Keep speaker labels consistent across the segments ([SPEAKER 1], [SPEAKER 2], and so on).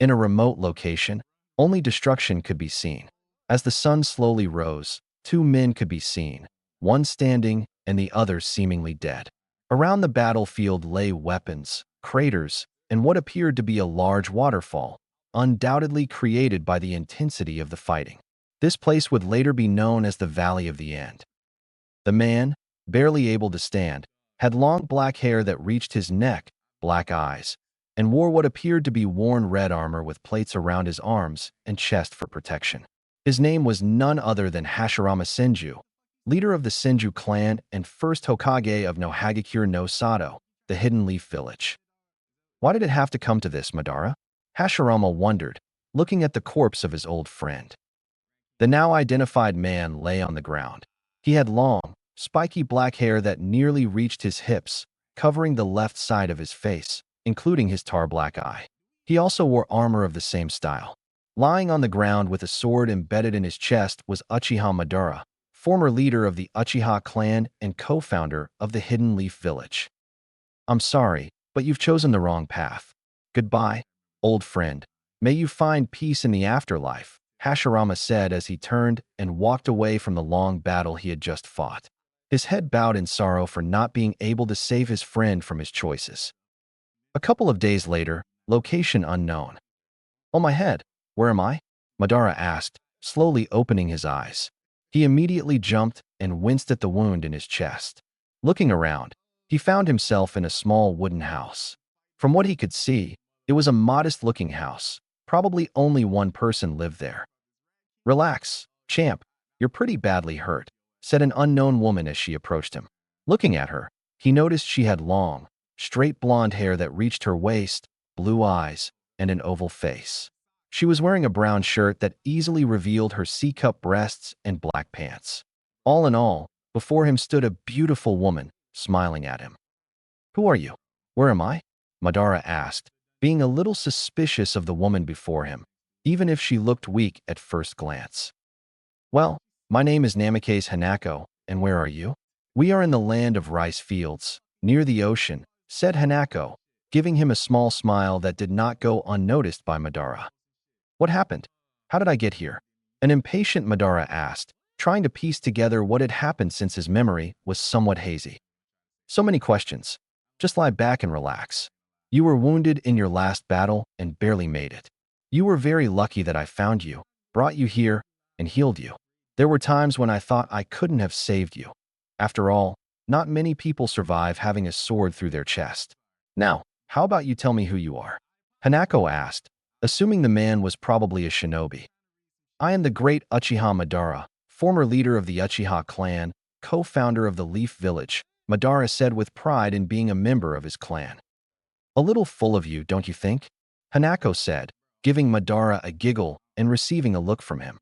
[SPEAKER 1] In a remote location, only destruction could be seen. As the sun slowly rose, two men could be seen, one standing and the other seemingly dead. Around the battlefield lay weapons, craters, and what appeared to be a large waterfall, undoubtedly created by the intensity of the fighting. This place would later be known as the Valley of the End. The man, barely able to stand, had long black hair that reached his neck, black eyes, and wore what appeared to be worn red armor with plates around his arms and chest for protection. His name was none other than Hashirama Senju, leader of the Senju clan and first Hokage of no Hagakure no Sato, the Hidden Leaf Village. Why did it have to come to this, Madara? Hashirama wondered, looking at the corpse of his old friend. The now identified man lay on the ground. He had long, spiky black hair that nearly reached his hips, covering the left side of his face, including his tar-black eye. He also wore armor of the same style. Lying on the ground with a sword embedded in his chest was Uchiha Madara, former leader of the Uchiha clan and co-founder of the Hidden Leaf Village. I'm sorry, but you've chosen the wrong path. Goodbye, old friend. May you find peace in the afterlife, Hashirama said as he turned and walked away from the long battle he had just fought. His head bowed in sorrow for not being able to save his friend from his choices. A couple of days later, location unknown. Oh, my head, where am I? Madara asked, slowly opening his eyes. He immediately jumped and winced at the wound in his chest. Looking around, he found himself in a small wooden house. From what he could see, it was a modest-looking house. Probably only one person lived there. Relax, champ, you're pretty badly hurt, said an unknown woman as she approached him. Looking at her, he noticed she had long, straight blonde hair that reached her waist, blue eyes, and an oval face. She was wearing a brown shirt that easily revealed her C-cup breasts and black pants. All in all, before him stood a beautiful woman, smiling at him. Who are you? Where am I? Madara asked, being a little suspicious of the woman before him, even if she looked weak at first glance. Well, my name is Namikaze Hanako, and where are you? We are in the land of rice fields, near the ocean, said Hanako, giving him a small smile that did not go unnoticed by Madara. What happened? How did I get here? An impatient Madara asked, trying to piece together what had happened since his memory was somewhat hazy. So many questions. Just lie back and relax. You were wounded in your last battle and barely made it. You were very lucky that I found you, brought you here, and healed you. There were times when I thought I couldn't have saved you. After all, not many people survive having a sword through their chest. Now, how about you tell me who you are? Hanako asked, assuming the man was probably a shinobi. I am the great Uchiha Madara, former leader of the Uchiha clan, co-founder of the Leaf Village, Madara said with pride in being a member of his clan. A little full of you, don't you think? Hanako said, giving Madara a giggle and receiving a look from him.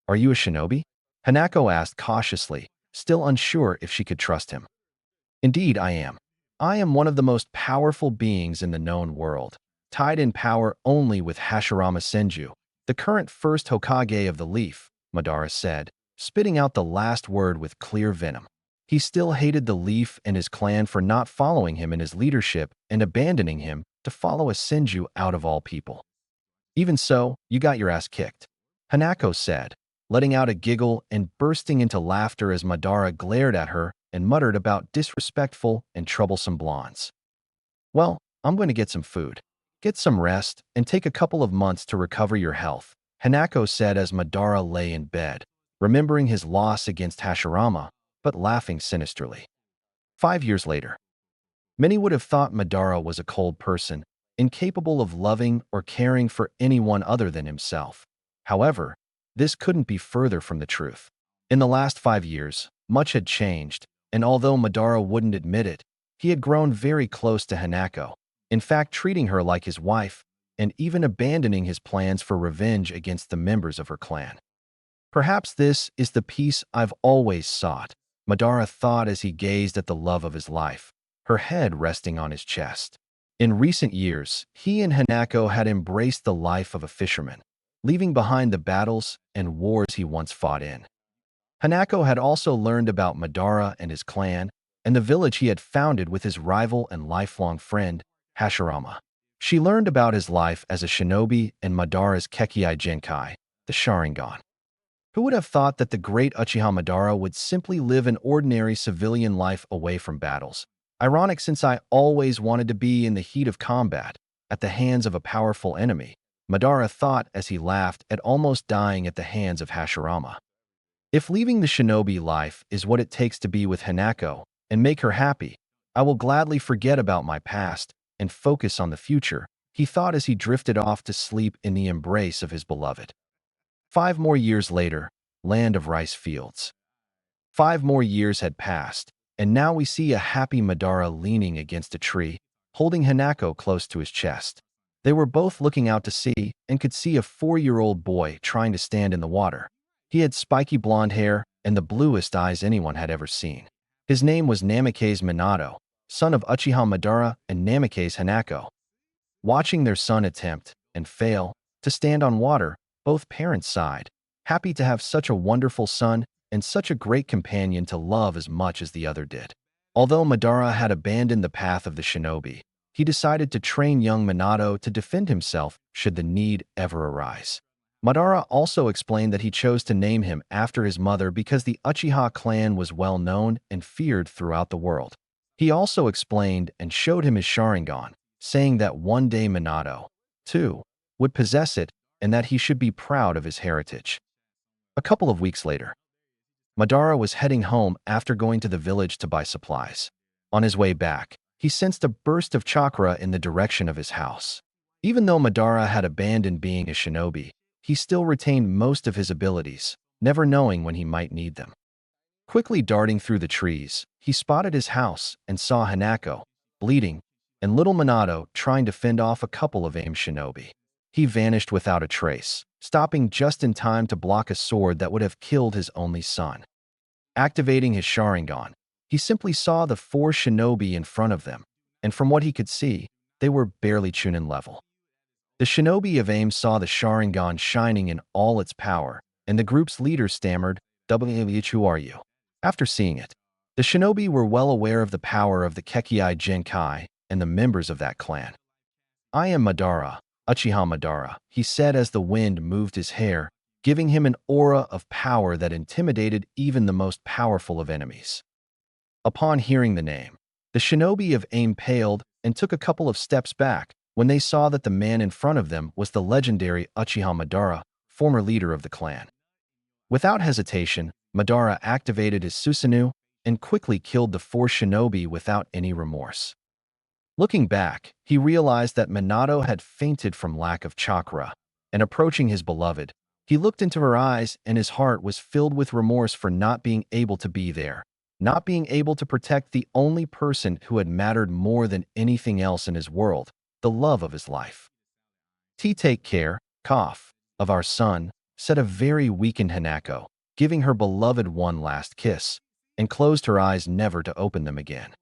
[SPEAKER 1] Are you a shinobi? Hanako asked cautiously, still unsure if she could trust him. Indeed, I am. I am one of the most powerful beings in the known world, tied in power only with Hashirama Senju, the current first Hokage of the Leaf, Madara said, spitting out the last word with clear venom. He still hated the Leaf and his clan for not following him in his leadership and abandoning him to follow a Senju out of all people. Even so, you got your ass kicked, Hanako said, letting out a giggle and bursting into laughter as Madara glared at her and muttered about disrespectful and troublesome blondes. Well, I'm going to get some food. Get some rest and take a couple of months to recover your health, Hanako said as Madara lay in bed, remembering his loss against Hashirama, but laughing sinisterly. 5 years later. Many would have thought Madara was a cold person, incapable of loving or caring for anyone other than himself. However, this couldn't be further from the truth. In the last 5 years, much had changed, and although Madara wouldn't admit it, he had grown very close to Hanako, in fact treating her like his wife, and even abandoning his plans for revenge against the members of her clan. Perhaps this is the peace I've always sought, Madara thought as he gazed at the love of his life, her head resting on his chest. In recent years, he and Hanako had embraced the life of a fisherman, leaving behind the battles and wars he once fought in. Hanako had also learned about Madara and his clan, and the village he had founded with his rival and lifelong friend, Hashirama. She learned about his life as a shinobi and Madara's Kekkei Genkai, the Sharingan. Who would have thought that the great Uchiha Madara would simply live an ordinary civilian life away from battles? Ironic, since I always wanted to be in the heat of combat, at the hands of a powerful enemy, Madara thought as he laughed at almost dying at the hands of Hashirama. If leaving the shinobi life is what it takes to be with Hanako and make her happy, I will gladly forget about my past and focus on the future, he thought as he drifted off to sleep in the embrace of his beloved. 5 more years later, land of rice fields. 5 more years had passed, and now we see a happy Madara leaning against a tree, holding Hanako close to his chest. They were both looking out to sea and could see a 4-year-old boy trying to stand in the water. He had spiky blonde hair and the bluest eyes anyone had ever seen. His name was Namikaze Minato, son of Uchiha Madara and Namikaze Hanako. Watching their son attempt, and fail, to stand on water, both parents sighed, happy to have such a wonderful son and such a great companion to love as much as the other did. Although Madara had abandoned the path of the shinobi, he decided to train young Minato to defend himself should the need ever arise. Madara also explained that he chose to name him after his mother because the Uchiha clan was well known and feared throughout the world. He also explained and showed him his Sharingan, saying that one day Minato, too, would possess it and that he should be proud of his heritage. A couple of weeks later, Madara was heading home after going to the village to buy supplies. On his way back, he sensed a burst of chakra in the direction of his house. Even though Madara had abandoned being a shinobi, he still retained most of his abilities, never knowing when he might need them. Quickly darting through the trees, he spotted his house and saw Hanako, bleeding, and little Minato trying to fend off a couple of aimed shinobi. He vanished without a trace, stopping just in time to block a sword that would have killed his only son. Activating his Sharingan, he simply saw the 4 shinobi in front of them, and from what he could see, they were barely Chunin level. The shinobi of AIM saw the Sharingan shining in all its power, and the group's leader stammered, "WH, who are you?" After seeing it, the shinobi were well aware of the power of the Kekkei Genkai and the members of that clan. "I am Madara, Uchiha Madara," he said as the wind moved his hair, giving him an aura of power that intimidated even the most powerful of enemies. Upon hearing the name, the shinobi of AIM paled and took a couple of steps back when they saw that the man in front of them was the legendary Uchiha Madara, former leader of the clan. Without hesitation, Madara activated his Susanoo and quickly killed the 4 shinobi without any remorse. Looking back, he realized that Minato had fainted from lack of chakra, and approaching his beloved, he looked into her eyes and his heart was filled with remorse for not being able to be there, not being able to protect the only person who had mattered more than anything else in his world, the love of his life. "Take care, cough, of our son," said a very weakened Hanako, giving her beloved one last kiss, and closed her eyes never to open them again.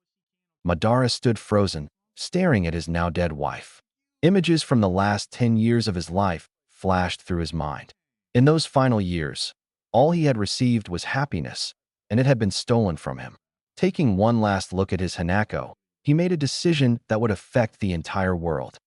[SPEAKER 1] Madara stood frozen, staring at his now dead wife. Images from the last 10 years of his life flashed through his mind. In those final years, all he had received was happiness, and it had been stolen from him. Taking one last look at his Hanako, he made a decision that would affect the entire world.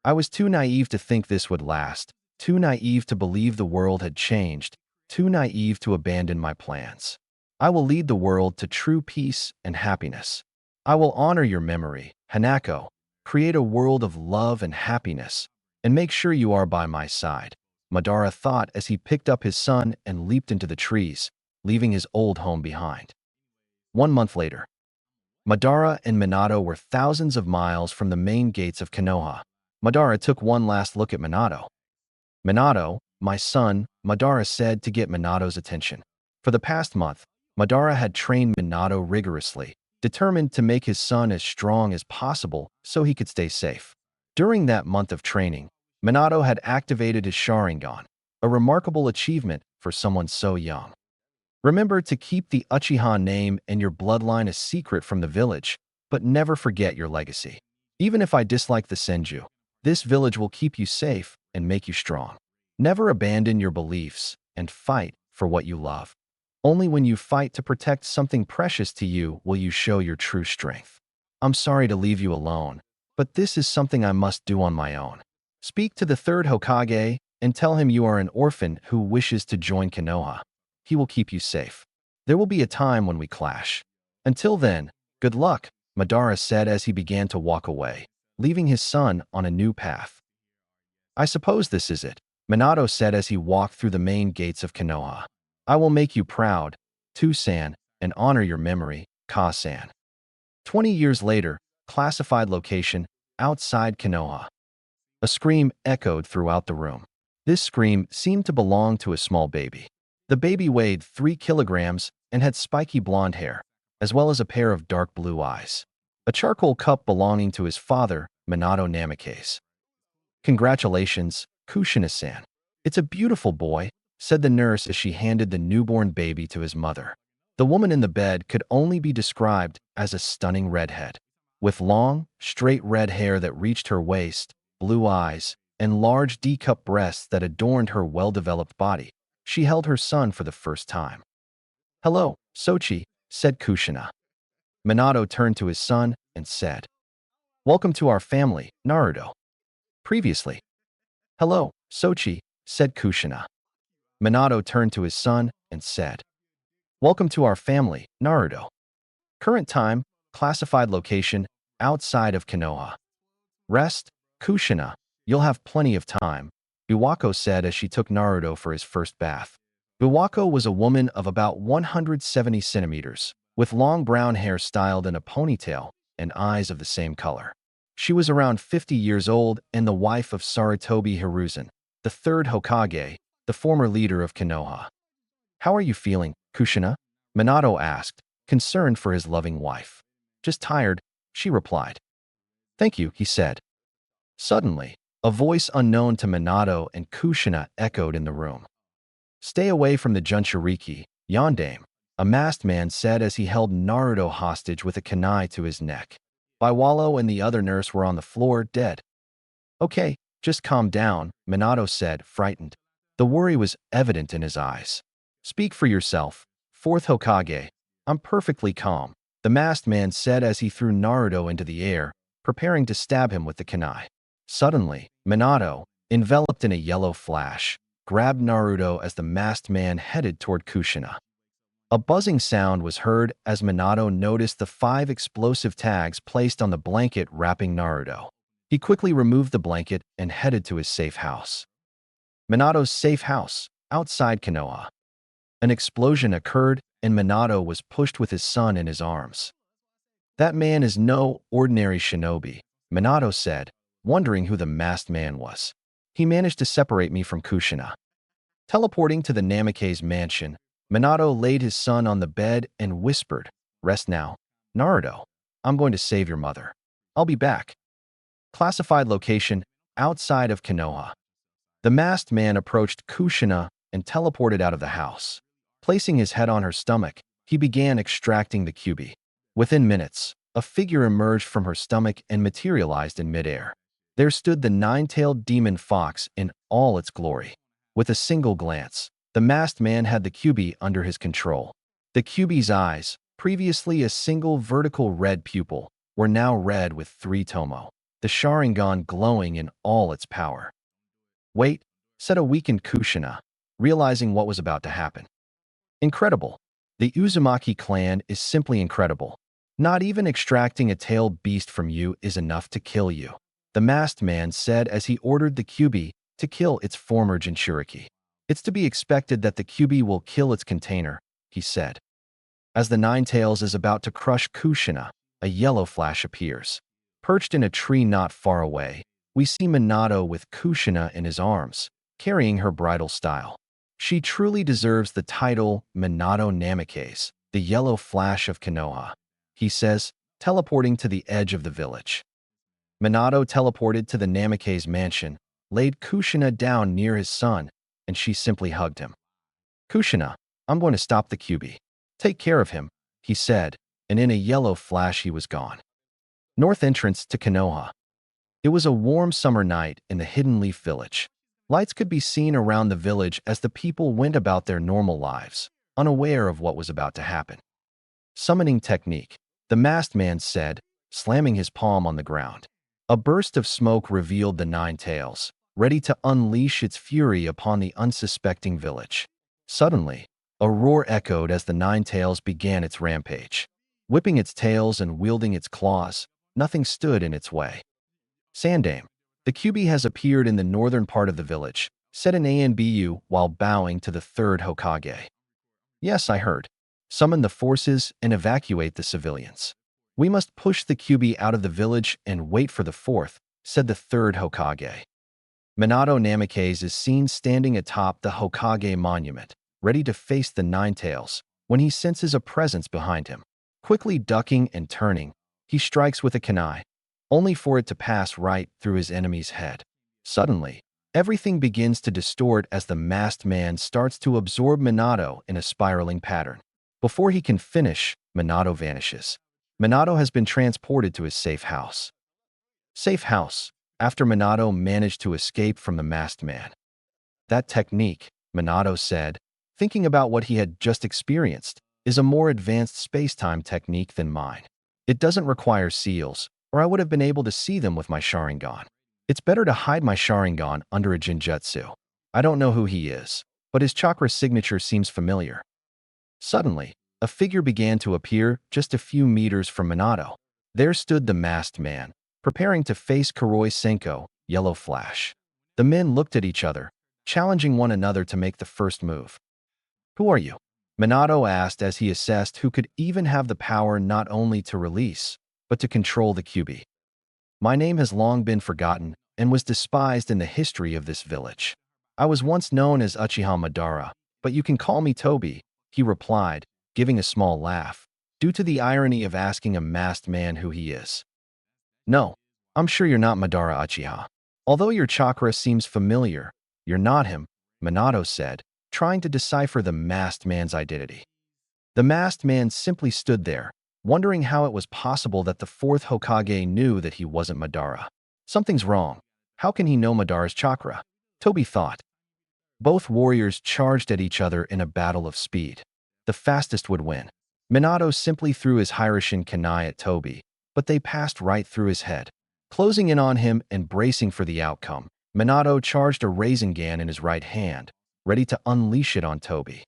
[SPEAKER 1] "I was too naive to think this would last, too naive to believe the world had changed, too naive to abandon my plans. I will lead the world to true peace and happiness. I will honor your memory, Hanako, create a world of love and happiness, and make sure you are by my side," Madara thought as he picked up his son and leaped into the trees, leaving his old home behind. 1 month later, Madara and Minato were thousands of miles from the main gates of Konoha. Madara took one last look at Minato. "Minato, my son," Madara said to get Minato's attention. For the past month, Madara had trained Minato rigorously, determined to make his son as strong as possible so he could stay safe. During that month of training, Minato had activated his Sharingan, a remarkable achievement for someone so young. "Remember to keep the Uchiha name and your bloodline a secret from the village, but never forget your legacy. Even if I dislike the Senju, this village will keep you safe and make you strong. Never abandon your beliefs and fight for what you love. Only when you fight to protect something precious to you will you show your true strength. I'm sorry to leave you alone, but this is something I must do on my own. Speak to the third Hokage and tell him you are an orphan who wishes to join Konoha. He will keep you safe. There will be a time when we clash. Until then, good luck, Madara said as he began to walk away, leaving his son on a new path. I suppose this is it, Minato said as he walked through the main gates of Konoha. I will make you proud, Tu-san, and honor your memory, Ka-san. 20 years later, classified location, outside Konoha. A scream echoed throughout the room. This scream seemed to belong to a small baby. The baby weighed 3 kilograms and had spiky blonde hair, as well as a pair of dark blue eyes. A charcoal cup belonging to his father, Minato Namikaze. Congratulations, Kushina-san. It's a beautiful boy, said the nurse as she handed the newborn baby to his mother. The woman in the bed could only be described as a stunning redhead. With long, straight red hair that reached her waist, blue eyes, and large D-cup breasts that adorned her well-developed body, she held her son for the first time. Hello, Sochi, said Kushina. Minato turned to his son and said, Welcome to our family, Naruto. Previously. Hello, Sochi, said Kushina. Minato turned to his son and said, Welcome to our family, Naruto. Current time, classified location, outside of Konoha. Rest, Kushina, you'll have plenty of time, Biwako said as she took Naruto for his first bath. Biwako was a woman of about 170 centimeters, with long brown hair styled in a ponytail and eyes of the same color. She was around 50 years old and the wife of Sarutobi Hiruzen, the third Hokage, the former leader of Konoha. How are you feeling, Kushina? Minato asked, concerned for his loving wife. Just tired, she replied. Thank you, he said. Suddenly, a voice unknown to Minato and Kushina echoed in the room. Stay away from the Jinchuriki, Yondame, a masked man said as he held Naruto hostage with a kunai to his neck. Biwalo and the other nurse were on the floor, dead. Okay, just calm down, Minato said, frightened. The worry was evident in his eyes. Speak for yourself, fourth Hokage. I'm perfectly calm, the masked man said as he threw Naruto into the air, preparing to stab him with the kunai. Suddenly, Minato, enveloped in a yellow flash, grabbed Naruto as the masked man headed toward Kushina. A buzzing sound was heard as Minato noticed the 5 explosive tags placed on the blanket wrapping Naruto. He quickly removed the blanket and headed to his safe house. Minato's safe house, outside Konoha. An explosion occurred and Minato was pushed with his son in his arms. That man is no ordinary shinobi, Minato said, wondering who the masked man was. He managed to separate me from Kushina. Teleporting to the Namikaze mansion, Minato laid his son on the bed and whispered, Rest now, Naruto. I'm going to save your mother. I'll be back. Classified location, outside of Konoha. The masked man approached Kushina and teleported out of the house. Placing his head on her stomach, he began extracting the Kyuubi. Within minutes, a figure emerged from her stomach and materialized in midair. There stood the 9-tailed demon fox in all its glory. With a single glance, the masked man had the Kyuubi under his control. The Kyuubi's eyes, previously a single vertical red pupil, were now red with 3 tomo, the Sharingan glowing in all its power. Wait, said a weakened Kushina, realizing what was about to happen. Incredible. The Uzumaki clan is simply incredible. Not even extracting a tailed beast from you is enough to kill you, the masked man said as he ordered the Kyuubi to kill its former Jinchuriki. It's to be expected that the Kyuubi will kill its container, he said. As the 9 tails is about to crush Kushina, a yellow flash appears. Perched in a tree not far away, we see Minato with Kushina in his arms, carrying her bridal style. She truly deserves the title Minato Namikaze, the yellow flash of Konoha, he says, teleporting to the edge of the village. Minato teleported to the Namikaze mansion, laid Kushina down near his son, and she simply hugged him. Kushina, I'm going to stop the Kyuubi. Take care of him, he said, and in a yellow flash he was gone. North entrance to Konoha. It was a warm summer night in the Hidden Leaf Village. Lights could be seen around the village as the people went about their normal lives, unaware of what was about to happen. Summoning technique, the masked man said, slamming his palm on the ground. A burst of smoke revealed the Nine Tails, ready to unleash its fury upon the unsuspecting village. Suddenly, a roar echoed as the Nine Tails began its rampage. Whipping its tails and wielding its claws, nothing stood in its way. Sandame, the QB has appeared in the northern part of the village, said an ANBU while bowing to the third Hokage. Yes, I heard. Summon the forces and evacuate the civilians. We must push the QB out of the village and wait for the fourth, said the third Hokage. Minato Namikaze is seen standing atop the Hokage monument, ready to face the Nine Tails, when he senses a presence behind him. Quickly ducking and turning, he strikes with a kunai, only for it to pass right through his enemy's head. Suddenly, everything begins to distort as the masked man starts to absorb Minato in a spiraling pattern. Before he can finish, Minato vanishes. Minato has been transported to his safe house. Safe house, after Minato managed to escape from the masked man. That technique, Minato said, thinking about what he had just experienced, is a more advanced space-time technique than mine. It doesn't require seals, or I would have been able to see them with my Sharingan. It's better to hide my Sharingan under a Jinjutsu. I don't know who he is, but his chakra signature seems familiar. Suddenly, a figure began to appear just a few meters from Minato. There stood the masked man, preparing to face Kuroi Senko, Yellow Flash. The men looked at each other, challenging one another to make the first move. Who are you? Minato asked as he assessed who could even have the power not only to release, but to control the QB. My name has long been forgotten and was despised in the history of this village. I was once known as Uchiha Madara, but you can call me Toby, he replied, giving a small laugh, due to the irony of asking a masked man who he is. No, I'm sure you're not Madara Uchiha. Although your chakra seems familiar, you're not him, Minato said, trying to decipher the masked man's identity. The masked man simply stood there, wondering how it was possible that the fourth Hokage knew that he wasn't Madara. Something's wrong. How can he know Madara's chakra? Toby thought. Both warriors charged at each other in a battle of speed. The fastest would win. Minato simply threw his Hiraishin kunai at Toby, but they passed right through his head. Closing in on him and bracing for the outcome, Minato charged a Rasengan in his right hand, ready to unleash it on Toby.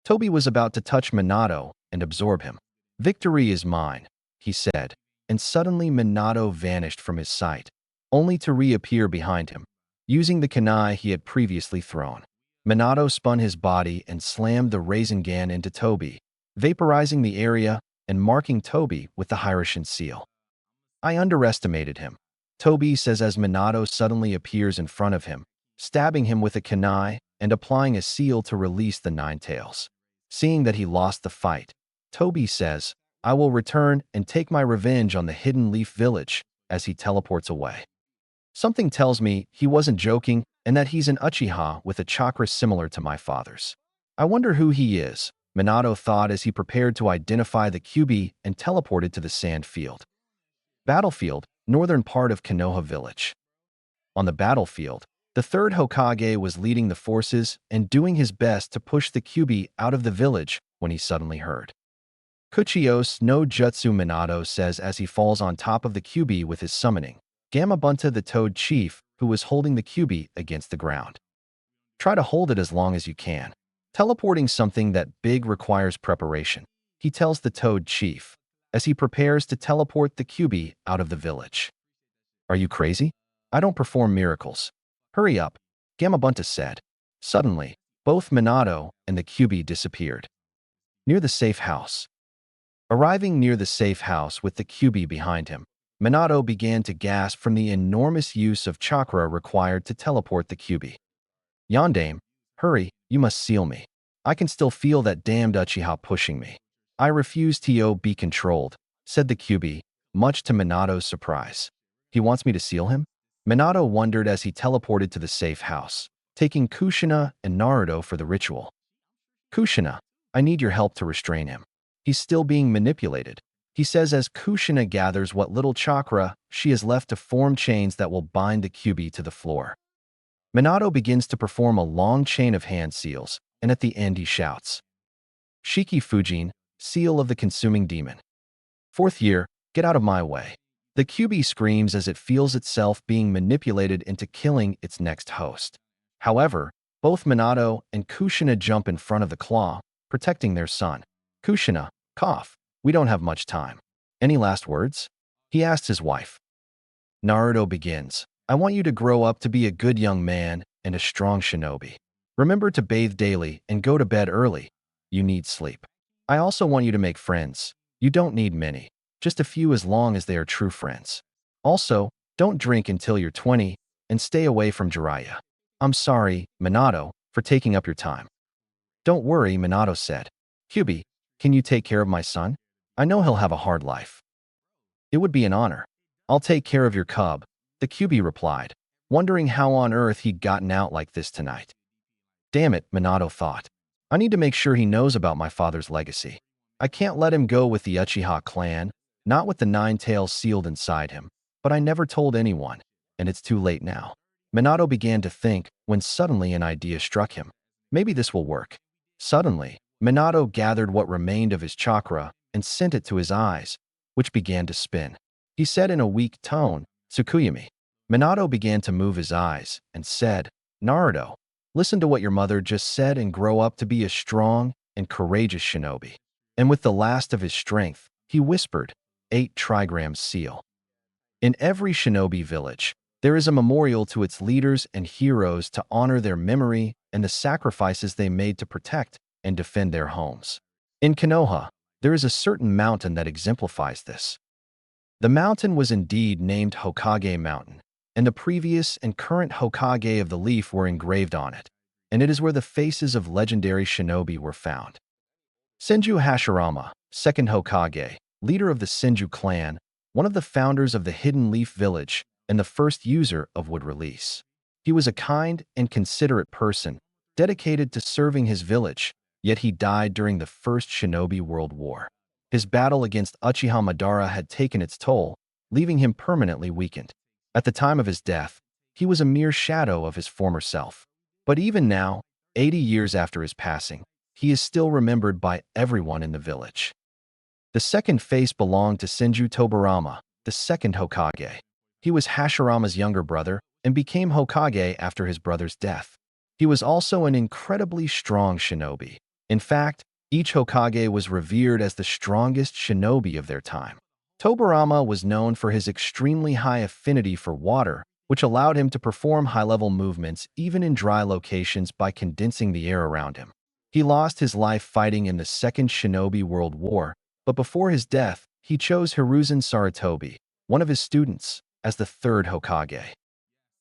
[SPEAKER 1] Toby was about to touch Minato and absorb him. Victory is mine, he said, and suddenly Minato vanished from his sight, only to reappear behind him, using the kunai he had previously thrown. Minato spun his body and slammed the Rasengan into Toby, vaporizing the area and marking Toby with the Hiraishin seal. I underestimated him, Toby says as Minato suddenly appears in front of him, stabbing him with a kunai and applying a seal to release the Nine Tails. Seeing that he lost the fight, Toby says, I will return and take my revenge on the Hidden Leaf Village as he teleports away. Something tells me he wasn't joking and that he's an Uchiha with a chakra similar to my father's. I wonder who he is, Minato thought as he prepared to identify the QB and teleported to the sand field. Battlefield, northern part of Konoha Village. On the battlefield, the third Hokage was leading the forces and doing his best to push the QB out of the village when he suddenly heard. Kuchios no Jutsu, Minato says as he falls on top of the QB with his summoning. Gamabunta, the Toad Chief, who was holding the QB against the ground. Try to hold it as long as you can. Teleporting something that big requires preparation, he tells the Toad Chief, as he prepares to teleport the QB out of the village. Are you crazy? I don't perform miracles. Hurry up, Gamabunta said. Suddenly, both Minato and the QB disappeared. Near the safe house. Arriving near the safe house with the QB behind him, Minato began to gasp from the enormous use of chakra required to teleport the QB. Yondaime, hurry, you must seal me. I can still feel that damned Uchiha pushing me. I refuse to be controlled, said the QB, much to Minato's surprise. He wants me to seal him? Minato wondered as he teleported to the safe house, taking Kushina and Naruto for the ritual. Kushina, I need your help to restrain him. He's still being manipulated, he says as Kushina gathers what little chakra she has left to form chains that will bind the QB to the floor. Minato begins to perform a long chain of hand seals, and at the end he shouts, Shiki Fujin, seal of the consuming demon. Fourth year, get out of my way. The QB screams as it feels itself being manipulated into killing its next host. However, both Minato and Kushina jump in front of the claw, protecting their son. Kushina, cough. We don't have much time. Any last words? He asked his wife. Naruto begins. I want you to grow up to be a good young man and a strong shinobi. Remember to bathe daily and go to bed early. You need sleep. I also want you to make friends. You don't need many, just a few as long as they are true friends. Also, don't drink until you're 20 and stay away from Jiraiya. I'm sorry, Minato, for taking up your time. Don't worry, Minato said. Kyubi, can you take care of my son? I know he'll have a hard life. It would be an honor. I'll take care of your cub, the Kyubi replied, wondering how on earth he'd gotten out like this tonight. Damn it, Minato thought. I need to make sure he knows about my father's legacy. I can't let him go with the Uchiha clan, not with the 9 tails sealed inside him, but I never told anyone, and it's too late now. Minato began to think when suddenly an idea struck him. Maybe this will work. Suddenly, Minato gathered what remained of his chakra and sent it to his eyes, which began to spin. He said in a weak tone, Tsukuyami. Minato began to move his eyes and said, Naruto, listen to what your mother just said and grow up to be a strong and courageous shinobi. And with the last of his strength, he whispered, 8 trigrams seal. In every shinobi village, there is a memorial to its leaders and heroes to honor their memory and the sacrifices they made to protect and defend their homes. In Konoha, there is a certain mountain that exemplifies this. The mountain was indeed named Hokage Mountain, and the previous and current Hokage of the Leaf were engraved on it, and it is where the faces of legendary shinobi were found. Senju Hashirama, second Hokage, leader of the Senju clan, one of the founders of the Hidden Leaf Village, and the first user of Wood Release. He was a kind and considerate person, dedicated to serving his village, yet he died during the First Shinobi World War. His battle against Uchiha Madara had taken its toll, leaving him permanently weakened. At the time of his death, he was a mere shadow of his former self. But even now, 80 years after his passing, he is still remembered by everyone in the village. The second face belonged to Senju Tobirama, the second Hokage. He was Hashirama's younger brother and became Hokage after his brother's death. He was also an incredibly strong shinobi. In fact, each Hokage was revered as the strongest shinobi of their time. Tobirama was known for his extremely high affinity for water, which allowed him to perform high-level movements even in dry locations by condensing the air around him. He lost his life fighting in the Second Shinobi World War, but before his death, he chose Hiruzen Sarutobi, one of his students, as the third Hokage.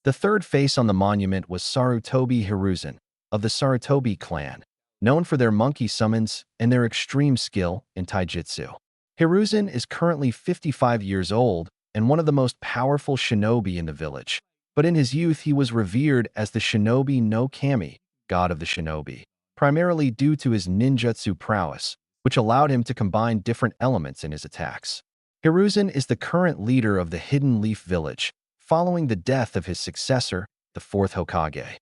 [SPEAKER 1] The third face on the monument was Sarutobi Hiruzen, of the Sarutobi clan, known for their monkey summons and their extreme skill in taijutsu. Hiruzen is currently 55 years old and one of the most powerful shinobi in the village, but in his youth he was revered as the Shinobi no Kami, god of the shinobi, primarily due to his ninjutsu prowess, which allowed him to combine different elements in his attacks. Hiruzen is the current leader of the Hidden Leaf Village, following the death of his successor, the fourth Hokage.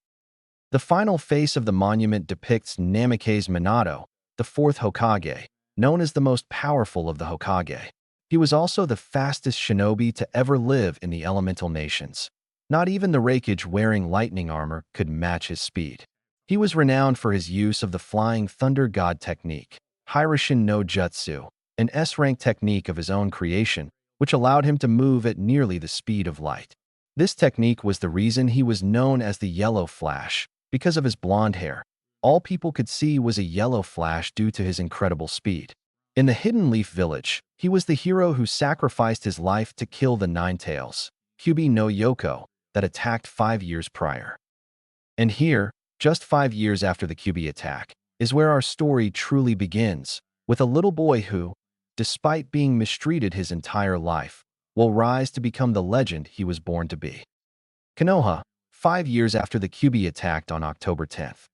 [SPEAKER 1] The final face of the monument depicts Namikaze Minato, the fourth Hokage, known as the most powerful of the Hokage. He was also the fastest shinobi to ever live in the elemental nations. Not even the Raikage wearing lightning armor could match his speed. He was renowned for his use of the Flying Thunder God technique, Hiroshin no Jutsu, an S-rank technique of his own creation, which allowed him to move at nearly the speed of light. This technique was the reason he was known as the Yellow Flash, because of his blonde hair. All people could see was a yellow flash due to his incredible speed. In the Hidden Leaf Village, he was the hero who sacrificed his life to kill the Nine Tails, Kyubi no Yoko, that attacked 5 years prior. And here, just 5 years after the Kyubi attack, is where our story truly begins, with a little boy who, despite being mistreated his entire life, will rise to become the legend he was born to be. Konoha, 5 years after the Kyubi attacked on October 10th.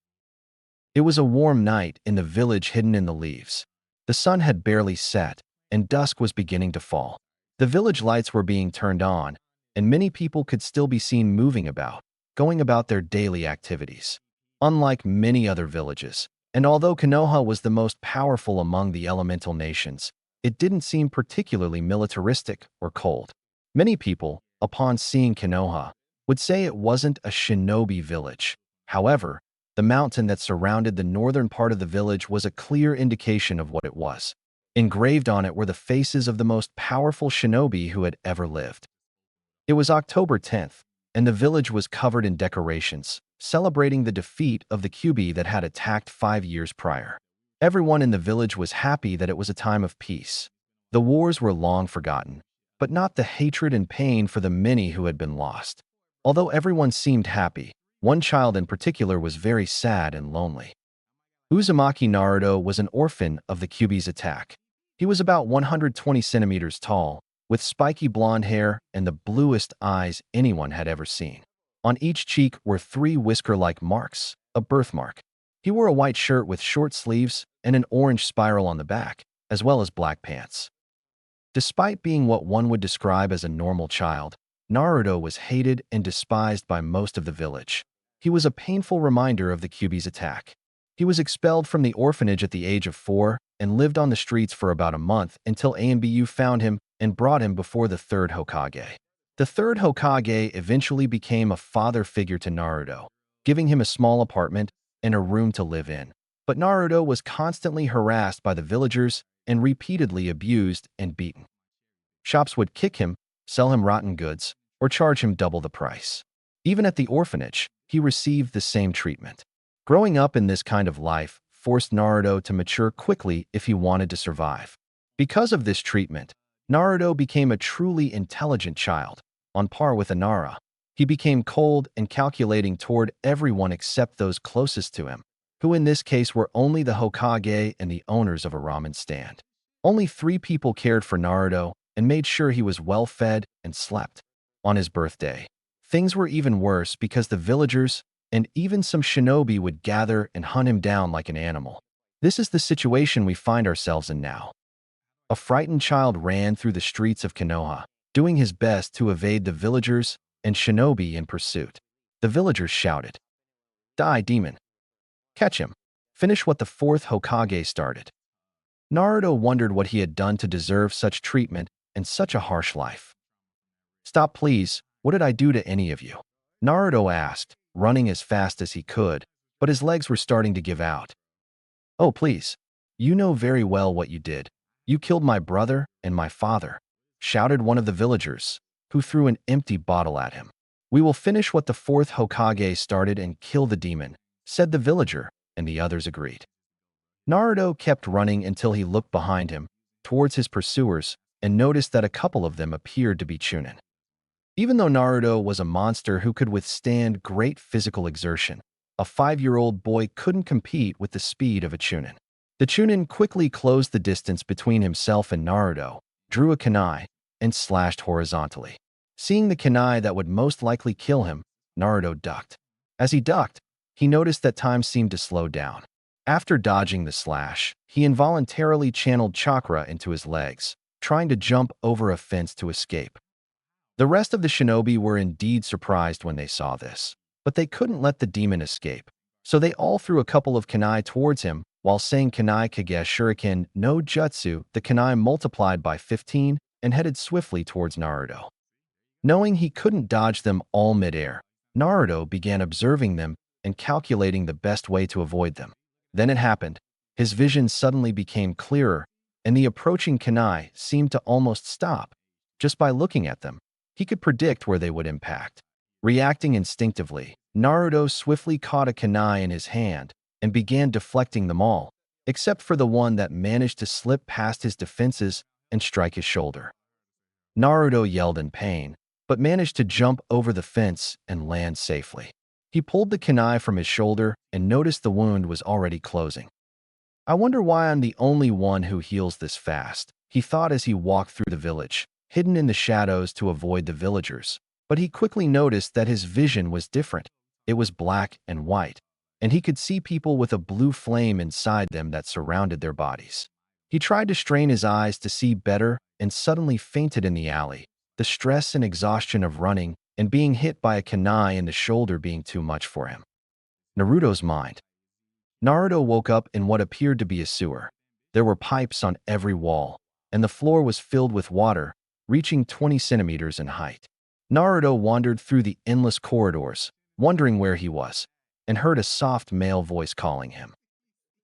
[SPEAKER 1] It was a warm night in the village hidden in the leaves. The sun had barely set, and dusk was beginning to fall. The village lights were being turned on, and many people could still be seen moving about, going about their daily activities. Unlike many other villages, and although Konoha was the most powerful among the elemental nations, it didn't seem particularly militaristic or cold. Many people, upon seeing Konoha, would say it wasn't a shinobi village. However, the mountain that surrounded the northern part of the village was a clear indication of what it was. Engraved on it were the faces of the most powerful shinobi who had ever lived. It was October 10th, and the village was covered in decorations, celebrating the defeat of the Kyuubi that had attacked 5 years prior. Everyone in the village was happy that it was a time of peace. The wars were long forgotten, but not the hatred and pain for the many who had been lost. Although everyone seemed happy, one child in particular was very sad and lonely. Uzumaki Naruto was an orphan of the Kyuubi's attack. He was about 120 centimeters tall, with spiky blonde hair and the bluest eyes anyone had ever seen. On each cheek were 3 whisker-like marks, a birthmark. He wore a white shirt with short sleeves and an orange spiral on the back, as well as black pants. Despite being what one would describe as a normal child, Naruto was hated and despised by most of the village. He was a painful reminder of the Kyuubi's attack. He was expelled from the orphanage at the age of 4 and lived on the streets for about a month until Anbu found him and brought him before the 3rd Hokage. The 3rd Hokage eventually became a father figure to Naruto, giving him a small apartment and a room to live in. But Naruto was constantly harassed by the villagers and repeatedly abused and beaten. Shops would kick him, sell him rotten goods, or charge him double the price. Even at the orphanage, he received the same treatment. Growing up in this kind of life forced Naruto to mature quickly if he wanted to survive. Because of this treatment, Naruto became a truly intelligent child, on par with Inara. He became cold and calculating toward everyone except those closest to him, who in this case were only the Hokage and the owners of a ramen stand. Only 3 people cared for Naruto and made sure he was well fed and slept. On his birthday, things were even worse because the villagers and even some shinobi would gather and hunt him down like an animal. This is the situation we find ourselves in now. A frightened child ran through the streets of Konoha, doing his best to evade the villagers and shinobi in pursuit. The villagers shouted, "Die, demon! Catch him! Finish what the 4th Hokage started." Naruto wondered what he had done to deserve such treatment and such a harsh life. "Stop, please. What did I do to any of you?" Naruto asked, running as fast as he could, but his legs were starting to give out. "Oh, please. You know very well what you did. You killed my brother and my father," shouted one of the villagers, who threw an empty bottle at him. "We will finish what the 4th Hokage started and kill the demon," said the villager, and the others agreed. Naruto kept running until he looked behind him, towards his pursuers, and noticed that a couple of them appeared to be Chunin. Even though Naruto was a monster who could withstand great physical exertion, a 5-year-old boy couldn't compete with the speed of a Chunin. The Chunin quickly closed the distance between himself and Naruto, drew a kunai, and slashed horizontally. Seeing the kunai that would most likely kill him, Naruto ducked. As he ducked, he noticed that time seemed to slow down. After dodging the slash, he involuntarily channeled chakra into his legs, trying to jump over a fence to escape. The rest of the shinobi were indeed surprised when they saw this, but they couldn't let the demon escape, so they all threw a couple of kunai towards him while saying kunai kage shuriken no jutsu. The kunai multiplied by 15 and headed swiftly towards Naruto. Knowing he couldn't dodge them all midair, Naruto began observing them and calculating the best way to avoid them. Then it happened. His vision suddenly became clearer, and the approaching kunai seemed to almost stop. Just by looking at them, he could predict where they would impact. Reacting instinctively, Naruto swiftly caught a kunai in his hand and began deflecting them all, except for the one that managed to slip past his defenses and strike his shoulder. Naruto yelled in pain, but managed to jump over the fence and land safely. He pulled the kunai from his shoulder and noticed the wound was already closing. "I wonder why I'm the only one who heals this fast," he thought as he walked through the village, hidden in the shadows to avoid the villagers. But he quickly noticed that his vision was different. It was black and white, and he could see people with a blue flame inside them that surrounded their bodies. He tried to strain his eyes to see better and suddenly fainted in the alley, the stress and exhaustion of running and being hit by a kunai in the shoulder being too much for him. Naruto's mind. Naruto woke up in what appeared to be a sewer. There were pipes on every wall, and the floor was filled with water, reaching 20 centimeters in height. Naruto wandered through the endless corridors, wondering where he was, and heard a soft male voice calling him.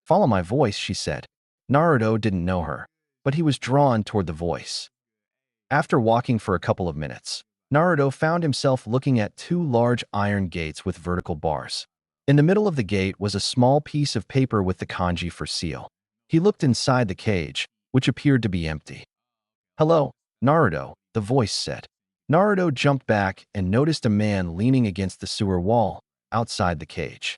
[SPEAKER 1] "Follow my voice," she said. Naruto didn't know her, but he was drawn toward the voice. After walking for a couple of minutes, Naruto found himself looking at two large iron gates with vertical bars. In the middle of the gate was a small piece of paper with the kanji for seal. He looked inside the cage, which appeared to be empty. "Hello, Naruto," the voice said. Naruto jumped back and noticed a man leaning against the sewer wall, outside the cage.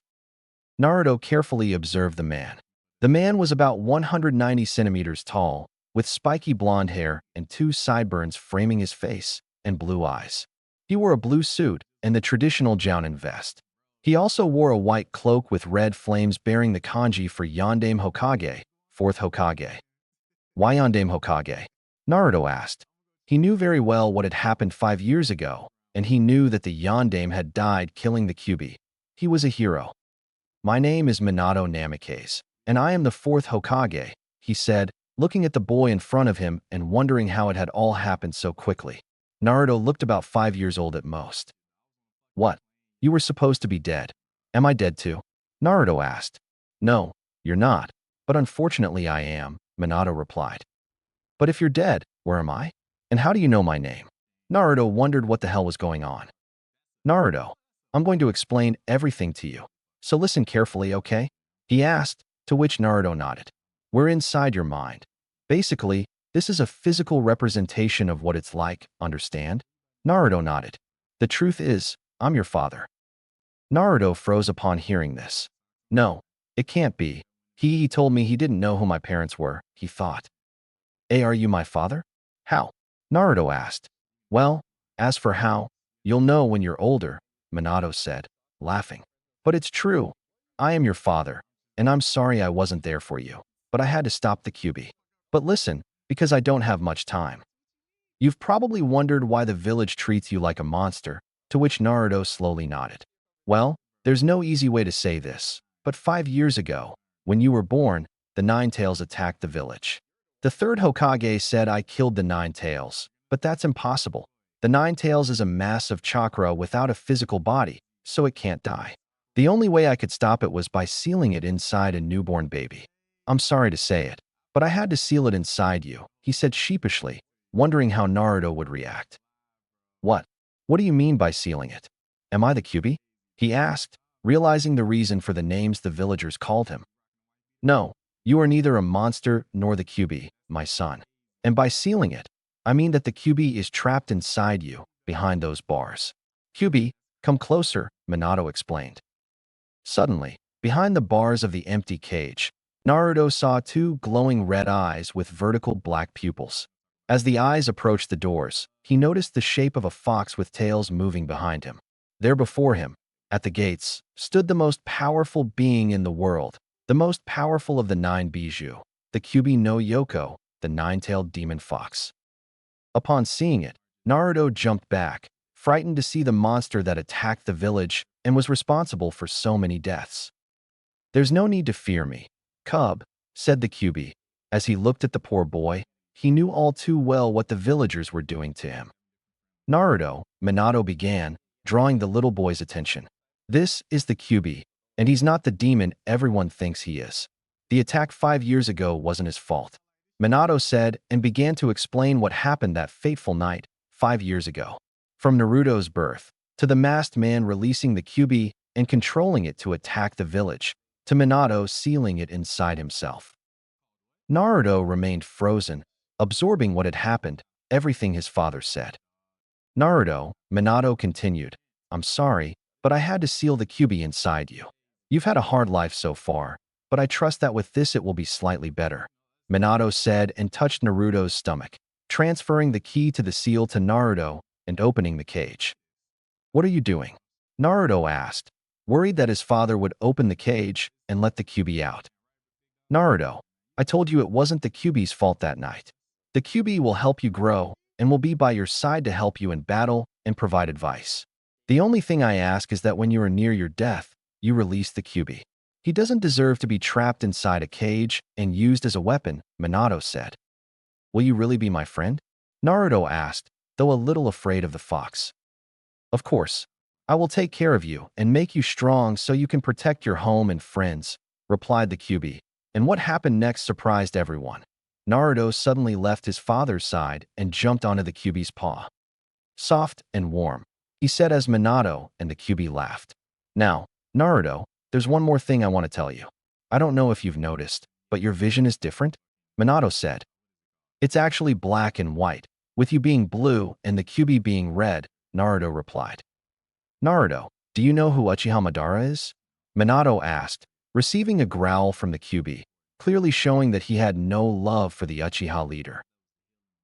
[SPEAKER 1] Naruto carefully observed the man. The man was about 190 centimeters tall, with spiky blonde hair and two sideburns framing his face and blue eyes. He wore a blue suit and the traditional jounin vest. He also wore a white cloak with red flames bearing the kanji for Yondaime Hokage, fourth Hokage. "Why Yondaime Hokage?" Naruto asked. He knew very well what had happened 5 years ago, and he knew that the Yondaime had died killing the Kyuubi. He was a hero. "My name is Minato Namikaze, and I am the fourth Hokage," he said, looking at the boy in front of him and wondering how it had all happened so quickly. Naruto looked about 5 years old at most. "What? You were supposed to be dead. Am I dead too?" Naruto asked. "No, you're not, but unfortunately I am," Minato replied. "But if you're dead, where am I? And how do you know my name?" Naruto wondered what the hell was going on. "Naruto, I'm going to explain everything to you, so listen carefully, okay?" he asked, to which Naruto nodded. "We're inside your mind. Basically, this is a physical representation of what it's like, understand?" Naruto nodded. "The truth is, I'm your father." Naruto froze upon hearing this. "No, it can't be. He told me he didn't know who my parents were," he thought. Are you my father?" "How?" Naruto asked. "Well, as for how, you'll know when you're older," Minato said, laughing. "But it's true. I am your father, and I'm sorry I wasn't there for you, but I had to stop the Kyuubi. But listen, because I don't have much time. You've probably wondered why the village treats you like a monster," to which Naruto slowly nodded. "Well, there's no easy way to say this, but 5 years ago, when you were born, the Nine Tails attacked the village. The third Hokage said I killed the Nine Tails, but that's impossible. The Nine Tails is a mass of chakra without a physical body, so it can't die. The only way I could stop it was by sealing it inside a newborn baby. I'm sorry to say it, but I had to seal it inside you," he said sheepishly, wondering how Naruto would react. "What? What do you mean by sealing it? Am I the Kyuubi?" he asked, realizing the reason for the names the villagers called him. "No, you are neither a monster nor the Kyuubi, my son. And by sealing it, I mean that the Kyuubi is trapped inside you, behind those bars." "Kyuubi, come closer," Minato explained. Suddenly, behind the bars of the empty cage, Naruto saw two glowing red eyes with vertical black pupils. As the eyes approached the doors, he noticed the shape of a fox with tails moving behind him. There before him, at the gates, stood the most powerful being in the world, the most powerful of the 9 Bijou, the Kyuubi no Yoko, the nine-tailed demon fox. Upon seeing it, Naruto jumped back, frightened to see the monster that attacked the village and was responsible for so many deaths. "There's no need to fear me, cub," said the Kyuubi. As he looked at the poor boy, he knew all too well what the villagers were doing to him. "Naruto," Minato began, drawing the little boy's attention. "This is the Kyuubi, and he's not the demon everyone thinks he is. The attack 5 years ago wasn't his fault," Minato said and began to explain what happened that fateful night, 5 years ago. From Naruto's birth, to the masked man releasing the Kyuubi and controlling it to attack the village, to Minato sealing it inside himself. Naruto remained frozen, absorbing what had happened, everything his father said. "Naruto," Minato continued, "I'm sorry, but I had to seal the Kyuubi inside you. You've had a hard life so far, but I trust that with this it will be slightly better," Minato said and touched Naruto's stomach, transferring the key to the seal to Naruto and opening the cage. "What are you doing?" Naruto asked, worried that his father would open the cage and let the Kyuubi out. "Naruto, I told you it wasn't the Kyuubi's fault that night. The Kyuubi will help you grow and will be by your side to help you in battle and provide advice. The only thing I ask is that when you are near your death, you release the Kyuubi. He doesn't deserve to be trapped inside a cage and used as a weapon," Minato said. "Will you really be my friend?" Naruto asked, though a little afraid of the fox. Of course. I will take care of you and make you strong so you can protect your home and friends, replied the Kyuubi. And what happened next surprised everyone. Naruto suddenly left his father's side and jumped onto the Kyuubi's paw. Soft and warm, he said as Minato and the Kyuubi laughed. Now, Naruto, there's one more thing I want to tell you. I don't know if you've noticed, but your vision is different, Minato said. It's actually black and white, with you being blue and the Kyuubi being red, Naruto replied. Naruto, do you know who Uchiha Madara is? Minato asked, receiving a growl from the Kyuubi, clearly showing that he had no love for the Uchiha leader.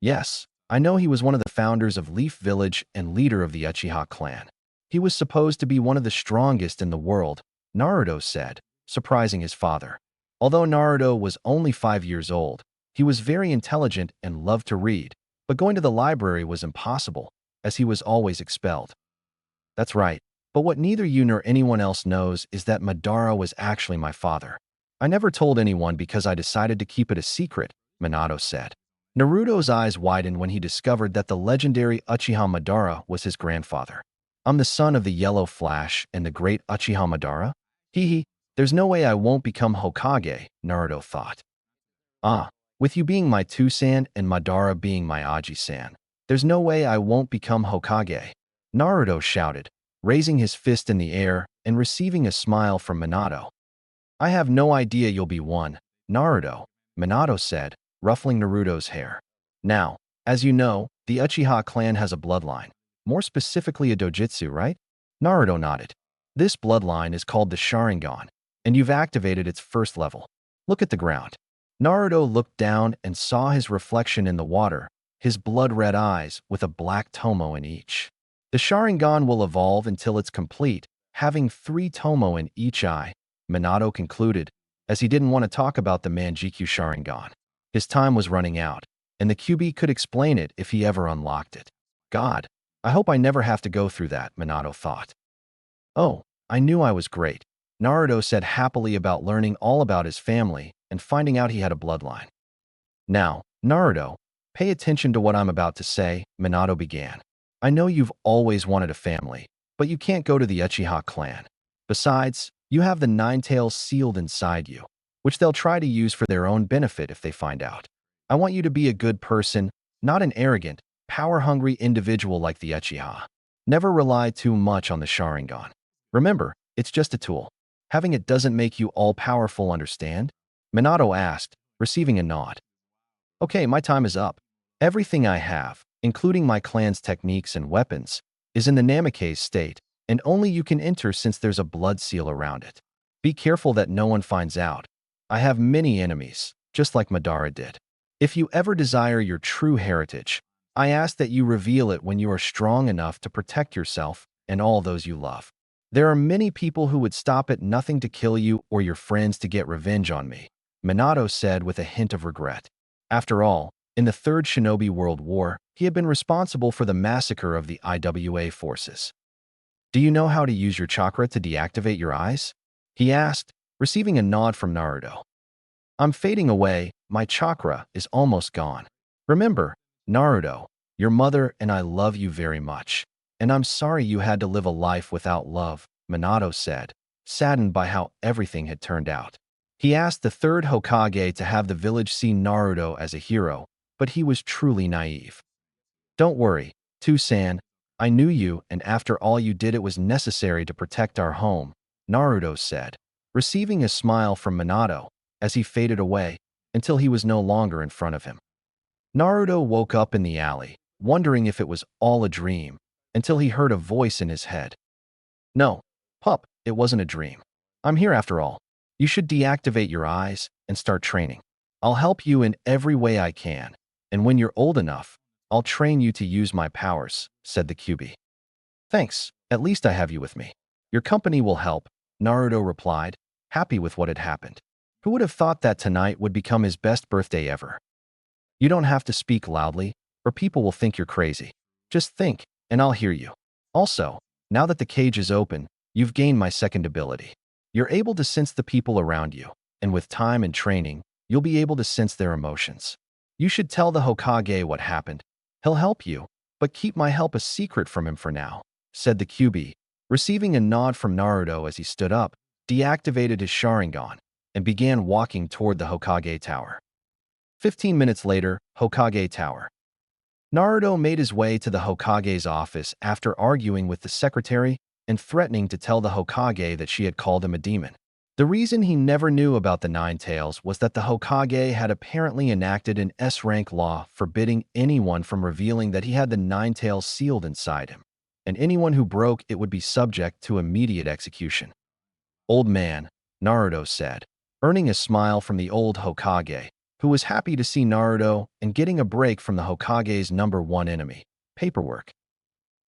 [SPEAKER 1] Yes, I know he was one of the founders of Leaf Village and leader of the Uchiha clan. He was supposed to be one of the strongest in the world, Naruto said, surprising his father. Although Naruto was only 5 years old, he was very intelligent and loved to read, but going to the library was impossible, as he was always expelled. That's right, but what neither you nor anyone else knows is that Madara was actually my father. I never told anyone because I decided to keep it a secret, Minato said. Naruto's eyes widened when he discovered that the legendary Uchiha Madara was his grandfather. I'm the son of the Yellow Flash and the great Uchiha Madara? Hee, there's no way I won't become Hokage, Naruto thought. Ah, with you being my Two-san and Madara being my Aji-san, there's no way I won't become Hokage, Naruto shouted, raising his fist in the air and receiving a smile from Minato. I have no idea you'll be one, Naruto, Minato said, ruffling Naruto's hair. Now, as you know, the Uchiha clan has a bloodline, more specifically a dojutsu, right? Naruto nodded. This bloodline is called the Sharingan, and you've activated its first level. Look at the ground. Naruto looked down and saw his reflection in the water, his blood-red eyes with a black tomo in each. The Sharingan will evolve until it's complete, having 3 tomo in each eye, Minato concluded, as he didn't want to talk about the Manjikyu Sharingan. His time was running out, and the Kyuubi could explain it if he ever unlocked it. God, I hope I never have to go through that, Minato thought. Oh, I knew I was great, Naruto said happily about learning all about his family and finding out he had a bloodline. Now, Naruto, pay attention to what I'm about to say, Minato began. I know you've always wanted a family, but you can't go to the Uchiha clan. Besides, you have the 9 tails sealed inside you, which they'll try to use for their own benefit if they find out. I want you to be a good person, not an arrogant, power-hungry individual like the Uchiha. Never rely too much on the Sharingan. Remember, it's just a tool. Having it doesn't make you all-powerful, understand? Minato asked, receiving a nod. Okay, my time is up. Everything I have, including my clan's techniques and weapons, is in the Namikaze state, and only you can enter since there's a blood seal around it. Be careful that no one finds out. I have many enemies, just like Madara did. If you ever desire your true heritage, I ask that you reveal it when you are strong enough to protect yourself and all those you love. There are many people who would stop at nothing to kill you or your friends to get revenge on me, Minato said with a hint of regret. After all, in the Third Shinobi World War, he had been responsible for the massacre of the IWA forces. Do you know how to use your chakra to deactivate your eyes? He asked, receiving a nod from Naruto. I'm fading away, my chakra is almost gone. Remember, Naruto, your mother and I love you very much, and I'm sorry you had to live a life without love, Minato said, saddened by how everything had turned out. He asked the 3rd Hokage to have the village see Naruto as a hero, but he was truly naive. Don't worry, Two-san, I knew you, and after all you did it was necessary to protect our home, Naruto said, receiving a smile from Minato as he faded away until he was no longer in front of him. Naruto woke up in the alley, wondering if it was all a dream, until he heard a voice in his head. No, pup, it wasn't a dream. I'm here after all. You should deactivate your eyes and start training. I'll help you in every way I can, and when you're old enough, I'll train you to use my powers, said the Kyuubi. Thanks, at least I have you with me. Your company will help, Naruto replied, happy with what had happened. Who would have thought that tonight would become his best birthday ever? You don't have to speak loudly, or people will think you're crazy. Just think, and I'll hear you. Also, now that the cage is open, you've gained my second ability. You're able to sense the people around you, and with time and training, you'll be able to sense their emotions. You should tell the Hokage what happened. He'll help you, but keep my help a secret from him for now, said the QB, receiving a nod from Naruto as he stood up, deactivated his Sharingan, and began walking toward the Hokage Tower. 15 minutes later, Hokage Tower. Naruto made his way to the Hokage's office after arguing with the secretary and threatening to tell the Hokage that she had called him a demon. The reason he never knew about the Nine Tails was that the Hokage had apparently enacted an S-rank law forbidding anyone from revealing that he had the Nine Tails sealed inside him, and anyone who broke it would be subject to immediate execution. Old man, Naruto said, earning a smile from the old Hokage, who was happy to see Naruto and getting a break from the Hokage's #1 enemy, paperwork.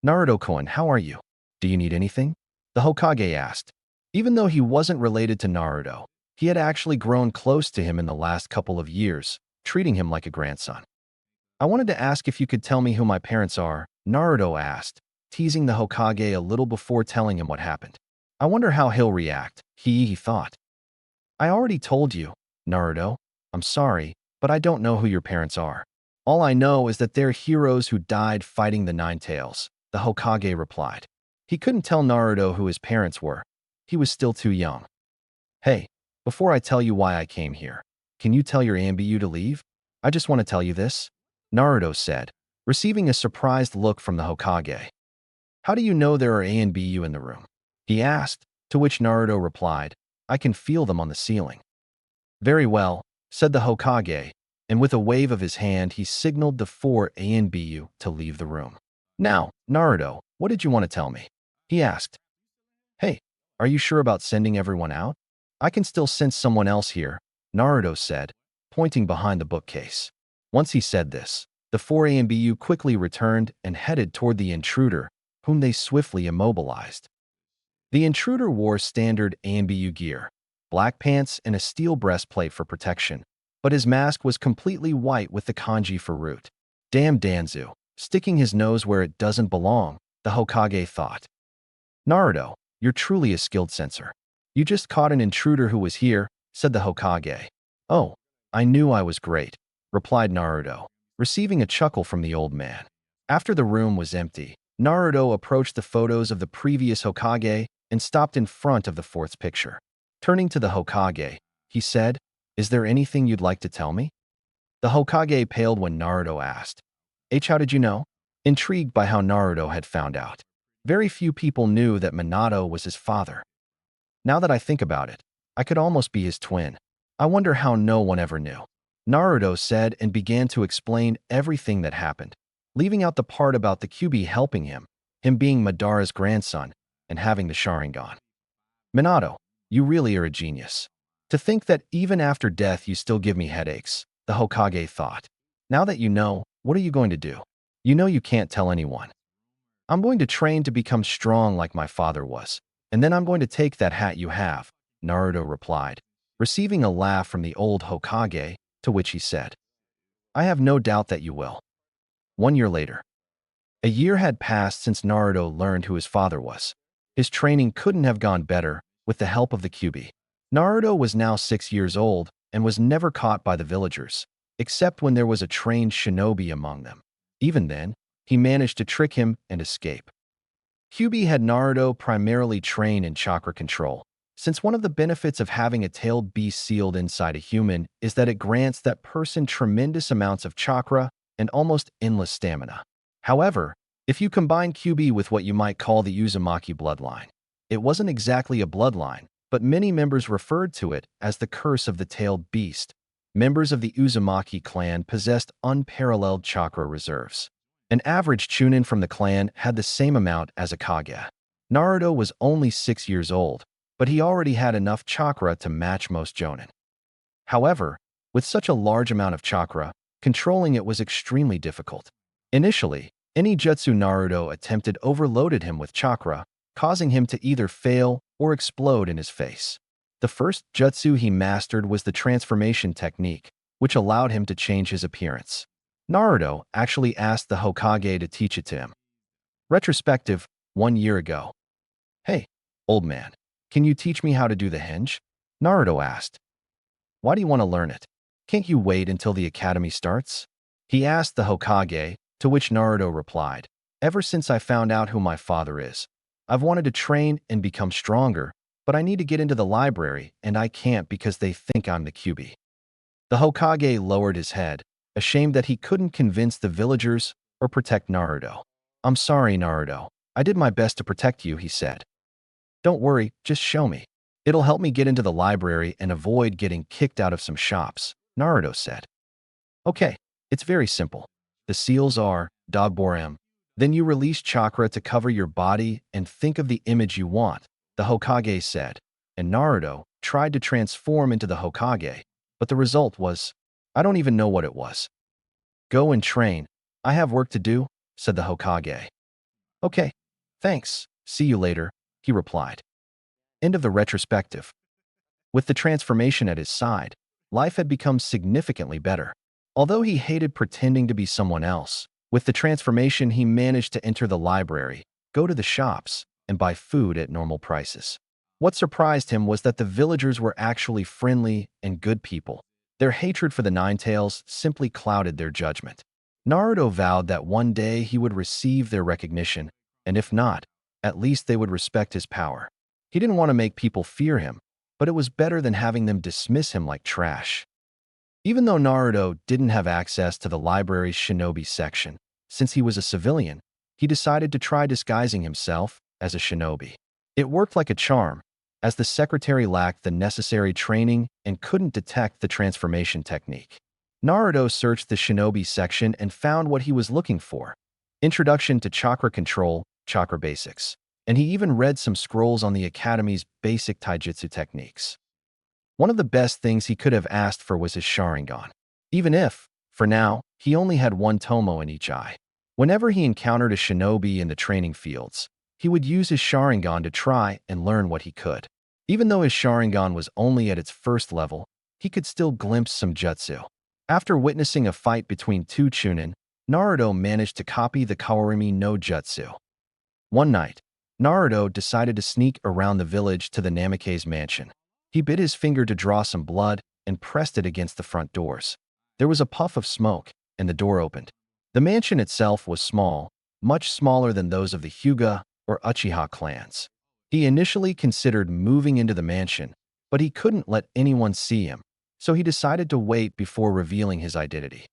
[SPEAKER 1] Naruto-kun, how are you? Do you need anything? The Hokage asked. Even though he wasn't related to Naruto, he had actually grown close to him in the last couple of years, treating him like a grandson. I wanted to ask if you could tell me who my parents are, Naruto asked, teasing the Hokage a little before telling him what happened. I wonder how he'll react, he thought. I already told you, Naruto. I'm sorry, but I don't know who your parents are. All I know is that they're heroes who died fighting the Nine Tails, the Hokage replied. He couldn't tell Naruto who his parents were. He was still too young. Hey, before I tell you why I came here, can you tell your ANBU to leave? I just want to tell you this, Naruto said, receiving a surprised look from the Hokage. How do you know there are ANBU in the room? He asked, to which Naruto replied, I can feel them on the ceiling. Very well, said the Hokage, and with a wave of his hand he signaled the 4 ANBU to leave the room. Now, Naruto, what did you want to tell me? He asked. Hey, are you sure about sending everyone out? I can still sense someone else here, Naruto said, pointing behind the bookcase. Once he said this, the 4 ANBU quickly returned and headed toward the intruder, whom they swiftly immobilized. The intruder wore standard ANBU gear, black pants and a steel breastplate for protection, but his mask was completely white with the kanji for root. Damn Danzu, sticking his nose where it doesn't belong, the Hokage thought. Naruto, you're truly a skilled sensor. You just caught an intruder who was here, said the Hokage. Oh, I knew I was great, replied Naruto, receiving a chuckle from the old man. After the room was empty, Naruto approached the photos of the previous Hokage and stopped in front of the 4th picture. Turning to the Hokage, he said, Is there anything you'd like to tell me? The Hokage paled when Naruto asked. How did you know? Intrigued by how Naruto had found out. Very few people knew that Minato was his father. Now that I think about it, I could almost be his twin. I wonder how no one ever knew. Naruto said and began to explain everything that happened, leaving out the part about the QB helping him being Madara's grandson, and having the Sharingan. Minato, you really are a genius. To think that even after death you still give me headaches, the Hokage thought. Now that you know, what are you going to do? You know you can't tell anyone. I'm going to train to become strong like my father was, and then I'm going to take that hat you have, Naruto replied, receiving a laugh from the old Hokage, to which he said, I have no doubt that you will. 1 year later. A year had passed since Naruto learned who his father was. His training couldn't have gone better with the help of the QB. Naruto was now 6 years old and was never caught by the villagers, except when there was a trained shinobi among them. Even then, he managed to trick him and escape. QB had Naruto primarily train in chakra control, since one of the benefits of having a tailed beast sealed inside a human is that it grants that person tremendous amounts of chakra and almost endless stamina. However, if you combine QB with what you might call the Uzumaki bloodline, it wasn't exactly a bloodline, but many members referred to it as the curse of the tailed beast. Members of the Uzumaki clan possessed unparalleled chakra reserves. An average chunin from the clan had the same amount as a Kage. Naruto was only 6 years old, but he already had enough chakra to match most jonin. However, with such a large amount of chakra, controlling it was extremely difficult. Initially, any jutsu Naruto attempted overloaded him with chakra, causing him to either fail or explode in his face. The first jutsu he mastered was the transformation technique, which allowed him to change his appearance. Naruto actually asked the Hokage to teach it to him. Retrospective, 1 year ago. Hey, old man, can you teach me how to do the henge? Naruto asked. Why do you want to learn it? Can't you wait until the academy starts? He asked the Hokage, To which Naruto replied, "Ever since I found out who my father is, I've wanted to train and become stronger, but I need to get into the library, and I can't because they think I'm the QB." The Hokage lowered his head, ashamed that he couldn't convince the villagers or protect Naruto. "I'm sorry, Naruto. I did my best to protect you," he said. "Don't worry, just show me. It'll help me get into the library and avoid getting kicked out of some shops," Naruto said. "Okay, it's very simple. The seals are Dogboram. Then you release chakra to cover your body and think of the image you want," the Hokage said, and Naruto tried to transform into the Hokage, but the result was, I don't even know what it was. "Go and train. I have work to do," said the Hokage. "Okay, thanks. See you later," he replied. End of the retrospective. With the transformation at his side, life had become significantly better. Although he hated pretending to be someone else, with the transformation he managed to enter the library, go to the shops, and buy food at normal prices. What surprised him was that the villagers were actually friendly and good people. Their hatred for the Ninetales simply clouded their judgment. Naruto vowed that one day he would receive their recognition, and if not, at least they would respect his power. He didn't want to make people fear him, but it was better than having them dismiss him like trash. Even though Naruto didn't have access to the library's shinobi section, since he was a civilian, he decided to try disguising himself as a shinobi. It worked like a charm, as the secretary lacked the necessary training and couldn't detect the transformation technique. Naruto searched the shinobi section and found what he was looking for: Introduction to Chakra Control, Chakra Basics, and he even read some scrolls on the Academy's basic taijutsu techniques. One of the best things he could have asked for was his Sharingan, even if, for now, he only had one tomo in each eye. Whenever he encountered a shinobi in the training fields, he would use his Sharingan to try and learn what he could. Even though his Sharingan was only at its first level, he could still glimpse some jutsu. After witnessing a fight between two Chunin, Naruto managed to copy the Kawarimi no Jutsu. One night, Naruto decided to sneak around the village to the Namikaze mansion. He bit his finger to draw some blood and pressed it against the front doors. There was a puff of smoke, and the door opened. The mansion itself was small, much smaller than those of the Hyuga or Uchiha clans. He initially considered moving into the mansion, but he couldn't let anyone see him, so he decided to wait before revealing his identity.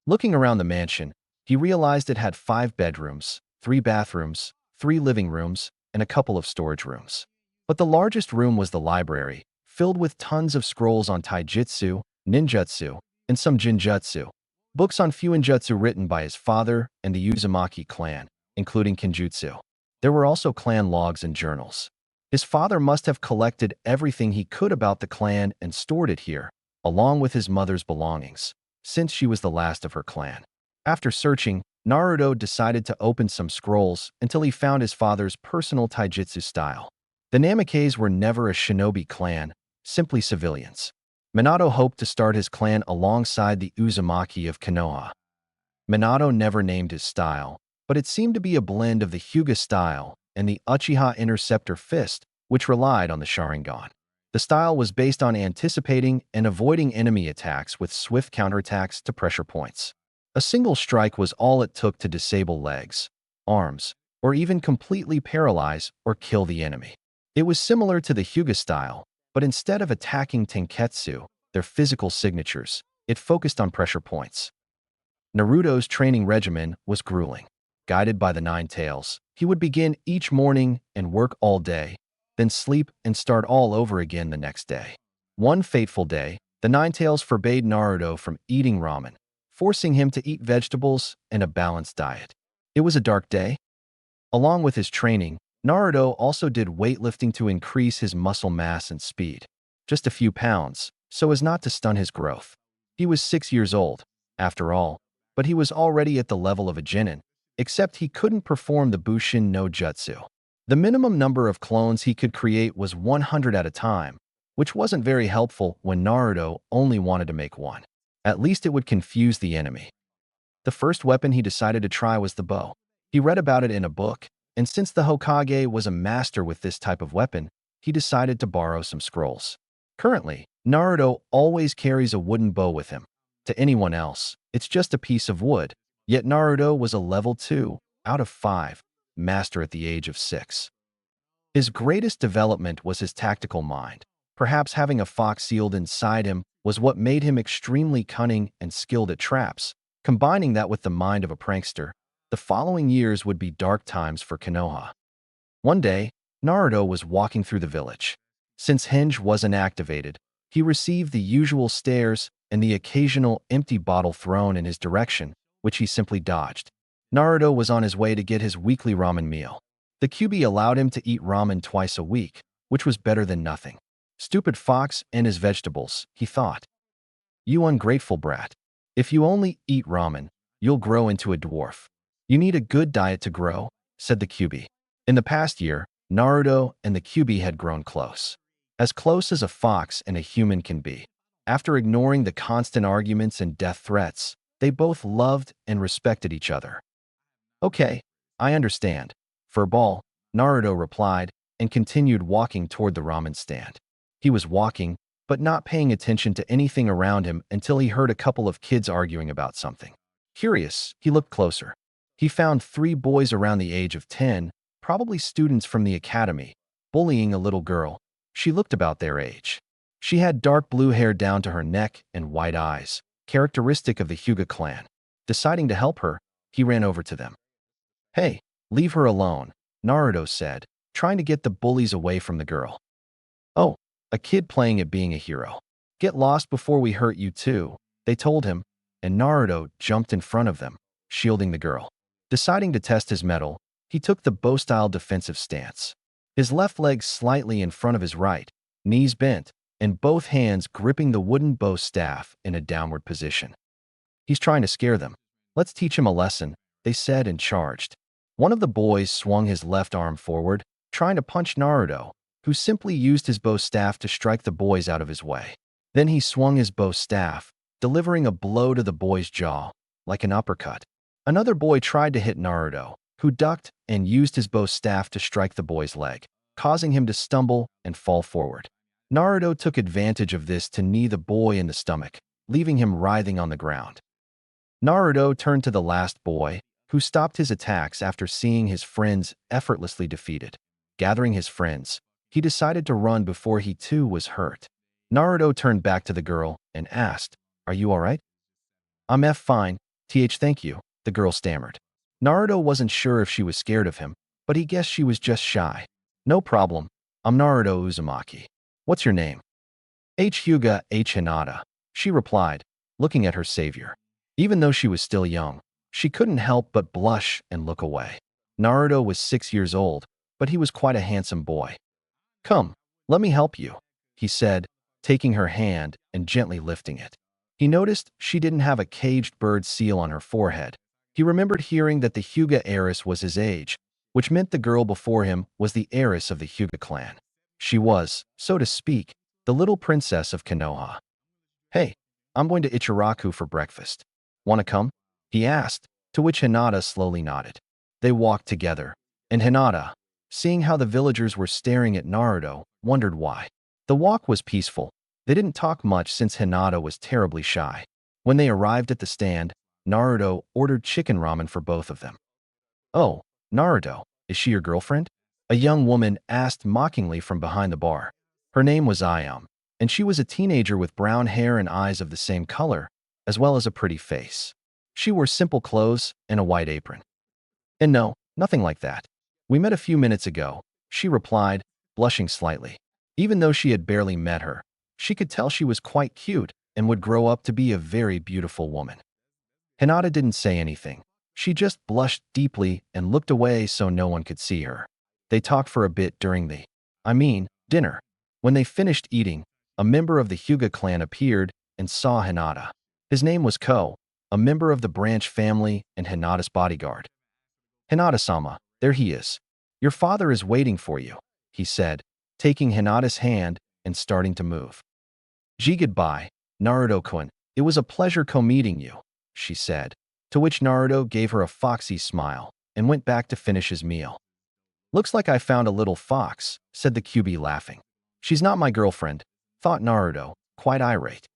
[SPEAKER 1] Looking around the mansion, he realized it had 5 bedrooms, 3 bathrooms, 3 living rooms, and a couple of storage rooms. But the largest room was the library, filled with tons of scrolls on taijutsu, ninjutsu, and some jinjutsu, books on fuinjutsu written by his father and the Uzumaki clan, including Kenjutsu. There were also clan logs and journals. His father must have collected everything he could about the clan and stored it here, along with his mother's belongings, since she was the last of her clan. After searching, Naruto decided to open some scrolls until he found his father's personal taijutsu style. The Namikaze were never a shinobi clan, simply civilians. Minato hoped to start his clan alongside the Uzumaki of Konoha. Minato never named his style, but it seemed to be a blend of the Hyuga style and the Uchiha Interceptor Fist, which relied on the Sharingan. The style was based on anticipating and avoiding enemy attacks with swift counterattacks to pressure points. A single strike was all it took to disable legs, arms, or even completely paralyze or kill the enemy. It was similar to the Hyuga style, but instead of attacking Tenketsu, their physical signatures, it focused on pressure points. Naruto's training regimen was grueling. Guided by the Nine Tails, he would begin each morning and work all day, then sleep and start all over again the next day. One fateful day, the Nine Tails forbade Naruto from eating ramen, forcing him to eat vegetables and a balanced diet. It was a dark day. Along with his training, Naruto also did weightlifting to increase his muscle mass and speed. Just a few pounds, so as not to stun his growth. He was 6 years old, after all, but he was already at the level of a genin, except he couldn't perform the Bushin no Jutsu. The minimum number of clones he could create was 100 at a time, which wasn't very helpful when Naruto only wanted to make one. At least it would confuse the enemy. The first weapon he decided to try was the bow. He read about it in a book, and since the Hokage was a master with this type of weapon, he decided to borrow some scrolls. Currently, Naruto always carries a wooden bow with him. To anyone else, it's just a piece of wood, Yet Naruto was a level 2 out of 5 master at the age of 6. His greatest development was his tactical mind. Perhaps having a fox sealed inside him was what made him extremely cunning and skilled at traps. Combining that with the mind of a prankster, the following years would be dark times for Konoha. One day, Naruto was walking through the village. Since Henge wasn't activated, he received the usual stares and the occasional empty bottle thrown in his direction, which he simply dodged. Naruto was on his way to get his weekly ramen meal. The QB allowed him to eat ramen twice a week, which was better than nothing. Stupid fox and his vegetables, he thought. You ungrateful brat. If you only eat ramen, you'll grow into a dwarf. You need a good diet to grow, said the QB. In the past year, Naruto and the QB had grown close. As close as a fox and a human can be. After ignoring the constant arguments and death threats, they both loved and respected each other. Okay, I understand. Furball, Naruto replied and continued walking toward the ramen stand. He was walking, but not paying attention to anything around him until he heard a couple of kids arguing about something. Curious, he looked closer. He found 3 boys around the age of 10, probably students from the academy, bullying a little girl. She looked about their age. She had dark blue hair down to her neck and white eyes, characteristic of the Hyuga clan. Deciding to help her, he ran over to them. Hey, leave her alone, Naruto said, trying to get the bullies away from the girl. Oh, a kid playing at being a hero. Get lost before we hurt you too, they told him, and Naruto jumped in front of them, shielding the girl. Deciding to test his mettle, he took the bow-style defensive stance. His left leg slightly in front of his right, knees bent, and both hands gripping the wooden bow staff in a downward position. He's trying to scare them. Let's teach him a lesson, they said and charged. One of the boys swung his left arm forward, trying to punch Naruto, who simply used his bow staff to strike the boys out of his way. Then he swung his bow staff, delivering a blow to the boy's jaw, like an uppercut. Another boy tried to hit Naruto, who ducked and used his bow staff to strike the boy's leg, causing him to stumble and fall forward. Naruto took advantage of this to knee the boy in the stomach, leaving him writhing on the ground. Naruto turned to the last boy, who stopped his attacks after seeing his friends effortlessly defeated. Gathering his friends, he decided to run before he too was hurt. Naruto turned back to the girl and asked, "Are you alright?" "I'm fine, thank you," the girl stammered. Naruto wasn't sure if she was scared of him, but he guessed she was just shy. "No problem, I'm Naruto Uzumaki. What's your name?" Hyuga Hinata, she replied, looking at her savior. Even though she was still young, she couldn't help but blush and look away. Naruto was 6 years old, but he was quite a handsome boy. "Come, let me help you," he said, taking her hand and gently lifting it. He noticed she didn't have a caged bird seal on her forehead. He remembered hearing that the Hyuga heiress was his age, which meant the girl before him was the heiress of the Hyuga clan. She was, so to speak, the little princess of Konoha. "Hey, I'm going to Ichiraku for breakfast. Want to come?" he asked, to which Hinata slowly nodded. They walked together, and Hinata, seeing how the villagers were staring at Naruto, wondered why. The walk was peaceful. They didn't talk much since Hinata was terribly shy. When they arrived at the stand, Naruto ordered chicken ramen for both of them. "Oh, Naruto, is she your girlfriend?" a young woman asked mockingly from behind the bar. Her name was Ayam, and she was a teenager with brown hair and eyes of the same color, as well as a pretty face. She wore simple clothes and a white apron. "And no, nothing like that. We met a few minutes ago," she replied, blushing slightly. Even though she had barely met her, she could tell she was quite cute and would grow up to be a very beautiful woman. Hinata didn't say anything. She just blushed deeply and looked away so no one could see her. They talked for a bit during dinner. When they finished eating, a member of the Hyuga clan appeared and saw Hinata. His name was Ko, a member of the branch family and Hinata's bodyguard. "Hinata-sama, there he is. Your father is waiting for you," he said, taking Hinata's hand and starting to move. "Gee, goodbye, Naruto-kun. It was a pleasure co-meeting you," she said, to which Naruto gave her a foxy smile and went back to finish his meal. "Looks like I found a little fox," said the QB laughing. "She's not my girlfriend," thought Naruto, quite irate.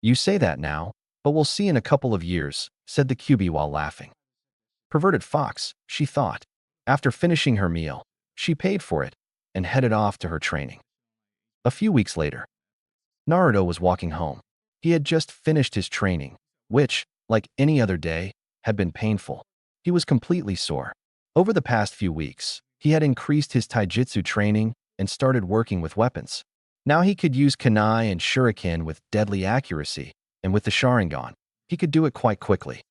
[SPEAKER 1] "You say that now, But we'll see in a couple of years, said the QB while laughing. Perverted fox, she thought. After finishing her meal, she paid for it and headed off to her training. A few weeks later, Naruto was walking home. He had just finished his training, which, like any other day, had been painful. He was completely sore. Over the past few weeks, he had increased his taijutsu training and started working with weapons. Now he could use kunai and shuriken with deadly accuracy, and with the Sharingan, he could do it quite quickly.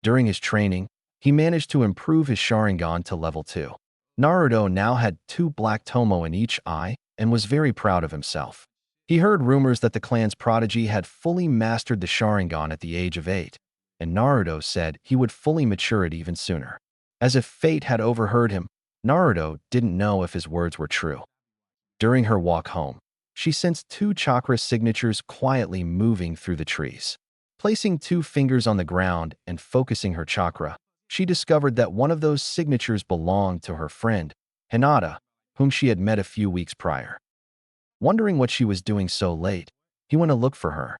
[SPEAKER 1] During his training, he managed to improve his Sharingan to level 2. Naruto now had 2 black tomo in each eye and was very proud of himself. He heard rumors that the clan's prodigy had fully mastered the Sharingan at the age of 8, and Naruto said he would fully mature it even sooner. As if fate had overheard him, Naruto didn't know if his words were true. During her walk home, she sensed 2 chakra signatures quietly moving through the trees. Placing 2 fingers on the ground and focusing her chakra, she discovered that one of those signatures belonged to her friend, Hinata, whom she had met a few weeks prior. Wondering what she was doing so late, he went to look for her.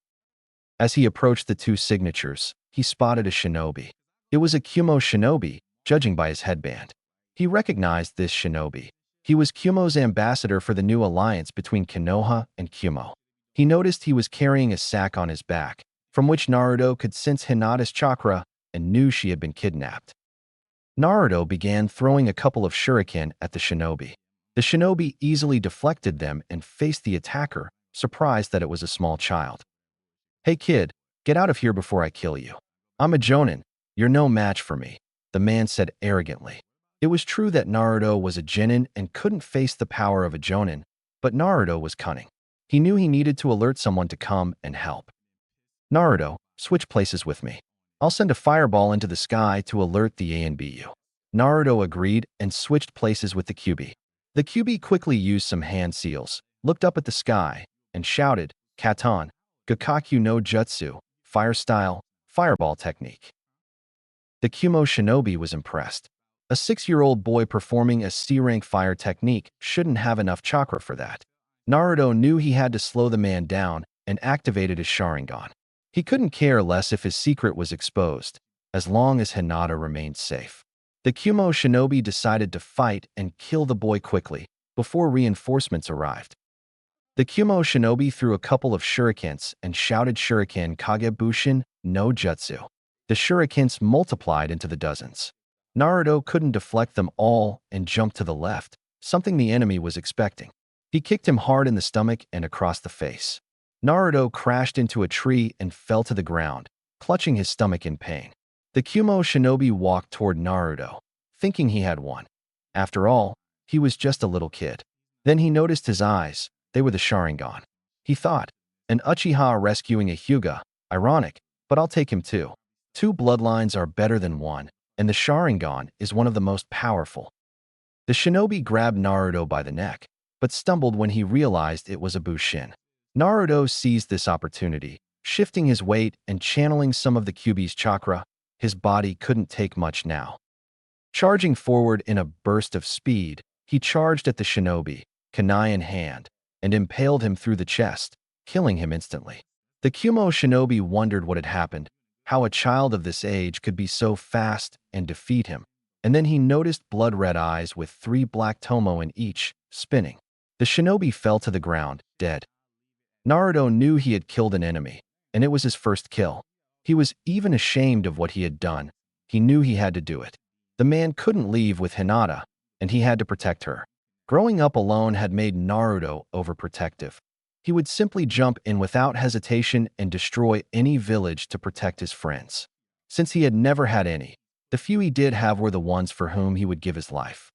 [SPEAKER 1] As he approached the 2 signatures, he spotted a shinobi. It was a Kumo shinobi, judging by his headband. He recognized this shinobi. He was Kumo's ambassador for the new alliance between Konoha and Kumo. He noticed he was carrying a sack on his back, from which Naruto could sense Hinata's chakra and knew she had been kidnapped. Naruto began throwing a couple of shuriken at the shinobi. The shinobi easily deflected them and faced the attacker, surprised that it was a small child. "Hey kid, get out of here before I kill you. I'm a jonin, you're no match for me," the man said arrogantly. It was true that Naruto was a genin and couldn't face the power of a jonin, but Naruto was cunning. He knew he needed to alert someone to come and help. "Naruto, switch places with me. I'll send a fireball into the sky to alert the ANBU." Naruto agreed and switched places with the QB. The QB quickly used some hand seals, looked up at the sky, and shouted, "Katan, Gakkaku no Jutsu, fire style, fireball technique." The Kumo shinobi was impressed. A 6-year-old boy performing a C-rank fire technique shouldn't have enough chakra for that. Naruto knew he had to slow the man down and activated his Sharingan. He couldn't care less if his secret was exposed, as long as Hinata remained safe. The Kumo shinobi decided to fight and kill the boy quickly, before reinforcements arrived. The Kumo shinobi threw a couple of shurikens and shouted Shuriken Kagebushin no Jutsu. The shurikens multiplied into the dozens. Naruto couldn't deflect them all and jumped to the left, something the enemy was expecting. He kicked him hard in the stomach and across the face. Naruto crashed into a tree and fell to the ground, clutching his stomach in pain. The Kumo shinobi walked toward Naruto, thinking he had won. After all, he was just a little kid. Then he noticed his eyes. They were the Sharingan. He thought, an Uchiha rescuing a Hyuga, ironic, but I'll take him too. 2 bloodlines are better than 1, and the Sharingan is one of the most powerful. The shinobi grabbed Naruto by the neck, but stumbled when he realized it was a Bushin. Naruto seized this opportunity, shifting his weight and channeling some of the QB's chakra. His body couldn't take much now. Charging forward in a burst of speed, he charged at the shinobi, kunai in hand, and impaled him through the chest, killing him instantly. The Kumo shinobi wondered what had happened, how a child of this age could be so fast and defeat him, and then he noticed blood-red eyes with 3 black tomo in each, spinning. The shinobi fell to the ground, dead. Naruto knew he had killed an enemy, and it was his first kill. He was even ashamed of what he had done. He knew he had to do it. The man couldn't leave with Hinata, and he had to protect her. Growing up alone had made Naruto overprotective. He would simply jump in without hesitation and destroy any village to protect his friends. Since he had never had any, the few he did have were the ones for whom he would give his life.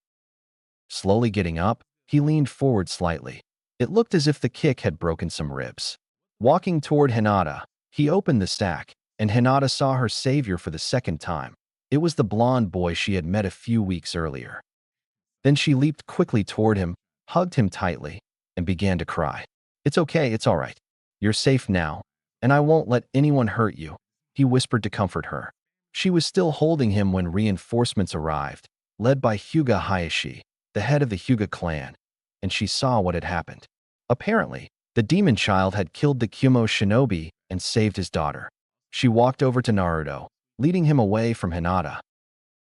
[SPEAKER 1] Slowly getting up, he leaned forward slightly. It looked as if the kick had broken some ribs. Walking toward Hinata, he opened the sack, and Hinata saw her savior for the second time. It was the blonde boy she had met a few weeks earlier. Then she leaped quickly toward him, hugged him tightly, and began to cry. "It's okay, it's all right. You're safe now, and I won't let anyone hurt you," he whispered to comfort her. She was still holding him when reinforcements arrived, led by Hyuga Hayashi, the head of the Hyuga clan, and she saw what had happened. Apparently, the demon child had killed the Kumo shinobi and saved his daughter. She walked over to Naruto, leading him away from Hinata.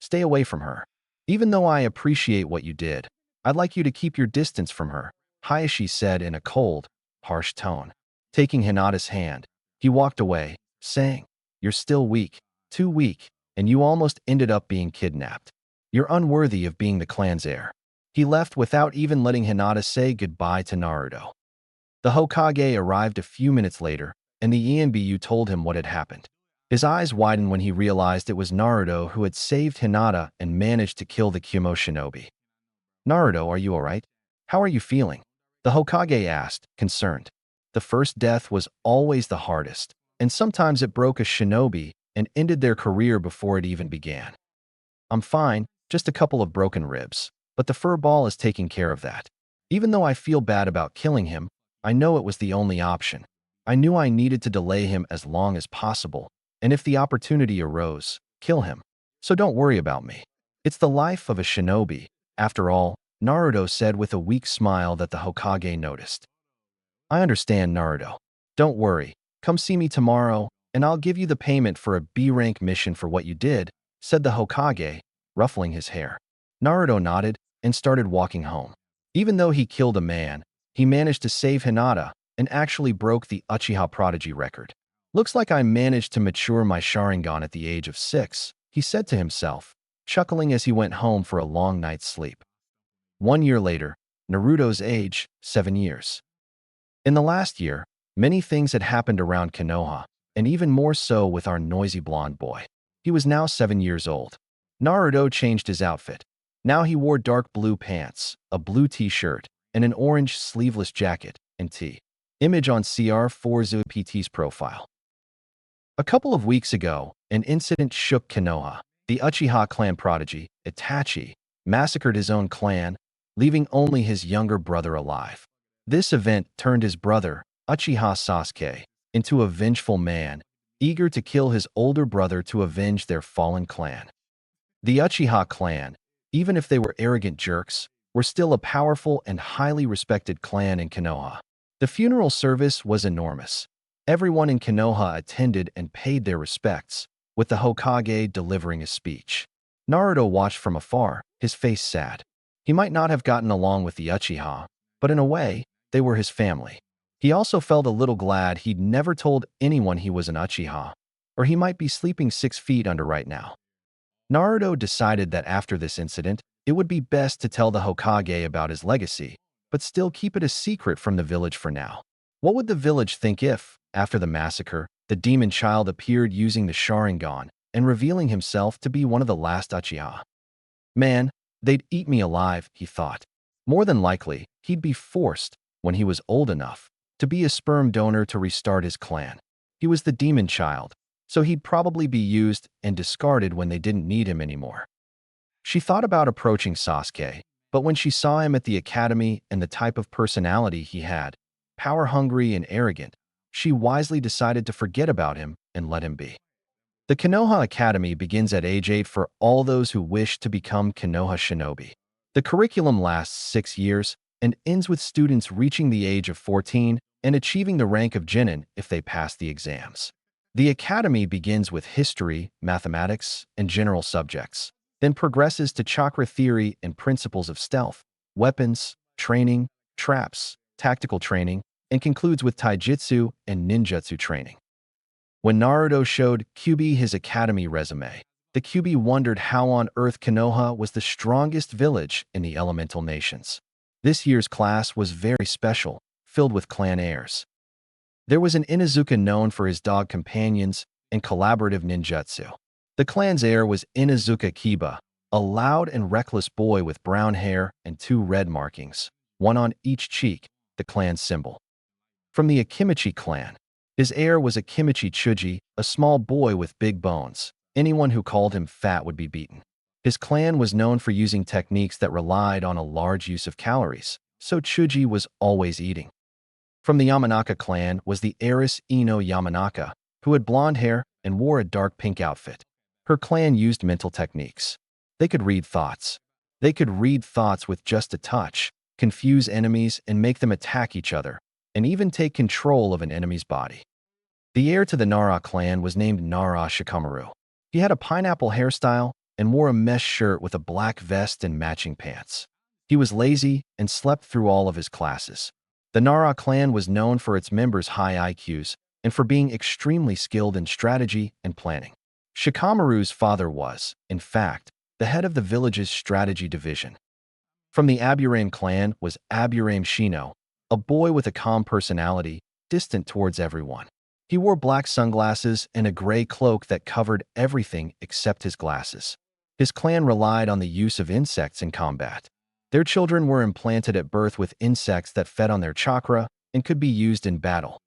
[SPEAKER 1] Stay away from her. Even though I appreciate what you did, I'd like you to keep your distance from her, Hayashi said in a cold, harsh tone. Taking Hinata's hand, he walked away, saying, "You're still weak, too weak, and you almost ended up being kidnapped. You're unworthy of being the clan's heir." He left without even letting Hinata say goodbye to Naruto. The Hokage arrived a few minutes later, and the ENBU told him what had happened. His eyes widened when he realized it was Naruto who had saved Hinata and managed to kill the Kyumo shinobi. "Naruto, are you alright? How are you feeling?" the Hokage asked, concerned. The first death was always the hardest, and sometimes it broke a shinobi and ended their career before it even began. "I'm fine, just a couple of broken ribs, but the fur ball is taking care of that. Even though I feel bad about killing him, I know it was the only option. I knew I needed to delay him as long as possible, and if the opportunity arose, kill him. So don't worry about me. It's the life of a shinobi, after all," Naruto said with a weak smile that the Hokage noticed. "I understand, Naruto. Don't worry. Come see me tomorrow, and I'll give you the payment for a B-rank mission for what you did," said the Hokage, ruffling his hair. Naruto nodded and started walking home. Even though he killed a man, he managed to save Hinata and actually broke the Uchiha Prodigy record. "Looks like I managed to mature my Sharingan at the age of 6, he said to himself, chuckling as he went home for a long night's sleep. 1 year later, Naruto's age, 7 years. In the last year, many things had happened around Konoha, and even more so with our noisy blonde boy. He was now 7 years old. Naruto changed his outfit. Now he wore dark blue pants, a blue t-shirt, and an orange sleeveless jacket and tee. Image on CR4ZPT's profile. A couple of weeks ago, an incident shook Konoha. The Uchiha clan prodigy, Itachi, massacred his own clan, leaving only his younger brother alive. This event turned his brother, Uchiha Sasuke, into a vengeful man, eager to kill his older brother to avenge their fallen clan. The Uchiha clan, even if they were arrogant jerks, were still a powerful and highly respected clan in Konoha. The funeral service was enormous. Everyone in Konoha attended and paid their respects, with the Hokage delivering a speech. Naruto watched from afar, his face sad. He might not have gotten along with the Uchiha, but in a way, they were his family. He also felt a little glad he'd never told anyone he was an Uchiha, or he might be sleeping 6 feet under right now. Naruto decided that after this incident, it would be best to tell the Hokage about his legacy, but still keep it a secret from the village for now. What would the village think if, after the massacre, the demon child appeared using the Sharingan and revealing himself to be one of the last Uchiha? Man, they'd eat me alive, he thought. More than likely, he'd be forced, when he was old enough, to be a sperm donor to restart his clan. He was the demon child, so he'd probably be used and discarded when they didn't need him anymore. She thought about approaching Sasuke, but when she saw him at the academy and the type of personality he had, power-hungry and arrogant, she wisely decided to forget about him and let him be. The Konoha Academy begins at age 8 for all those who wish to become Konoha shinobi. The curriculum lasts 6 years and ends with students reaching the age of 14 and achieving the rank of genin if they pass the exams. The academy begins with history, mathematics, and general subjects, then progresses to chakra theory and principles of stealth, weapons, training, traps, tactical training, and concludes with taijutsu and ninjutsu training. When Naruto showed Kyubi his academy resume, the Kyubi wondered how on earth Konoha was the strongest village in the elemental nations. This year's class was very special, filled with clan heirs. There was an Inuzuka known for his dog companions and collaborative ninjutsu. The clan's heir was Inuzuka Kiba, a loud and reckless boy with brown hair and 2 red markings, one on each cheek, the clan's symbol. From the Akimichi clan, his heir was Akimichi Chuji, a small boy with big bones. Anyone who called him fat would be beaten. His clan was known for using techniques that relied on a large use of calories, so Chuji was always eating. From the Yamanaka clan was the heiress Ino Yamanaka, who had blonde hair and wore a dark pink outfit. Her clan used mental techniques. They could read thoughts. They could read thoughts with just a touch, confuse enemies and make them attack each other, and even take control of an enemy's body. The heir to the Nara clan was named Nara Shikamaru. He had a pineapple hairstyle and wore a mesh shirt with a black vest and matching pants. He was lazy and slept through all of his classes. The Nara clan was known for its members' high IQs and for being extremely skilled in strategy and planning. Shikamaru's father was, in fact, the head of the village's strategy division. From the Aburame clan was Aburame Shino, a boy with a calm personality, distant towards everyone. He wore black sunglasses and a gray cloak that covered everything except his glasses. His clan relied on the use of insects in combat. Their children were implanted at birth with insects that fed on their chakra and could be used in battle.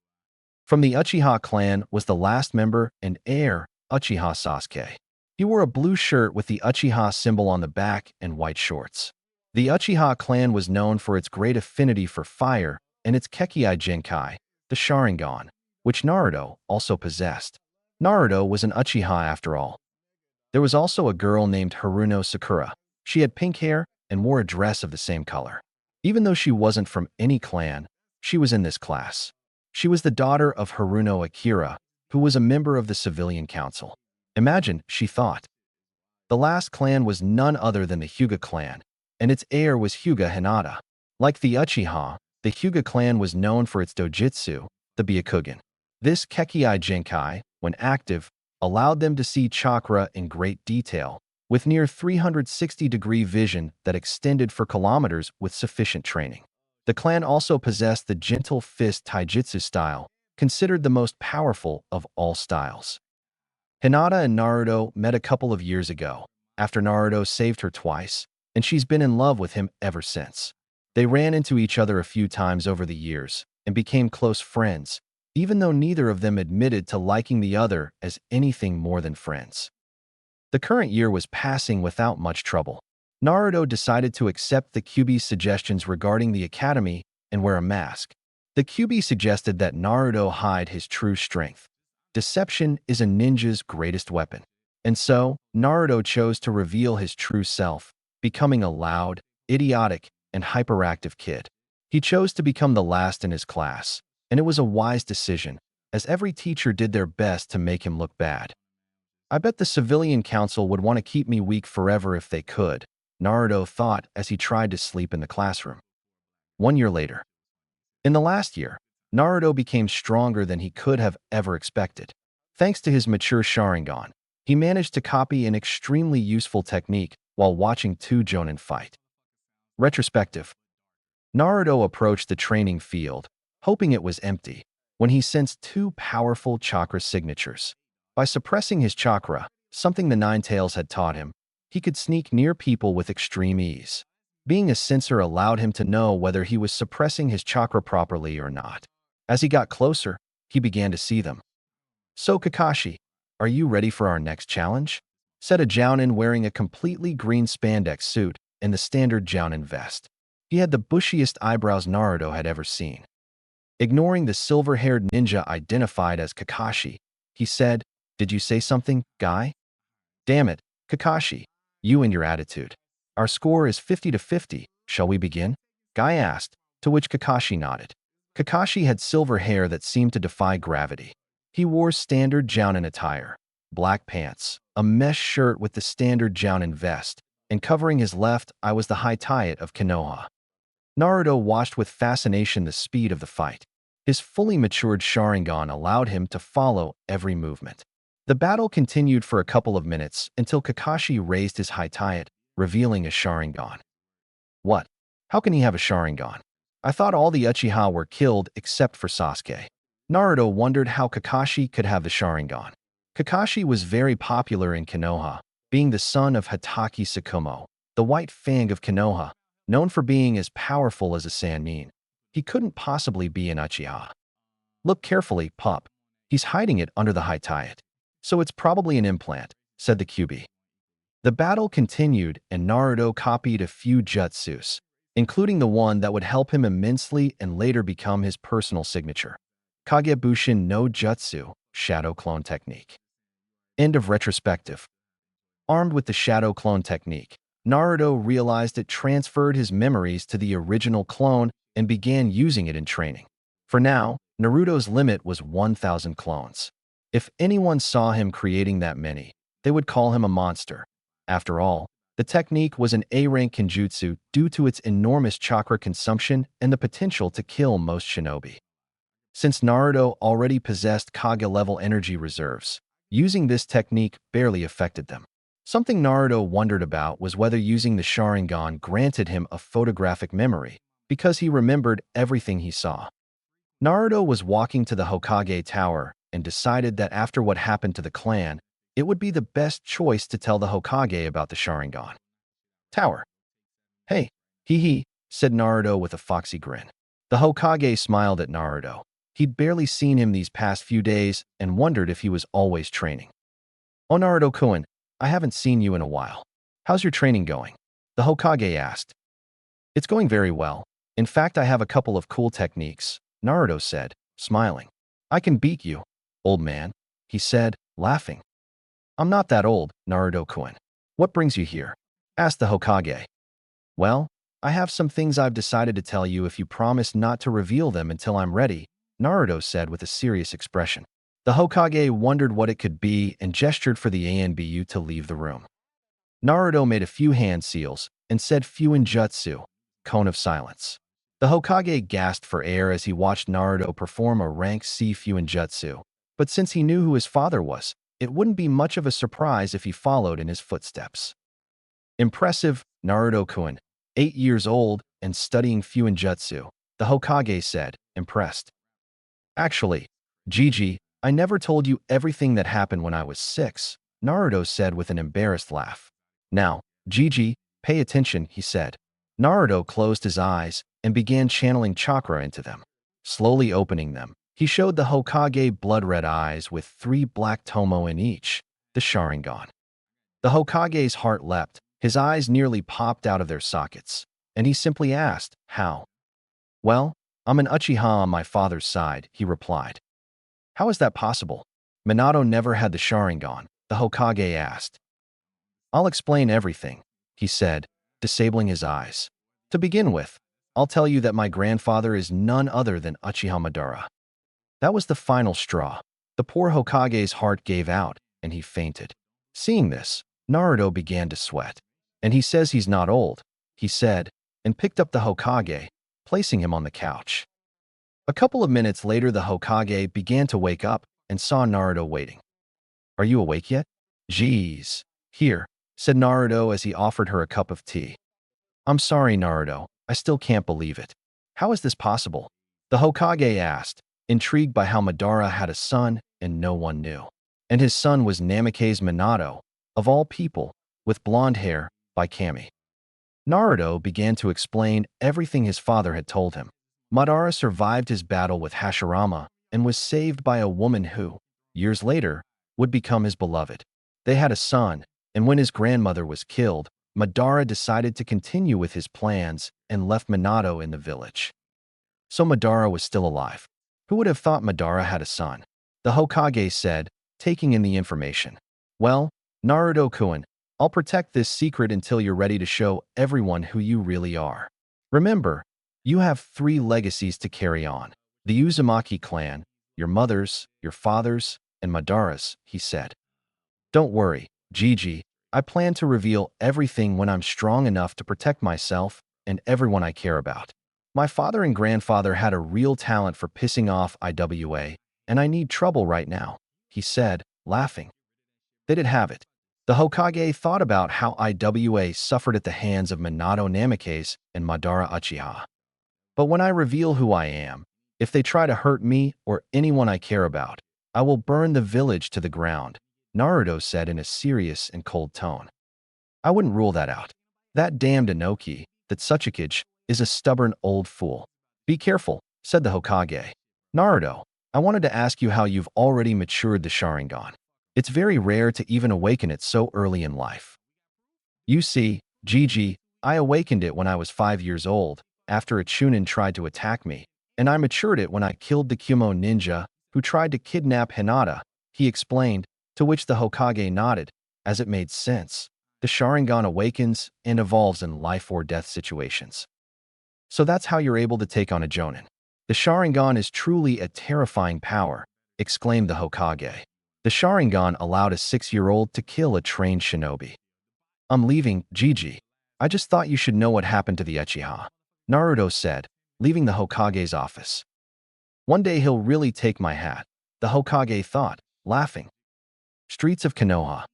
[SPEAKER 1] From the Uchiha clan was the last member and heir, Uchiha Sasuke. He wore a blue shirt with the Uchiha symbol on the back and white shorts. The Uchiha clan was known for its great affinity for fire and its Kekkai Genkai, the Sharingan, which Naruto also possessed. Naruto was an Uchiha after all. There was also a girl named Haruno Sakura. She had pink hair and wore a dress of the same color. Even though she wasn't from any clan, she was in this class. She was the daughter of Haruno Akira, who was a member of the Civilian Council. Imagine, she thought. The last clan was none other than the Hyuga clan, and its heir was Hyuga Hinata. Like the Uchiha, the Hyuga clan was known for its dojutsu, the Byakugan. This Kekkai Genkai, when active, allowed them to see chakra in great detail, with near 360-degree vision that extended for kilometers with sufficient training. The clan also possessed the gentle fist taijutsu style, considered the most powerful of all styles. Hinata and Naruto met a couple of years ago, after Naruto saved her twice, and she's been in love with him ever since. They ran into each other a few times over the years and became close friends, even though neither of them admitted to liking the other as anything more than friends. The current year was passing without much trouble. Naruto decided to accept the Kyuubi's suggestions regarding the academy and wear a mask. The Kyuubi suggested that Naruto hide his true strength. Deception is a ninja's greatest weapon. And so, Naruto chose to reveal his true self, becoming a loud, idiotic, and hyperactive kid. He chose to become the last in his class, and it was a wise decision, as every teacher did their best to make him look bad. I bet the Civilian Council would want to keep me weak forever if they could, Naruto thought as he tried to sleep in the classroom. 1 year later. In the last year, Naruto became stronger than he could have ever expected. Thanks to his mature Sharingan, he managed to copy an extremely useful technique while watching two Jonin fight. Retrospective. Naruto approached the training field, hoping it was empty, when he sensed two powerful chakra signatures. By suppressing his chakra, something the Nine Tails had taught him, he could sneak near people with extreme ease. Being a sensor allowed him to know whether he was suppressing his chakra properly or not. As he got closer, he began to see them. "So Kakashi, are you ready for our next challenge?" said a Jounin wearing a completely green spandex suit and the standard Jounin vest. He had the bushiest eyebrows Naruto had ever seen. Ignoring the silver-haired ninja identified as Kakashi, he said, "Did you say something, guy?" "Damn it, Kakashi, you and your attitude. Our score is 50-50, shall we begin?" Guy asked, to which Kakashi nodded. Kakashi had silver hair that seemed to defy gravity. He wore standard Jounin attire, black pants, a mesh shirt with the standard Jounin vest, and covering his left eye was the High-Tide of Konoha. Naruto watched with fascination the speed of the fight. His fully matured Sharingan allowed him to follow every movement. The battle continued for a couple of minutes until Kakashi raised his High-Tide, revealing a Sharingan. What? How can he have a Sharingan? I thought all the Uchiha were killed except for Sasuke. Naruto wondered how Kakashi could have the Sharingan. Kakashi was very popular in Konoha, being the son of Hatake Tsukumo, the White Fang of Konoha, known for being as powerful as a Sannin. He couldn't possibly be an Uchiha. "Look carefully, pup. He's hiding it under the High-Tide. So it's probably an implant," said the Kyuubi. The battle continued and Naruto copied a few jutsus, including the one that would help him immensely and later become his personal signature. Kagebushin no Jutsu, Shadow Clone Technique. End of retrospective. Armed with the Shadow Clone Technique, Naruto realized it transferred his memories to the original clone and began using it in training. For now, Naruto's limit was 1,000 clones. If anyone saw him creating that many, they would call him a monster. After all, the technique was an A-rank kenjutsu due to its enormous chakra consumption and the potential to kill most shinobi. Since Naruto already possessed Kage-level energy reserves, using this technique barely affected them. Something Naruto wondered about was whether using the Sharingan granted him a photographic memory, because he remembered everything he saw. Naruto was walking to the Hokage Tower and decided that after what happened to the clan, it would be the best choice to tell the Hokage about the Sharingan. Tower. Hey, hee, said Naruto with a foxy grin. The Hokage smiled at Naruto. He'd barely seen him these past few days and wondered if he was always training. Oh, Naruto-kun, I haven't seen you in a while. How's your training going? The Hokage asked. It's going very well. In fact, I have a couple of cool techniques, Naruto said, smiling. I can beat you, old man, he said, laughing. I'm not that old, Naruto-kun. What brings you here? Asked the Hokage. Well, I have some things I've decided to tell you if you promise not to reveal them until I'm ready, Naruto said with a serious expression. The Hokage wondered what it could be and gestured for the ANBU to leave the room. Naruto made a few hand seals and said Fuinjutsu, cone of silence. The Hokage gasped for air as he watched Naruto perform a rank C Fuinjutsu, but since he knew who his father was, it wouldn't be much of a surprise if he followed in his footsteps. Impressive, Naruto-kun, 8 years old and studying Fuinjutsu, the Hokage said, impressed. Actually, Gigi, I never told you everything that happened when I was 6, Naruto said with an embarrassed laugh. Now, Gigi, pay attention, he said. Naruto closed his eyes and began channeling chakra into them. Slowly opening them, he showed the Hokage blood-red eyes with 3 black tomo in each, the Sharingan. The Hokage's heart leapt, his eyes nearly popped out of their sockets, and he simply asked, how? Well, I'm an Uchiha on my father's side, he replied. How is that possible? Minato never had the Sharingan, the Hokage asked. I'll explain everything, he said, disabling his eyes. To begin with, I'll tell you that my grandfather is none other than Uchiha Madara. That was the final straw. The poor Hokage's heart gave out, and he fainted. Seeing this, Naruto began to sweat. And he says he's not old, he said, and picked up the Hokage, placing him on the couch. A couple of minutes later, the Hokage began to wake up and saw Naruto waiting. Are you awake yet? Jeez. Here, said Naruto as he offered her a cup of tea. I'm sorry, Naruto. I still can't believe it. How is this possible? The Hokage asked, intrigued by how Madara had a son and no one knew. And his son was Namake's Minato, of all people, with blonde hair, by Kami. Naruto began to explain everything his father had told him. Madara survived his battle with Hashirama and was saved by a woman who, years later, would become his beloved. They had a son, and when his grandmother was killed, Madara decided to continue with his plans and left Minato in the village. So Madara was still alive. Who would have thought Madara had a son? The Hokage said, taking in the information. Well, Naruto-kun, I'll protect this secret until you're ready to show everyone who you really are. Remember, you have 3 legacies to carry on. The Uzumaki clan, your mother's, your father's, and Madara's, he said. Don't worry, Gigi, I plan to reveal everything when I'm strong enough to protect myself and everyone I care about. My father and grandfather had a real talent for pissing off IWA, and I need trouble right now, he said, laughing. They did have it. The Hokage thought about how IWA suffered at the hands of Minato Namake's and Madara Uchiha. But when I reveal who I am, if they try to hurt me or anyone I care about, I will burn the village to the ground, Naruto said in a serious and cold tone. I wouldn't rule that out. That damned Inoki, that Tsuchikage, is a stubborn old fool. Be careful, said the Hokage. Naruto, I wanted to ask you how you've already matured the Sharingan. It's very rare to even awaken it so early in life. You see, Gigi, I awakened it when I was 5 years old, after a Chunin tried to attack me, and I matured it when I killed the Kumo ninja who tried to kidnap Hinata, he explained, to which the Hokage nodded, as it made sense. The Sharingan awakens and evolves in life or death situations. So that's how you're able to take on a Jonin. The Sharingan is truly a terrifying power, exclaimed the Hokage. The Sharingan allowed a 6-year-old to kill a trained shinobi. I'm leaving, Gigi. I just thought you should know what happened to the Uchiha, Naruto said, leaving the Hokage's office. One day he'll really take my hat, the Hokage thought, laughing. Streets of Konoha.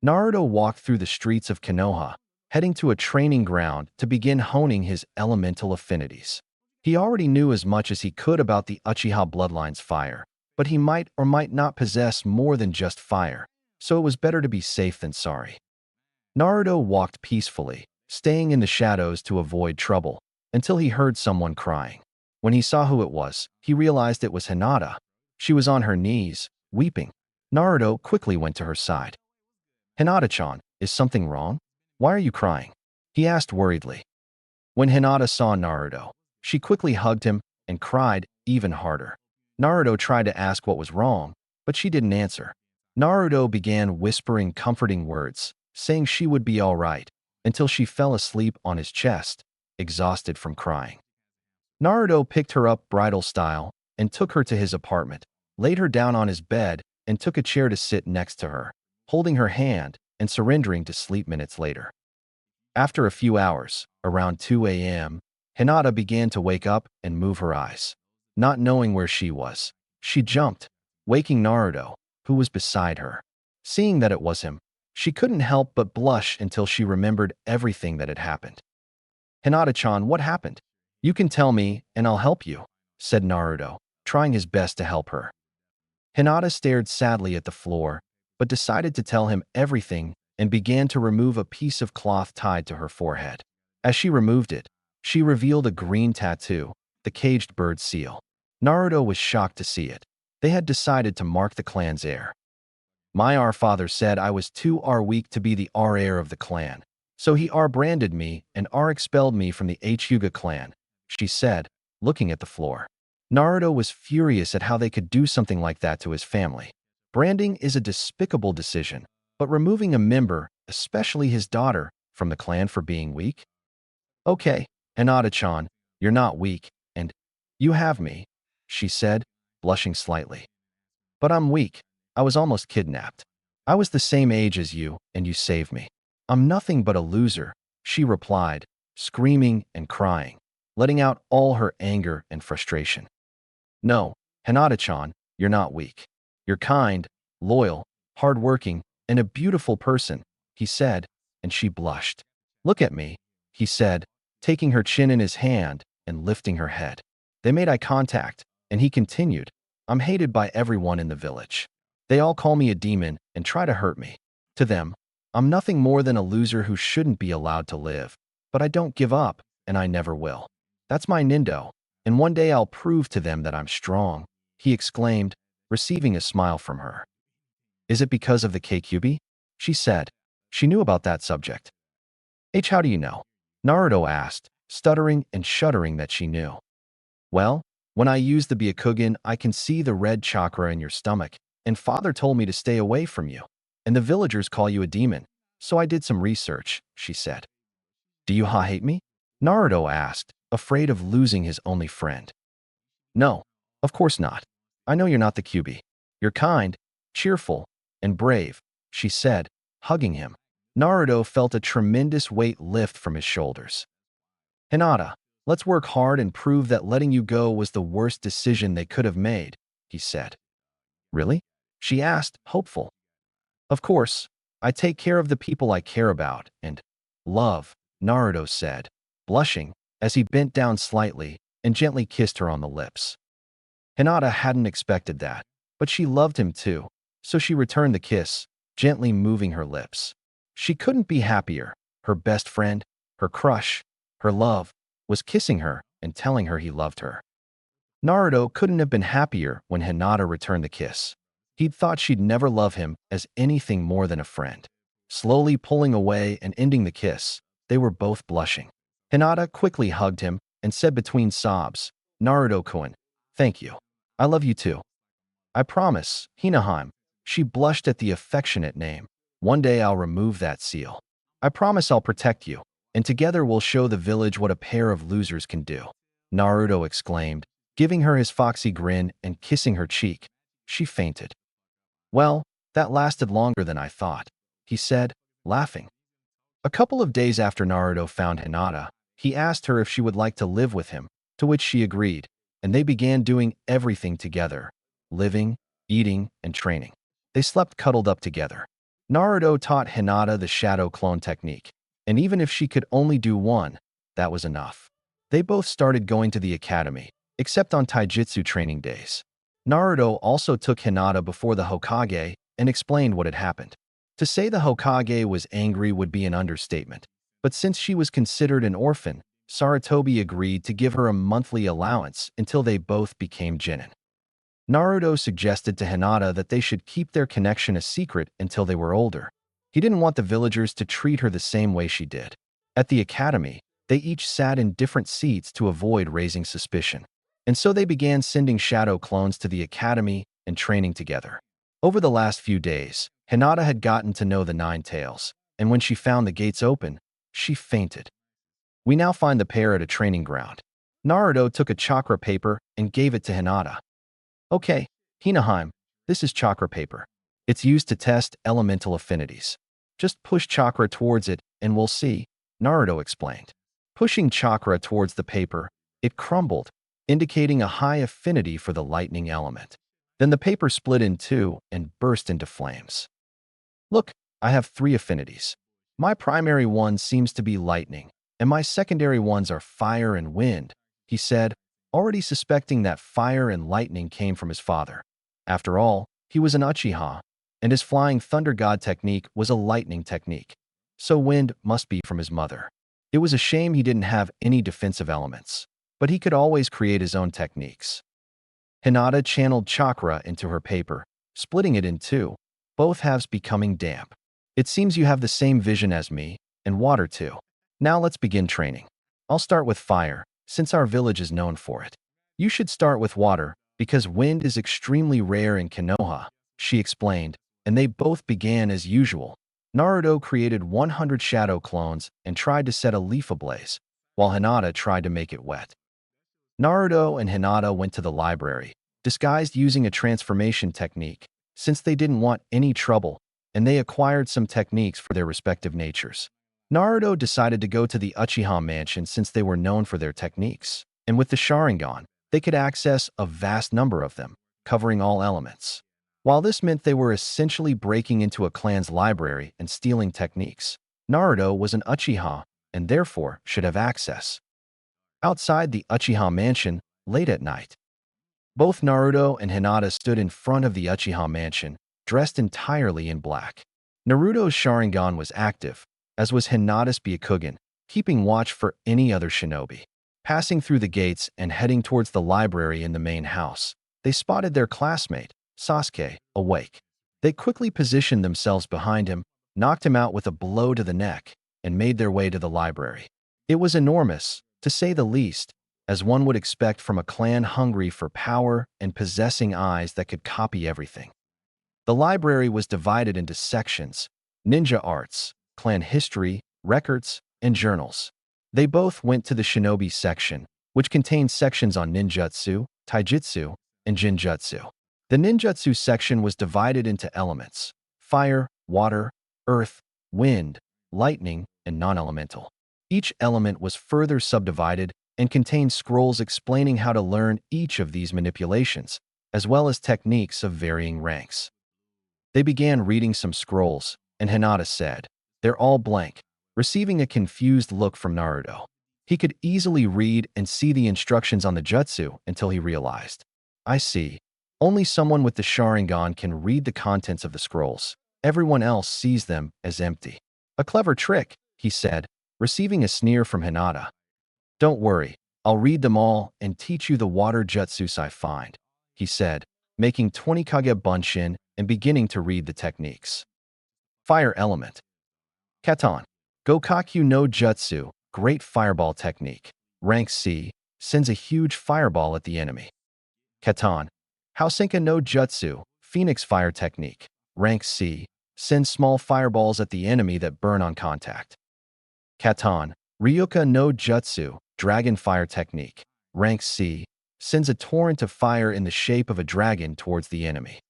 [SPEAKER 1] Naruto walked through the streets of Konoha, heading to a training ground to begin honing his elemental affinities. He already knew as much as he could about the Uchiha bloodline's fire, but he might or might not possess more than just fire, so it was better to be safe than sorry. Naruto walked peacefully, staying in the shadows to avoid trouble, until he heard someone crying. When he saw who it was, he realized it was Hinata. She was on her knees, weeping. Naruto quickly went to her side. Hinata-chan, is something wrong? Why are you crying? He asked worriedly. When Hinata saw Naruto, she quickly hugged him and cried even harder. Naruto tried to ask what was wrong, but she didn't answer. Naruto began whispering comforting words, saying she would be all right, until she fell asleep on his chest, exhausted from crying. Naruto picked her up bridal style and took her to his apartment, laid her down on his bed, and took a chair to sit next to her, holding her hand and surrendering to sleep minutes later. After a few hours, around 2 a.m., Hinata began to wake up and move her eyes. Not knowing where she was, she jumped, waking Naruto, who was beside her. Seeing that it was him, she couldn't help but blush until she remembered everything that had happened. Hinata-chan, what happened? You can tell me, and I'll help you, said Naruto, trying his best to help her. Hinata stared sadly at the floor, but decided to tell him everything and began to remove a piece of cloth tied to her forehead. As she removed it, she revealed a green tattoo, the caged bird seal. Naruto was shocked to see it. They had decided to mark the clan's heir. My father said I was too weak to be the heir of the clan, so he branded me and expelled me from the Hyuga clan, she said, looking at the floor. Naruto was furious at how they could do something like that to his family. Branding is a despicable decision, but removing a member, especially his daughter, from the clan for being weak? Okay, Hinata-chan, you're not weak, and you have me, she said, blushing slightly. But I'm weak. I was almost kidnapped. I was the same age as you, and you saved me. I'm nothing but a loser, she replied, screaming and crying, letting out all her anger and frustration. No, Hinata-chan, you're not weak. You're kind, loyal, hardworking, and a beautiful person, he said, and she blushed. Look at me, he said, taking her chin in his hand and lifting her head. They made eye contact, and he continued, I'm hated by everyone in the village. They all call me a demon and try to hurt me. To them, I'm nothing more than a loser who shouldn't be allowed to live. But I don't give up, and I never will. That's my Nindo, and one day I'll prove to them that I'm strong, he exclaimed, receiving a smile from her. Is it because of the Kyubi? She said. She knew about that subject. How do you know? Naruto asked, stuttering and shuddering that she knew. Well, when I use the Byakugan, I can see the red chakra in your stomach, and father told me to stay away from you, and the villagers call you a demon, so I did some research, she said. Do you hate me? Naruto asked, afraid of losing his only friend. No, of course not. I know you're not the Kyubi. You're kind, cheerful, and brave, she said, hugging him. Naruto felt a tremendous weight lift from his shoulders. Hinata, let's work hard and prove that letting you go was the worst decision they could have made, he said. Really? She asked, hopeful. Of course, I take care of the people I care about and love, Naruto said, blushing, as he bent down slightly and gently kissed her on the lips. Hinata hadn't expected that, but she loved him too, so she returned the kiss, gently moving her lips. She couldn't be happier. Her best friend, her crush, her love, was kissing her and telling her he loved her. Naruto couldn't have been happier when Hinata returned the kiss. He'd thought she'd never love him as anything more than a friend. Slowly pulling away and ending the kiss, they were both blushing. Hinata quickly hugged him and said between sobs, Naruto-kun, thank you. I love you too. I promise, Hinaheim. She blushed at the affectionate name. One day I'll remove that seal. I promise I'll protect you, and together we'll show the village what a pair of losers can do. Naruto exclaimed, giving her his foxy grin and kissing her cheek. She fainted. Well, that lasted longer than I thought, he said, laughing. A couple of days after Naruto found Hinata, he asked her if she would like to live with him, to which she agreed, and they began doing everything together, living, eating, and training. They slept cuddled up together. Naruto taught Hinata the shadow clone technique, and even if she could only do one, that was enough. They both started going to the academy, except on taijutsu training days. Naruto also took Hinata before the Hokage and explained what had happened. To say the Hokage was angry would be an understatement, but since she was considered an orphan, Sarutobi agreed to give her a monthly allowance until they both became genin. Naruto suggested to Hinata that they should keep their connection a secret until they were older. He didn't want the villagers to treat her the same way she did. At the academy, they each sat in different seats to avoid raising suspicion, and so they began sending shadow clones to the academy and training together. Over the last few days, Hinata had gotten to know the Nine Tails, and when she found the gates open, she fainted. We now find the pair at a training ground. Naruto took a chakra paper and gave it to Hinata. Okay, Hinaheim, this is chakra paper. It's used to test elemental affinities. Just push chakra towards it and we'll see, Naruto explained. Pushing chakra towards the paper, it crumbled, indicating a high affinity for the lightning element. Then the paper split in two and burst into flames. Look, I have 3 affinities. My primary one seems to be lightning, and my secondary ones are fire and wind, he said, already suspecting that fire and lightning came from his father. After all, he was an Uchiha, and his flying thunder god technique was a lightning technique, so wind must be from his mother. It was a shame he didn't have any defensive elements, but he could always create his own techniques. Hinata channeled chakra into her paper, splitting it in two, both halves becoming damp. It seems you have the same vision as me, and water too. Now let's begin training. I'll start with fire, since our village is known for it. You should start with water, because wind is extremely rare in Konoha, she explained, and they both began as usual. Naruto created 100 shadow clones and tried to set a leaf ablaze, while Hinata tried to make it wet. Naruto and Hinata went to the library, disguised using a transformation technique, since they didn't want any trouble, and they acquired some techniques for their respective natures. Naruto decided to go to the Uchiha mansion since they were known for their techniques, and with the Sharingan, they could access a vast number of them, covering all elements. While this meant they were essentially breaking into a clan's library and stealing techniques, Naruto was an Uchiha and therefore should have access. Outside the Uchiha mansion, late at night, both Naruto and Hinata stood in front of the Uchiha mansion, dressed entirely in black. Naruto's Sharingan was active, as was Hinata's Byakugan, keeping watch for any other shinobi. Passing through the gates and heading towards the library in the main house, they spotted their classmate, Sasuke, awake. They quickly positioned themselves behind him, knocked him out with a blow to the neck, and made their way to the library. It was enormous, to say the least, as one would expect from a clan hungry for power and possessing eyes that could copy everything. The library was divided into sections: ninja arts, clan history, records, and journals. They both went to the shinobi section, which contained sections on ninjutsu, taijutsu, and jinjutsu. The ninjutsu section was divided into elements: fire, water, earth, wind, lightning, and non-elemental. Each element was further subdivided and contained scrolls explaining how to learn each of these manipulations, as well as techniques of varying ranks. They began reading some scrolls, and Hinata said, "They're all blank," receiving a confused look from Naruto. He could easily read and see the instructions on the jutsu until he realized, "I see. Only someone with the Sharingan can read the contents of the scrolls. Everyone else sees them as empty." "A clever trick," he said, receiving a sneer from Hinata. "Don't worry, I'll read them all and teach you the water jutsus I find," he said, making 20 Kage Bunshin and beginning to read the techniques. Fire element. Katon. Gokaku no Jutsu, Great Fireball Technique. Rank C, sends a huge fireball at the enemy. Katon. Hausenka no Jutsu, Phoenix Fire Technique. Rank C, sends small fireballs at the enemy that burn on contact. Katon. Ryuka no Jutsu, Dragon Fire Technique. Rank C, sends a torrent of fire in the shape of a dragon towards the enemy.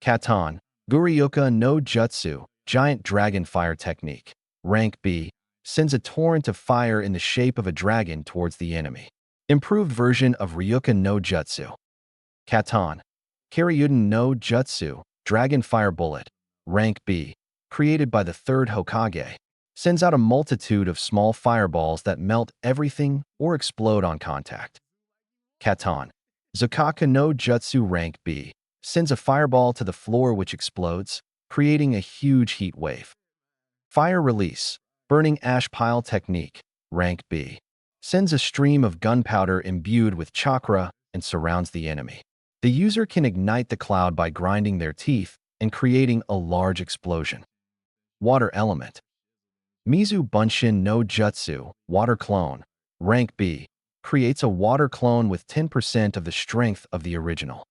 [SPEAKER 1] Katan, Guryoka no Jutsu, Giant Dragon Fire Technique. Rank B, sends a torrent of fire in the shape of a dragon towards the enemy. Improved version of Ryuka no Jutsu. Katan, Karyuden no Jutsu, Dragon Fire Bullet. Rank B, created by the third Hokage, sends out a multitude of small fireballs that melt everything or explode on contact. Katan, Zukaka no Jutsu. Rank B, sends a fireball to the floor which explodes, creating a huge heat wave. Fire Release, Burning Ash Pile Technique. Rank B, sends a stream of gunpowder imbued with chakra and surrounds the enemy. The user can ignite the cloud by grinding their teeth and creating a large explosion. Water Element. Mizu Bunshin no Jutsu, Water Clone. Rank B, creates a water clone with 10% of the strength of the original.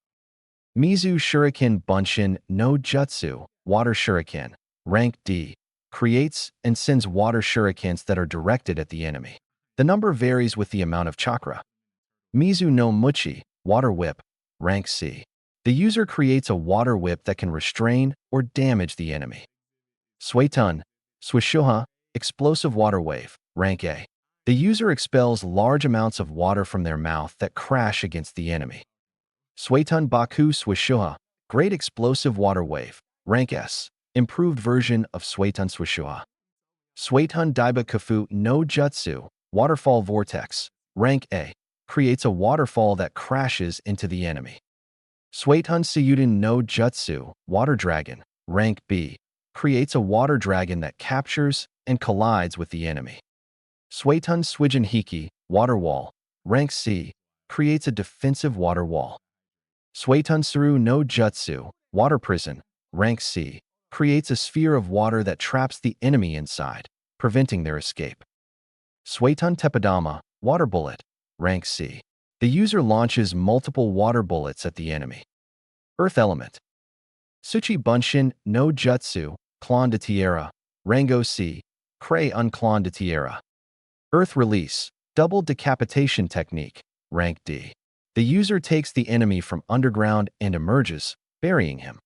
[SPEAKER 1] Mizu Shuriken Bunshin no Jutsu, Water Shuriken. Rank D, creates and sends water shurikens that are directed at the enemy. The number varies with the amount of chakra. Mizu no Muchi, Water Whip. Rank C, the user creates a water whip that can restrain or damage the enemy. Suetun, Swishuha, Explosive Water Wave. Rank A, the user expels large amounts of water from their mouth that crash against the enemy. Suetun Baku Swishuha, Great Explosive Water Wave. Rank S, improved version of Suetun Swishuha. Suetun Daiba Kafu no Jutsu, Waterfall Vortex. Rank A, creates a waterfall that crashes into the enemy. Suetun Seiyuden no Jutsu, Water Dragon. Rank B, creates a water dragon that captures and collides with the enemy. Suetun Suijin Hiki, Water Wall. Rank C, creates a defensive water wall. Suetun Suru no Jutsu, Water Prison. Rank C, creates a sphere of water that traps the enemy inside, preventing their escape. Suetun Teppadama, Water Bullet. Rank C, the user launches multiple water bullets at the enemy. Earth Element. Tsuchi Bunshin no Jutsu, Clon de Tierra. Rango C, Cray Unclon de Tierra. Earth Release, Double Decapitation Technique. Rank D, the user takes the enemy from underground and emerges, burying him.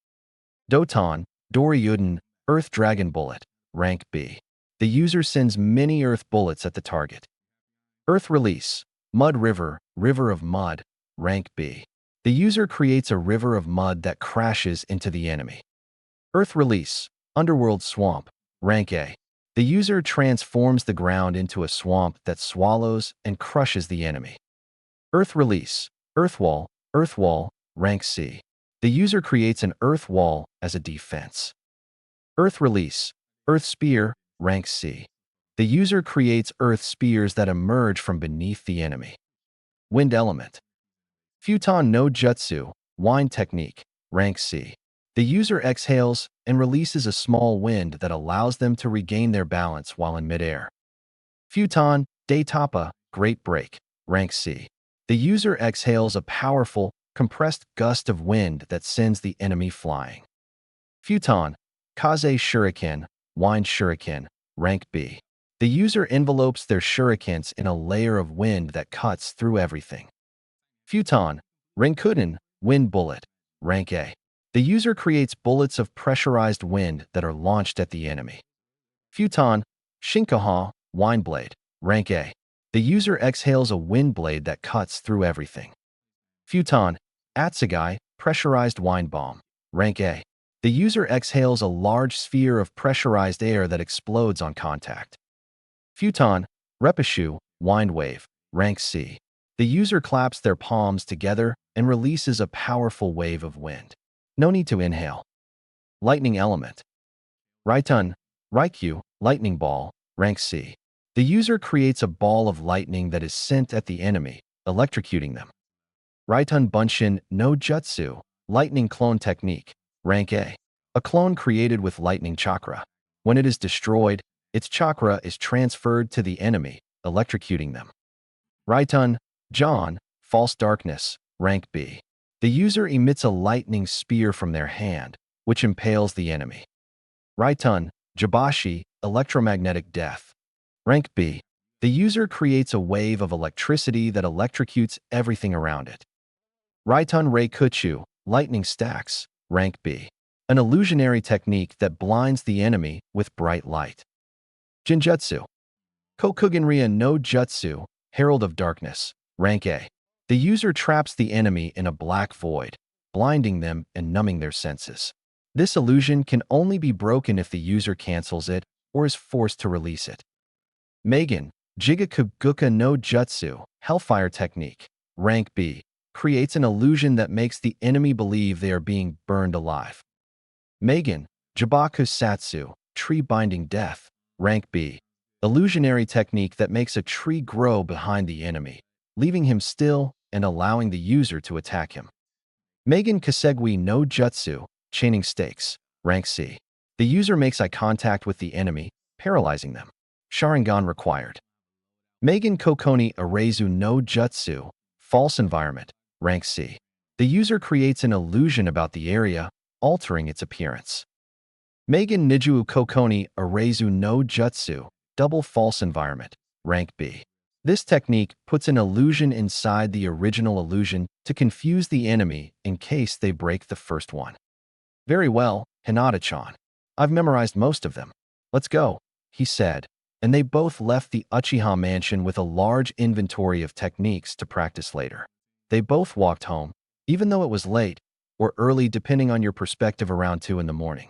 [SPEAKER 1] Doton, Doryuden, Earth Dragon Bullet. Rank B, the user sends many earth bullets at the target. Earth Release, Mud River, River of Mud. Rank B, the user creates a river of mud that crashes into the enemy. Earth Release, Underworld Swamp. Rank A, the user transforms the ground into a swamp that swallows and crushes the enemy. Earth Release, Earth Wall. Rank C, the user creates an earth wall as a defense. Earth Release, Earth Spear. Rank C, the user creates earth spears that emerge from beneath the enemy. Wind Element. Futon no Jutsu, Wind Technique. Rank C, the user exhales and releases a small wind that allows them to regain their balance while in midair. Futon de Tapa, Great Break. Rank C, the user exhales a powerful, compressed gust of wind that sends the enemy flying. Futon, Kaze Shuriken, Wind Shuriken. Rank B, the user envelopes their shurikens in a layer of wind that cuts through everything. Futon, Renkuden, Wind Bullet. Rank A, the user creates bullets of pressurized wind that are launched at the enemy. Futon, Shinkaha, Wind Blade. Rank A, the user exhales a wind blade that cuts through everything. Futon, Atsugai, Pressurized Wind Bomb. Rank A, the user exhales a large sphere of pressurized air that explodes on contact. Futon, Repashu, Wind Wave. Rank C, the user claps their palms together and releases a powerful wave of wind. No need to inhale. Lightning Element. Raitun, Raikyu, Lightning Ball. Rank C, the user creates a ball of lightning that is sent at the enemy, electrocuting them. Raitun Bunshin no Jutsu, Lightning Clone Technique. Rank A, a clone created with lightning chakra. When it is destroyed, its chakra is transferred to the enemy, electrocuting them. Raitun, John, False Darkness. Rank B, the user emits a lightning spear from their hand, which impales the enemy. Raitun, Jabashi, Electromagnetic Death. Rank B, The user creates a wave of electricity that electrocutes everything around it. Raitun Rei Kuchu, lightning stacks, rank B. An illusionary technique that blinds the enemy with bright light. Jinjutsu. Kokugenria no Jutsu, Herald of Darkness, rank A. The user traps the enemy in a black void, blinding them and numbing their senses. This illusion can only be broken if the user cancels it or is forced to release it. Megan, Jigakuguka no Jutsu, Hellfire Technique, rank B, creates an illusion that makes the enemy believe they are being burned alive. Megan, Jibaku Satsu, Tree Binding Death, rank B, illusionary technique that makes a tree grow behind the enemy, leaving him still and allowing the user to attack him. Megan Kasegui no Jutsu, Chaining Stakes, rank C. The user makes eye contact with the enemy, paralyzing them. Sharingan required. Megan Kokoni Arezu no Jutsu, False Environment, rank C. The user creates an illusion about the area, altering its appearance. Megan Niju Kokoni Arezu no Jutsu, Double False Environment, rank B. This technique puts an illusion inside the original illusion to confuse the enemy in case they break the first one. Very well, Hinata-chan. I've memorized most of them. Let's go, he said, and they both left the Uchiha mansion with a large inventory of techniques to practice later. They both walked home, even though it was late, or early depending on your perspective, around 2 in the morning.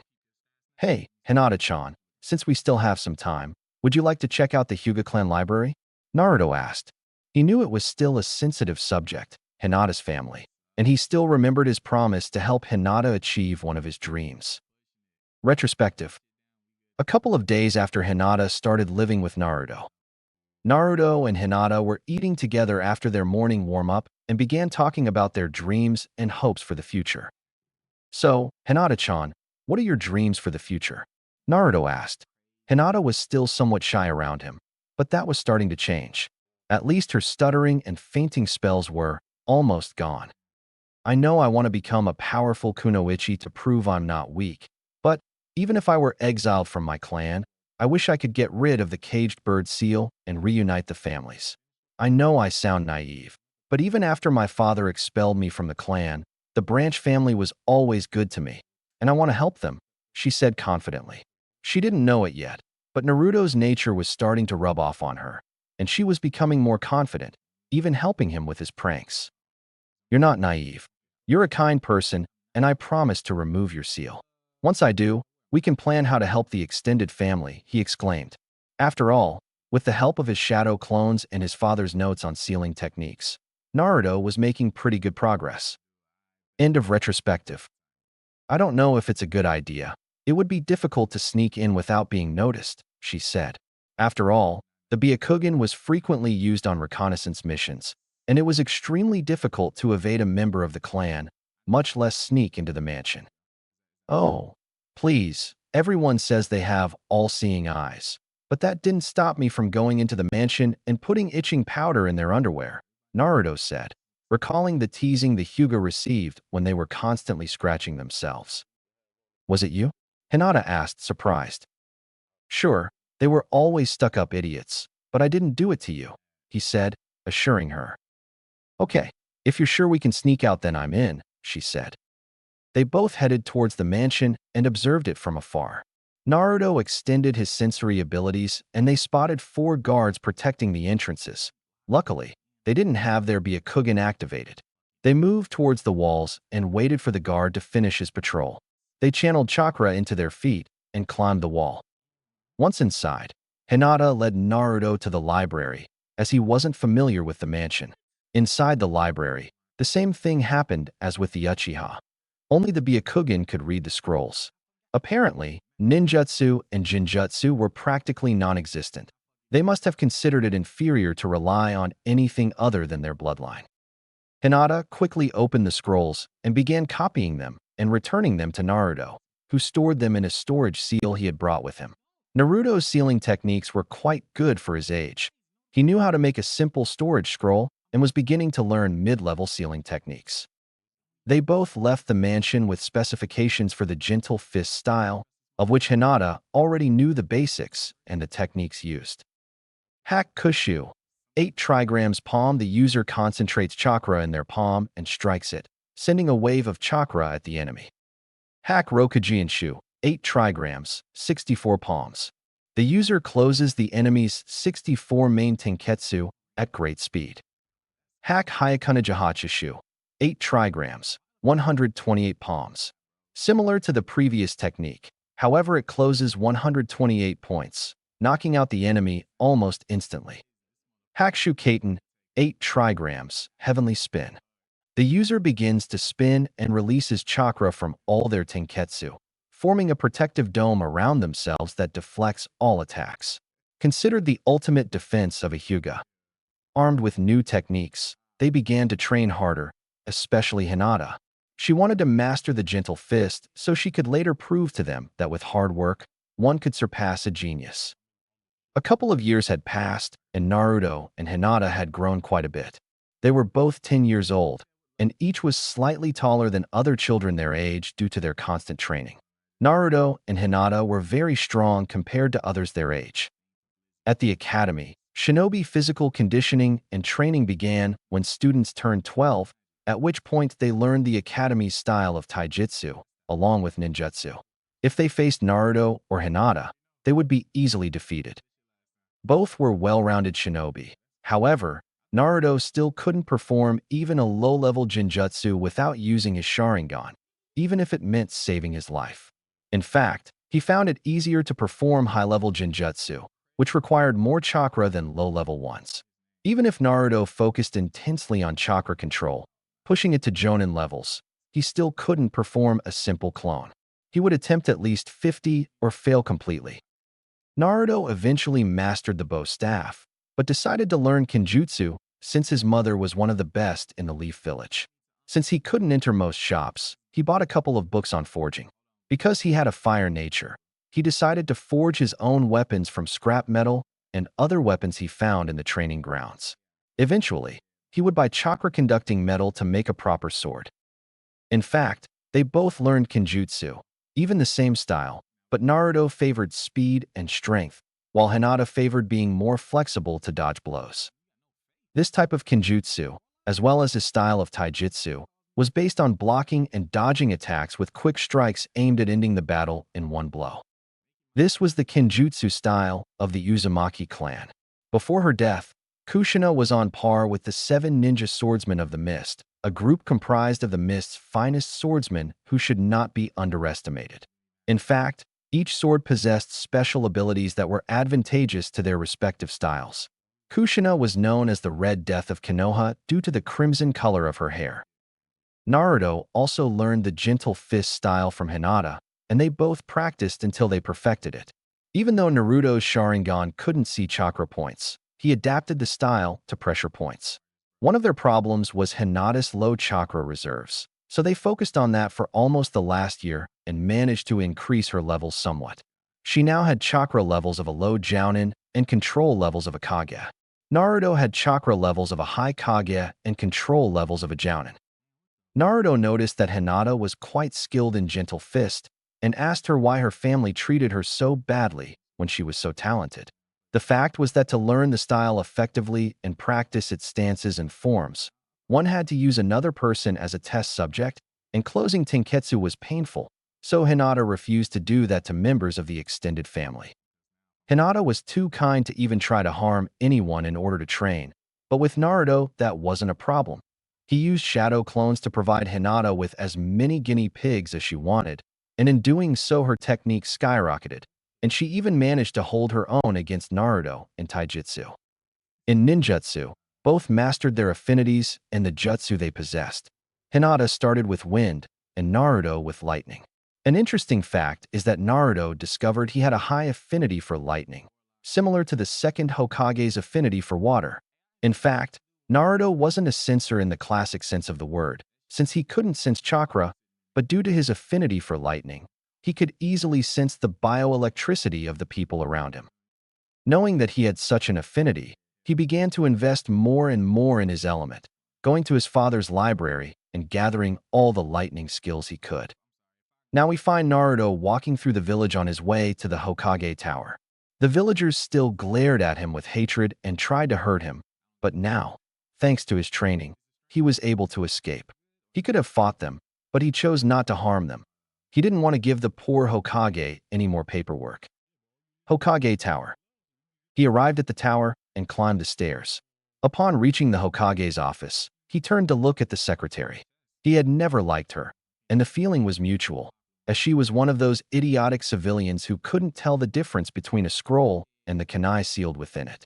[SPEAKER 1] Hey, Hinata-chan, since we still have some time, would you like to check out the Hyuga clan library? Naruto asked. He knew it was still a sensitive subject, Hinata's family, and he still remembered his promise to help Hinata achieve one of his dreams. Retrospective. A couple of days after Hinata started living with Naruto, Naruto and Hinata were eating together after their morning warm-up and began talking about their dreams and hopes for the future. So, Hinata-chan, what are your dreams for the future? Naruto asked. Hinata was still somewhat shy around him, but that was starting to change. At least her stuttering and fainting spells were almost gone. I know I want to become a powerful kunoichi to prove I'm not weak, but even if I were exiled from my clan, I wish I could get rid of the caged bird seal and reunite the families. I know I sound naive, but even after my father expelled me from the clan, the branch family was always good to me, and I want to help them, she said confidently. She didn't know it yet, but Naruto's nature was starting to rub off on her, and she was becoming more confident, even helping him with his pranks. You're not naive. You're a kind person, and I promise to remove your seal. Once I do, we can plan how to help the extended family, he exclaimed. After all, with the help of his shadow clones and his father's notes on sealing techniques, Naruto was making pretty good progress. End of retrospective. I don't know if it's a good idea. It would be difficult to sneak in without being noticed, she said. After all, the Byakugan was frequently used on reconnaissance missions, and it was extremely difficult to evade a member of the clan, much less sneak into the mansion. Oh, please, everyone says they have all-seeing eyes, but that didn't stop me from going into the mansion and putting itching powder in their underwear, Naruto said, recalling the teasing the Hyuga received when they were constantly scratching themselves. Was it you? Hinata asked, surprised. Sure, they were always stuck-up idiots, but I didn't do it to you, he said, assuring her. Okay, if you're sure we can sneak out, then I'm in, she said. They both headed towards the mansion and observed it from afar. Naruto extended his sensory abilities, and they spotted 4 guards protecting the entrances. Luckily, they didn't have their Byakugan activated. They moved towards the walls and waited for the guard to finish his patrol. They channeled chakra into their feet and climbed the wall. Once inside, Hinata led Naruto to the library, as he wasn't familiar with the mansion. Inside the library, the same thing happened as with the Uchiha. Only the Byakugan could read the scrolls. Apparently, ninjutsu and jinjutsu were practically non-existent. They must have considered it inferior to rely on anything other than their bloodline. Hinata quickly opened the scrolls and began copying them and returning them to Naruto, who stored them in a storage seal he had brought with him. Naruto's sealing techniques were quite good for his age. He knew how to make a simple storage scroll and was beginning to learn mid-level sealing techniques. They both left the mansion with specifications for the gentle fist style, of which Hinata already knew the basics and the techniques used. Hack Kushu. 8 trigrams palm. The user concentrates chakra in their palm and strikes it, sending a wave of chakra at the enemy. Hack Rokujinshu. 8 trigrams, 64 palms. The user closes the enemy's 64 main tenketsu at great speed. Hack Hyakunajahachi. 8 trigrams, 128 palms. Similar to the previous technique, however it closes 128 points, knocking out the enemy almost instantly. Hack Shukaten. 8 trigrams, heavenly spin. The user begins to spin and releases chakra from all their tenketsu, forming a protective dome around themselves that deflects all attacks. Considered the ultimate defense of a Hyuga. Armed with new techniques, they began to train harder, especially Hinata. She wanted to master the gentle fist so she could later prove to them that with hard work, one could surpass a genius. A couple of years had passed, and Naruto and Hinata had grown quite a bit. They were both 10 years old, and each was slightly taller than other children their age due to their constant training. Naruto and Hinata were very strong compared to others their age. At the academy, shinobi physical conditioning and training began when students turned 12, at which point they learned the academy's style of taijutsu, along with ninjutsu. If they faced Naruto or Hinata, they would be easily defeated. Both were well-rounded shinobi. However, Naruto still couldn't perform even a low-level genjutsu without using his Sharingan, even if it meant saving his life. In fact, he found it easier to perform high-level genjutsu, which required more chakra than low-level ones. Even if Naruto focused intensely on chakra control, pushing it to Jonin levels, he still couldn't perform a simple clone. He would attempt at least 50 or fail completely. Naruto eventually mastered the bow staff, but decided to learn Kenjutsu since his mother was one of the best in the Leaf Village. Since he couldn't enter most shops, he bought a couple of books on forging. Because he had a fire nature, he decided to forge his own weapons from scrap metal and other weapons he found in the training grounds. Eventually, he would buy chakra-conducting metal to make a proper sword. In fact, they both learned Kenjutsu, even the same style, but Naruto favored speed and strength, while Hinata favored being more flexible to dodge blows. This type of Kenjutsu, as well as his style of taijutsu, was based on blocking and dodging attacks with quick strikes aimed at ending the battle in one blow. This was the Kenjutsu style of the Uzumaki clan. Before her death, Kushina was on par with the 7 ninja swordsmen of the Mist, a group comprised of the Mist's finest swordsmen who should not be underestimated. In fact, each sword possessed special abilities that were advantageous to their respective styles. Kushina was known as the Red Death of Konoha due to the crimson color of her hair. Naruto also learned the gentle fist style from Hinata, and they both practiced until they perfected it. Even though Naruto's Sharingan couldn't see chakra points, he adapted the style to pressure points. One of their problems was Hinata's low chakra reserves, so they focused on that for almost the last year and managed to increase her levels somewhat. She now had chakra levels of a low Jounin and control levels of a Kage. Naruto had chakra levels of a high Kage and control levels of a Jounin. Naruto noticed that Hinata was quite skilled in gentle fist and asked her why her family treated her so badly when she was so talented. The fact was that to learn the style effectively and practice its stances and forms, one had to use another person as a test subject, and closing tenketsu was painful, so Hinata refused to do that to members of the extended family. Hinata was too kind to even try to harm anyone in order to train, but with Naruto, that wasn't a problem. He used shadow clones to provide Hinata with as many guinea pigs as she wanted, and in doing so her technique skyrocketed, and she even managed to hold her own against Naruto in taijutsu. In ninjutsu, both mastered their affinities and the jutsu they possessed. Hinata started with wind, and Naruto with lightning. An interesting fact is that Naruto discovered he had a high affinity for lightning, similar to the second Hokage's affinity for water. In fact, Naruto wasn't a senser in the classic sense of the word, since he couldn't sense chakra, but due to his affinity for lightning, he could easily sense the bioelectricity of the people around him. Knowing that he had such an affinity, he began to invest more and more in his element, going to his father's library and gathering all the lightning skills he could. Now we find Naruto walking through the village on his way to the Hokage Tower. The villagers still glared at him with hatred and tried to hurt him, but now, thanks to his training, he was able to escape. He could have fought them, but he chose not to harm them. He didn't want to give the poor Hokage any more paperwork. Hokage Tower. He arrived at the tower and climbed the stairs. Upon reaching the Hokage's office, he turned to look at the secretary. He had never liked her, and the feeling was mutual, as she was one of those idiotic civilians who couldn't tell the difference between a scroll and the kunai sealed within it.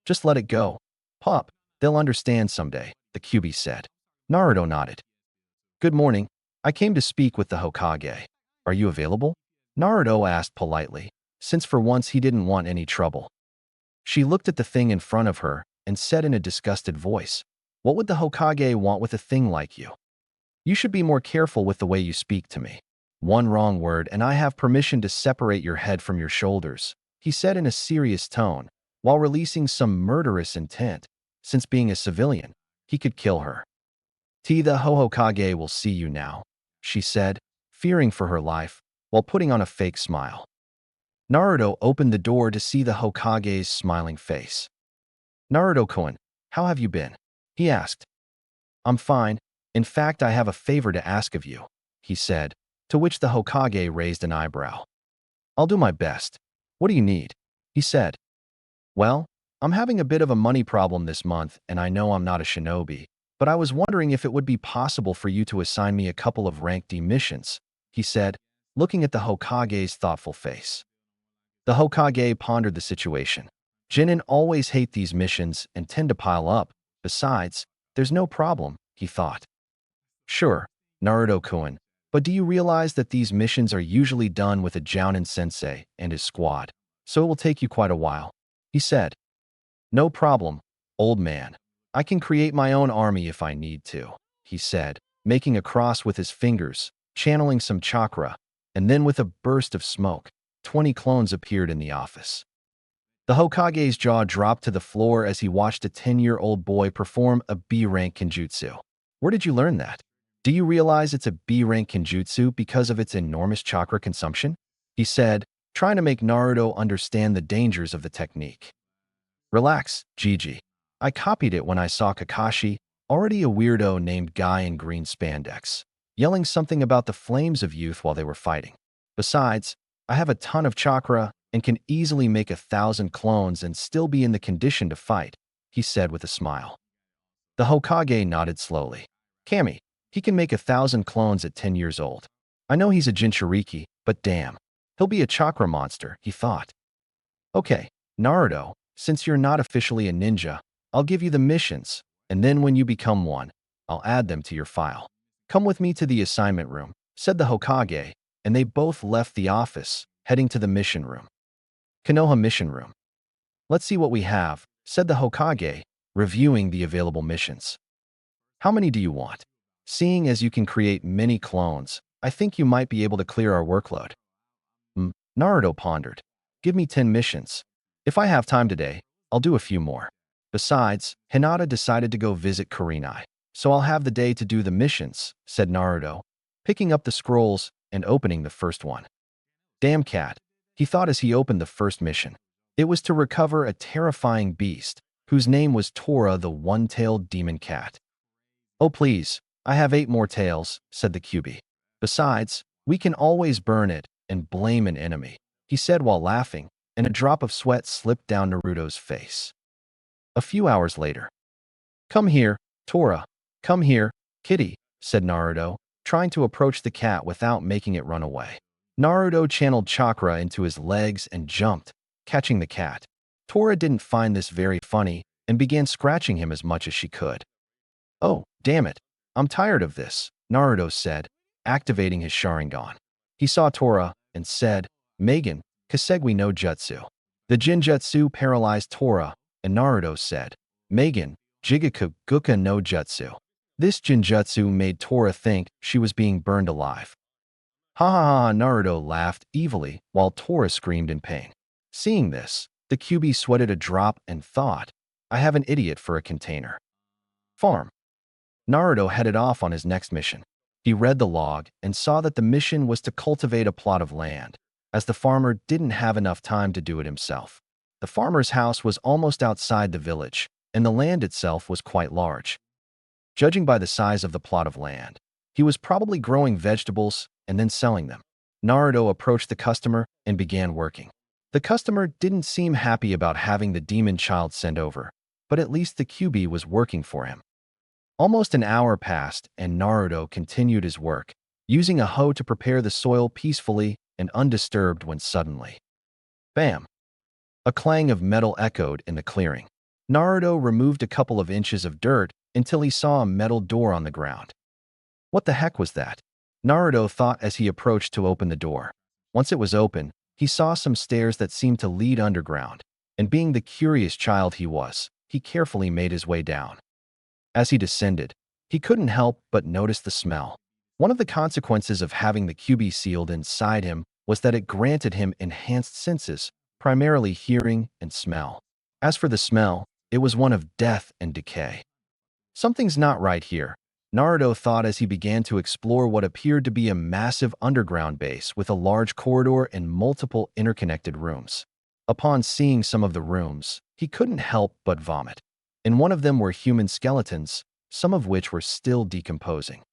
[SPEAKER 1] Just let it go. Pop, they'll understand someday, the QB said. Naruto nodded. Good morning. I came to speak with the Hokage. Are you available? Naruto asked politely, since for once he didn't want any trouble. She looked at the thing in front of her and said in a disgusted voice, What would the Hokage want with a thing like you? You should be more careful with the way you speak to me. One wrong word and I have permission to separate your head from your shoulders, he said in a serious tone, while releasing some murderous intent. Since being a civilian, he could kill her. The Hokage will see you now, she said, fearing for her life, while putting on a fake smile. Naruto opened the door to see the Hokage's smiling face. Naruto-kun, how have you been? He asked. I'm fine. In fact, I have a favor to ask of you, he said, to which the Hokage raised an eyebrow. I'll do my best. What do you need? He said. Well, I'm having a bit of a money problem this month, and I know I'm not a shinobi, but I was wondering if it would be possible for you to assign me a couple of rank D missions, he said, looking at the Hokage's thoughtful face. The Hokage pondered the situation. Genin always hate these missions and tend to pile up. Besides, there's no problem, he thought. Sure, Naruto-kun, but do you realize that these missions are usually done with a Jounin-sensei and his squad, so it will take you quite a while, he said. No problem, old man. I can create my own army if I need to, he said, making a cross with his fingers, channeling some chakra, and then with a burst of smoke, 20 clones appeared in the office. The Hokage's jaw dropped to the floor as he watched a 10-year-old boy perform a B-rank kenjutsu. Where did you learn that? Do you realize it's a B-rank kenjutsu because of its enormous chakra consumption? He said, trying to make Naruto understand the dangers of the technique. Relax, Gigi. I copied it when I saw Kakashi, already a weirdo named Guy in green spandex, yelling something about the flames of youth while they were fighting. Besides, I have a ton of chakra and can easily make 1,000 clones and still be in the condition to fight, he said with a smile. The Hokage nodded slowly. Kami, he can make 1,000 clones at 10 years old. I know he's a Jinchuriki, but damn, he'll be a chakra monster, he thought. Okay, Naruto, since you're not officially a ninja, I'll give you the missions, and then when you become one, I'll add them to your file. Come with me to the assignment room, said the Hokage, and they both left the office, heading to the mission room. Konoha mission room. Let's see what we have, said the Hokage, reviewing the available missions. How many do you want? Seeing as you can create many clones, I think you might be able to clear our workload. Naruto pondered. Give me 10 missions. If I have time today, I'll do a few more. Besides, Hinata decided to go visit Kurenai, so I'll have the day to do the missions, said Naruto, picking up the scrolls and opening the first one. Damn cat, he thought as he opened the first mission. It was to recover a terrifying beast, whose name was Tora the one-tailed demon cat. Oh please, I have 8 more tails, said the QB. Besides, we can always burn it and blame an enemy, he said while laughing, and a drop of sweat slipped down Naruto's face. A few hours later. Come here, Tora. Come here, kitty, said Naruto, trying to approach the cat without making it run away. Naruto channeled chakra into his legs and jumped, catching the cat. Tora didn't find this very funny and began scratching him as much as she could. Oh, damn it. I'm tired of this, Naruto said, activating his Sharingan. He saw Tora and said, Megan, Kasegui no Jutsu. The Jinjutsu paralyzed Tora, and Naruto said, Megan, Jigaku Guka no Jutsu. This Jinjutsu made Tora think she was being burned alive. Ha ha ha, Naruto laughed evilly while Tora screamed in pain. Seeing this, the QB sweated a drop and thought, I have an idiot for a container. Farm. Naruto headed off on his next mission. He read the log and saw that the mission was to cultivate a plot of land. as the farmer didn't have enough time to do it himself. The farmer's house was almost outside the village, and the land itself was quite large. Judging by the size of the plot of land, he was probably growing vegetables and then selling them. Naruto approached the customer and began working. The customer didn't seem happy about having the demon child sent over, but at least the QB was working for him. Almost an hour passed, and Naruto continued his work, using a hoe to prepare the soil peacefully and undisturbed when suddenly, bam! A clang of metal echoed in the clearing. Naruto removed a couple of inches of dirt until he saw a metal door on the ground. What the heck was that? Naruto thought as he approached to open the door. Once it was open, he saw some stairs that seemed to lead underground, and being the curious child he was, he carefully made his way down. As he descended, he couldn't help but notice the smell. One of the consequences of having the QB sealed inside him was that it granted him enhanced senses, primarily hearing and smell. As for the smell, it was one of death and decay. Something's not right here, Naruto thought as he began to explore what appeared to be a massive underground base with a large corridor and multiple interconnected rooms. Upon seeing some of the rooms, he couldn't help but vomit. In one of them were human skeletons, some of which were still decomposing.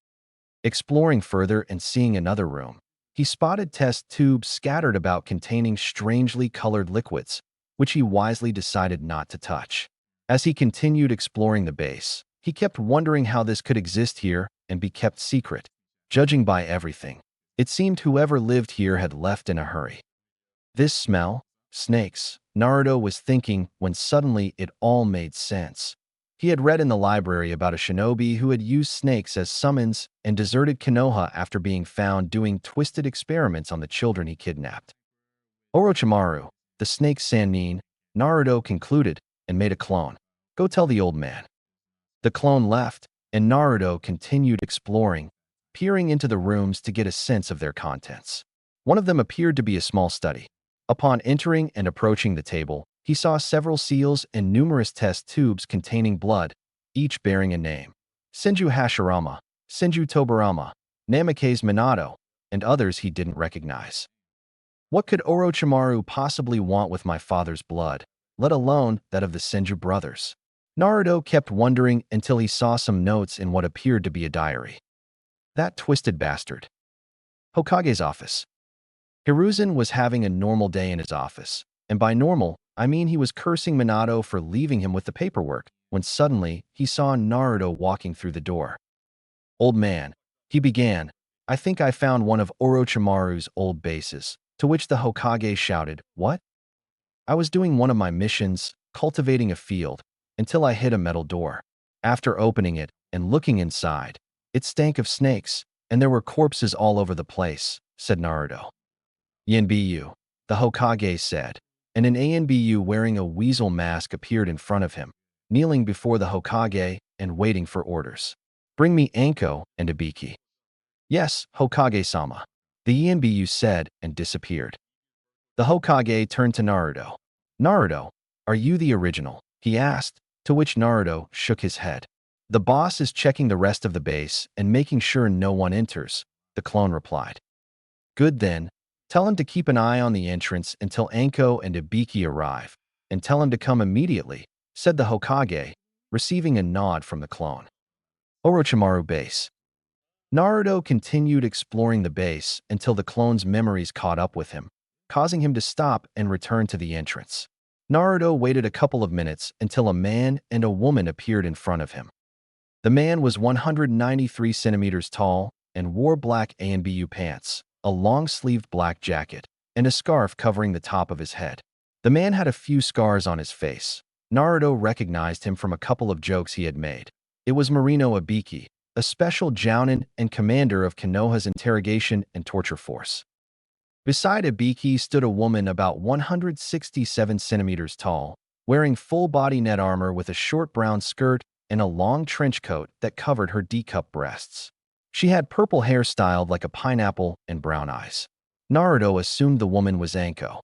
[SPEAKER 1] Exploring further and seeing another room, he spotted test tubes scattered about containing strangely colored liquids, which he wisely decided not to touch. As he continued exploring the base, he kept wondering how this could exist here and be kept secret. Judging by everything, it seemed whoever lived here had left in a hurry. This smell? Snakes, Naruto was thinking when suddenly it all made sense. He had read in the library about a shinobi who had used snakes as summons and deserted Konoha after being found doing twisted experiments on the children he kidnapped. Orochimaru, the snake Sannin, Naruto concluded, and made a clone. Go tell the old man. The clone left, and Naruto continued exploring, peering into the rooms to get a sense of their contents. One of them appeared to be a small study. Upon entering and approaching the table, he saw several seals and numerous test tubes containing blood, each bearing a name. Senju Hashirama, Senju Tobarama, Namikaze Minato, and others he didn't recognize. What could Orochimaru possibly want with my father's blood, let alone that of the Senju brothers? Naruto kept wondering until he saw some notes in what appeared to be a diary. That twisted bastard. Hokage's office. Hiruzen was having a normal day in his office, and by normal, I mean he was cursing Minato for leaving him with the paperwork, when suddenly he saw Naruto walking through the door. Old man, he began, I think I found one of Orochimaru's old bases, to which the Hokage shouted, what? I was doing one of my missions, cultivating a field, until I hit a metal door. After opening it and looking inside, it stank of snakes, and there were corpses all over the place, said Naruto. Yanbiyu, the Hokage said, and an Anbu wearing a weasel mask appeared in front of him, kneeling before the Hokage and waiting for orders. Bring me Anko and Ibiki. Yes, Hokage-sama, the Yanbiyu said and disappeared. The Hokage turned to Naruto. Naruto, are you the original? He asked, to which Naruto shook his head. The boss is checking the rest of the base and making sure no one enters, the clone replied. Good then, tell him to keep an eye on the entrance until Anko and Ibiki arrive, and tell him to come immediately, said the Hokage, receiving a nod from the clone. Orochimaru base. Naruto continued exploring the base until the clone's memories caught up with him, causing him to stop and return to the entrance. Naruto waited a couple of minutes until a man and a woman appeared in front of him. The man was 193 centimeters tall and wore black ANBU pants, a long-sleeved black jacket, and a scarf covering the top of his head. The man had a few scars on his face. Naruto recognized him from a couple of jokes he had made. It was Marino Ibiki, a special jounin and commander of Konoha's interrogation and torture force. Beside Ibiki stood a woman about 167 centimeters tall, wearing full-body net armor with a short brown skirt and a long trench coat that covered her D-cup breasts. She had purple hair styled like a pineapple and brown eyes. Naruto assumed the woman was Anko.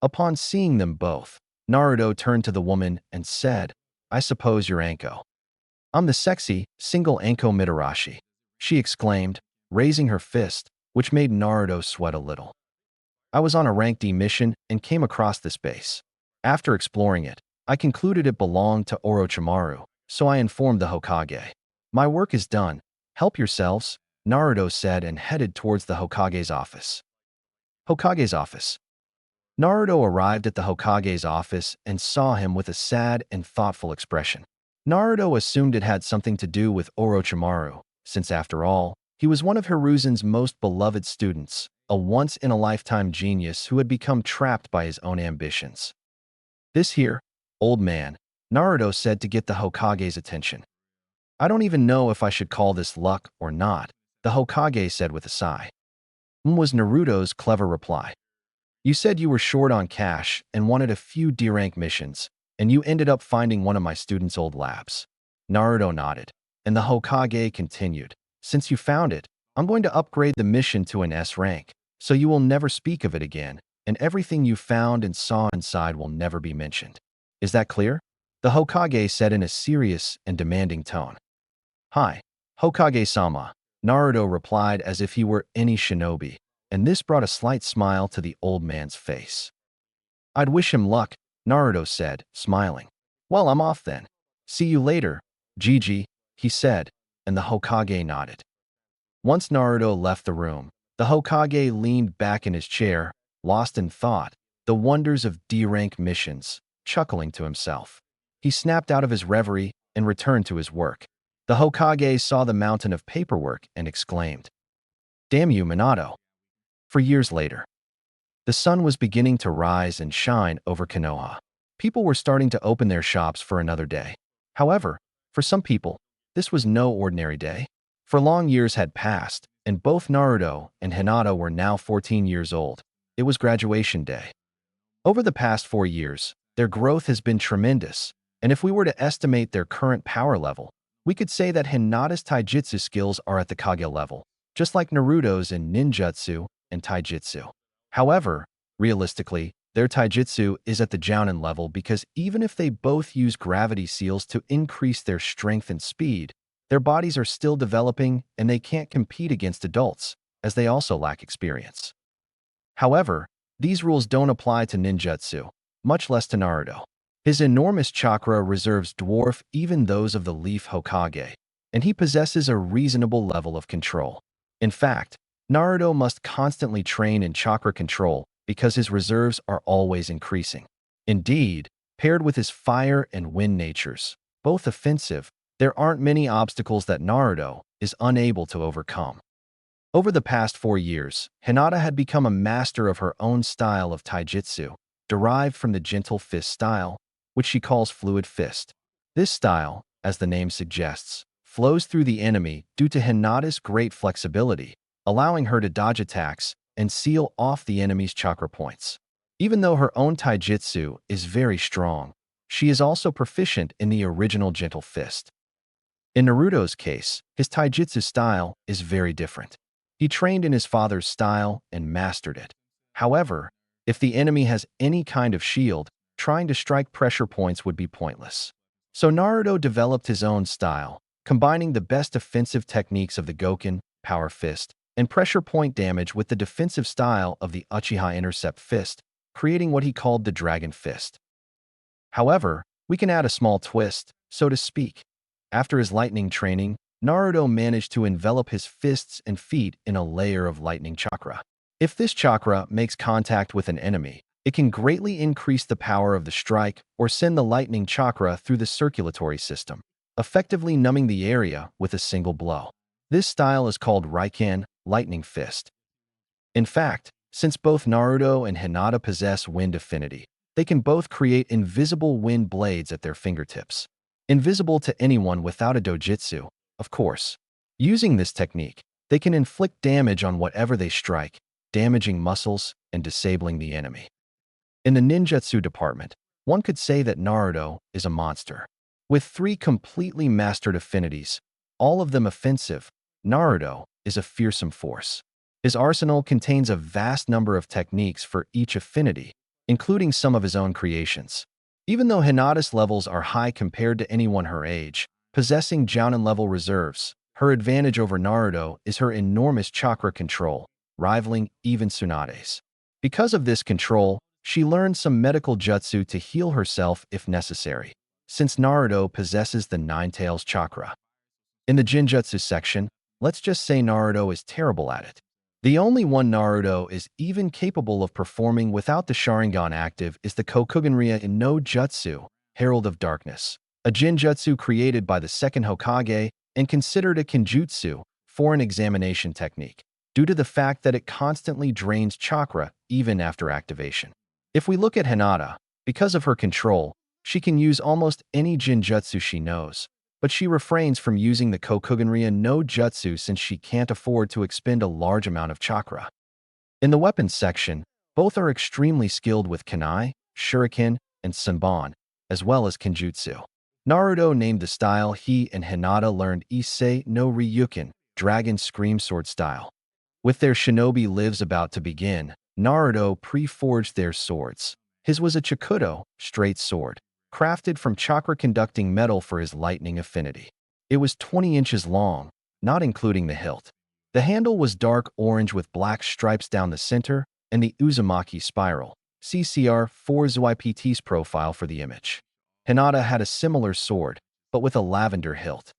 [SPEAKER 1] Upon seeing them both, Naruto turned to the woman and said, I suppose you're Anko. I'm the sexy, single Anko Mitarashi, she exclaimed, raising her fist, which made Naruto sweat a little. I was on a rank D mission and came across this base. After exploring it, I concluded it belonged to Orochimaru, so I informed the Hokage. My work is done. Help yourselves, Naruto said and headed towards the Hokage's office. Hokage's office. Naruto arrived at the Hokage's office and saw him with a sad and thoughtful expression. Naruto assumed it had something to do with Orochimaru, since after all, he was one of Hiruzen's most beloved students, a once-in-a-lifetime genius who had become trapped by his own ambitions. This here, old man, Naruto said to get the Hokage's attention. I don't even know if I should call this luck or not, the Hokage said with a sigh. Was Naruto's clever reply. You said you were short on cash and wanted a few D-rank missions, and you ended up finding one of my students' old labs. Naruto nodded, and the Hokage continued. Since you found it, I'm going to upgrade the mission to an S rank, so you will never speak of it again, and everything you found and saw inside will never be mentioned. Is that clear? The Hokage said in a serious and demanding tone. Hi, Hokage-sama, Naruto replied as if he were any shinobi, and this brought a slight smile to the old man's face. I'd wish him luck, Naruto said, smiling. Well, I'm off then. See you later, Gigi, he said, and the Hokage nodded. Once Naruto left the room, the Hokage leaned back in his chair, lost in thought, the wonders of D-rank missions, chuckling to himself. He snapped out of his reverie and returned to his work. The Hokage saw the mountain of paperwork and exclaimed, Damn you, Minato. For years later, the sun was beginning to rise and shine over Konoha. People were starting to open their shops for another day. However, for some people, this was no ordinary day. For long years had passed, and both Naruto and Hinata were now 14 years old. It was graduation day. Over the past 4 years, their growth has been tremendous, and if we were to estimate their current power level, we could say that Hinata's taijutsu skills are at the Kage level, just like Naruto's in ninjutsu and taijutsu. However, realistically, their taijutsu is at the Jounin level because even if they both use gravity seals to increase their strength and speed, their bodies are still developing and they can't compete against adults, as they also lack experience. However, these rules don't apply to ninjutsu, much less to Naruto. His enormous chakra reserves dwarf even those of the Leaf Hokage, and he possesses a reasonable level of control. In fact, Naruto must constantly train in chakra control because his reserves are always increasing. Indeed, paired with his fire and wind natures, both offensive, there aren't many obstacles that Naruto is unable to overcome. Over the past 4 years, Hinata had become a master of her own style of taijutsu, derived from the gentle fist style, which she calls fluid fist. This style, as the name suggests, flows through the enemy due to Hinata's great flexibility, allowing her to dodge attacks and seal off the enemy's chakra points. Even though her own taijutsu is very strong, she is also proficient in the original gentle fist. In Naruto's case, his taijutsu style is very different. He trained in his father's style and mastered it. However, if the enemy has any kind of shield, trying to strike pressure points would be pointless. So Naruto developed his own style, combining the best offensive techniques of the Goken, Power Fist, and pressure point damage with the defensive style of the Uchiha Intercept Fist, creating what he called the Dragon Fist. However, we can add a small twist, so to speak. After his lightning training, Naruto managed to envelop his fists and feet in a layer of lightning chakra. If this chakra makes contact with an enemy, it can greatly increase the power of the strike or send the lightning chakra through the circulatory system, effectively numbing the area with a single blow. This style is called Raiken, Lightning Fist. In fact, since both Naruto and Hinata possess wind affinity, they can both create invisible wind blades at their fingertips. Invisible to anyone without a dojutsu, of course. Using this technique, they can inflict damage on whatever they strike, damaging muscles and disabling the enemy. In the ninjutsu department, one could say that Naruto is a monster. With 3 completely mastered affinities, all of them offensive, Naruto is a fearsome force. His arsenal contains a vast number of techniques for each affinity, including some of his own creations. Even though Hinata's levels are high compared to anyone her age, possessing Jounin-level reserves, her advantage over Naruto is her enormous chakra control, rivaling even Tsunade's. Because of this control, she learned some medical jutsu to heal herself if necessary, since Naruto possesses the Nine Tails chakra. In the Jinjutsu section, let's just say Naruto is terrible at it. The only one Naruto is even capable of performing without the Sharingan active is the Kokugenrya no Jutsu, Herald of Darkness, a Jinjutsu created by the second Hokage and considered a Kenjutsu, foreign examination technique, due to the fact that it constantly drains chakra even after activation. If we look at Hinata, because of her control, she can use almost any Jinjutsu she knows, but she refrains from using the Kokugenrya no Jutsu since she can't afford to expend a large amount of chakra. In the weapons section, both are extremely skilled with Kunai, Shuriken, and Senbon, as well as Kenjutsu. Naruto named the style he and Hinata learned Issei no Ryuken, Dragon Scream Sword style. With their shinobi lives about to begin, Naruto pre-forged their swords. His was a Chikudo, straight sword, crafted from chakra-conducting metal for his lightning affinity. It was 20 inches long, not including the hilt. The handle was dark orange with black stripes down the center, and the Uzumaki spiral, CCR 4 ZYPT's profile for the image. Hinata had a similar sword, but with a lavender hilt.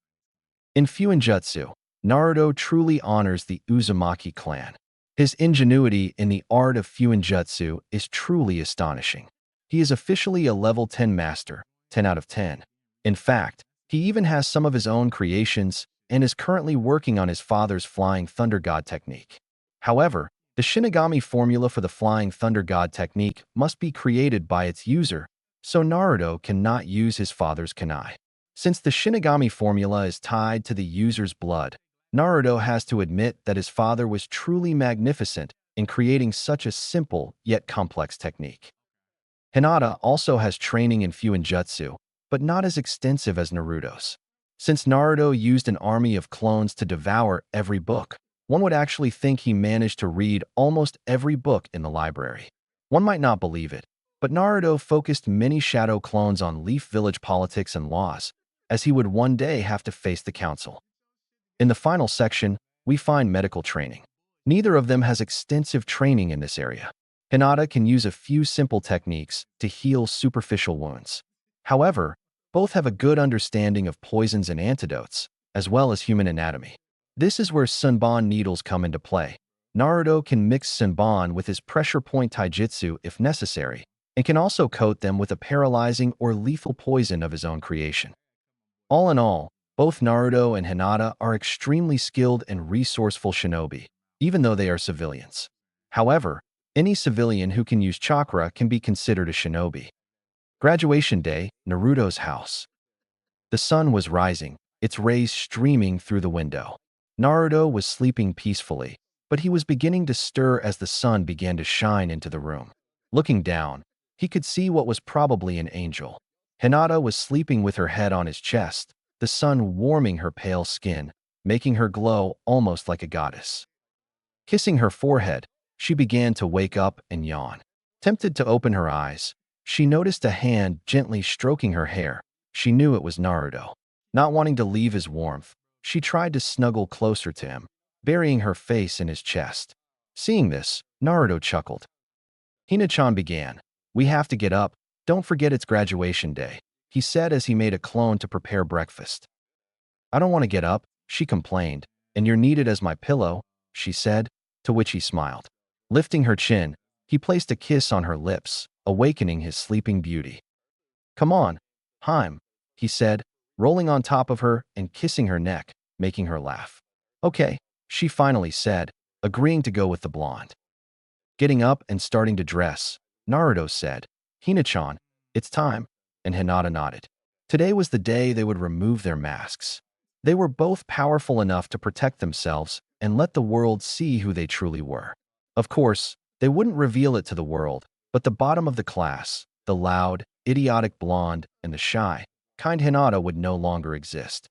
[SPEAKER 1] In Fuinjutsu, Naruto truly honors the Uzumaki clan. His ingenuity in the art of Fuinjutsu is truly astonishing. He is officially a level 10 master, 10 out of 10. In fact, he even has some of his own creations and is currently working on his father's Flying Thunder God technique. However, the Shinigami formula for the Flying Thunder God technique must be created by its user, so Naruto cannot use his father's kunai. Since the Shinigami formula is tied to the user's blood, Naruto has to admit that his father was truly magnificent in creating such a simple yet complex technique. Hinata also has training in Fuinjutsu, but not as extensive as Naruto's. Since Naruto used an army of clones to devour every book, one would actually think he managed to read almost every book in the library. One might not believe it, but Naruto focused many shadow clones on Leaf Village politics and laws, as he would one day have to face the council. In the final section, we find medical training. Neither of them has extensive training in this area. Hinata can use a few simple techniques to heal superficial wounds. However, both have a good understanding of poisons and antidotes, as well as human anatomy. This is where Senbon needles come into play. Naruto can mix Senbon with his pressure point taijutsu if necessary, and can also coat them with a paralyzing or lethal poison of his own creation. All in all, both Naruto and Hinata are extremely skilled and resourceful shinobi, even though they are civilians. However, any civilian who can use chakra can be considered a shinobi. Graduation day, Naruto's house. The sun was rising, its rays streaming through the window. Naruto was sleeping peacefully, but he was beginning to stir as the sun began to shine into the room. Looking down, he could see what was probably an angel. Hinata was sleeping with her head on his chest, the sun warming her pale skin, making her glow almost like a goddess. Kissing her forehead, she began to wake up and yawn. Tempted to open her eyes, she noticed a hand gently stroking her hair. She knew it was Naruto. Not wanting to leave his warmth, she tried to snuggle closer to him, burying her face in his chest. Seeing this, Naruto chuckled. Hina-chan began. "We have to get up. Don't forget it's graduation day," he said as he made a clone to prepare breakfast. "I don't want to get up," she complained. "And you're needed as my pillow," she said, to which he smiled. Lifting her chin, he placed a kiss on her lips, awakening his sleeping beauty. "Come on, Haim," he said, rolling on top of her and kissing her neck, making her laugh. "Okay," she finally said, agreeing to go with the blonde. Getting up and starting to dress, Naruto said, "Hina-chan, it's time," and Hinata nodded. Today was the day they would remove their masks. They were both powerful enough to protect themselves and let the world see who they truly were. Of course, they wouldn't reveal it to the world, but the bottom of the class, the loud, idiotic blonde, and the shy, kind Hinata would no longer exist.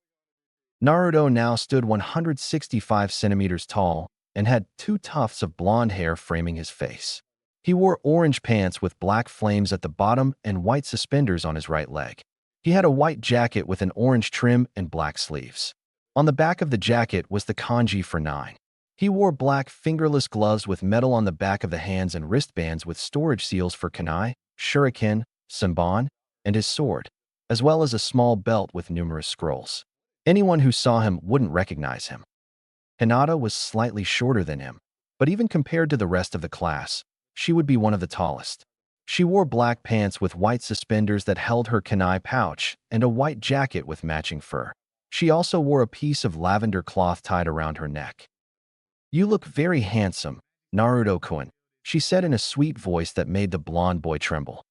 [SPEAKER 1] Naruto now stood 165 centimeters tall and had 2 tufts of blonde hair framing his face. He wore orange pants with black flames at the bottom and white suspenders on his right leg. He had a white jacket with an orange trim and black sleeves. On the back of the jacket was the kanji for 9. He wore black fingerless gloves with metal on the back of the hands and wristbands with storage seals for kunai, shuriken, senbon, and his sword, as well as a small belt with numerous scrolls. Anyone who saw him wouldn't recognize him. Hinata was slightly shorter than him, but even compared to the rest of the class, she would be one of the tallest. She wore black pants with white suspenders that held her kunai pouch and a white jacket with matching fur. She also wore a piece of lavender cloth tied around her neck. "You look very handsome, Naruto-kun," she said in a sweet voice that made the blonde boy tremble.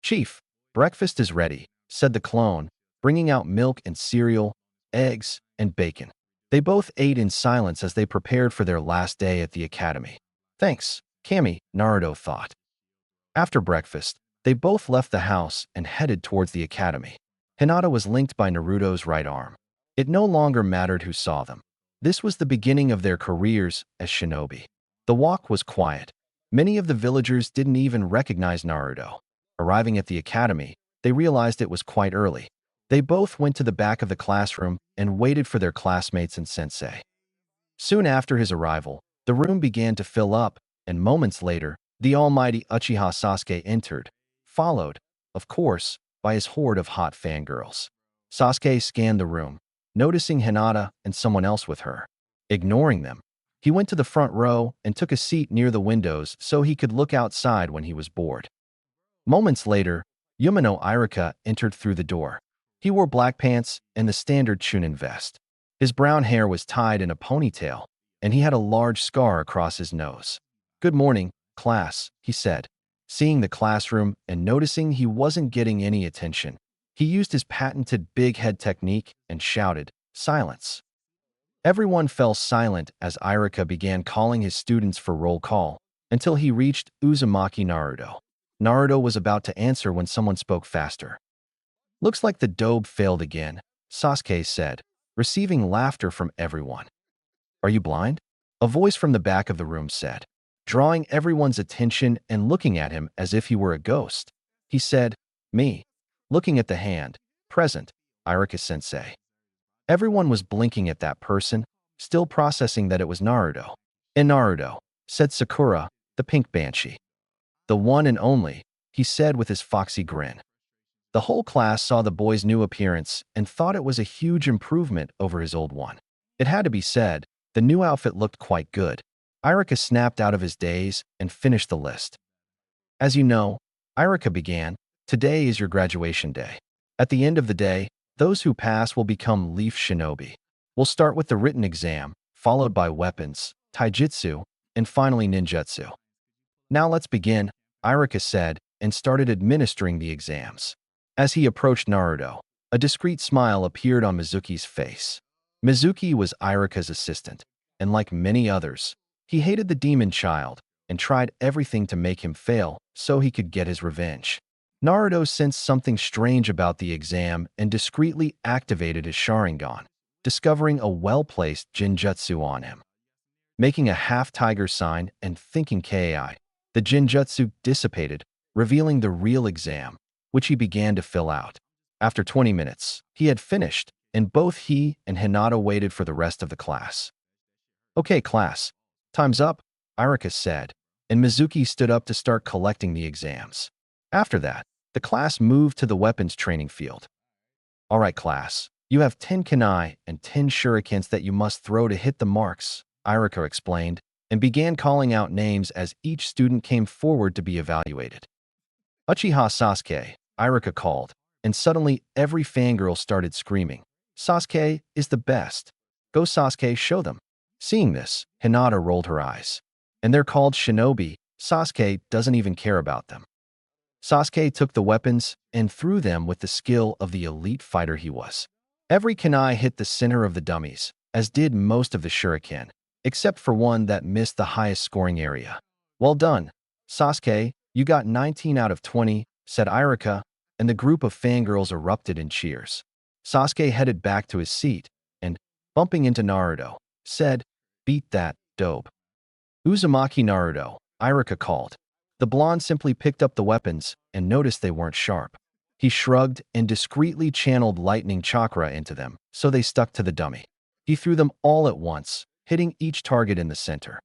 [SPEAKER 1] "Chief, breakfast is ready," said the clone, bringing out milk and cereal, eggs, and bacon. They both ate in silence as they prepared for their last day at the academy. "Thanks, Kami," Naruto thought. After breakfast, they both left the house and headed towards the academy. Hinata was linked by Naruto's right arm. It no longer mattered who saw them. This was the beginning of their careers as shinobi. The walk was quiet. Many of the villagers didn't even recognize Naruto. Arriving at the academy, they realized it was quite early. They both went to the back of the classroom and waited for their classmates and sensei. Soon after his arrival, the room began to fill up, and moments later, the almighty Uchiha Sasuke entered, followed, of course, by his horde of hot fangirls. Sasuke scanned the room, noticing Hinata and someone else with her. Ignoring them, he went to the front row and took a seat near the windows so he could look outside when he was bored. Moments later, Yumino Irika entered through the door. He wore black pants and the standard Chunin vest. His brown hair was tied in a ponytail, and he had a large scar across his nose. "Good morning, class," he said. Seeing the classroom and noticing he wasn't getting any attention, he used his patented big head technique and shouted, "Silence." Everyone fell silent as Irika began calling his students for roll call until he reached Uzumaki Naruto. Naruto was about to answer when someone spoke faster. "Looks like the dobe failed again," Sasuke said, receiving laughter from everyone. "Are you blind?" a voice from the back of the room said. Drawing everyone's attention and looking at him as if he were a ghost, he said, "Me." Looking at the hand, "Present, Irika-sensei." Everyone was blinking at that person, still processing that it was Naruto. "And Naruto," said Sakura, the pink banshee. "The one and only," he said with his foxy grin. The whole class saw the boy's new appearance and thought it was a huge improvement over his old one. It had to be said, the new outfit looked quite good. Irika snapped out of his daze and finished the list. "As you know," Irika began, "today is your graduation day. At the end of the day, those who pass will become Leaf Shinobi. We'll start with the written exam, followed by weapons, taijutsu, and finally ninjutsu. Now let's begin," Irika said, and started administering the exams. As he approached Naruto, a discreet smile appeared on Mizuki's face. Mizuki was Irika's assistant, and like many others, he hated the demon child and tried everything to make him fail so he could get his revenge. Naruto sensed something strange about the exam and discreetly activated his Sharingan, discovering a well-placed Jinjutsu on him. Making a half-tiger sign and thinking Kai, the Jinjutsu dissipated, revealing the real exam, which he began to fill out. After 20 minutes, he had finished, and both he and Hinata waited for the rest of the class. "Okay, class, time's up," Irika said, and Mizuki stood up to start collecting the exams. After that, the class moved to the weapons training field. "All right, class, you have 10 kunai and 10 shurikens that you must throw to hit the marks," Irika explained, and began calling out names as each student came forward to be evaluated. "Uchiha Sasuke," Irika called, and suddenly every fangirl started screaming, "Sasuke is the best. Go Sasuke, show them." Seeing this, Hinata rolled her eyes. "And they're called shinobi. Sasuke doesn't even care about them." Sasuke took the weapons and threw them with the skill of the elite fighter he was. Every kunai hit the center of the dummies, as did most of the shuriken, except for one that missed the highest scoring area. "Well done, Sasuke, you got 19 out of 20, said Irika, and the group of fangirls erupted in cheers. Sasuke headed back to his seat and, bumping into Naruto, said, "Beat that, dope." "Uzumaki Naruto," Irika called. The blonde simply picked up the weapons and noticed they weren't sharp. He shrugged and discreetly channeled lightning chakra into them, so they stuck to the dummy. He threw them all at once, hitting each target in the center.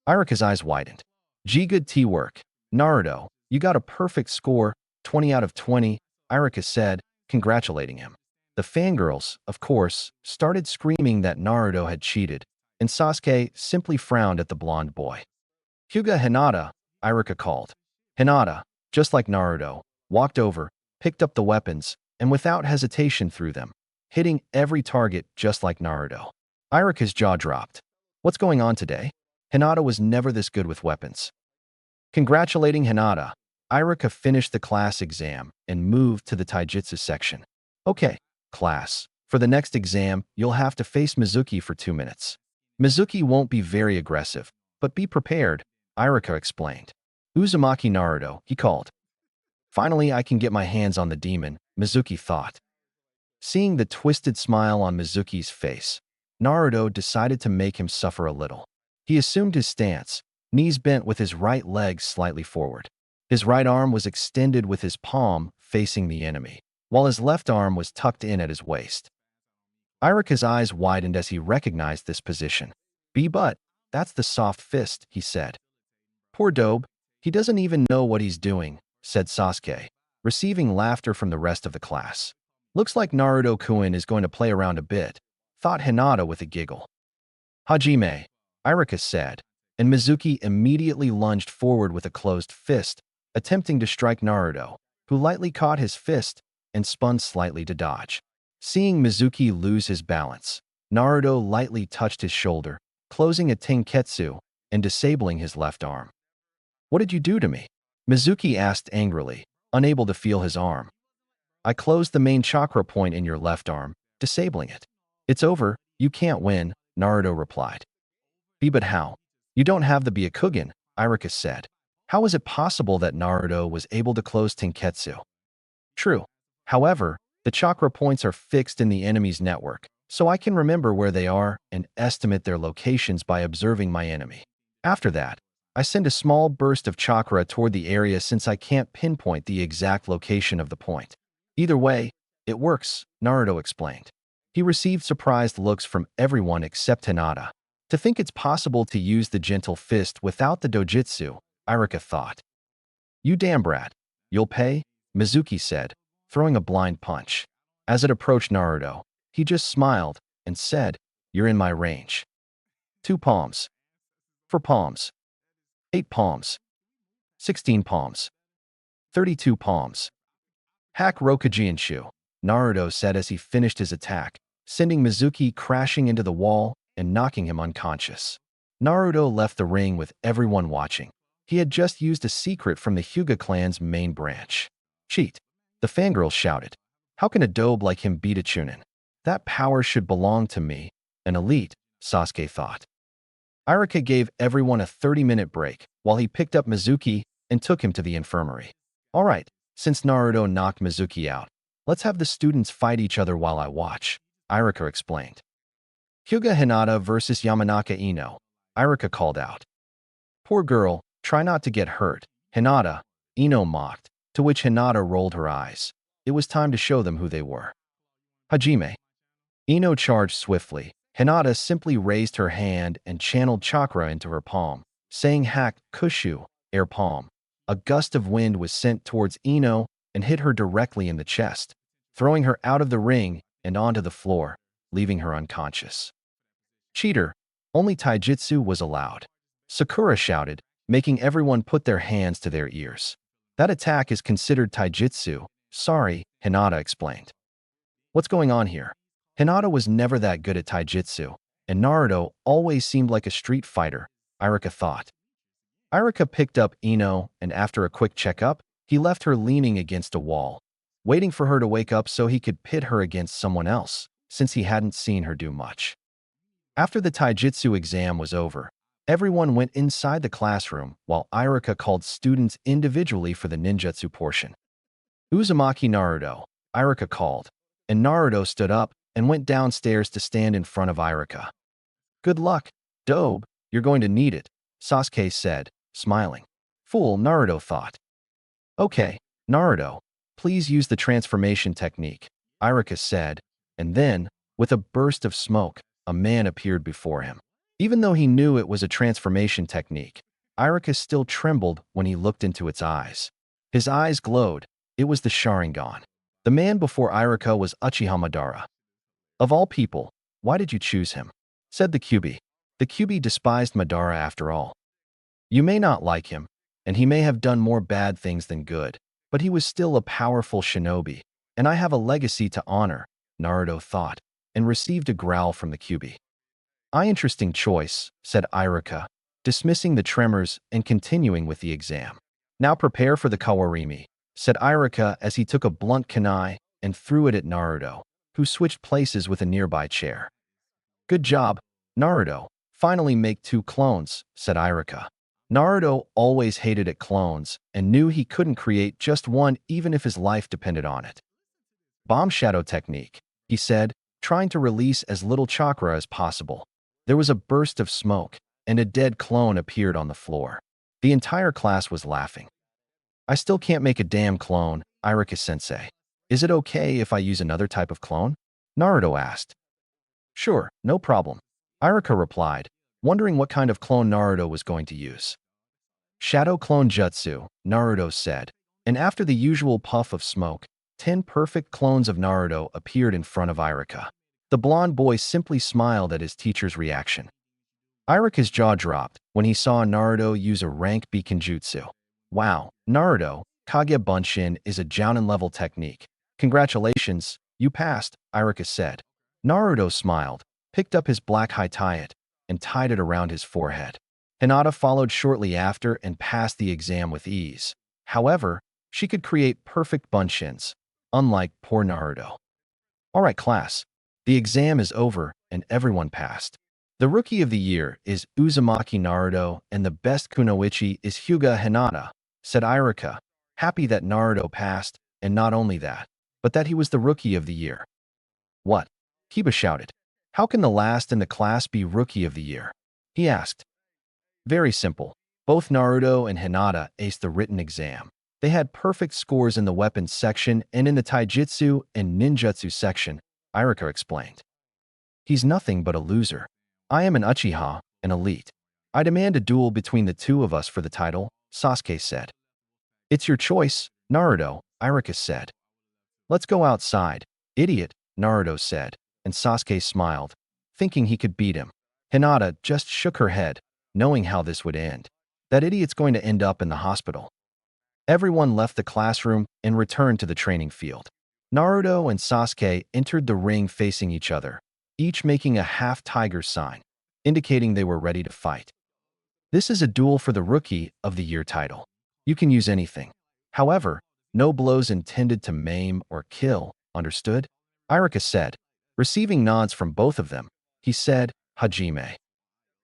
[SPEAKER 1] Irika's eyes widened. Good teamwork. Naruto, you got a perfect score, 20 out of 20, Irika said, congratulating him. The fangirls, of course, started screaming that Naruto had cheated, and Sasuke simply frowned at the blonde boy. Hyuga Hinata, Irika called. Hinata, just like Naruto, walked over, picked up the weapons, and without hesitation threw them, hitting every target just like Naruto. Irika's jaw dropped. What's going on today? Hinata was never this good with weapons. Congratulating Hinata, Irika finished the class exam and moved to the taijutsu section. Okay, class. For the next exam, you'll have to face Mizuki for 2 minutes. Mizuki won't be very aggressive, but be prepared, Irika explained. Uzumaki Naruto, he called. Finally, I can get my hands on the demon, Mizuki thought. Seeing the twisted smile on Mizuki's face, Naruto decided to make him suffer a little. He assumed his stance, knees bent with his right leg slightly forward. His right arm was extended with his palm facing the enemy, while his left arm was tucked in at his waist. Irika's eyes widened as he recognized this position. But that's the soft fist, he said. Poor Dobe, he doesn't even know what he's doing, said Sasuke, receiving laughter from the rest of the class. Looks like Naruto-kun is going to play around a bit, thought Hinata with a giggle. Hajime, Irika said, and Mizuki immediately lunged forward with a closed fist, attempting to strike Naruto, who lightly caught his fist and spun slightly to dodge. Seeing Mizuki lose his balance, Naruto lightly touched his shoulder, closing a tenketsu and disabling his left arm. What did you do to me? Mizuki asked angrily, unable to feel his arm. I closed the main chakra point in your left arm, disabling it. It's over, you can't win, Naruto replied. But how? You don't have the Byakugan, Irika said. How is it possible that Naruto was able to close Tenketsu? True. However, the chakra points are fixed in the enemy's network, so I can remember where they are and estimate their locations by observing my enemy. After that, I send a small burst of chakra toward the area since I can't pinpoint the exact location of the point. Either way, it works, Naruto explained. He received surprised looks from everyone except Hinata. To think it's possible to use the gentle fist without the dojutsu, Irika thought. You damn brat. You'll pay, Mizuki said, throwing a blind punch. As it approached Naruto, he just smiled and said, You're in my range. 2 palms. 4 palms. 8 palms. 16 palms. 32 palms. Hack Rokujinshu, Naruto said as he finished his attack, sending Mizuki crashing into the wall and knocking him unconscious. Naruto left the ring with everyone watching. He had just used a secret from the Hyuga clan's main branch. Cheat. The fangirl shouted. How can a dobe like him beat a Chunin? That power should belong to me, an elite, Sasuke thought. Irika gave everyone a 30-minute break while he picked up Mizuki and took him to the infirmary. All right, since Naruto knocked Mizuki out, let's have the students fight each other while I watch, Irika explained. Hyuga Hinata versus Yamanaka Ino, Irika called out. Poor girl, try not to get hurt, Hinata, Ino mocked, to which Hinata rolled her eyes. It was time to show them who they were. Hajime. Ino charged swiftly. Hinata simply raised her hand and channeled chakra into her palm, saying hack kushu, air palm. A gust of wind was sent towards Ino and hit her directly in the chest, throwing her out of the ring and onto the floor, leaving her unconscious. Cheater, only taijutsu was allowed. Sakura shouted, making everyone put their hands to their ears. That attack is considered taijutsu. Sorry, Hinata explained. What's going on here? Hinata was never that good at taijutsu, and Naruto always seemed like a street fighter, Irika thought. Irika picked up Ino, and after a quick checkup, he left her leaning against a wall, waiting for her to wake up so he could pit her against someone else, since he hadn't seen her do much. After the taijutsu exam was over, everyone went inside the classroom while Irika called students individually for the ninjutsu portion. Uzumaki Naruto, Irika called, and Naruto stood up and went downstairs to stand in front of Irika. Good luck, Dobe, you're going to need it, Sasuke said, smiling. Fool, Naruto thought. Okay, Naruto, please use the transformation technique, Irika said, and then, with a burst of smoke, a man appeared before him. Even though he knew it was a transformation technique, Iruka still trembled when he looked into its eyes. His eyes glowed. It was the Sharingan. The man before Iruka was Uchiha Madara. Of all people, why did you choose him? Said the Kyuubi. The Kyuubi despised Madara after all. You may not like him, and he may have done more bad things than good, but he was still a powerful shinobi, and I have a legacy to honor, Naruto thought, and received a growl from the Kyuubi. Interesting choice, said Iruka, dismissing the tremors and continuing with the exam. Now prepare for the Kawarimi, said Iruka as he took a blunt kunai and threw it at Naruto, who switched places with a nearby chair. Good job, Naruto. Finally make 2 clones, said Iruka. Naruto always hated at clones and knew he couldn't create just one even if his life depended on it. Bomb shadow technique, he said, trying to release as little chakra as possible. There was a burst of smoke, and a dead clone appeared on the floor. The entire class was laughing. I still can't make a damn clone, Iruka-sensei. Is it okay if I use another type of clone? Naruto asked. Sure, no problem, Iruka replied, wondering what kind of clone Naruto was going to use. Shadow clone jutsu, Naruto said, and after the usual puff of smoke, 10 perfect clones of Naruto appeared in front of Iruka. The blonde boy simply smiled at his teacher's reaction. Iruka's jaw dropped when he saw Naruto use a rank B Kenjutsu. Wow, Naruto, Kage Bunshin is a Jounin-level technique. Congratulations, you passed, Iruka said. Naruto smiled, picked up his black high-tie and tied it around his forehead. Hinata followed shortly after and passed the exam with ease. However, she could create perfect Bunshins, unlike poor Naruto. All right, class. The exam is over, and everyone passed. The Rookie of the Year is Uzumaki Naruto, and the best Kunoichi is Hyuga Hinata, said Iruka, happy that Naruto passed, and not only that, but that he was the Rookie of the Year. What? Kiba shouted. How can the last in the class be Rookie of the Year? He asked. Very simple. Both Naruto and Hinata aced the written exam. They had perfect scores in the weapons section and in the taijutsu and ninjutsu section, Iruka explained. He's nothing but a loser. I am an Uchiha, an elite. I demand a duel between the 2 of us for the title, Sasuke said. It's your choice, Naruto, Iruka said. Let's go outside, idiot, Naruto said, and Sasuke smiled, thinking he could beat him. Hinata just shook her head, knowing how this would end. That idiot's going to end up in the hospital. Everyone left the classroom and returned to the training field. Naruto and Sasuke entered the ring facing each other, each making a half-tiger sign, indicating they were ready to fight. This is a duel for the Rookie of the Year title. You can use anything. However, no blows intended to maim or kill, understood? Iruka said. Receiving nods from both of them, he said, Hajime.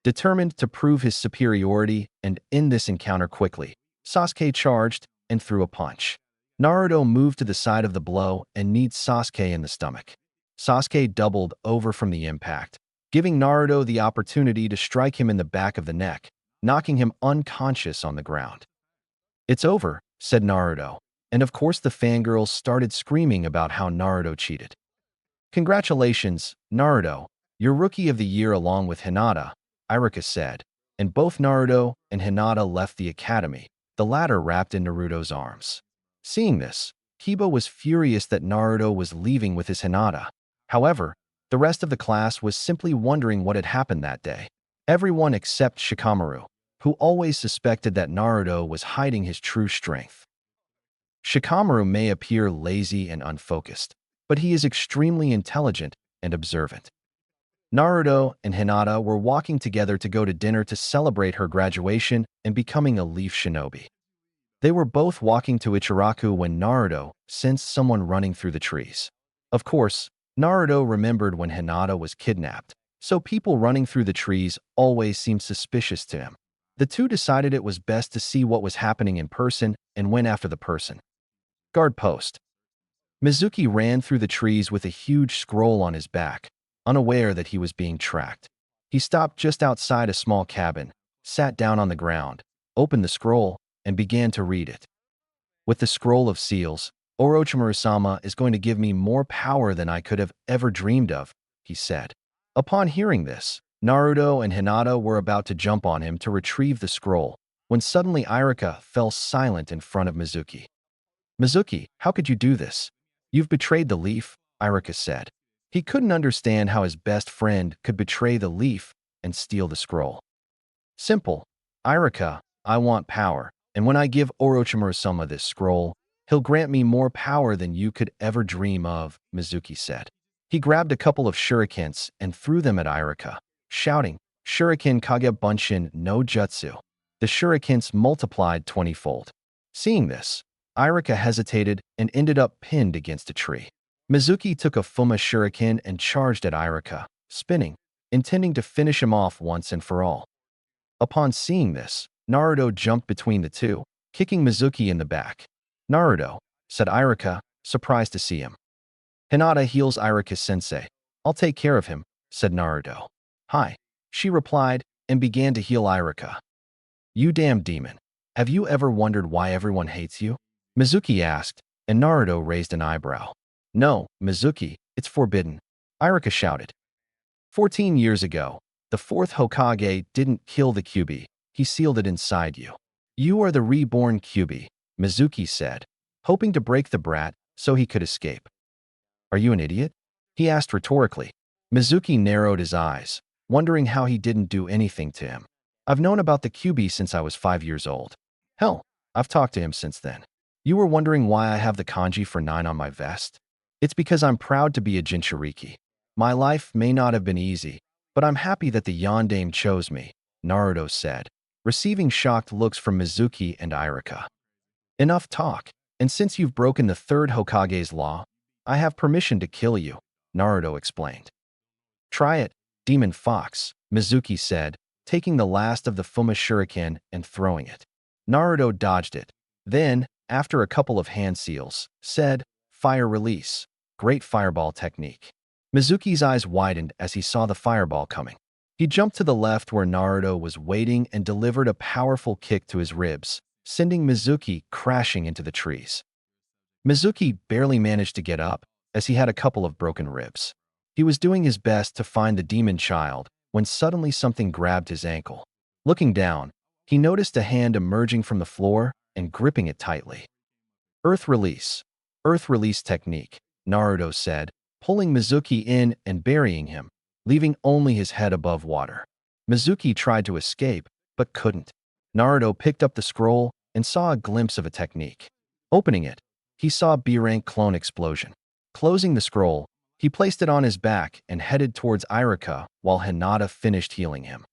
[SPEAKER 1] Determined to prove his superiority and end this encounter quickly, Sasuke charged and threw a punch. Naruto moved to the side of the blow and kneed Sasuke in the stomach. Sasuke doubled over from the impact, giving Naruto the opportunity to strike him in the back of the neck, knocking him unconscious on the ground. It's over, said Naruto, and of course the fangirls started screaming about how Naruto cheated. Congratulations, Naruto, you're Rookie of the Year along with Hinata, Iruka said, and both Naruto and Hinata left the academy, the latter wrapped in Naruto's arms. Seeing this, Kiba was furious that Naruto was leaving with his Hinata. However, the rest of the class was simply wondering what had happened that day. Everyone except Shikamaru, who always suspected that Naruto was hiding his true strength. Shikamaru may appear lazy and unfocused, but he is extremely intelligent and observant. Naruto and Hinata were walking together to go to dinner to celebrate her graduation and becoming a leaf shinobi. They were both walking to Ichiraku when Naruto sensed someone running through the trees. Of course, Naruto remembered when Hinata was kidnapped, so people running through the trees always seemed suspicious to him. The two decided it was best to see what was happening in person and went after the person. Guard post. Mizuki ran through the trees with a huge scroll on his back, unaware that he was being tracked. He stopped just outside a small cabin, sat down on the ground, opened the scroll, and began to read it. With the scroll of seals, Orochimaru-sama is going to give me more power than I could have ever dreamed of, he said. Upon hearing this, Naruto and Hinata were about to jump on him to retrieve the scroll, when suddenly Iruka fell silent in front of Mizuki. "Mizuki, how could you do this? You've betrayed the leaf," Iruka said. He couldn't understand how his best friend could betray the leaf and steal the scroll. "Simple. Iruka, I want power, and when I give Orochimaru-sama this scroll, he'll grant me more power than you could ever dream of," Mizuki said. He grabbed a couple of shurikens and threw them at Iruka, shouting, "Shuriken Kage Bunshin no Jutsu." The shurikens multiplied 20-fold. Seeing this, Iruka hesitated and ended up pinned against a tree. Mizuki took a Fuma shuriken and charged at Iruka, spinning, intending to finish him off once and for all. Upon seeing this, Naruto jumped between the two, kicking Mizuki in the back. "Naruto," said Iruka, surprised to see him. "Hinata heals Iruka-sensei. I'll take care of him," said Naruto. "Hi," she replied, and began to heal Iruka. "You damn demon. Have you ever wondered why everyone hates you?" Mizuki asked, and Naruto raised an eyebrow. "No, Mizuki, it's forbidden," Iruka shouted. 14 years ago, the fourth Hokage didn't kill the Kyuubi, he sealed it inside you. "You are the reborn Kyuubi," Mizuki said, hoping to break the brat so he could escape. "Are you an idiot?" he asked rhetorically. Mizuki narrowed his eyes, wondering how he didn't do anything to him. "I've known about the Kyuubi since I was 5 years old. Hell, I've talked to him since then. You were wondering why I have the kanji for 9 on my vest? It's because I'm proud to be a Jinchuriki. My life may not have been easy, but I'm happy that the Yondaime chose me," Naruto said, receiving shocked looks from Mizuki and Iruka. "Enough talk, and since you've broken the third Hokage's law, I have permission to kill you," Naruto explained. "Try it, Demon Fox," Mizuki said, taking the last of the Fuma shuriken and throwing it. Naruto dodged it. Then, after a couple of hand seals, said, "Fire release. Great fireball technique." Mizuki's eyes widened as he saw the fireball coming. He jumped to the left where Naruto was waiting and delivered a powerful kick to his ribs, sending Mizuki crashing into the trees. Mizuki barely managed to get up, as he had a couple of broken ribs. He was doing his best to find the demon child when suddenly something grabbed his ankle. Looking down, he noticed a hand emerging from the floor and gripping it tightly. Earth release technique," Naruto said, pulling Mizuki in and burying him, leaving only his head above water. Mizuki tried to escape, but couldn't. Naruto picked up the scroll and saw a glimpse of a technique. Opening it, he saw B-rank clone explosion. Closing the scroll, he placed it on his back and headed towards Iruka while Hinata finished healing him.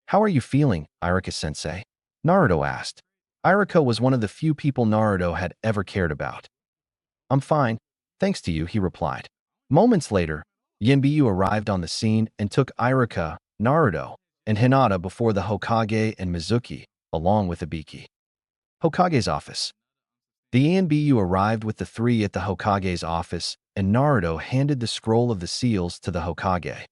[SPEAKER 1] "How are you feeling, Iruka-sensei?" Naruto asked. Iruka was one of the few people Naruto had ever cared about. "I'm fine, thanks to you," he replied. Moments later, Yinbiyu arrived on the scene and took Iruka, Naruto, and Hinata before the Hokage and Mizuki, along with Ibiki. Hokage's office. The Yinbiyu arrived with the three at the Hokage's office, and Naruto handed the scroll of the seals to the Hokage.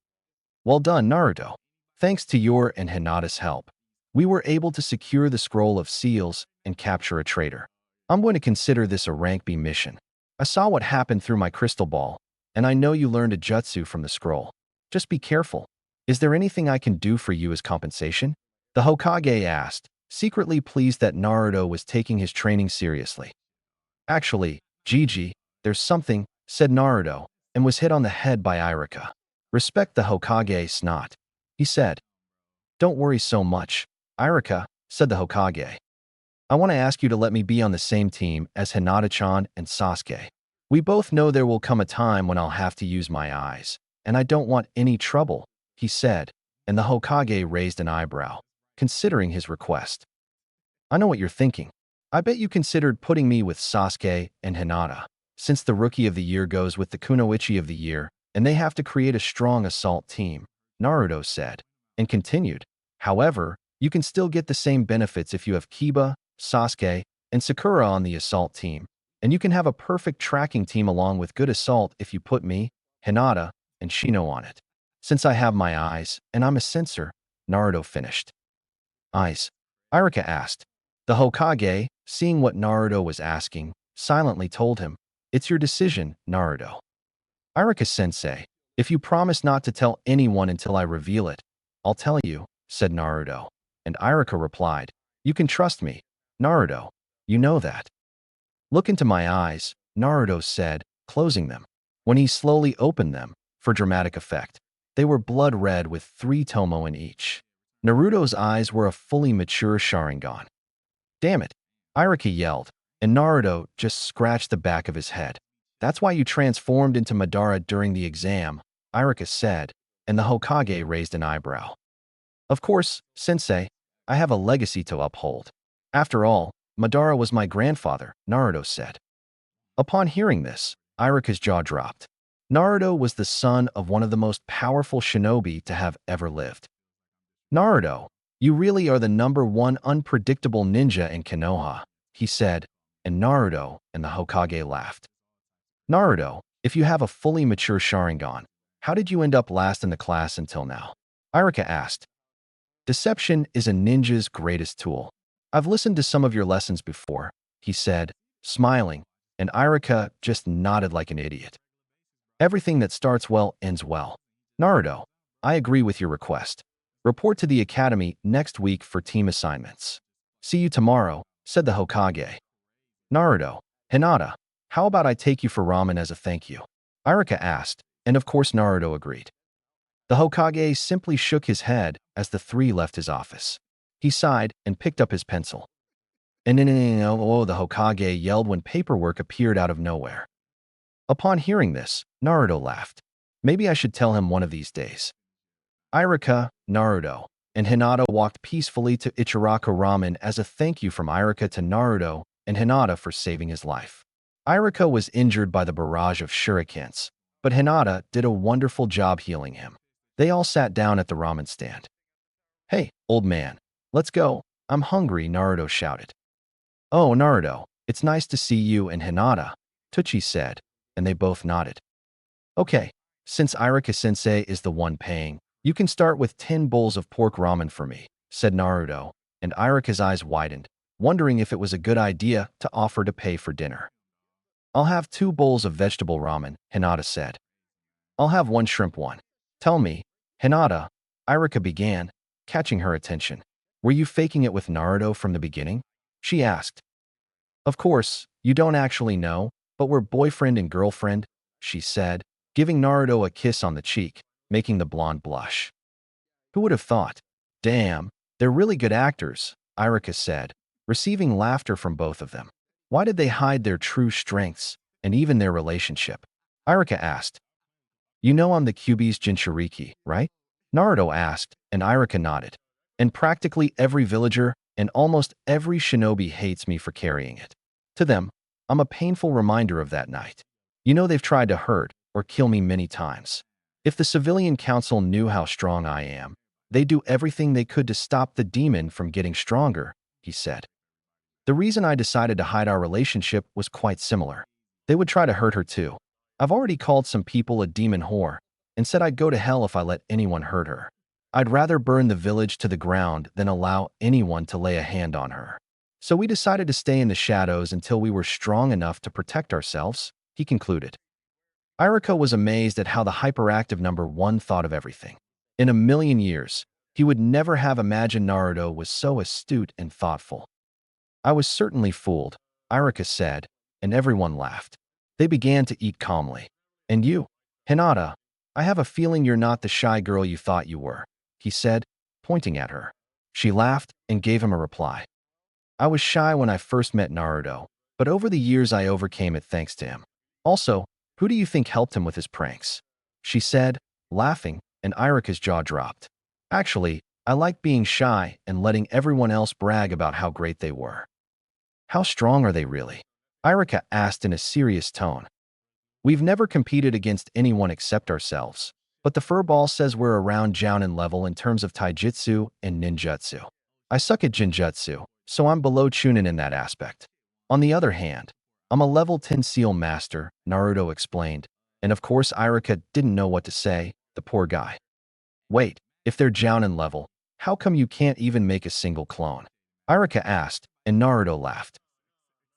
[SPEAKER 1] "Well done, Naruto. Thanks to your and Hinata's help, we were able to secure the scroll of seals and capture a traitor. I'm going to consider this a rank B mission. I saw what happened through my crystal ball, and I know you learned a jutsu from the scroll. Just be careful. Is there anything I can do for you as compensation?" The Hokage asked, secretly pleased that Naruto was taking his training seriously. "Actually, Gigi, there's something," said Naruto, and was hit on the head by Iruka. "Respect the Hokage, snot," he said. "Don't worry so much, Iruka," said the Hokage. "I want to ask you to let me be on the same team as Hinata-chan and Sasuke. We both know there will come a time when I'll have to use my eyes, and I don't want any trouble," he said, and the Hokage raised an eyebrow, considering his request. "I know what you're thinking. I bet you considered putting me with Sasuke and Hinata, since the Rookie of the Year goes with the Kunoichi of the Year, and they have to create a strong assault team," Naruto said, and continued, "However, you can still get the same benefits if you have Kiba, Sasuke, and Sakura on the assault team, and you can have a perfect tracking team along with good assault if you put me, Hinata, and Shino on it. Since I have my eyes, and I'm a sensor," Naruto finished. "Eyes?" Iruka asked. The Hokage, seeing what Naruto was asking, silently told him, "It's your decision, Naruto." "Iruka-sensei, if you promise not to tell anyone until I reveal it, I'll tell you, said Naruto. And Iruka replied, you can trust me, Naruto. You know that. Look into my eyes, Naruto said, closing them. When he slowly opened them, for dramatic effect, they were blood red with 3 tomo in each. Naruto's eyes were a fully mature Sharingan. Damn it, Iruka yelled, and Naruto just scratched the back of his head. That's why you transformed into Madara during the exam, Iruka said, and the Hokage raised an eyebrow. Of course, sensei, I have a legacy to uphold. After all, Madara was my grandfather, Naruto said. Upon hearing this, Iruka's jaw dropped. Naruto was the son of one of the most powerful shinobi to have ever lived. Naruto, you really are the #1 unpredictable ninja in Konoha, he said, and Naruto and the Hokage laughed. Naruto, if you have a fully mature Sharingan, how did you end up last in the class until now? Iruka asked. Deception is a ninja's greatest tool. I've listened to some of your lessons before, he said, smiling, and Iruka just nodded like an idiot. Everything that starts well ends well. Naruto, I agree with your request. Report to the academy next week for team assignments. See you tomorrow, said the Hokage. Naruto, Hinata, how about I take you for ramen as a thank you? Iruka asked, and of course Naruto agreed. The Hokage simply shook his head as the 3 left his office. He sighed and picked up his pencil. The Hokage yelled when paperwork appeared out of nowhere. Upon hearing this, Naruto laughed. Maybe I should tell him one of these days. Iruka, Naruto, and Hinata walked peacefully to Ichiraku Ramen as a thank you from Iruka to Naruto and Hinata for saving his life. Iruka was injured by the barrage of shurikens, but Hinata did a wonderful job healing him. They all sat down at the ramen stand. Hey, old man, let's go. I'm hungry, Naruto shouted. Oh, Naruto, it's nice to see you and Hinata, Tsuchi said, and they both nodded. Okay, since Iruka-sensei is the one paying, you can start with 10 bowls of pork ramen for me, said Naruto, and Iruka's eyes widened, wondering if it was a good idea to offer to pay for dinner. I'll have 2 bowls of vegetable ramen, Hinata said. I'll have 1 shrimp one. Tell me, Hinata, Iruka began, catching her attention. Were you faking it with Naruto from the beginning? She asked. Of course, you don't actually know, but we're boyfriend and girlfriend, she said, giving Naruto a kiss on the cheek, making the blonde blush. Who would have thought? Damn, they're really good actors, Iruka said, receiving laughter from both of them. Why did they hide their true strengths, and even their relationship? Iruka asked. You know I'm the Kyuubi's Jinchuriki, right? Naruto asked, and Iruka nodded. And practically every villager and almost every shinobi hates me for carrying it. To them, I'm a painful reminder of that night. You know they've tried to hurt or kill me many times. If the civilian council knew how strong I am, they'd do everything they could to stop the demon from getting stronger, he said. The reason I decided to hide our relationship was quite similar. They would try to hurt her too. I've already called some people a demon whore and said I'd go to hell if I let anyone hurt her. I'd rather burn the village to the ground than allow anyone to lay a hand on her. So we decided to stay in the shadows until we were strong enough to protect ourselves, he concluded. Iruka was amazed at how the hyperactive #1 thought of everything. In a million years, he would never have imagined Naruto was so astute and thoughtful. I was certainly fooled, Iruka said, and everyone laughed. They began to eat calmly. And you, Hinata, I have a feeling you're not the shy girl you thought you were, he said, pointing at her. She laughed and gave him a reply. I was shy when I first met Naruto, but over the years I overcame it thanks to him. Also, who do you think helped him with his pranks? She said, laughing, and Iruka's jaw dropped. Actually, I like being shy and letting everyone else brag about how great they were. How strong are they really? Iruka asked in a serious tone. We've never competed against anyone except ourselves, but the furball says we're around Jounin level in terms of taijutsu and ninjutsu. I suck at jinjutsu, so I'm below Chunin in that aspect. On the other hand, I'm a level 10 seal master, Naruto explained, and of course Iruka didn't know what to say, the poor guy. Wait, if they're Jounin level, how come you can't even make a single clone? Iruka asked, and Naruto laughed.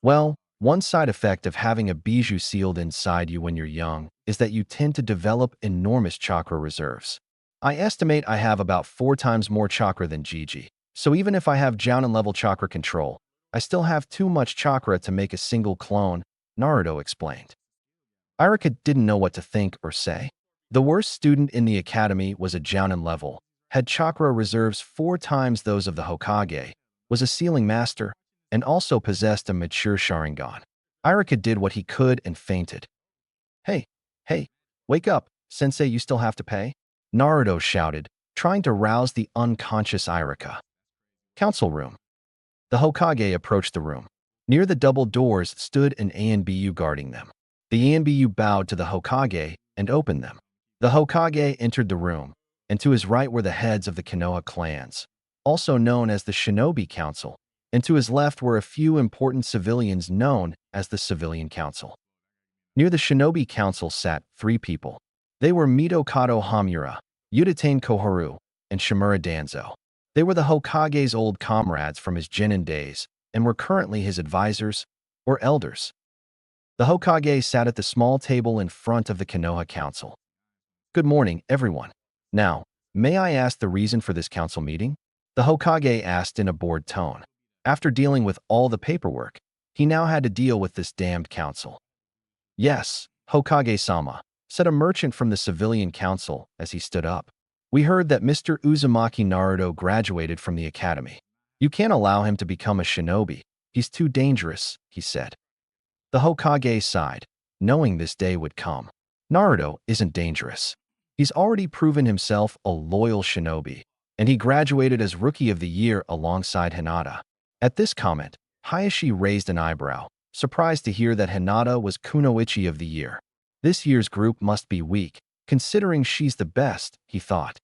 [SPEAKER 1] Well, one side effect of having a bijou sealed inside you when you're young is that you tend to develop enormous chakra reserves. I estimate I have about 4 times more chakra than Gigi. So even if I have Jounin-level chakra control, I still have too much chakra to make a single clone, Naruto explained. Irika didn't know what to think or say. The worst student in the academy was a Jounin level, had chakra reserves 4 times those of the Hokage, was a sealing master, and also possessed a mature Sharingan. Irika did what he could and fainted. Hey, hey, wake up, sensei, you still have to pay? Naruto shouted, trying to rouse the unconscious Irika. Council room. The Hokage approached the room. Near the double doors stood an ANBU guarding them. The ANBU bowed to the Hokage and opened them. The Hokage entered the room, and to his right were the heads of the Konoha clans, also known as the Shinobi Council, and to his left were a few important civilians known as the Civilian Council. Near the Shinobi Council sat 3 people. They were Mitokado Hamura, Udatane Koharu, and Shimura Danzo. They were the Hokage's old comrades from his Genin days and were currently his advisors, or elders. The Hokage sat at the small table in front of the Konoha Council. Good morning, everyone. Now, may I ask the reason for this council meeting? The Hokage asked in a bored tone. After dealing with all the paperwork, he now had to deal with this damned council. Yes, Hokage-sama, said a merchant from the Civilian Council as he stood up. We heard that Mr. Uzumaki Naruto graduated from the academy. You can't allow him to become a shinobi. He's too dangerous, he said. The Hokage sighed, knowing this day would come. Naruto isn't dangerous. He's already proven himself a loyal shinobi, and he graduated as Rookie of the Year alongside Hinata. At this comment, Hayashi raised an eyebrow, surprised to hear that Hinata was Kunoichi of the Year. This year's group must be weak, considering she's the best, he thought.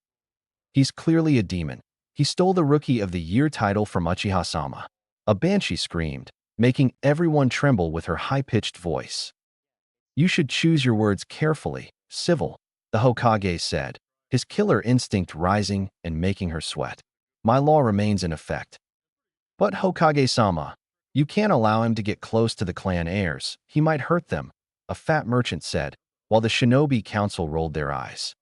[SPEAKER 1] He's clearly a demon. He stole the Rookie of the Year title from Uchiha-sama. A banshee screamed, making everyone tremble with her high-pitched voice. You should choose your words carefully, civil, the Hokage said, his killer instinct rising and making her sweat. My law remains in effect. But Hokage-sama, you can't allow him to get close to the clan heirs. He might hurt them, a fat merchant said, while the Shinobi Council rolled their eyes.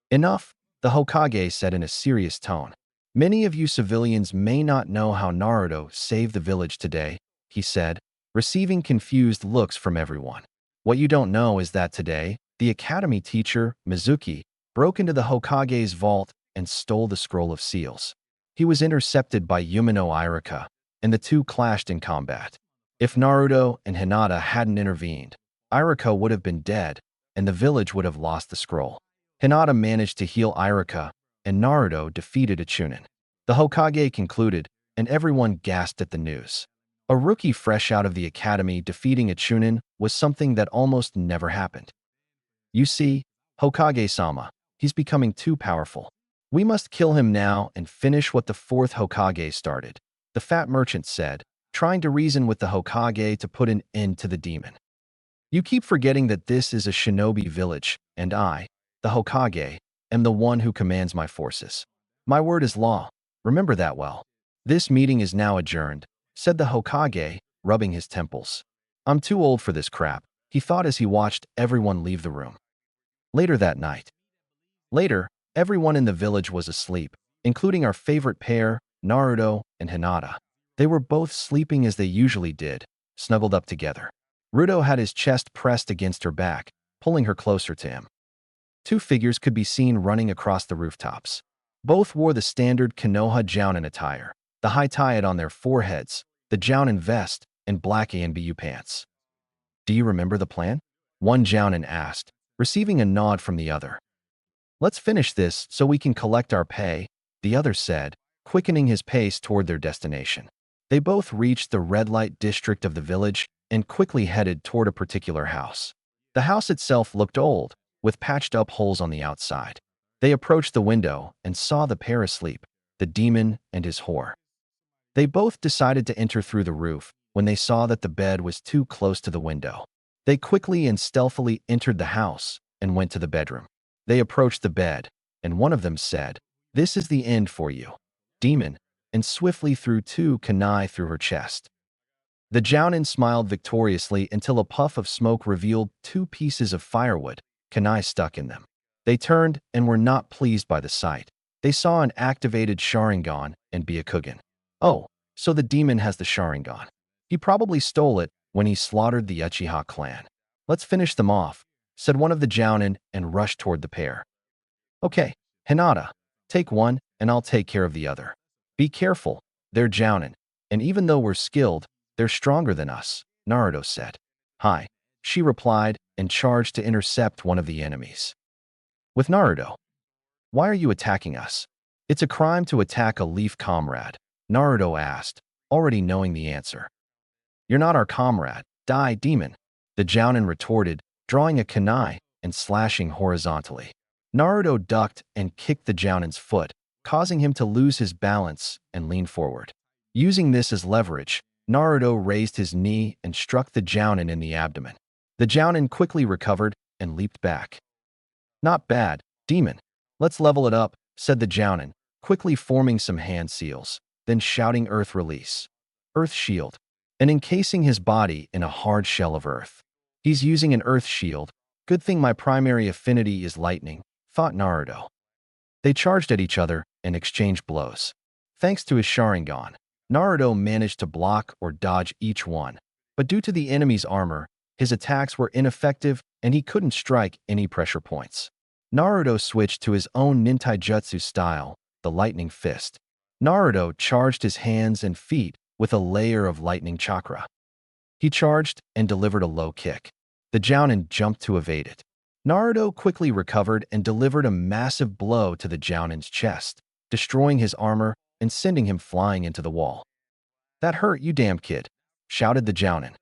[SPEAKER 1] Enough, the Hokage said in a serious tone. Many of you civilians may not know how Naruto saved the village today, he said, receiving confused looks from everyone. What you don't know is that today, the academy teacher, Mizuki, broke into the Hokage's vault and stole the scroll of seals. He was intercepted by Yumino Irika, and the two clashed in combat. If Naruto and Hinata hadn't intervened, Irika would have been dead, and the village would have lost the scroll. Hinata managed to heal Irika, and Naruto defeated a Chunin. The Hokage concluded, and everyone gasped at the news. A rookie fresh out of the academy defeating a Chunin was something that almost never happened. You see, Hokage-sama, he's becoming too powerful. We must kill him now and finish what the 4th Hokage started, the fat merchant said, trying to reason with the Hokage to put an end to the demon. You keep forgetting that this is a shinobi village, and I, the Hokage, am the one who commands my forces. My word is law. Remember that well. This meeting is now adjourned, said the Hokage, rubbing his temples. I'm too old for this crap, he thought as he watched everyone leave the room. Later that night. Everyone in the village was asleep, including our favorite pair, Naruto and Hinata. They were both sleeping as they usually did, snuggled up together. Ruto had his chest pressed against her back, pulling her closer to him. 2 figures could be seen running across the rooftops. Both wore the standard Konoha Jounin attire, the high tie on their foreheads, the Jounin vest, and black ANBU pants. Do you remember the plan? One Jounin asked, receiving a nod from the other. Let's finish this so we can collect our pay, the other said, quickening his pace toward their destination. They both reached the red light district of the village and quickly headed toward a particular house. The house itself looked old, with patched-up holes on the outside. They approached the window and saw the pair asleep, the demon and his whore. They both decided to enter through the roof when they saw that the bed was too close to the window. They quickly and stealthily entered the house and went to the bedroom. They approached the bed, and one of them said, "This is the end for you, demon," and swiftly threw 2 kunai through her chest. The Jounin smiled victoriously until a puff of smoke revealed 2 pieces of firewood, kunai stuck in them. They turned and were not pleased by the sight. They saw an activated Sharingan and Byakugan. Oh, so the demon has the Sharingan. He probably stole it when he slaughtered the Uchiha clan. Let's finish them off, said one of the Jounin and rushed toward the pair. Okay, Hinata, take one and I'll take care of the other. Be careful, they're Jounin, and even though we're skilled, they're stronger than us, Naruto said. Hi, she replied and charged to intercept one of the enemies. With Naruto, why are you attacking us? It's a crime to attack a Leaf comrade, Naruto asked, already knowing the answer. You're not our comrade, die, demon, the Jounin retorted, drawing a kunai and slashing horizontally. Naruto ducked and kicked the Jounin's foot, causing him to lose his balance and lean forward. Using this as leverage, Naruto raised his knee and struck the Jounin in the abdomen. The Jounin quickly recovered and leaped back. Not bad, demon. Let's level it up, said the Jounin, quickly forming some hand seals, then shouting Earth Release. Earth Shield, and encasing his body in a hard shell of earth. He's using an Earth Shield. Good thing my primary affinity is lightning, thought Naruto. They charged at each other and exchanged blows. Thanks to his Sharingan, Naruto managed to block or dodge each one, but due to the enemy's armor, his attacks were ineffective and he couldn't strike any pressure points. Naruto switched to his own nintaijutsu style, the Lightning Fist. Naruto charged his hands and feet with a layer of lightning chakra. He charged and delivered a low kick. The Jounin jumped to evade it. Naruto quickly recovered and delivered a massive blow to the Jounin's chest, destroying his armor and sending him flying into the wall. That hurt, you damn kid, shouted the Jounin.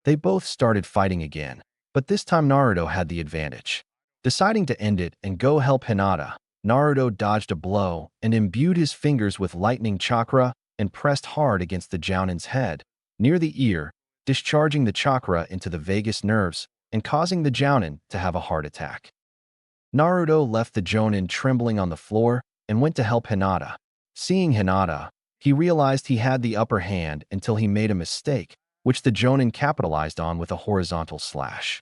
[SPEAKER 1] They both started fighting again, but this time Naruto had the advantage. Deciding to end it and go help Hinata, Naruto dodged a blow and imbued his fingers with lightning chakra and pressed hard against the Jounin's head, near the ear, discharging the chakra into the vagus nerves and causing the Jounin to have a heart attack. Naruto left the Jounin trembling on the floor and went to help Hinata. Seeing Hinata, he realized he had the upper hand until he made a mistake, which the Jounin capitalized on with a horizontal slash.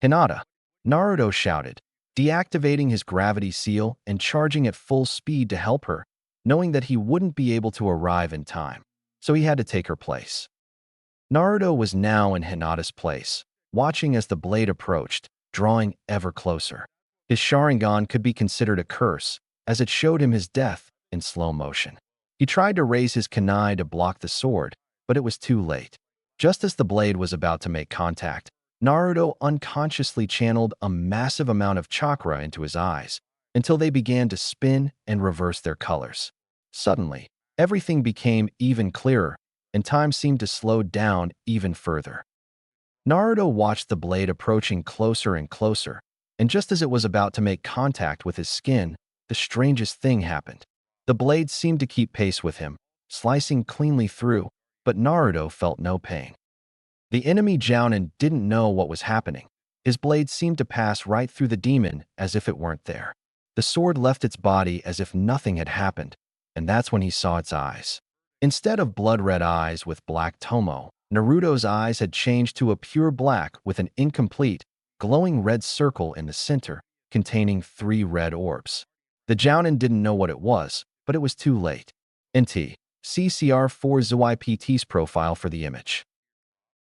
[SPEAKER 1] Hinata, Naruto shouted, deactivating his gravity seal and charging at full speed to help her, knowing that he wouldn't be able to arrive in time, so he had to take her place. Naruto was now in Hinata's place, watching as the blade approached, drawing ever closer. His Sharingan could be considered a curse, as it showed him his death in slow motion. He tried to raise his kunai to block the sword, but it was too late. Just as the blade was about to make contact, Naruto unconsciously channeled a massive amount of chakra into his eyes, until they began to spin and reverse their colors. Suddenly, everything became even clearer, and time seemed to slow down even further. Naruto watched the blade approaching closer and closer, and just as it was about to make contact with his skin, the strangest thing happened. The blade seemed to keep pace with him, slicing cleanly through, but Naruto felt no pain. The enemy Jounin didn't know what was happening. His blade seemed to pass right through the demon as if it weren't there. The sword left its body as if nothing had happened, and that's when he saw its eyes. Instead of blood-red eyes with black tomo, Naruto's eyes had changed to a pure black with an incomplete, glowing red circle in the center, containing 3 red orbs. The Jounin didn't know what it was, but it was too late. NT, CCR4 ZYPT's profile for the image.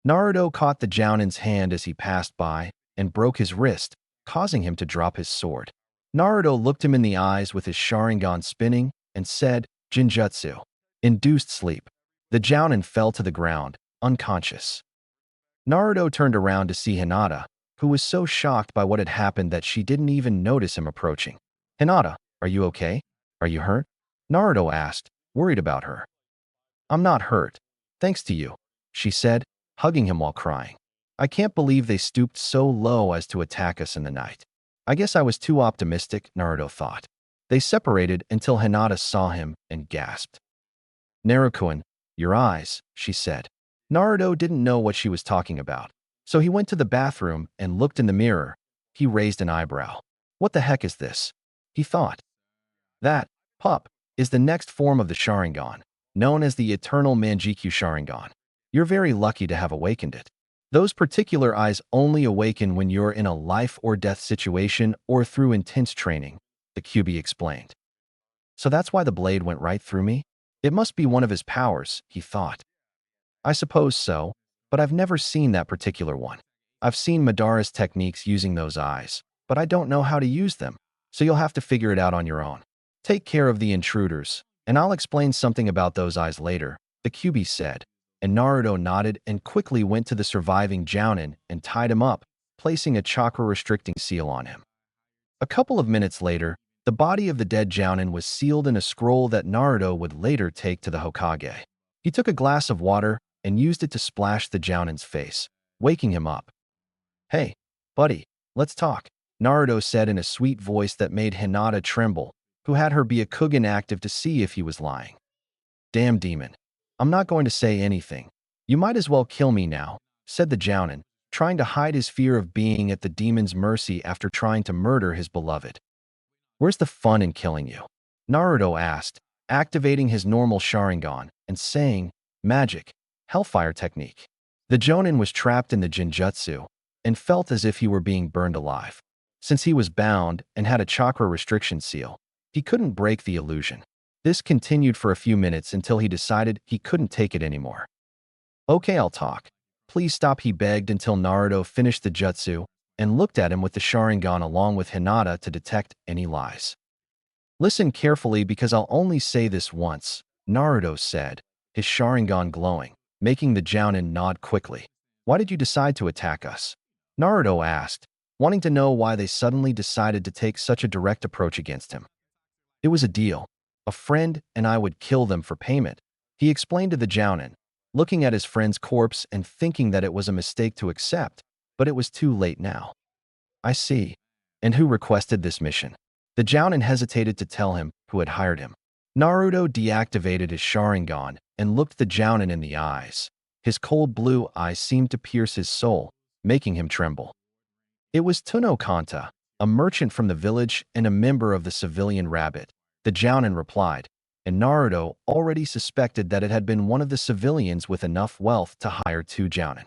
[SPEAKER 1] Naruto caught the Jounin's hand as he passed by and broke his wrist, causing him to drop his sword. Naruto looked him in the eyes with his Sharingan spinning and said, Jinjutsu. Induced sleep. The Jounin fell to the ground, unconscious. Naruto turned around to see Hinata, who was so shocked by what had happened that she didn't even notice him approaching. Hinata, are you okay? Are you hurt? Naruto asked, worried about her. I'm not hurt, thanks to you, she said, hugging him while crying. I can't believe they stooped so low as to attack us in the night. I guess I was too optimistic, Naruto thought. They separated until Hinata saw him and gasped. Naruto-kun, your eyes, she said. Naruto didn't know what she was talking about, so he went to the bathroom and looked in the mirror. He raised an eyebrow. What the heck is this? He thought. That, pup, is the next form of the Sharingan, known as the Eternal Manjikyu Sharingan. You're very lucky to have awakened it. Those particular eyes only awaken when you're in a life or death situation or through intense training, the QB explained. So that's why the blade went right through me? It must be one of his powers, he thought. I suppose so, but I've never seen that particular one. I've seen Madara's techniques using those eyes, but I don't know how to use them, so you'll have to figure it out on your own. Take care of the intruders, and I'll explain something about those eyes later, the QB said, and Naruto nodded and quickly went to the surviving Jounin and tied him up, placing a chakra-restricting seal on him. A couple of minutes later, the body of the dead Jounin was sealed in a scroll that Naruto would later take to the Hokage. He took a glass of water and used it to splash the Jounin's face, waking him up. "Hey, buddy, let's talk," Naruto said in a sweet voice that made Hinata tremble, who had her Byakugan active to see if he was lying. "Damn demon. I'm not going to say anything. You might as well kill me now," said the Jounin, trying to hide his fear of being at the demon's mercy after trying to murder his beloved. "Where's the fun in killing you?" Naruto asked, activating his normal Sharingan and saying, "Magic, Hellfire technique." The Jonin was trapped in the Jinjutsu and felt as if he were being burned alive. Since he was bound and had a chakra restriction seal, he couldn't break the illusion. This continued for a few minutes until he decided he couldn't take it anymore. "Okay, I'll talk. Please stop," he begged until Naruto finished the jutsu and looked at him with the Sharingan along with Hinata to detect any lies. "Listen carefully because I'll only say this once," Naruto said, his Sharingan glowing, making the Jounin nod quickly. "Why did you decide to attack us?" Naruto asked, wanting to know why they suddenly decided to take such a direct approach against him. "It was a deal. A friend and I would kill them for payment," he explained to the Jounin, looking at his friend's corpse and thinking that it was a mistake to accept, but it was too late now. "I see. And who requested this mission?" The Jounin hesitated to tell him who had hired him. Naruto deactivated his Sharingan and looked the Jounin in the eyes. His cold blue eyes seemed to pierce his soul, making him tremble. "It was Tuno Kanta, a merchant from the village and a member of the civilian rabbit," the Jounin replied, and Naruto already suspected that it had been one of the civilians with enough wealth to hire two Jounin.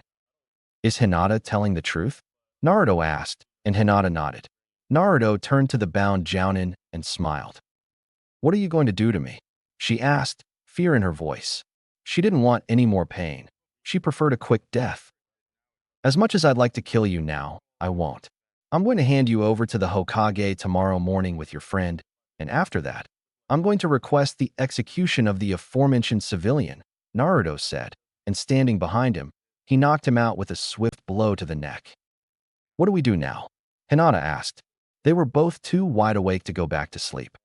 [SPEAKER 1] "Is Hinata telling the truth?" Naruto asked, and Hinata nodded. Naruto turned to the bound Jounin and smiled. "What are you going to do to me?" she asked, fear in her voice. She didn't want any more pain. She preferred a quick death. "As much as I'd like to kill you now, I won't. I'm going to hand you over to the Hokage tomorrow morning with your friend, and after that, I'm going to request the execution of the aforementioned civilian," Naruto said, and standing behind him, he knocked him out with a swift blow to the neck. "What do we do now?" Hinata asked. They were both too wide awake to go back to sleep.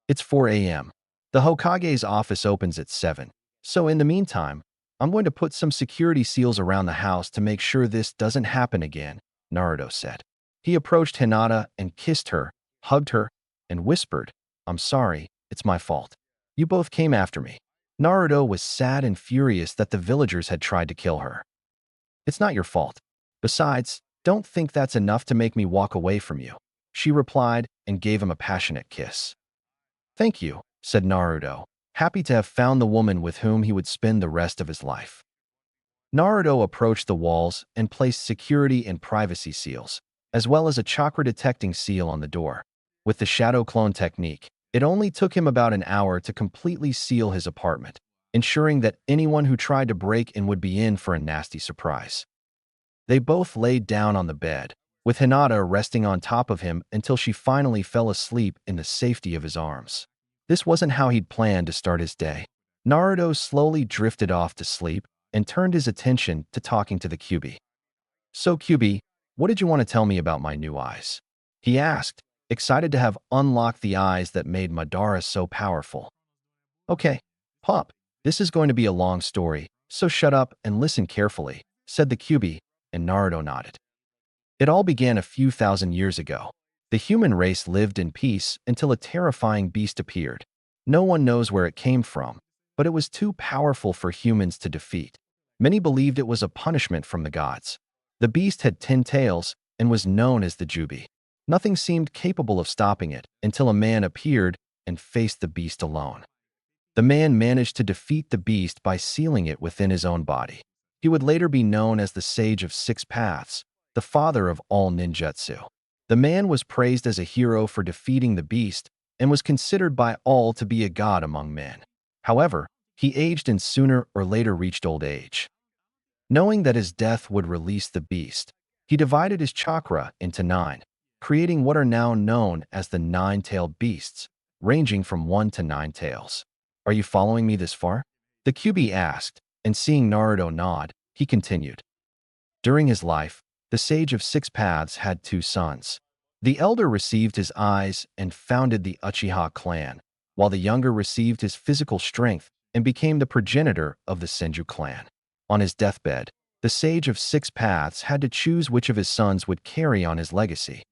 [SPEAKER 1] "It's 4 a.m. The Hokage's office opens at 7, so in the meantime, I'm going to put some security seals around the house to make sure this doesn't happen again," Naruto said. He approached Hinata and kissed her, hugged her, and whispered, "I'm sorry, it's my fault. You both came after me." Naruto was sad and furious that the villagers had tried to kill her. "It's not your fault. Besides, don't think that's enough to make me walk away from you," she replied and gave him a passionate kiss. "Thank you," said Naruto, happy to have found the woman with whom he would spend the rest of his life. Naruto approached the walls and placed security and privacy seals, as well as a chakra-detecting seal on the door. With the shadow clone technique, it only took him about an hour to completely seal his apartment, ensuring that anyone who tried to break in would be in for a nasty surprise. They both laid down on the bed, with Hinata resting on top of him until she finally fell asleep in the safety of his arms. This wasn't how he'd planned to start his day. Naruto slowly drifted off to sleep and turned his attention to talking to the QB. "So QB, what did you want to tell me about my new eyes?" he asked, excited to have unlocked the eyes that made Madara so powerful. "Okay, Pup, this is going to be a long story, so shut up and listen carefully," said the QB, and Naruto nodded. It all began a few thousand years ago. The human race lived in peace until a terrifying beast appeared. No one knows where it came from, but it was too powerful for humans to defeat. Many believed it was a punishment from the gods. The beast had 10 tails and was known as the Jubi. Nothing seemed capable of stopping it until a man appeared and faced the beast alone. The man managed to defeat the beast by sealing it within his own body. He would later be known as the Sage of Six Paths, the father of all ninjutsu. The man was praised as a hero for defeating the beast and was considered by all to be a god among men. However, he aged and sooner or later reached old age. Knowing that his death would release the beast, he divided his chakra into 9, creating what are now known as the nine-tailed beasts, ranging from 1 to 9 tails. Are you following me this far? The QB asked, and seeing Naruto nod, he continued. During his life, the Sage of Six Paths had 2 sons. The elder received his eyes and founded the Uchiha clan, while the younger received his physical strength and became the progenitor of the Senju clan. On his deathbed, the Sage of Six Paths had to choose which of his sons would carry on his legacy.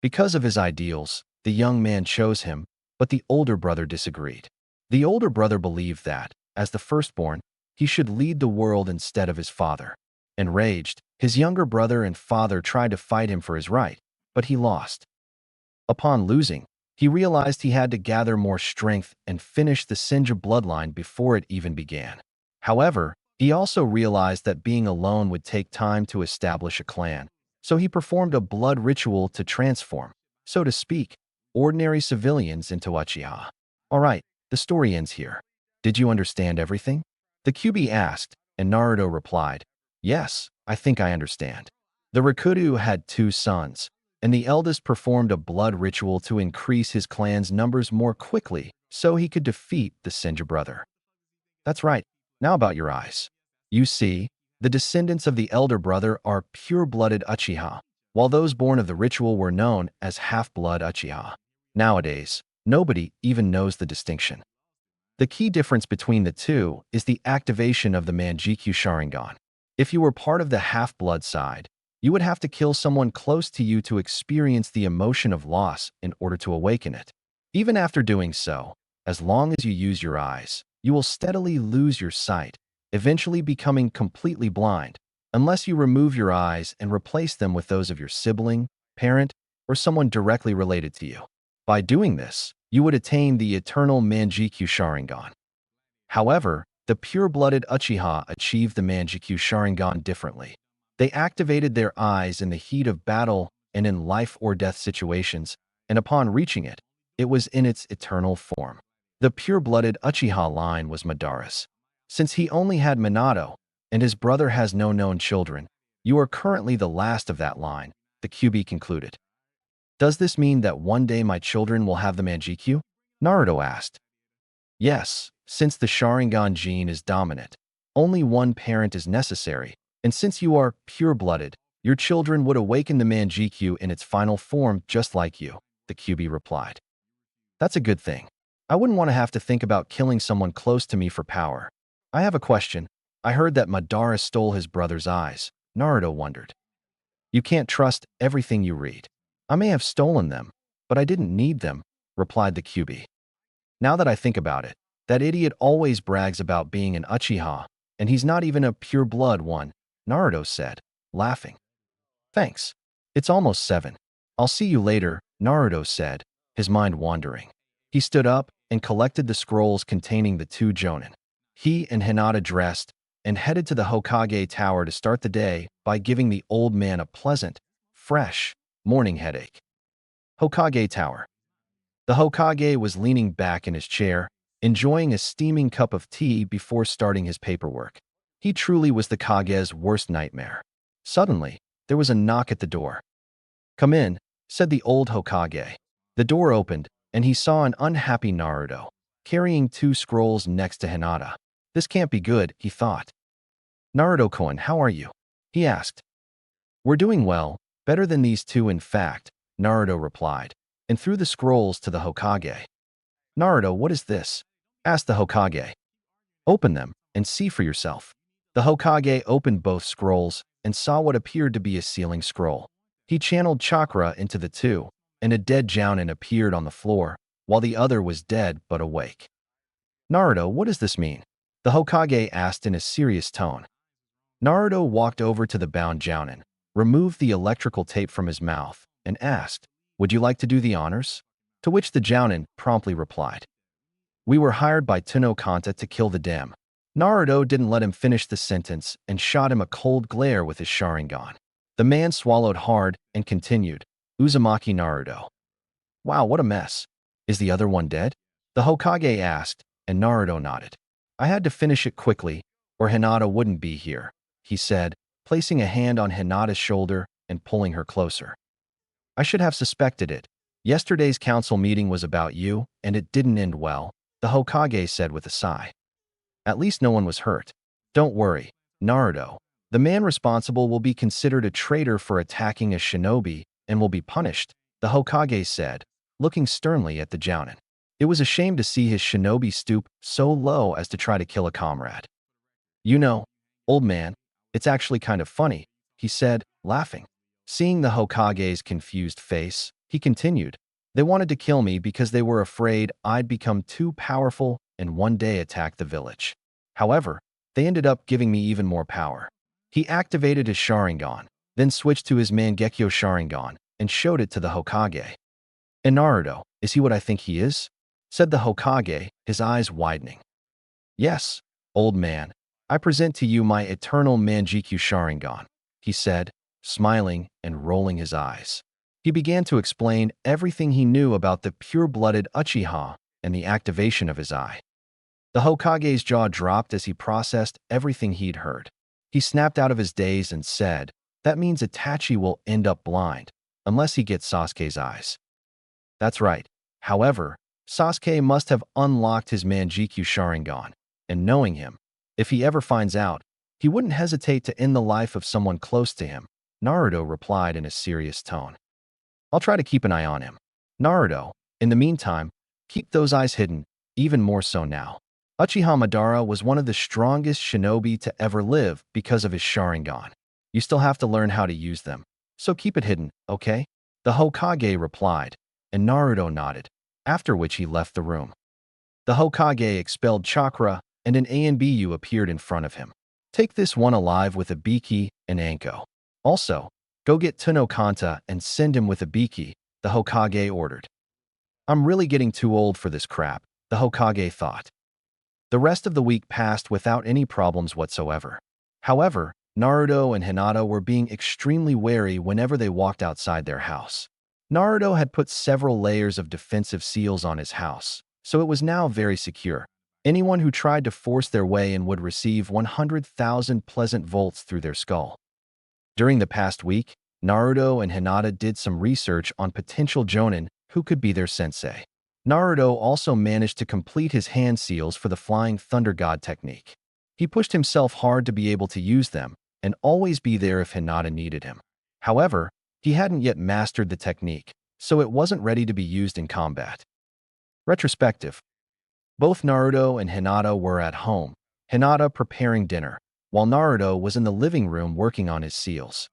[SPEAKER 1] Because of his ideals, the young man chose him, but the older brother disagreed. The older brother believed that, as the firstborn, he should lead the world instead of his father. Enraged, his younger brother and father tried to fight him for his right, but he lost. Upon losing, he realized he had to gather more strength and finish the Senju bloodline before it even began. However, he also realized that being alone would take time to establish a clan, so he performed a blood ritual to transform, so to speak, ordinary civilians into Uchiha. Alright, the story ends here. Did you understand everything? The QB asked, and Naruto replied, Yes, I think I understand. The Rikudo had 2 sons, and the eldest performed a blood ritual to increase his clan's numbers more quickly so he could defeat the Senju brother. That's right. Now about your eyes. You see, the descendants of the elder brother are pure-blooded Uchiha, while those born of the ritual were known as half-blood Uchiha. Nowadays, nobody even knows the distinction. The key difference between the two is the activation of the Manjikyu Sharingan. If you were part of the half-blood side, you would have to kill someone close to you to experience the emotion of loss in order to awaken it. Even after doing so, as long as you use your eyes, you will steadily lose your sight, eventually becoming completely blind, unless you remove your eyes and replace them with those of your sibling, parent, or someone directly related to you. By doing this, you would attain the eternal Manjikyu Sharingan. However, the pure-blooded Uchiha achieved the Manjikyu Sharingan differently. They activated their eyes in the heat of battle and in life-or-death situations, and upon reaching it, it was in its eternal form. The pure-blooded Uchiha line was Madara's. Since he only had Minato, and his brother has no known children, you are currently the last of that line, the QB concluded. Does this mean that one day my children will have the Manjikyu? Naruto asked. Yes, since the Sharingan gene is dominant, only one parent is necessary, and since you are pure-blooded, your children would awaken the Manjikyu in its final form just like you, the QB replied. That's a good thing. I wouldn't want to have to think about killing someone close to me for power. I have a question. I heard that Madara stole his brother's eyes. Naruto wondered. You can't trust everything you read. I may have stolen them, but I didn't need them, replied the QB. Now that I think about it, that idiot always brags about being an Uchiha, and he's not even a pure-blood one, Naruto said, laughing. Thanks. It's almost 7. I'll see you later, Naruto said, his mind wandering. He stood up and collected the scrolls containing the 2 Jonin. He and Hinata dressed and headed to the Hokage Tower to start the day by giving the old man a pleasant, fresh, morning headache. Hokage Tower. The Hokage was leaning back in his chair, enjoying a steaming cup of tea before starting his paperwork. He truly was the Kage's worst nightmare. Suddenly, there was a knock at the door. Come in, said the old Hokage. The door opened, and he saw an unhappy Naruto, carrying 2 scrolls next to Hinata. This can't be good, he thought. Naruto-kun, how are you? He asked. We're doing well, better than these 2 in fact, Naruto replied, and threw the scrolls to the Hokage. Naruto, what is this? Asked the Hokage. Open them, and see for yourself. The Hokage opened both scrolls and saw what appeared to be a sealing scroll. He channeled chakra into the 2, and a dead Jounin appeared on the floor, while the other was dead but awake. Naruto, what does this mean? The Hokage asked in a serious tone. Naruto walked over to the bound Jounin, removed the electrical tape from his mouth, and asked, Would you like to do the honors? To which the Jounin promptly replied. We were hired by Tenno Kanta to kill the Dem. Naruto didn't let him finish the sentence and shot him a cold glare with his Sharingan. The man swallowed hard and continued, Uzumaki Naruto. Wow, what a mess. Is the other one dead? The Hokage asked, and Naruto nodded. I had to finish it quickly, or Hinata wouldn't be here, he said, placing a hand on Hinata's shoulder and pulling her closer. I should have suspected it. Yesterday's council meeting was about you, and it didn't end well, the Hokage said with a sigh. At least no one was hurt. Don't worry, Naruto. The man responsible will be considered a traitor for attacking a shinobi and will be punished, the Hokage said, looking sternly at the Jounin. It was a shame to see his shinobi stoop so low as to try to kill a comrade. You know, old man, it's actually kind of funny, he said, laughing. Seeing the Hokage's confused face, he continued, they wanted to kill me because they were afraid I'd become too powerful and one day attack the village. However, they ended up giving me even more power. He activated his Sharingan, then switched to his Mangekyo Sharingan and showed it to the Hokage. And Naruto, is he what I think he is? Said the Hokage, his eyes widening. Yes, old man, I present to you my eternal Mangekyo Sharingan, he said, smiling and rolling his eyes. He began to explain everything he knew about the pure-blooded Uchiha and the activation of his eye. The Hokage's jaw dropped as he processed everything he'd heard. He snapped out of his daze and said, that means Itachi will end up blind, unless he gets Sasuke's eyes. That's right. However, Sasuke must have unlocked his Mangekyo Sharingan, and knowing him, if he ever finds out, he wouldn't hesitate to end the life of someone close to him, Naruto replied in a serious tone. I'll try to keep an eye on him. Naruto, in the meantime, keep those eyes hidden, even more so now. Uchiha Madara was one of the strongest shinobi to ever live because of his Sharingan. You still have to learn how to use them, so keep it hidden, okay? The Hokage replied, and Naruto nodded, after which he left the room. The Hokage expelled chakra, and an Anbu appeared in front of him. Take this one alive with a Biki and Anko. Also, go get Tenno Kanta and send him with a Biki, the Hokage ordered. I'm really getting too old for this crap, the Hokage thought. The rest of the week passed without any problems whatsoever. However, Naruto and Hinata were being extremely wary whenever they walked outside their house. Naruto had put several layers of defensive seals on his house, so it was now very secure. Anyone who tried to force their way in would receive 100,000 pleasant volts through their skull. During the past week, Naruto and Hinata did some research on potential Jonin who could be their sensei. Naruto also managed to complete his hand seals for the Flying Thunder God technique. He pushed himself hard to be able to use them and always be there if Hinata needed him. However, he hadn't yet mastered the technique, so it wasn't ready to be used in combat. Retrospective. Both Naruto and Hinata were at home, Hinata preparing dinner, while Naruto was in the living room working on his seals.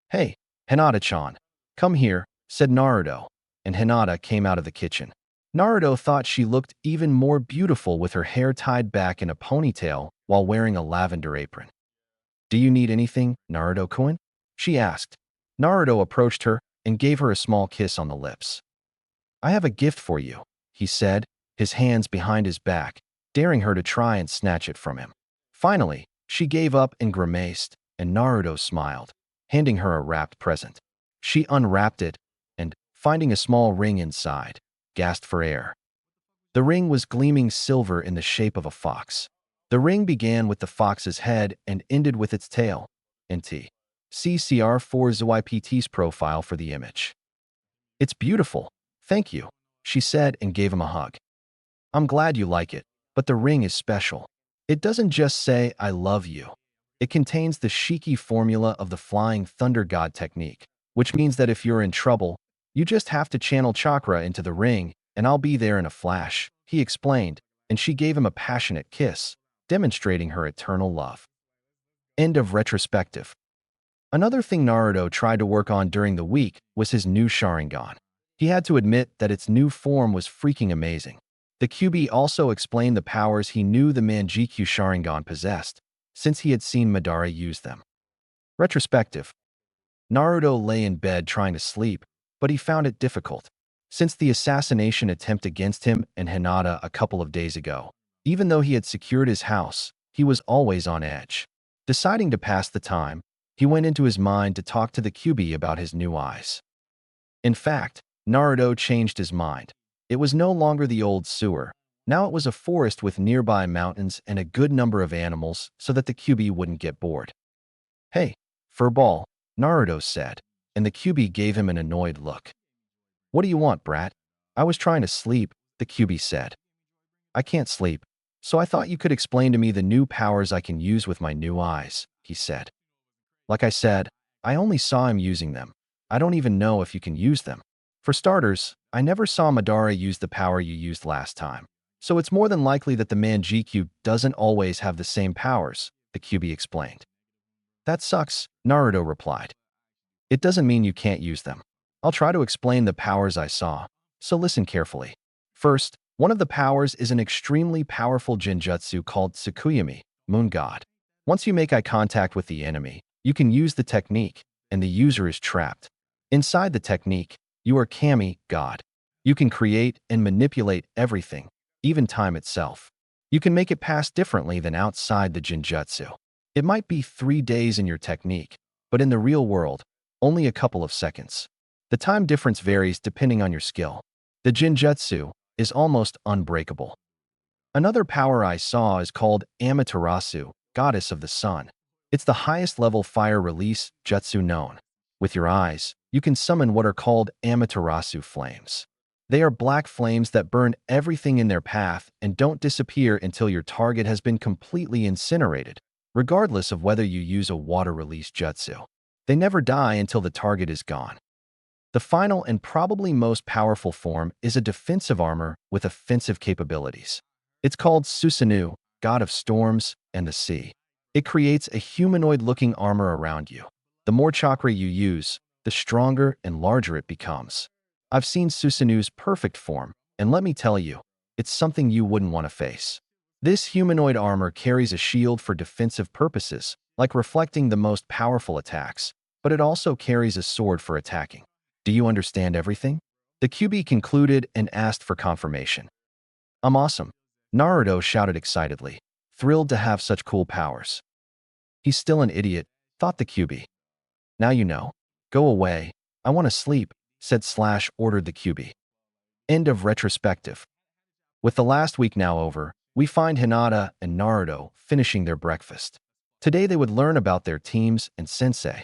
[SPEAKER 1] Hey, Hinata-chan, come here, said Naruto, and Hinata came out of the kitchen. Naruto thought she looked even more beautiful with her hair tied back in a ponytail while wearing a lavender apron. Do you need anything, Naruto-kun? She asked. Naruto approached her and gave her a small kiss on the lips. I have a gift for you, he said, his hands behind his back, daring her to try and snatch it from him. Finally, she gave up and grimaced, and Naruto smiled, handing her a wrapped present. She unwrapped it and, finding a small ring inside, gasped for air. The ring was gleaming silver in the shape of a fox. The ring began with the fox's head and ended with its tail. NT. See CR4ZYPT's profile for the image. It's beautiful. Thank you, she said and gave him a hug. I'm glad you like it, but the ring is special. It doesn't just say, I love you. It contains the Shiki formula of the Flying Thunder God technique, which means that if you're in trouble, you just have to channel chakra into the ring, and I'll be there in a flash, he explained, and she gave him a passionate kiss, demonstrating her eternal love. End of retrospective. Another thing Naruto tried to work on during the week was his new Sharingan. He had to admit that its new form was freaking amazing. The QB also explained the powers he knew the Mangekyo Sharingan possessed, since he had seen Madara use them. Retrospective. Naruto lay in bed trying to sleep, but he found it difficult. Since the assassination attempt against him and Hinata a couple of days ago, even though he had secured his house, he was always on edge. Deciding to pass the time, he went into his mind to talk to the QB about his new eyes. In fact, Naruto changed his mind. It was no longer the old sewer. Now it was a forest with nearby mountains and a good number of animals so that the QB wouldn't get bored. "Hey, furball," Naruto said, and the QB gave him an annoyed look. "What do you want, brat?" "I was trying to sleep," the QB said. "I can't sleep, so I thought you could explain to me the new powers I can use with my new eyes," he said. "Like I said, I only saw him using them. I don't even know if you can use them. For starters, I never saw Madara use the power you used last time. So it's more than likely that the man GQ doesn't always have the same powers," the QB explained. "That sucks," Naruto replied. "It doesn't mean you can't use them. I'll try to explain the powers I saw, so listen carefully. First, one of the powers is an extremely powerful genjutsu called Tsukuyami, Moon God. Once you make eye contact with the enemy, you can use the technique, and the user is trapped. Inside the technique, you are Kami, God. You can create and manipulate everything, even time itself. You can make it pass differently than outside the genjutsu. It might be 3 days in your technique, but in the real world, only a couple of seconds. The time difference varies depending on your skill. The genjutsu is almost unbreakable. Another power I saw is called Amaterasu, Goddess of the Sun. It's the highest level fire release jutsu known. With your eyes, you can summon what are called Amaterasu flames. They are black flames that burn everything in their path and don't disappear until your target has been completely incinerated, regardless of whether you use a water release jutsu. They never die until the target is gone. The final and probably most powerful form is a defensive armor with offensive capabilities. It's called Susanoo, God of Storms and the Sea. It creates a humanoid-looking armor around you. The more chakra you use, the stronger and larger it becomes. I've seen Susanoo's perfect form, and let me tell you, it's something you wouldn't want to face. This humanoid armor carries a shield for defensive purposes, like reflecting the most powerful attacks, but it also carries a sword for attacking. Do you understand everything? The QB concluded and asked for confirmation. "I'm awesome," Naruto shouted excitedly, thrilled to have such cool powers. "He's still an idiot," thought the QB. "Now you know. Go away. I want to sleep," said Slash ordered the QB. End of retrospective. With the last week now over, we find Hinata and Naruto finishing their breakfast. Today they would learn about their teams and sensei.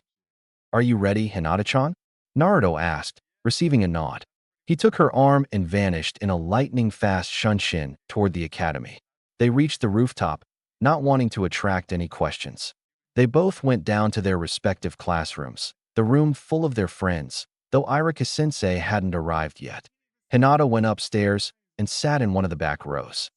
[SPEAKER 1] "Are you ready, Hinata-chan?" Naruto asked, receiving a nod. He took her arm and vanished in a lightning-fast shunshin toward the academy. They reached the rooftop, not wanting to attract any questions. They both went down to their respective classrooms, the room full of their friends, though Irika-sensei hadn't arrived yet. Hinata went upstairs and sat in one of the back rows.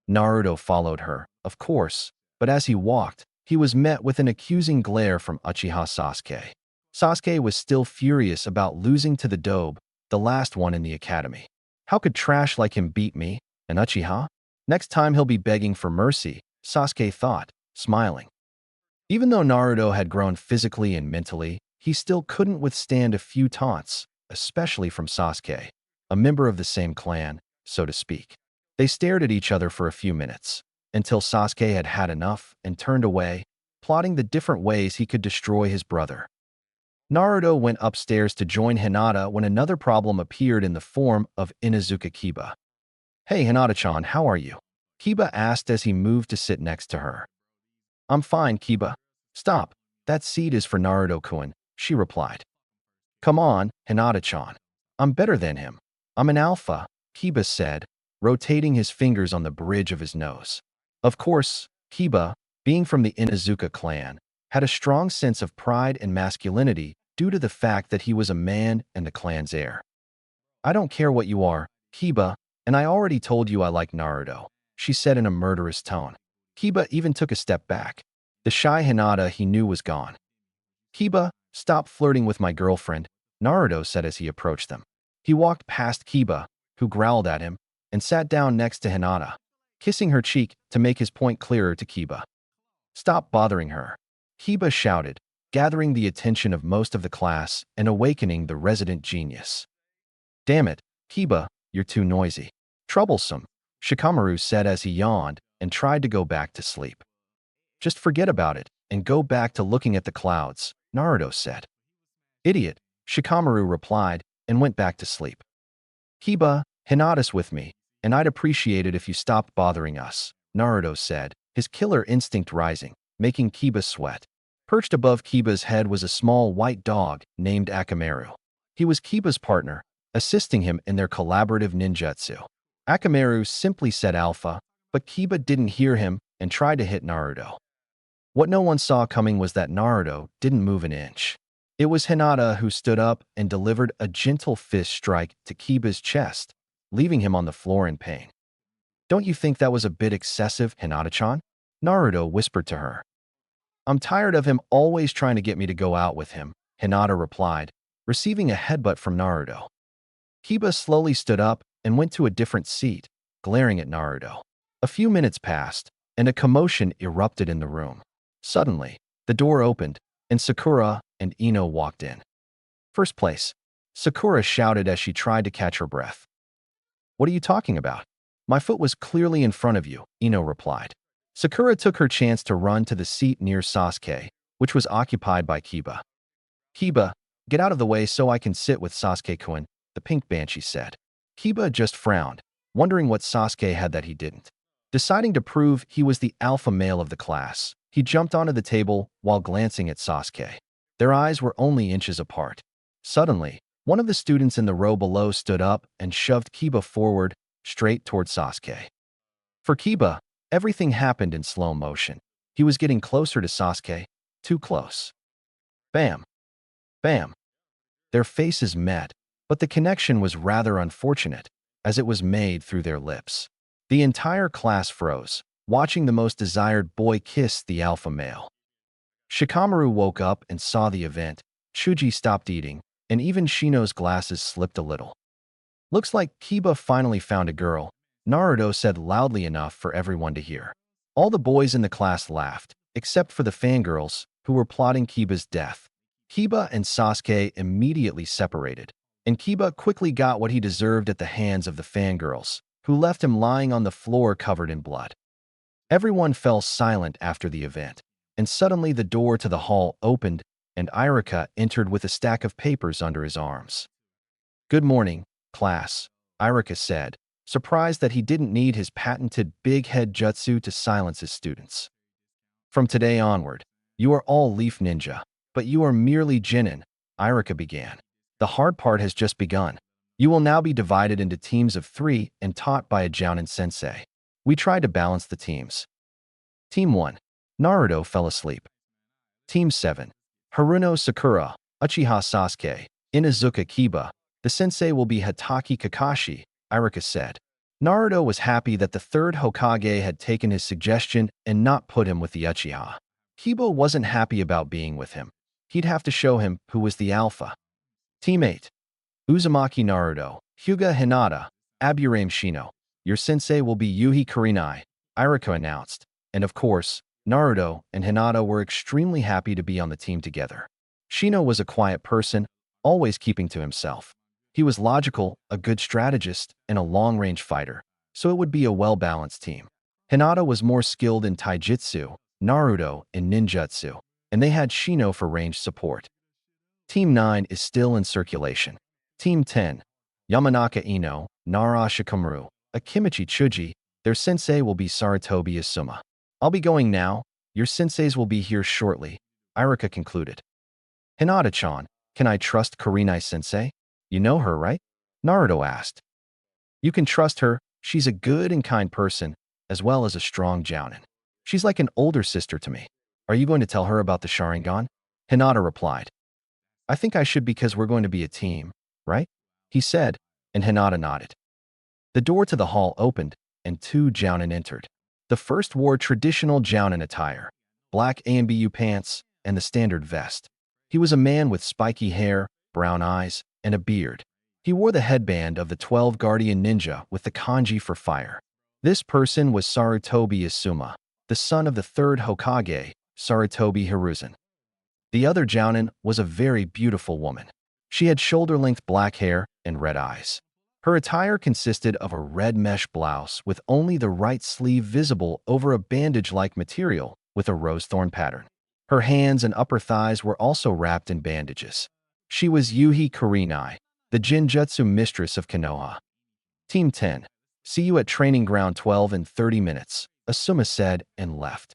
[SPEAKER 1] Naruto followed her, of course, but as he walked, he was met with an accusing glare from Uchiha Sasuke. Sasuke was still furious about losing to the Dobe, the last one in the academy. How could trash like him beat me, an Uchiha? Next time he'll be begging for mercy, Sasuke thought, smiling. Even though Naruto had grown physically and mentally, he still couldn't withstand a few taunts, especially from Sasuke, a member of the same clan, so to speak. They stared at each other for a few minutes, until Sasuke had had enough and turned away, plotting the different ways he could destroy his brother. Naruto went upstairs to join Hinata when another problem appeared in the form of Inuzuka Kiba. "Hey Hinata-chan, how are you?" Kiba asked as he moved to sit next to her. "I'm fine, Kiba." "Stop, that seat is for Naruto-kun," she replied. "Come on, Hinata-chan. I'm better than him. I'm an alpha," Kiba said, rotating his fingers on the bridge of his nose. Of course, Kiba, being from the Inuzuka clan, had a strong sense of pride and masculinity due to the fact that he was a man and the clan's heir. "I don't care what you are, Kiba, and I already told you I like Naruto," she said in a murderous tone. Kiba even took a step back. The shy Hinata he knew was gone. "Kiba, stop flirting with my girlfriend," Naruto said as he approached them. He walked past Kiba, who growled at him, and sat down next to Hinata, kissing her cheek to make his point clearer to Kiba. "Stop bothering her," Kiba shouted, gathering the attention of most of the class and awakening the resident genius. "Damn it, Kiba, you're too noisy. Troublesome," Shikamaru said as he yawned and tried to go back to sleep. Just forget about it and go back to looking at the clouds, Naruto said. Idiot, Shikamaru replied and went back to sleep. Kiba, Hinata's with me, and I'd appreciate it if you stopped bothering us, Naruto said, his killer instinct rising, making Kiba sweat. Perched above Kiba's head was a small white dog named Akamaru. He was Kiba's partner, assisting him in their collaborative ninjutsu. Akamaru simply said alpha, but Kiba didn't hear him and tried to hit Naruto. What no one saw coming was that Naruto didn't move an inch. It was Hinata who stood up and delivered a gentle fist strike to Kiba's chest, leaving him on the floor in pain. Don't you think that was a bit excessive, Hinata-chan? Naruto whispered to her. I'm tired of him always trying to get me to go out with him, Hinata replied, receiving a headbutt from Naruto. Kiba slowly stood up and went to a different seat, glaring at Naruto. A few minutes passed, and a commotion erupted in the room. Suddenly, the door opened, and Sakura and Ino walked in. First place, Sakura shouted as she tried to catch her breath. What are you talking about? My foot was clearly in front of you, Ino replied. Sakura took her chance to run to the seat near Sasuke, which was occupied by Kiba. Kiba, get out of the way so I can sit with Sasuke-kun, the pink banshee said. Kiba just frowned, wondering what Sasuke had that he didn't. Deciding to prove he was the alpha male of the class, he jumped onto the table while glancing at Sasuke. Their eyes were only inches apart. Suddenly, one of the students in the row below stood up and shoved Kiba forward, straight toward Sasuke. For Kiba, everything happened in slow motion. He was getting closer to Sasuke, too close. Bam! Bam! Their faces met, but the connection was rather unfortunate, as it was made through their lips. The entire class froze, watching the most desired boy kiss the alpha male. Shikamaru woke up and saw the event. Chuji stopped eating, and even Shino's glasses slipped a little. Looks like Kiba finally found a girl, Naruto said loudly enough for everyone to hear. All the boys in the class laughed, except for the fangirls, who were plotting Kiba's death. Kiba and Sasuke immediately separated, and Kiba quickly got what he deserved at the hands of the fangirls, who left him lying on the floor covered in blood. Everyone fell silent after the event, and suddenly the door to the hall opened and Irika entered with a stack of papers under his arms. Good morning, class, Irika said, surprised that he didn't need his patented big head jutsu to silence his students. From today onward, you are all Leaf Ninja, but you are merely Jinin, Irika began. The hard part has just begun. You will now be divided into teams of 3 and taught by a Jounin sensei. We tried to balance the teams. Team 1. Naruto fell asleep. Team 7. Haruno Sakura, Uchiha Sasuke, Inuzuka Kiba. The sensei will be Hatake Kakashi, Irika said. Naruto was happy that the third Hokage had taken his suggestion and not put him with the Uchiha. Kiba wasn't happy about being with him. He'd have to show him who was the alpha. Team 8. Uzumaki Naruto, Hyuga Hinata, Aburame Shino. Your sensei will be Yuhi Kurenai, Irika announced. And of course, Naruto and Hinata were extremely happy to be on the team together. Shino was a quiet person, always keeping to himself. He was logical, a good strategist, and a long-range fighter, so it would be a well-balanced team. Hinata was more skilled in taijutsu, Naruto in ninjutsu, and they had Shino for range support. Team 9 is still in circulation. Team 10. Yamanaka Ino, Nara Shikamaru, Akimichi Chuji. Their sensei will be Sarutobi Asuma. I'll be going now. Your senseis will be here shortly, Irika concluded. Hinata-chan, can I trust Kurenai-sensei? You know her, right? Naruto asked. You can trust her. She's a good and kind person, as well as a strong Jounin. She's like an older sister to me. Are you going to tell her about the Sharingan? Hinata replied. I think I should because we're going to be a team, right? He said, and Hinata nodded. The door to the hall opened, and 2 Jounin entered. The first wore traditional Jounin attire, black AMBU pants, and the standard vest. He was a man with spiky hair, brown eyes, and a beard. He wore the headband of the 12 Guardian Ninja with the kanji for fire. This person was Sarutobi Asuma, the son of the 3rd Hokage, Sarutobi Hiruzen. The other Jounin was a very beautiful woman. She had shoulder-length black hair and red eyes. Her attire consisted of a red mesh blouse with only the right sleeve visible over a bandage-like material with a rose thorn pattern. Her hands and upper thighs were also wrapped in bandages. She was Yuhi Kurenai, the Jinjutsu mistress of Konoha. Team 10. See you at training ground 12 in 30 minutes, Asuma said and left.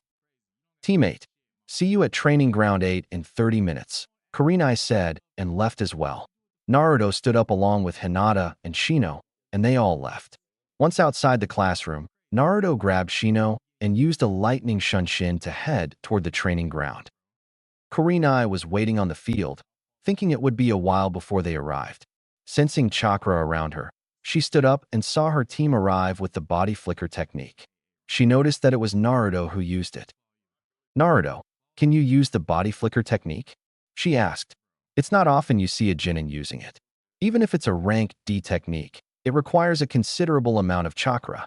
[SPEAKER 1] Team 8. See you at training ground 8 in 30 minutes, Kurenai said and left as well. Naruto stood up along with Hinata and Shino, and they all left. Once outside the classroom, Naruto grabbed Shino and used a lightning shunshin to head toward the training ground. Kurenai was waiting on the field, thinking it would be a while before they arrived. Sensing chakra around her, she stood up and saw her team arrive with the body flicker technique. She noticed that it was Naruto who used it. Naruto, can you use the body flicker technique? She asked. It's not often you see a Genin using it. Even if it's a rank D technique, it requires a considerable amount of chakra.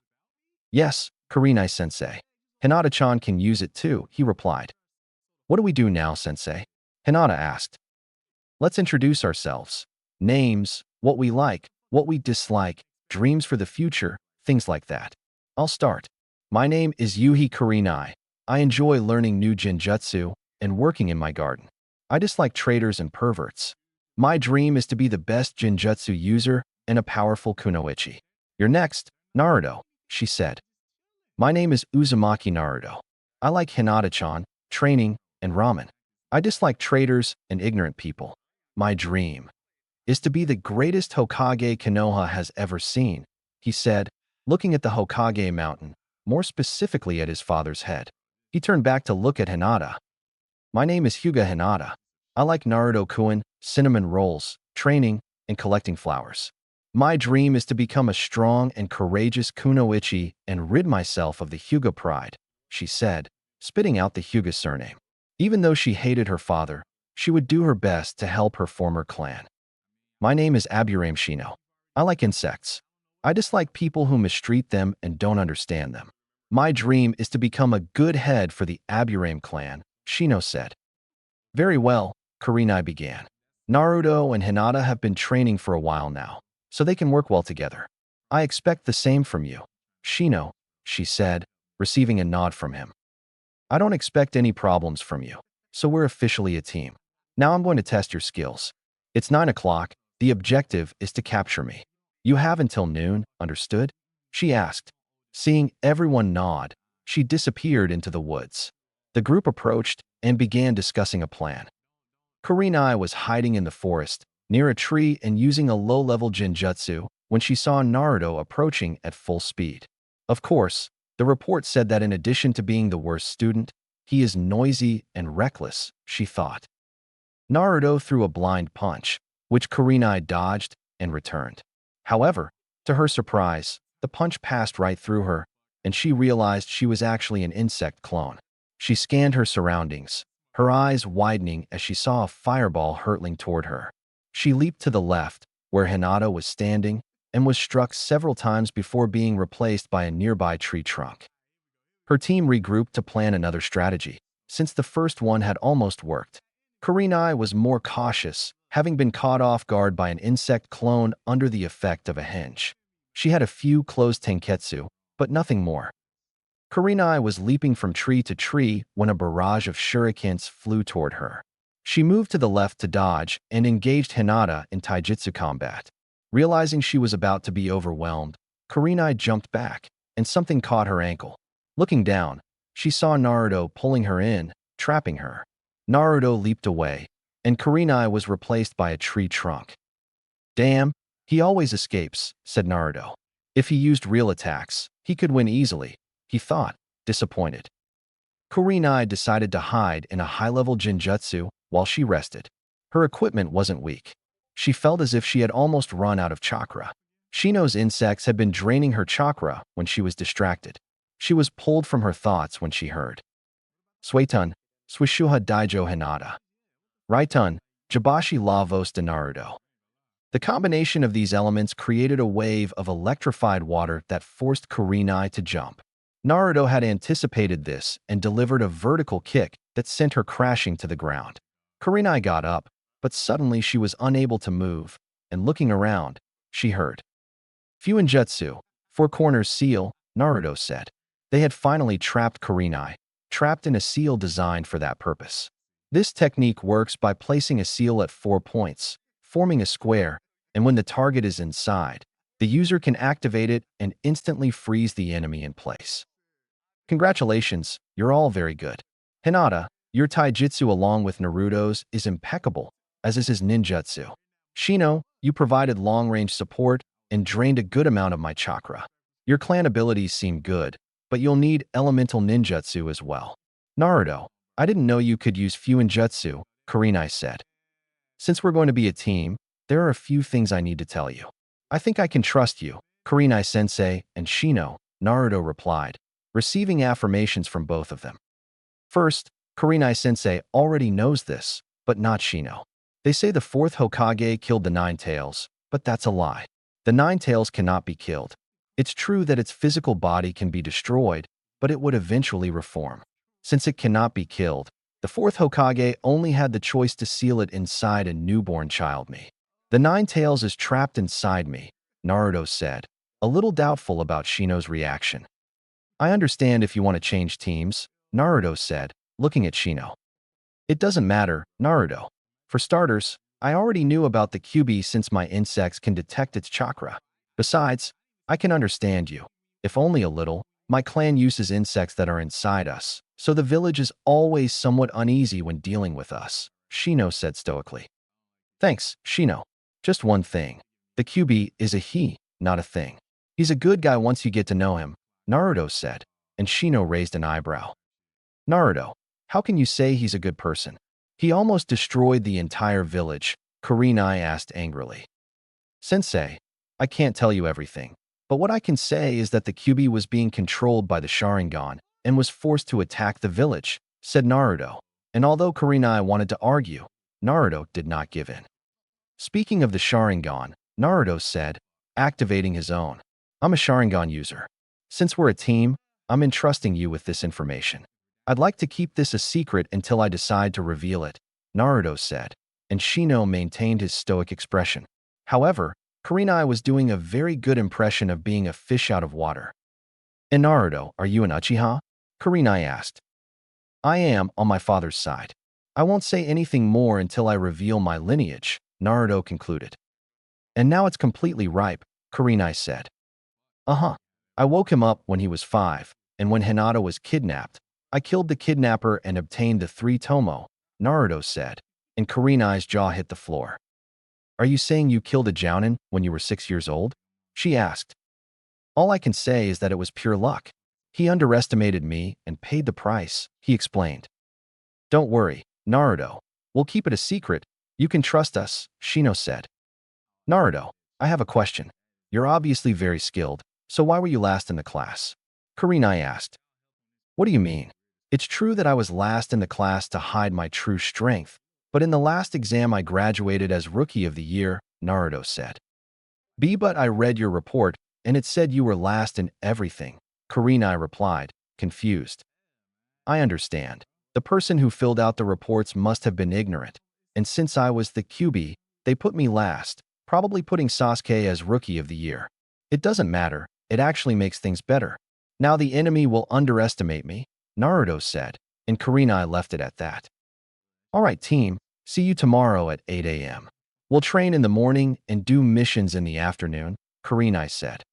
[SPEAKER 1] Yes, Kurenai-sensei. Hinata-chan can use it too, he replied. What do we do now, sensei? Hinata asked. Let's introduce ourselves. Names, what we like, what we dislike, dreams for the future, things like that. I'll start. My name is Yuhi Kurenai. I enjoy learning new Jinjutsu and working in my garden. I dislike traitors and perverts. My dream is to be the best Jinjutsu user and a powerful kunoichi. You're next, Naruto, she said. My name is Uzumaki Naruto. I like Hinata-chan, training, and ramen. I dislike traitors and ignorant people. My dream is to be the greatest Hokage Konoha has ever seen, he said, looking at the Hokage mountain, more specifically at his father's head. He turned back to look at Hinata. My name is Hyuga Hinata. I like Naruto-kun, cinnamon rolls, training, and collecting flowers. My dream is to become a strong and courageous kunoichi and rid myself of the Hyuga pride, she said, spitting out the Hyuga surname. Even though she hated her father, she would do her best to help her former clan. My name is Aburame Shino. I like insects. I dislike people who mistreat them and don't understand them. My dream is to become a good head for the Aburame clan, Shino said. Very well, Kurenai began. Naruto and Hinata have been training for a while now, so they can work well together. I expect the same from you, Shino, she said, receiving a nod from him. I don't expect any problems from you, so we're officially a team. Now I'm going to test your skills. It's 9 o'clock. The objective is to capture me. You have until noon, understood? She asked. Seeing everyone nod, she disappeared into the woods. The group approached and began discussing a plan. Kurenai was hiding in the forest, near a tree and using a low-level Jinjutsu when she saw Naruto approaching at full speed. Of course, the report said that in addition to being the worst student, he is noisy and reckless, she thought. Naruto threw a blind punch, which Kurenai dodged and returned. However, to her surprise, the punch passed right through her, and she realized she was actually an insect clone. She scanned her surroundings, her eyes widening as she saw a fireball hurtling toward her. She leaped to the left, where Hinata was standing, and was struck several times before being replaced by a nearby tree trunk. Her team regrouped to plan another strategy, since the first one had almost worked. Kurenai was more cautious, having been caught off guard by an insect clone under the effect of a hinge. She had a few closed tenketsu, but nothing more. Kurenai was leaping from tree to tree when a barrage of shurikens flew toward her. She moved to the left to dodge and engaged Hinata in taijutsu combat. Realizing she was about to be overwhelmed, Kurenai jumped back, and something caught her ankle. Looking down, she saw Naruto pulling her in, trapping her. Naruto leaped away, and Kurenai was replaced by a tree trunk. Damn, he always escapes, said Naruto. If he used real attacks, he could win easily, he thought, disappointed. Kurenai decided to hide in a high-level Jinjutsu while she rested. Her equipment wasn't weak. She felt as if she had almost run out of chakra. Shino's insects had been draining her chakra when she was distracted. She was pulled from her thoughts when she heard. Suetun, Swishuha Daijo Hinata. Raitun, Jabashi Lavos de Naruto. The combination of these elements created a wave of electrified water that forced Kurenai to jump. Naruto had anticipated this and delivered a vertical kick that sent her crashing to the ground. Kurenai got up, but suddenly she was unable to move, and looking around, she heard. Fuinjutsu, Four Corners Seal, Naruto said. They had finally trapped Kurenai, trapped in a seal designed for that purpose. This technique works by placing a seal at 4 points, forming a square, and when the target is inside, the user can activate it and instantly freeze the enemy in place. Congratulations, you're all very good. Hinata, your taijutsu along with Naruto's is impeccable, as is his ninjutsu. Shino, you provided long-range support and drained a good amount of my chakra. Your clan abilities seem good, but you'll need elemental ninjutsu as well. Naruto, I didn't know you could use fuinjutsu, Kurenai said. Since we're going to be a team, there are a few things I need to tell you. I think I can trust you, Kurenai-sensei and Shino, Naruto replied, receiving affirmations from both of them. First, Kurenai-sensei already knows this, but not Shino. They say the fourth Hokage killed the Nine Tails, but that's a lie. The Nine Tails cannot be killed. It's true that its physical body can be destroyed, but it would eventually reform. Since it cannot be killed, the fourth Hokage only had the choice to seal it inside a newborn child me. The Nine Tails is trapped inside me, Naruto said, a little doubtful about Shino's reaction. I understand if you want to change teams, Naruto said, looking at Shino. It doesn't matter, Naruto. For starters, I already knew about the QB since my insects can detect its chakra. Besides, I can understand you. If only a little, my clan uses insects that are inside us, so the village is always somewhat uneasy when dealing with us, Shino said stoically. Thanks, Shino. Just one thing. The QB is a he, not a thing. He's a good guy once you get to know him, Naruto said, and Shino raised an eyebrow. Naruto, how can you say he's a good person? He almost destroyed the entire village, Kurenai asked angrily. Sensei, I can't tell you everything, but what I can say is that the QB was being controlled by the Sharingan and was forced to attack the village, said Naruto, and although Kurenai wanted to argue, Naruto did not give in. Speaking of the Sharingan, Naruto said, activating his own. I'm a Sharingan user. Since we're a team, I'm entrusting you with this information. I'd like to keep this a secret until I decide to reveal it, Naruto said, and Shino maintained his stoic expression. However, Kurenai was doing a very good impression of being a fish out of water. And Naruto, are you an Uchiha? Kurenai asked. I am on my father's side. I won't say anything more until I reveal my lineage, Naruto concluded. And now it's completely ripe, Kurenai said. I woke him up when he was 5, and when Hinata was kidnapped, I killed the kidnapper and obtained the 3 Tomo, Naruto said, and Kurenai's jaw hit the floor. Are you saying you killed a Jounin when you were 6 years old? She asked. All I can say is that it was pure luck. He underestimated me and paid the price, he explained. Don't worry, Naruto. We'll keep it a secret. You can trust us, Shino said. Naruto, I have a question. You're obviously very skilled, so why were you last in the class? Kurenai asked. What do you mean? It's true that I was last in the class to hide my true strength, but in the last exam I graduated as Rookie of the Year, Naruto said. But I read your report, and it said you were last in everything, Kurenai replied, confused. I understand. The person who filled out the reports must have been ignorant, and since I was the QB, they put me last, probably putting Sasuke as Rookie of the Year. It doesn't matter, it actually makes things better. Now the enemy will underestimate me, Naruto said, and Kurenai left it at that. All right, team, see you tomorrow at 8 a.m. We'll train in the morning and do missions in the afternoon, Kurenai said.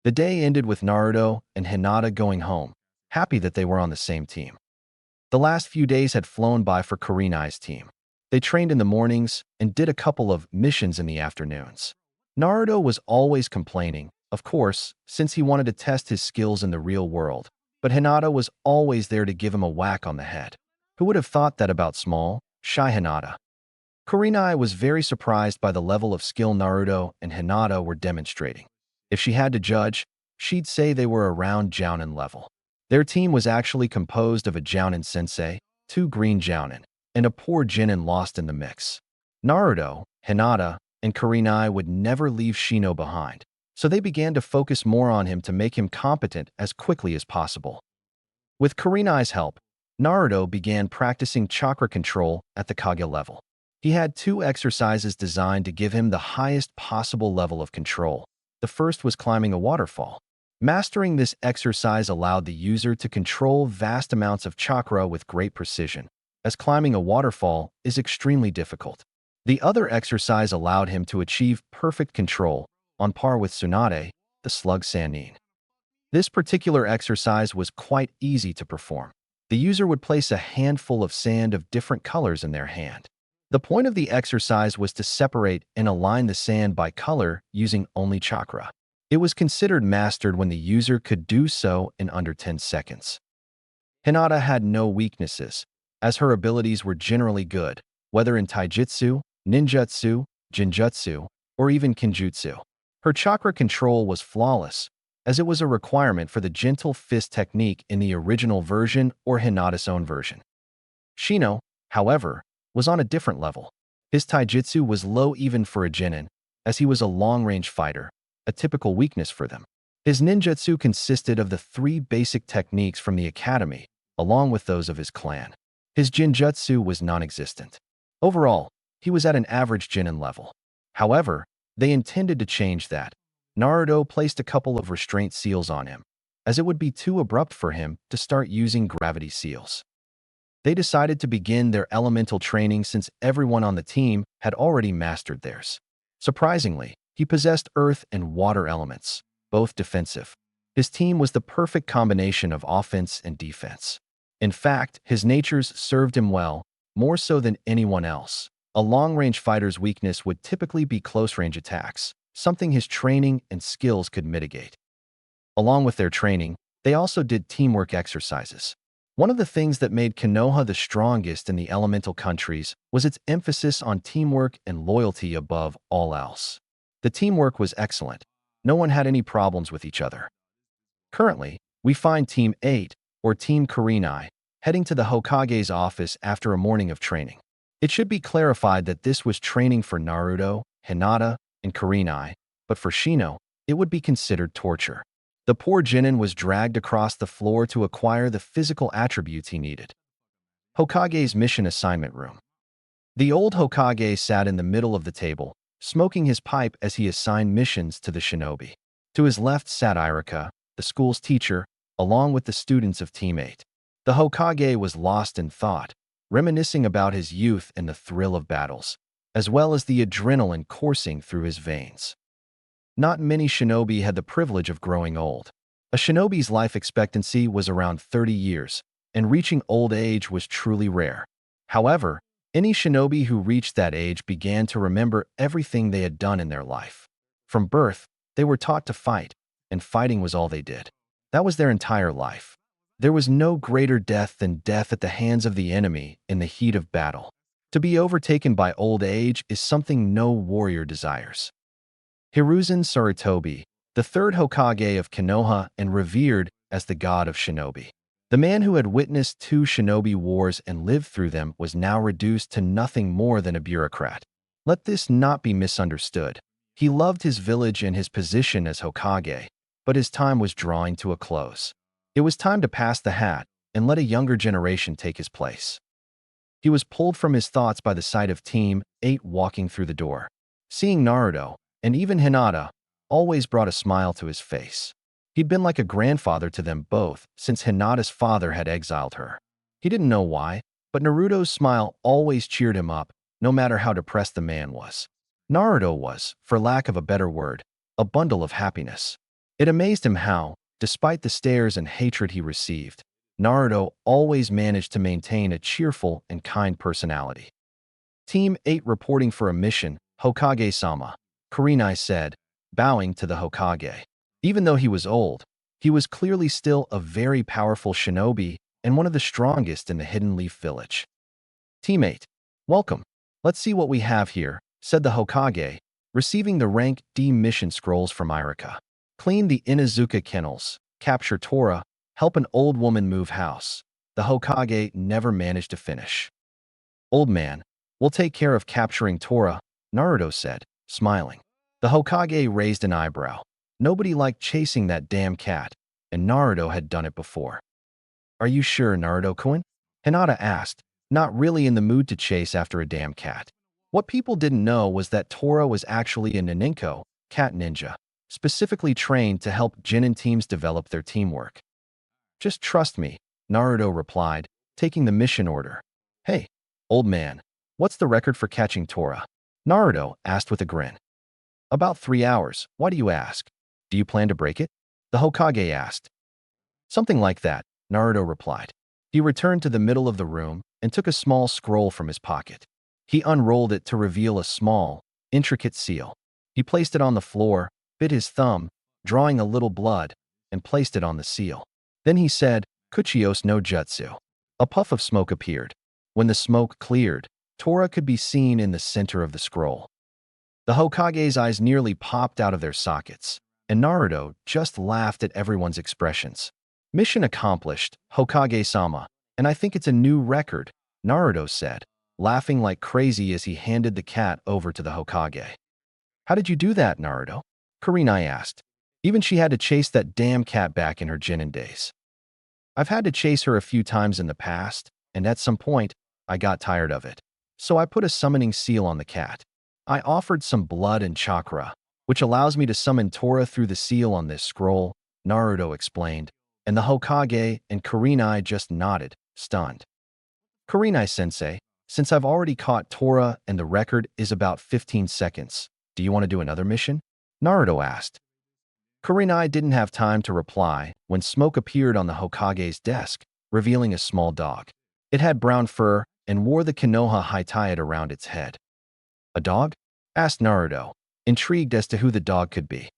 [SPEAKER 1] The day ended with Naruto and Hinata going home, happy that they were on the same team. The last few days had flown by for Kurenai's team. They trained in the mornings and did a couple of missions in the afternoons. Naruto was always complaining, of course, since he wanted to test his skills in the real world, but Hinata was always there to give him a whack on the head. Who would have thought that about small, shy Hinata? Kurenai was very surprised by the level of skill Naruto and Hinata were demonstrating. If she had to judge, she'd say they were around Jounin level. Their team was actually composed of a Jounin sensei, 2 green Jounin, and a poor Jinin lost in the mix. Naruto, Hinata, and Kurenai would never leave Shino behind, so they began to focus more on him to make him competent as quickly as possible. With Kurenai's help, Naruto began practicing chakra control at the Kage level. He had 2 exercises designed to give him the highest possible level of control. The first was climbing a waterfall. Mastering this exercise allowed the user to control vast amounts of chakra with great precision, as climbing a waterfall is extremely difficult. The other exercise allowed him to achieve perfect control, on par with Tsunade, the slug Sannin. This particular exercise was quite easy to perform. The user would place a handful of sand of different colors in their hand. The point of the exercise was to separate and align the sand by color using only chakra. It was considered mastered when the user could do so in under 10 seconds. Hinata had no weaknesses, as her abilities were generally good, whether in taijutsu, ninjutsu, jinjutsu, or even kenjutsu. Her chakra control was flawless, as it was a requirement for the gentle fist technique in the original version or Hinata's own version. Shino, however, was on a different level. His taijutsu was low even for a genin, as he was a long-range fighter, a typical weakness for them. His ninjutsu consisted of the 3 basic techniques from the academy, along with those of his clan. His jinjutsu was non-existent. Overall, he was at an average genin level. However, they intended to change that. Naruto placed a couple of restraint seals on him, as it would be too abrupt for him to start using gravity seals. They decided to begin their elemental training since everyone on the team had already mastered theirs. Surprisingly, he possessed earth and water elements, both defensive. His team was the perfect combination of offense and defense. In fact, his natures served him well, more so than anyone else. A long-range fighter's weakness would typically be close-range attacks, something his training and skills could mitigate. Along with their training, they also did teamwork exercises. One of the things that made Konoha the strongest in the elemental countries was its emphasis on teamwork and loyalty above all else. The teamwork was excellent. No one had any problems with each other. Currently, we find Team 8, or Team Kurenai, heading to the Hokage's office after a morning of training. It should be clarified that this was training for Naruto, Hinata, and Kurenai, but for Shino, it would be considered torture. The poor genin was dragged across the floor to acquire the physical attributes he needed. Hokage's mission assignment room. The old Hokage sat in the middle of the table, smoking his pipe as he assigned missions to the shinobi. To his left sat Irika, the school's teacher, along with the students of Team 8. The Hokage was lost in thought, reminiscing about his youth and the thrill of battles, as well as the adrenaline coursing through his veins. Not many shinobi had the privilege of growing old. A shinobi's life expectancy was around 30 years, and reaching old age was truly rare. However, any shinobi who reached that age began to remember everything they had done in their life. From birth, they were taught to fight, and fighting was all they did. That was their entire life. There was no greater death than death at the hands of the enemy in the heat of battle. To be overtaken by old age is something no warrior desires. Hiruzen Sarutobi, the 3rd Hokage of Konoha and revered as the god of shinobi. The man who had witnessed 2 shinobi wars and lived through them was now reduced to nothing more than a bureaucrat. Let this not be misunderstood. He loved his village and his position as Hokage, but his time was drawing to a close. It was time to pass the hat and let a younger generation take his place. He was pulled from his thoughts by the sight of Team 8 walking through the door. Seeing Naruto, and even Hinata, always brought a smile to his face. He'd been like a grandfather to them both since Hinata's father had exiled her. He didn't know why, but Naruto's smile always cheered him up, no matter how depressed the man was. Naruto was, for lack of a better word, a bundle of happiness. It amazed him how, despite the stares and hatred he received, Naruto always managed to maintain a cheerful and kind personality. Team 8 reporting for a mission, Hokage-sama, Kurenai said, bowing to the Hokage. Even though he was old, he was clearly still a very powerful shinobi and one of the strongest in the Hidden Leaf Village. Team 8, welcome. Let's see what we have here, said the Hokage, receiving the rank D mission scrolls from Irika. Clean the Inuzuka kennels, capture Tora, help an old woman move house. The Hokage never managed to finish. Old man, we'll take care of capturing Tora, Naruto said, smiling. The Hokage raised an eyebrow. Nobody liked chasing that damn cat, and Naruto had done it before. Are you sure, Naruto-kun? Hinata asked, not really in the mood to chase after a damn cat. What people didn't know was that Tora was actually a Nininko, cat ninja. specifically trained to help Genin teams develop their teamwork. Just trust me, Naruto replied, taking the mission order. Hey, old man, what's the record for catching Tora? Naruto asked with a grin. About 3 hours. Why do you ask? Do you plan to break it? The Hokage asked. Something like that, Naruto replied. He returned to the middle of the room and took a small scroll from his pocket. He unrolled it to reveal a small, intricate seal. He placed it on the floor, bit his thumb, drawing a little blood, and placed it on the seal. Then he said, Kuchios no Jutsu. A puff of smoke appeared. When the smoke cleared, Tora could be seen in the center of the scroll. The Hokage's eyes nearly popped out of their sockets, and Naruto just laughed at everyone's expressions. Mission accomplished, Hokage-sama, and I think it's a new record, Naruto said, laughing like crazy as he handed the cat over to the Hokage. How did you do that, Naruto? Kurenai asked. Even she had to chase that damn cat back in her Genin days. I've had to chase her a few times in the past, and at some point, I got tired of it. So I put a summoning seal on the cat. I offered some blood and chakra, which allows me to summon Tora through the seal on this scroll, Naruto explained, and the Hokage and Kurenai just nodded, stunned. Kurenai-sensei, since I've already caught Tora and the record is about 15 seconds, do you want to do another mission? Naruto asked. Kurenai didn't have time to reply when smoke appeared on the Hokage's desk, revealing a small dog. It had brown fur and wore the Konoha high-tied around its head. A dog? Asked Naruto, intrigued as to who the dog could be.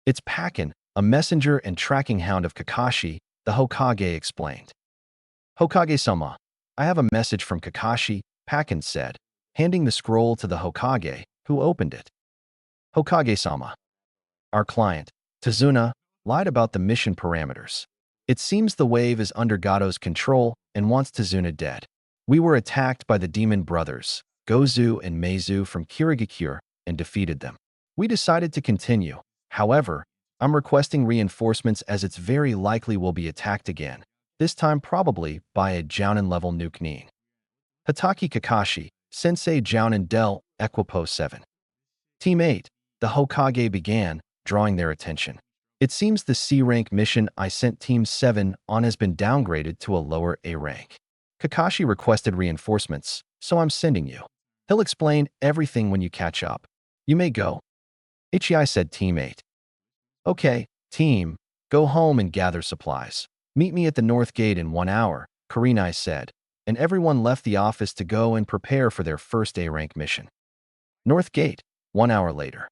[SPEAKER 1] It's Pakin, a messenger and tracking hound of Kakashi, the Hokage explained. Hokage-sama, I have a message from Kakashi, Pakin said, handing the scroll to the Hokage, who opened it. Hokage-sama. Our client, Tazuna, lied about the mission parameters. It seems the wave is under Gato's control and wants Tazuna dead. We were attacked by the demon brothers, Gozu and Meizu from Kirigakure, and defeated them. We decided to continue. However, I'm requesting reinforcements as it's very likely we'll be attacked again, this time probably by a Jounin-level nuke Nin. Hataki Kakashi, Sensei Jounin Del, Equipo 7. Team 8, the Hokage began, drawing their attention. It seems the C-rank mission I sent Team 7 on has been downgraded to a lower A rank. Kakashi requested reinforcements, so I'm sending you. He'll explain everything when you catch up. You may go. Ichii said Team 8. Okay, team, go home and gather supplies. Meet me at the North Gate in 1 hour, Kurenai said, and everyone left the office to go and prepare for their first A-rank mission. North Gate, 1 hour later.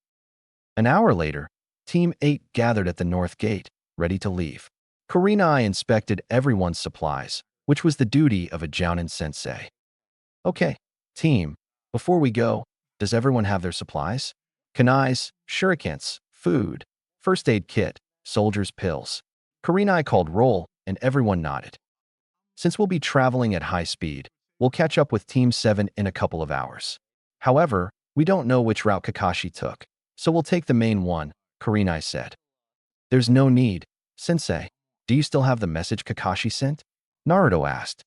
[SPEAKER 1] An hour later, Team 8 gathered at the North Gate, ready to leave. Kurenai inspected everyone's supplies, which was the duty of a Jounin sensei. Okay, team, before we go, does everyone have their supplies? Kunais, shurikens, food, first aid kit, soldier's pills. Kurenai called roll, and everyone nodded. Since we'll be traveling at high speed, we'll catch up with Team 7 in a couple of hours. However, we don't know which route Kakashi took, so we'll take the main one, Kurenai said. There's no need, sensei. Do you still have the message Kakashi sent? Naruto asked.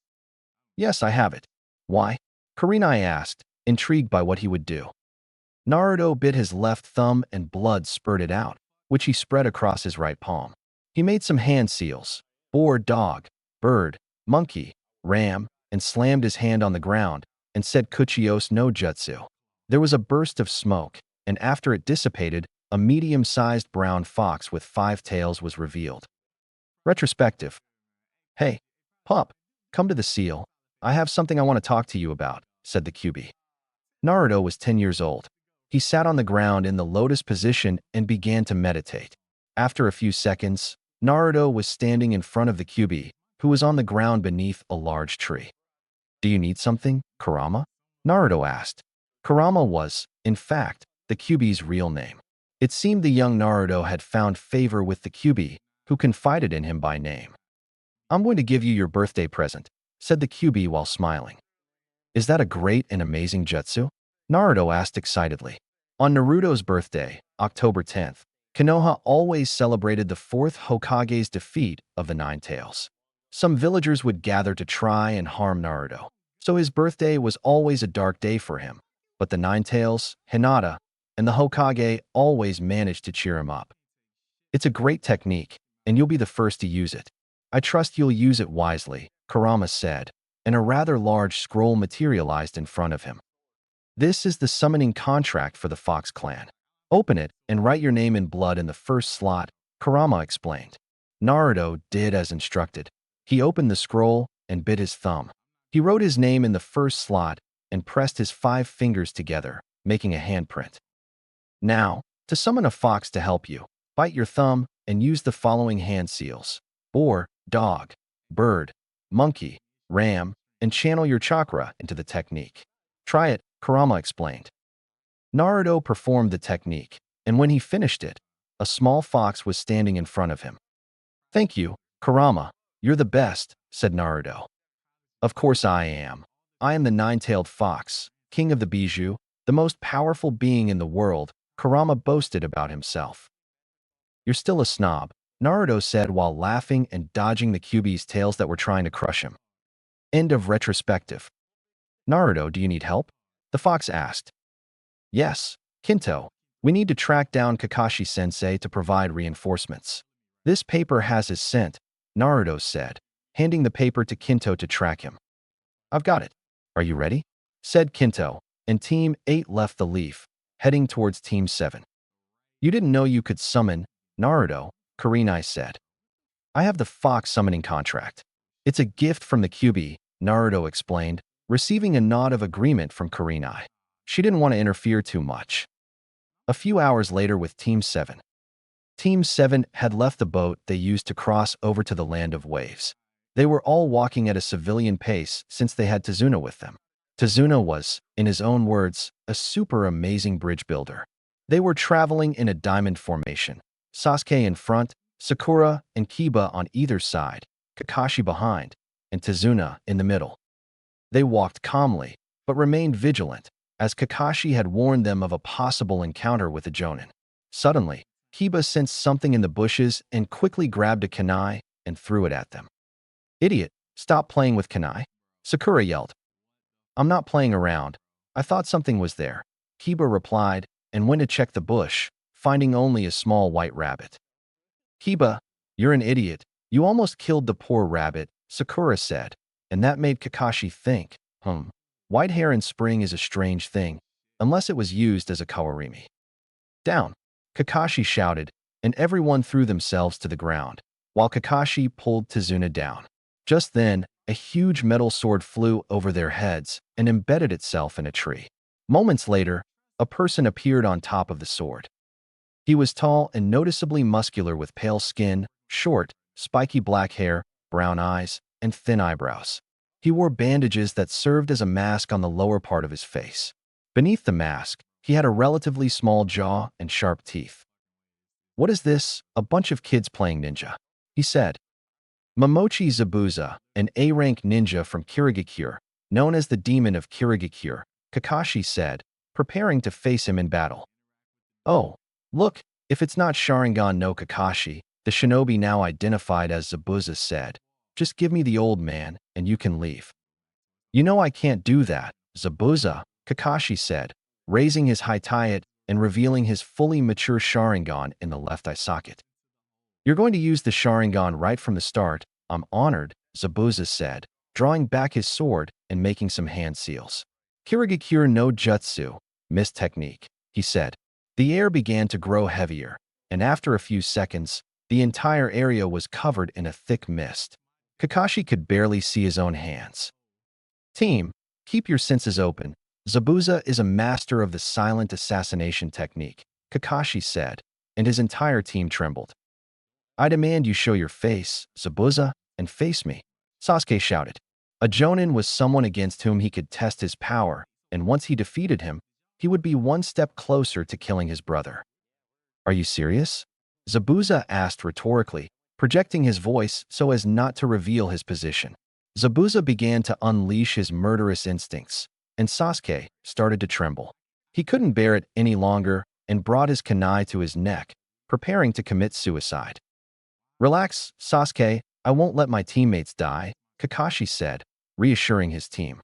[SPEAKER 1] Yes, I have it. Why? Kurenai asked, intrigued by what he would do. Naruto bit his left thumb and blood spurted out, which he spread across his right palm. He made some hand seals, boar, dog, bird, monkey, ram, and slammed his hand on the ground and said Kuchios no Jutsu. There was a burst of smoke, and after it dissipated, a medium-sized brown fox with 5 tails was revealed. Retrospective. Hey, pup, come to the seal. I have something I want to talk to you about, said the QB. Naruto was 10 years old. He sat on the ground in the lotus position and began to meditate. After a few seconds, Naruto was standing in front of the QB, who was on the ground beneath a large tree. Do you need something, Kurama? Naruto asked. Kurama was, in fact, the QB's real name. It seemed the young Naruto had found favor with the QB, who confided in him by name. I'm going to give you your birthday present, said the QB while smiling. Is that a great and amazing jutsu? Naruto asked excitedly. On Naruto's birthday, October 10th, Konoha always celebrated the 4th Hokage's defeat of the Nine Tails. Some villagers would gather to try and harm Naruto, so his birthday was always a dark day for him. But the Nine Tails, Hinata, and the Hokage always managed to cheer him up. It's a great technique, and you'll be the first to use it. I trust you'll use it wisely, Kurama said, and a rather large scroll materialized in front of him. This is the summoning contract for the Fox clan. Open it and write your name in blood in the first slot, Kurama explained. Naruto did as instructed. He opened the scroll and bit his thumb. He wrote his name in the first slot and pressed his 5 fingers together, making a handprint. Now, to summon a fox to help you, bite your thumb and use the following hand seals: boar, dog, bird, monkey, ram, and channel your chakra into the technique. Try it, Kurama explained. Naruto performed the technique, and when he finished it, a small fox was standing in front of him. Thank you, Kurama. You're the best, said Naruto. Of course I am. I am the nine-tailed fox, king of the bijou, the most powerful being in the world, Kurama boasted about himself. You're still a snob, Naruto said while laughing and dodging the Kyuubi's tails that were trying to crush him. End of retrospective. Naruto, do you need help? The fox asked. Yes, Kinto. We need to track down Kakashi-sensei to provide reinforcements. This paper has his scent, Naruto said, handing the paper to Kinto to track him. I've got it. Are you ready? Said Kinto, and Team 8 left the leaf, heading towards Team 7. You didn't know you could summon, Naruto, Kurenai said. I have the fox summoning contract. It's a gift from the Kyuubi, Naruto explained, receiving a nod of agreement from Kurenai. She didn't want to interfere too much. A few hours later with Team 7. Team 7 had left the boat they used to cross over to the land of waves. They were all walking at a civilian pace since they had Tazuna with them. Tazuna was, in his own words, a super amazing bridge builder. They were traveling in a diamond formation, Sasuke in front, Sakura and Kiba on either side, Kakashi behind, and Tazuna in the middle. They walked calmly, but remained vigilant, as Kakashi had warned them of a possible encounter with a Jonin. Suddenly, Kiba sensed something in the bushes and quickly grabbed a kunai and threw it at them. Idiot, stop playing with kunai, Sakura yelled. I'm not playing around. I thought something was there, Kiba replied, and went to check the bush, finding only a small white rabbit. Kiba, you're an idiot. You almost killed the poor rabbit, Sakura said, and that made Kakashi think, white hair in spring is a strange thing, unless it was used as a kawarimi. Down, Kakashi shouted, and everyone threw themselves to the ground, while Kakashi pulled Tazuna down. Just then, a huge metal sword flew over their heads and embedded itself in a tree. Moments later, a person appeared on top of the sword. He was tall and noticeably muscular with pale skin, short, spiky black hair, brown eyes, and thin eyebrows. He wore bandages that served as a mask on the lower part of his face. Beneath the mask, he had a relatively small jaw and sharp teeth. What is this? A bunch of kids playing ninja, he said. Momochi Zabuza, an A-rank ninja from Kirigakure, known as the Demon of Kirigakure, Kakashi said, preparing to face him in battle. Oh, look, if it's not Sharingan no Kakashi, the shinobi now identified as Zabuza said, just give me the old man, and you can leave. You know I can't do that, Zabuza, Kakashi said, raising his Haitayat and revealing his fully mature Sharingan in the left eye socket. You're going to use the Sharingan right from the start. I'm honored, Zabuza said, drawing back his sword and making some hand seals. Kirigakure no Jutsu, mist technique, he said. The air began to grow heavier, and after a few seconds, the entire area was covered in a thick mist. Kakashi could barely see his own hands. Team, keep your senses open. Zabuza is a master of the silent assassination technique, Kakashi said, and his entire team trembled. I demand you show your face, Zabuza, and face me, Sasuke shouted. A Jonin was someone against whom he could test his power, and once he defeated him, he would be one step closer to killing his brother. Are you serious? Zabuza asked rhetorically, projecting his voice so as not to reveal his position. Zabuza began to unleash his murderous instincts, and Sasuke started to tremble. He couldn't bear it any longer and brought his kunai to his neck, preparing to commit suicide. Relax, Sasuke, I won't let my teammates die, Kakashi said, reassuring his team.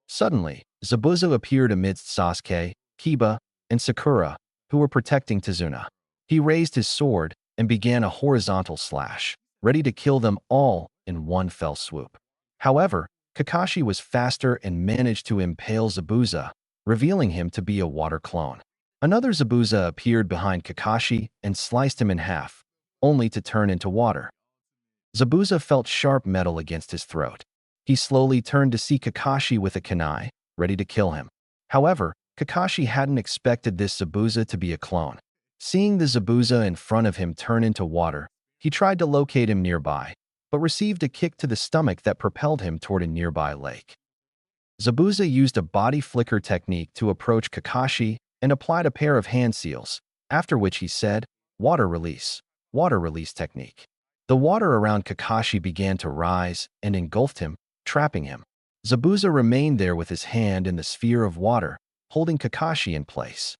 [SPEAKER 1] Suddenly, Zabuza appeared amidst Sasuke, Kiba, and Sakura, who were protecting Tazuna. He raised his sword and began a horizontal slash, ready to kill them all in one fell swoop. However, Kakashi was faster and managed to impale Zabuza, revealing him to be a water clone. Another Zabuza appeared behind Kakashi and sliced him in half, only to turn into water. Zabuza felt sharp metal against his throat. He slowly turned to see Kakashi with a kunai, ready to kill him. However, Kakashi hadn't expected this Zabuza to be a clone. Seeing the Zabuza in front of him turn into water, he tried to locate him nearby, but received a kick to the stomach that propelled him toward a nearby lake. Zabuza used a body flicker technique to approach Kakashi and applied a pair of hand seals, after which he said, water release technique. The water around Kakashi began to rise and engulfed him, trapping him. Zabuza remained there with his hand in the sphere of water, holding Kakashi in place.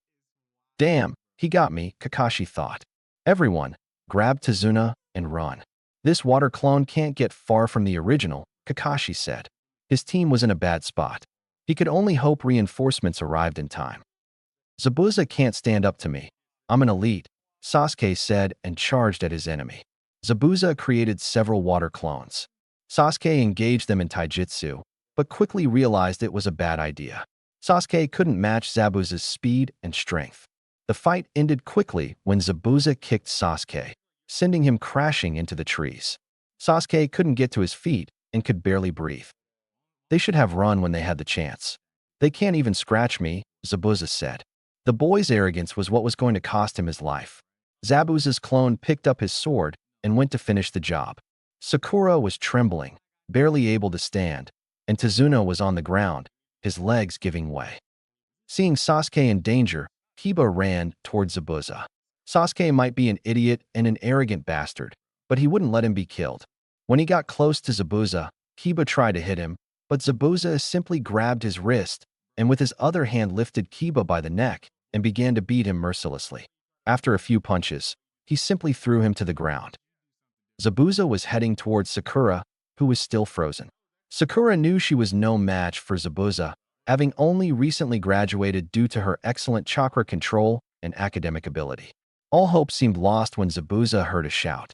[SPEAKER 1] Damn, he got me, Kakashi thought. Everyone, grab Tazuna and run. This water clone can't get far from the original, Kakashi said. His team was in a bad spot. He could only hope reinforcements arrived in time. Zabuza can't stand up to me. I'm an elite, Sasuke said and charged at his enemy. Zabuza created several water clones. Sasuke engaged them in taijutsu, but quickly realized it was a bad idea. Sasuke couldn't match Zabuza's speed and strength. The fight ended quickly when Zabuza kicked Sasuke, sending him crashing into the trees. Sasuke couldn't get to his feet and could barely breathe. They should have run when they had the chance. They can't even scratch me, Zabuza said. The boy's arrogance was what was going to cost him his life. Zabuza's clone picked up his sword and went to finish the job. Sakura was trembling, barely able to stand, and Tazuna was on the ground, his legs giving way. Seeing Sasuke in danger, Kiba ran towards Zabuza. Sasuke might be an idiot and an arrogant bastard, but he wouldn't let him be killed. When he got close to Zabuza, Kiba tried to hit him, but Zabuza simply grabbed his wrist and with his other hand lifted Kiba by the neck and began to beat him mercilessly. After a few punches, he simply threw him to the ground. Zabuza was heading towards Sakura, who was still frozen. Sakura knew she was no match for Zabuza, having only recently graduated due to her excellent chakra control and academic ability. All hope seemed lost when Zabuza heard a shout.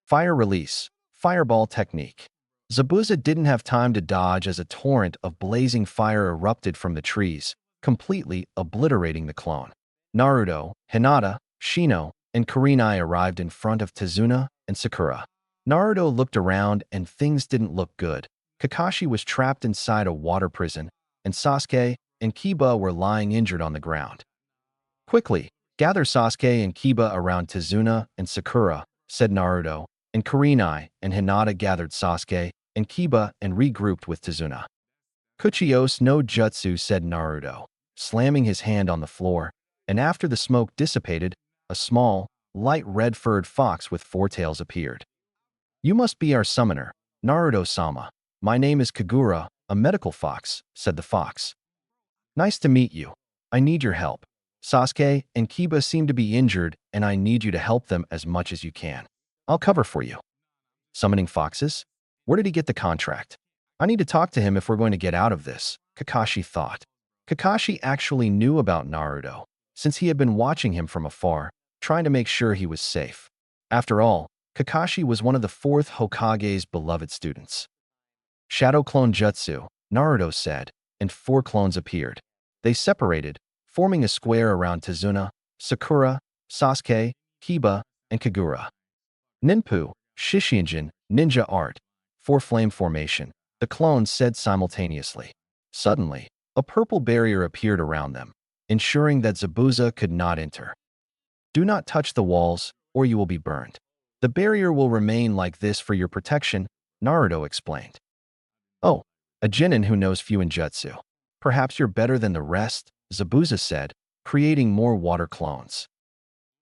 [SPEAKER 1] Fire release, fireball technique. Zabuza didn't have time to dodge as a torrent of blazing fire erupted from the trees, completely obliterating the clone. Naruto, Hinata, Shino, and Kurenai arrived in front of Tazuna and Sakura. Naruto looked around and things didn't look good. Kakashi was trapped inside a water prison, and Sasuke and Kiba were lying injured on the ground. Quickly, gather Sasuke and Kiba around Tazuna and Sakura, said Naruto, and Kurenai and Hinata gathered Sasuke and Kiba and regrouped with Tazuna. Kuchios no jutsu, said Naruto, slamming his hand on the floor, and after the smoke dissipated, a small, light red-furred fox with four tails appeared. You must be our summoner, Naruto-sama. My name is Kagura, a medical fox, said the fox. Nice to meet you. I need your help. Sasuke and Kiba seem to be injured, and I need you to help them as much as you can. I'll cover for you. Summoning foxes? Where did he get the contract? I need to talk to him if we're going to get out of this, Kakashi thought. Kakashi actually knew about Naruto, since he had been watching him from afar, trying to make sure he was safe. After all, Kakashi was one of the fourth Hokage's beloved students. Shadow Clone Jutsu, Naruto said, and four clones appeared. They separated, forming a square around Tazuna, Sakura, Sasuke, Kiba, and Kagura. Ninpu, Shishinjin, Ninja Art, Four Flame Formation, the clones said simultaneously. Suddenly, a purple barrier appeared around them, ensuring that Zabuza could not enter. Do not touch the walls, or you will be burned. The barrier will remain like this for your protection, Naruto explained. Oh, a genin who knows Fuinjutsu. Perhaps you're better than the rest, Zabuza said, creating more water clones.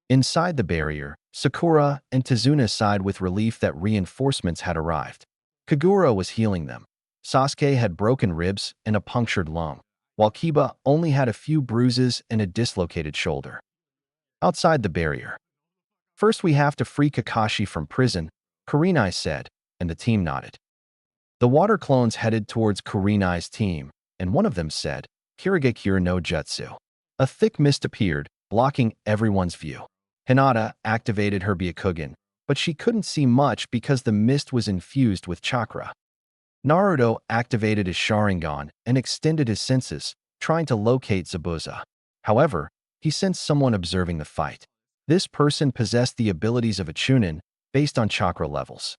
[SPEAKER 1] Inside the barrier, Sakura and Tazuna sighed with relief that reinforcements had arrived. Kagura was healing them. Sasuke had broken ribs and a punctured lung, while Kiba only had a few bruises and a dislocated shoulder. Outside the barrier. First we have to free Kakashi from prison, Kurenai said, and the team nodded. The water clones headed towards Kurenai's team, and one of them said, Kirigakure no Jutsu. A thick mist appeared, blocking everyone's view. Hinata activated her Byakugan, but she couldn't see much because the mist was infused with chakra. Naruto activated his Sharingan and extended his senses, trying to locate Zabuza. However, he sensed someone observing the fight. This person possessed the abilities of a Chunin based on chakra levels.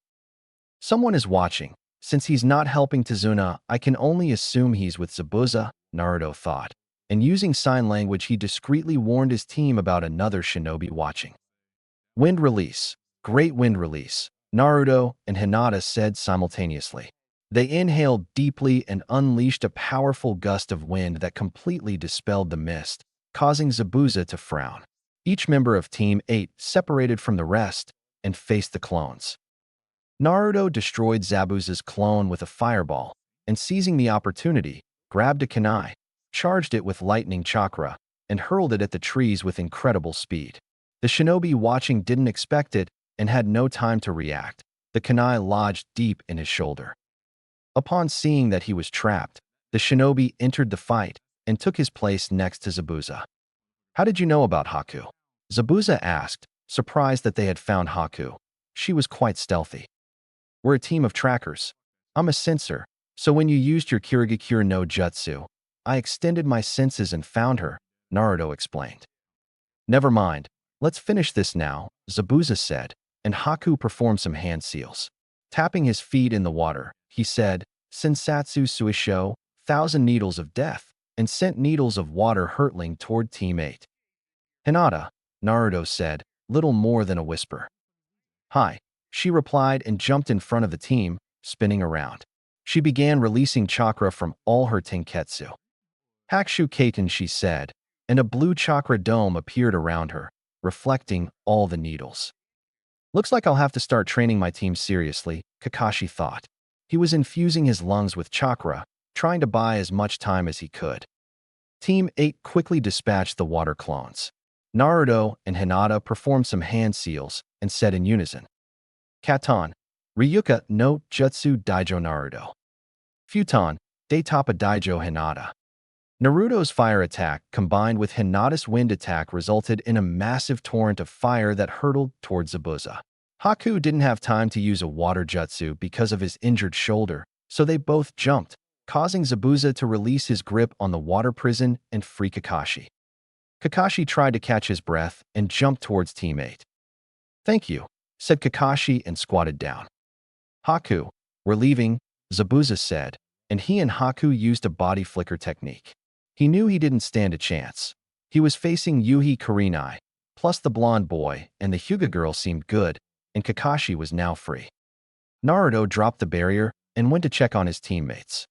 [SPEAKER 1] Someone is watching. Since he's not helping Tazuna, I can only assume he's with Zabuza, Naruto thought. And using sign language, he discreetly warned his team about another shinobi watching. Wind release. Great wind release, Naruto and Hinata said simultaneously. They inhaled deeply and unleashed a powerful gust of wind that completely dispelled the mist, causing Zabuza to frown. Each member of Team 8 separated from the rest and faced the clones. Naruto destroyed Zabuza's clone with a fireball, and seizing the opportunity, grabbed a kunai, charged it with lightning chakra, and hurled it at the trees with incredible speed. The shinobi watching didn't expect it and had no time to react. The kunai lodged deep in his shoulder. Upon seeing that he was trapped, the shinobi entered the fight and took his place next to Zabuza. How did you know about Haku? Zabuza asked, surprised that they had found Haku. She was quite stealthy. We're a team of trackers. I'm a sensor, so when you used your Kirigakure no Jutsu, I extended my senses and found her, Naruto explained. Never mind, let's finish this now, Zabuza said, and Haku performed some hand seals. Tapping his feet in the water, he said, Sensatsu Suisho, 1,000 needles of death, and sent needles of water hurtling toward Team 8. Hinata, Naruto said, little more than a whisper. Hi, she replied and jumped in front of the team, spinning around. She began releasing chakra from all her tenketsu. Hakushu Kaiten, she said, and a blue chakra dome appeared around her, reflecting all the needles. Looks like I'll have to start training my team seriously, Kakashi thought. He was infusing his lungs with chakra, trying to buy as much time as he could. Team 8 quickly dispatched the water clones. Naruto and Hinata performed some hand seals and said in unison, Katon, Ryuka no Jutsu Daijo Naruto. Futon, Daitapa Daijo Hinata. Naruto's fire attack combined with Hinata's wind attack resulted in a massive torrent of fire that hurtled towards Zabuza. Haku didn't have time to use a water jutsu because of his injured shoulder, so they both jumped, causing Zabuza to release his grip on the water prison and free Kakashi. Kakashi tried to catch his breath and jumped towards Team 8. Thank you, said Kakashi and squatted down. Haku, we're leaving, Zabuza said, and he and Haku used a body flicker technique. He knew he didn't stand a chance. He was facing Yuhi Kurenai, plus the blonde boy and the Hyuga girl seemed good, and Kakashi was now free. Naruto dropped the barrier and went to check on his teammates.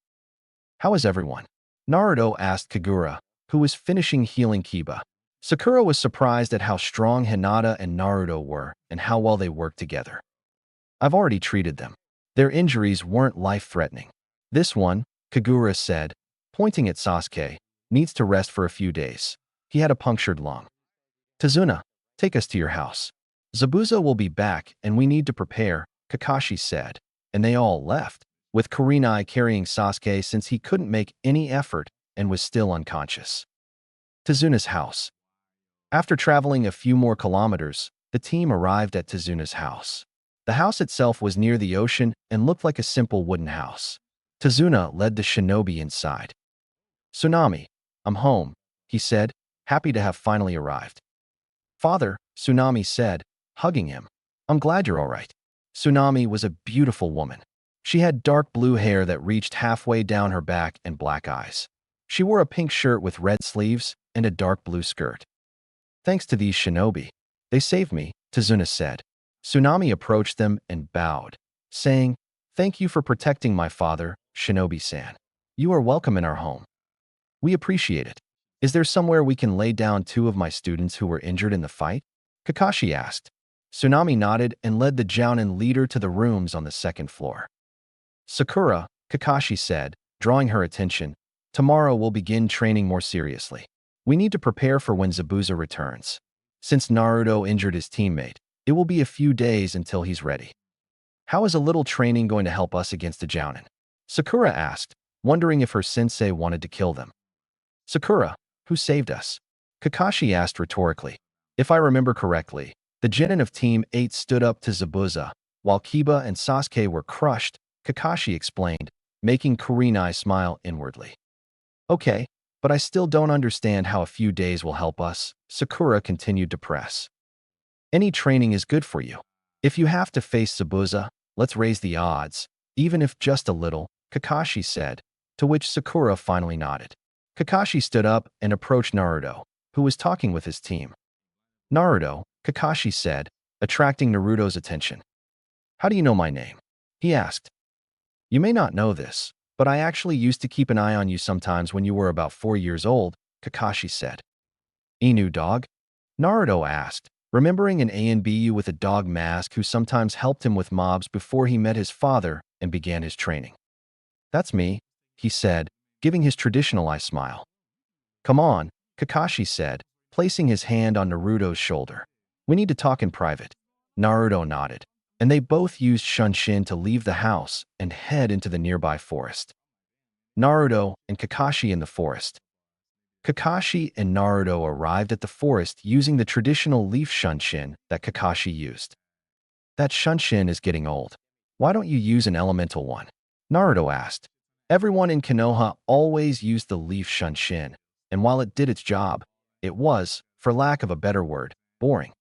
[SPEAKER 1] How is everyone? Naruto asked Kagura, who was finishing healing Kiba. Sakura was surprised at how strong Hinata and Naruto were and how well they worked together. I've already treated them. Their injuries weren't life-threatening. This one, Kagura said, pointing at Sasuke, needs to rest for a few days. He had a punctured lung. Tazuna, take us to your house. Zabuza will be back and we need to prepare, Kakashi said, and they all left, with Kurenai carrying Sasuke since he couldn't make any effort and was still unconscious. Tazuna's house. After traveling a few more kilometers, the team arrived at Tazuna's house. The house itself was near the ocean and looked like a simple wooden house. Tazuna led the shinobi inside. Tsunami, I'm home, he said, happy to have finally arrived. Father, Tsunami said, hugging him. I'm glad you're all right. Tsunami was a beautiful woman. She had dark blue hair that reached halfway down her back and black eyes. She wore a pink shirt with red sleeves and a dark blue skirt. Thanks to these shinobi, they saved me, Tazuna said. Tsunami approached them and bowed, saying, Thank you for protecting my father, Shinobi-san. You are welcome in our home. We appreciate it. Is there somewhere we can lay down 2 of my students who were injured in the fight? Kakashi asked. Tsunami nodded and led the Jounin leader to the rooms on the 2nd floor. Sakura, Kakashi said, drawing her attention, tomorrow we'll begin training more seriously. We need to prepare for when Zabuza returns. Since Naruto injured his teammate, it will be a few days until he's ready. How is a little training going to help us against the Jounin? Sakura asked, wondering if her sensei wanted to kill them. Sakura, who saved us? Kakashi asked rhetorically. If I remember correctly, the genin of Team 8 stood up to Zabuza, while Kiba and Sasuke were crushed, Kakashi explained, making Kurenai smile inwardly. Okay, but I still don't understand how a few days will help us, Sakura continued to press. Any training is good for you. If you have to face Zabuza, let's raise the odds, even if just a little, Kakashi said, to which Sakura finally nodded. Kakashi stood up and approached Naruto, who was talking with his team. Naruto, Kakashi said, attracting Naruto's attention. How do you know my name? He asked. You may not know this, but I actually used to keep an eye on you sometimes when you were about 4 years old, Kakashi said. Inu dog? Naruto asked, remembering an ANBU with a dog mask who sometimes helped him with mobs before he met his father and began his training. That's me, he said, giving his traditional eye smile. Come on, Kakashi said, placing his hand on Naruto's shoulder. We need to talk in private. Naruto nodded, and they both used Shunshin to leave the house and head into the nearby forest. Naruto and Kakashi in the forest. Kakashi and Naruto arrived at the forest using the traditional leaf Shunshin that Kakashi used. That Shunshin is getting old. Why don't you use an elemental one? Naruto asked. Everyone in Konoha always used the leaf Shunshin, and while it did its job, it was, for lack of a better word, boring.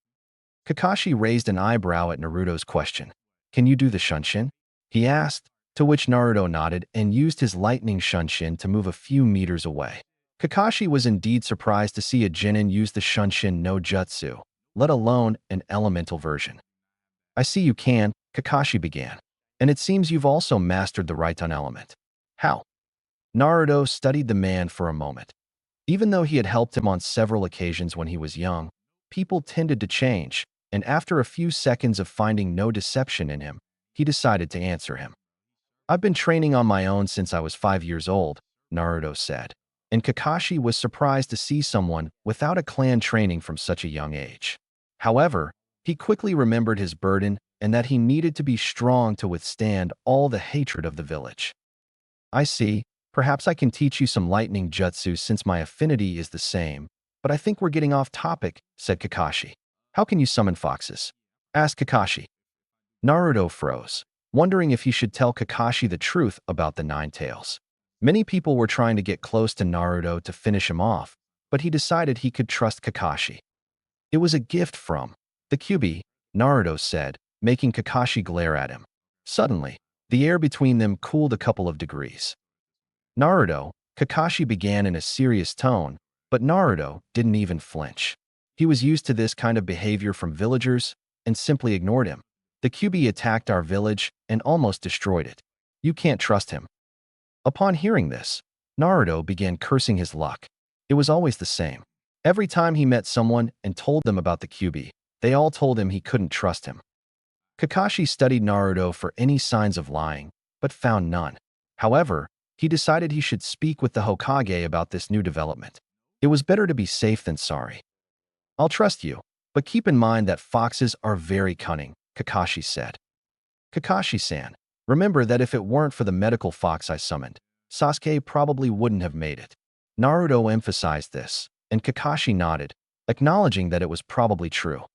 [SPEAKER 1] Kakashi raised an eyebrow at Naruto's question. Can you do the Shunshin? He asked, to which Naruto nodded and used his lightning Shunshin to move a few meters away. Kakashi was indeed surprised to see a genin use the Shunshin no Jutsu, let alone an elemental version. I see you can, Kakashi began, and it seems you've also mastered the Raiton element. How? Naruto studied the man for a moment. Even though he had helped him on several occasions when he was young, people tended to change, and after a few seconds of finding no deception in him, he decided to answer him. I've been training on my own since I was 5 years old, Naruto said, and Kakashi was surprised to see someone without a clan training from such a young age. However, he quickly remembered his burden and that he needed to be strong to withstand all the hatred of the village. I see. Perhaps I can teach you some lightning jutsu since my affinity is the same, but I think we're getting off topic, said Kakashi. How can you summon foxes? Asked Kakashi. Naruto froze, wondering if he should tell Kakashi the truth about the Nine Tails. Many people were trying to get close to Naruto to finish him off, but he decided he could trust Kakashi. It was a gift from the Kyuubi, Naruto said, making Kakashi glare at him. Suddenly, the air between them cooled a couple of degrees. Naruto, Kakashi began in a serious tone, but Naruto didn't even flinch. He was used to this kind of behavior from villagers and simply ignored him. The Kyuubi attacked our village and almost destroyed it. You can't trust him. Upon hearing this, Naruto began cursing his luck. It was always the same. Every time he met someone and told them about the Kyuubi, they all told him he couldn't trust him. Kakashi studied Naruto for any signs of lying, but found none. However, he decided he should speak with the Hokage about this new development. It was better to be safe than sorry. I'll trust you, but keep in mind that foxes are very cunning, Kakashi said. Kakashi-san, remember that if it weren't for the medical fox I summoned, Sasuke probably wouldn't have made it. Naruto emphasized this, and Kakashi nodded, acknowledging that it was probably true.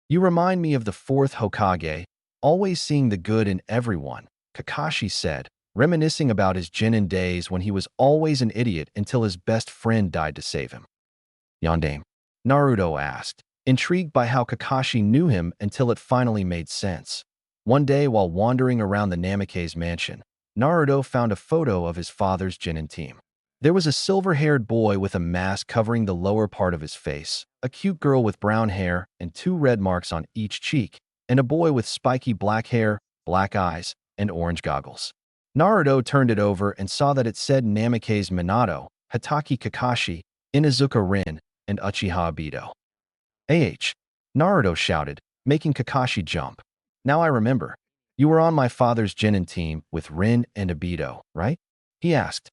[SPEAKER 1] You remind me of the fourth Hokage, always seeing the good in everyone, Kakashi said, reminiscing about his Genin days when he was always an idiot until his best friend died to save him. Yandame? Naruto asked, intrigued by how Kakashi knew him until it finally made sense. One day while wandering around the Namikaze mansion, Naruto found a photo of his father's Genin team. There was a silver-haired boy with a mask covering the lower part of his face, a cute girl with brown hair and 2 red marks on each cheek, and a boy with spiky black hair, black eyes, and orange goggles. Naruto turned it over and saw that it said Namikaze Minato, Hatake Kakashi, Inuzuka Rin, and Uchiha Obito. Naruto shouted, making Kakashi jump. Now I remember. You were on my father's Genin team with Rin and Obito, right? He asked.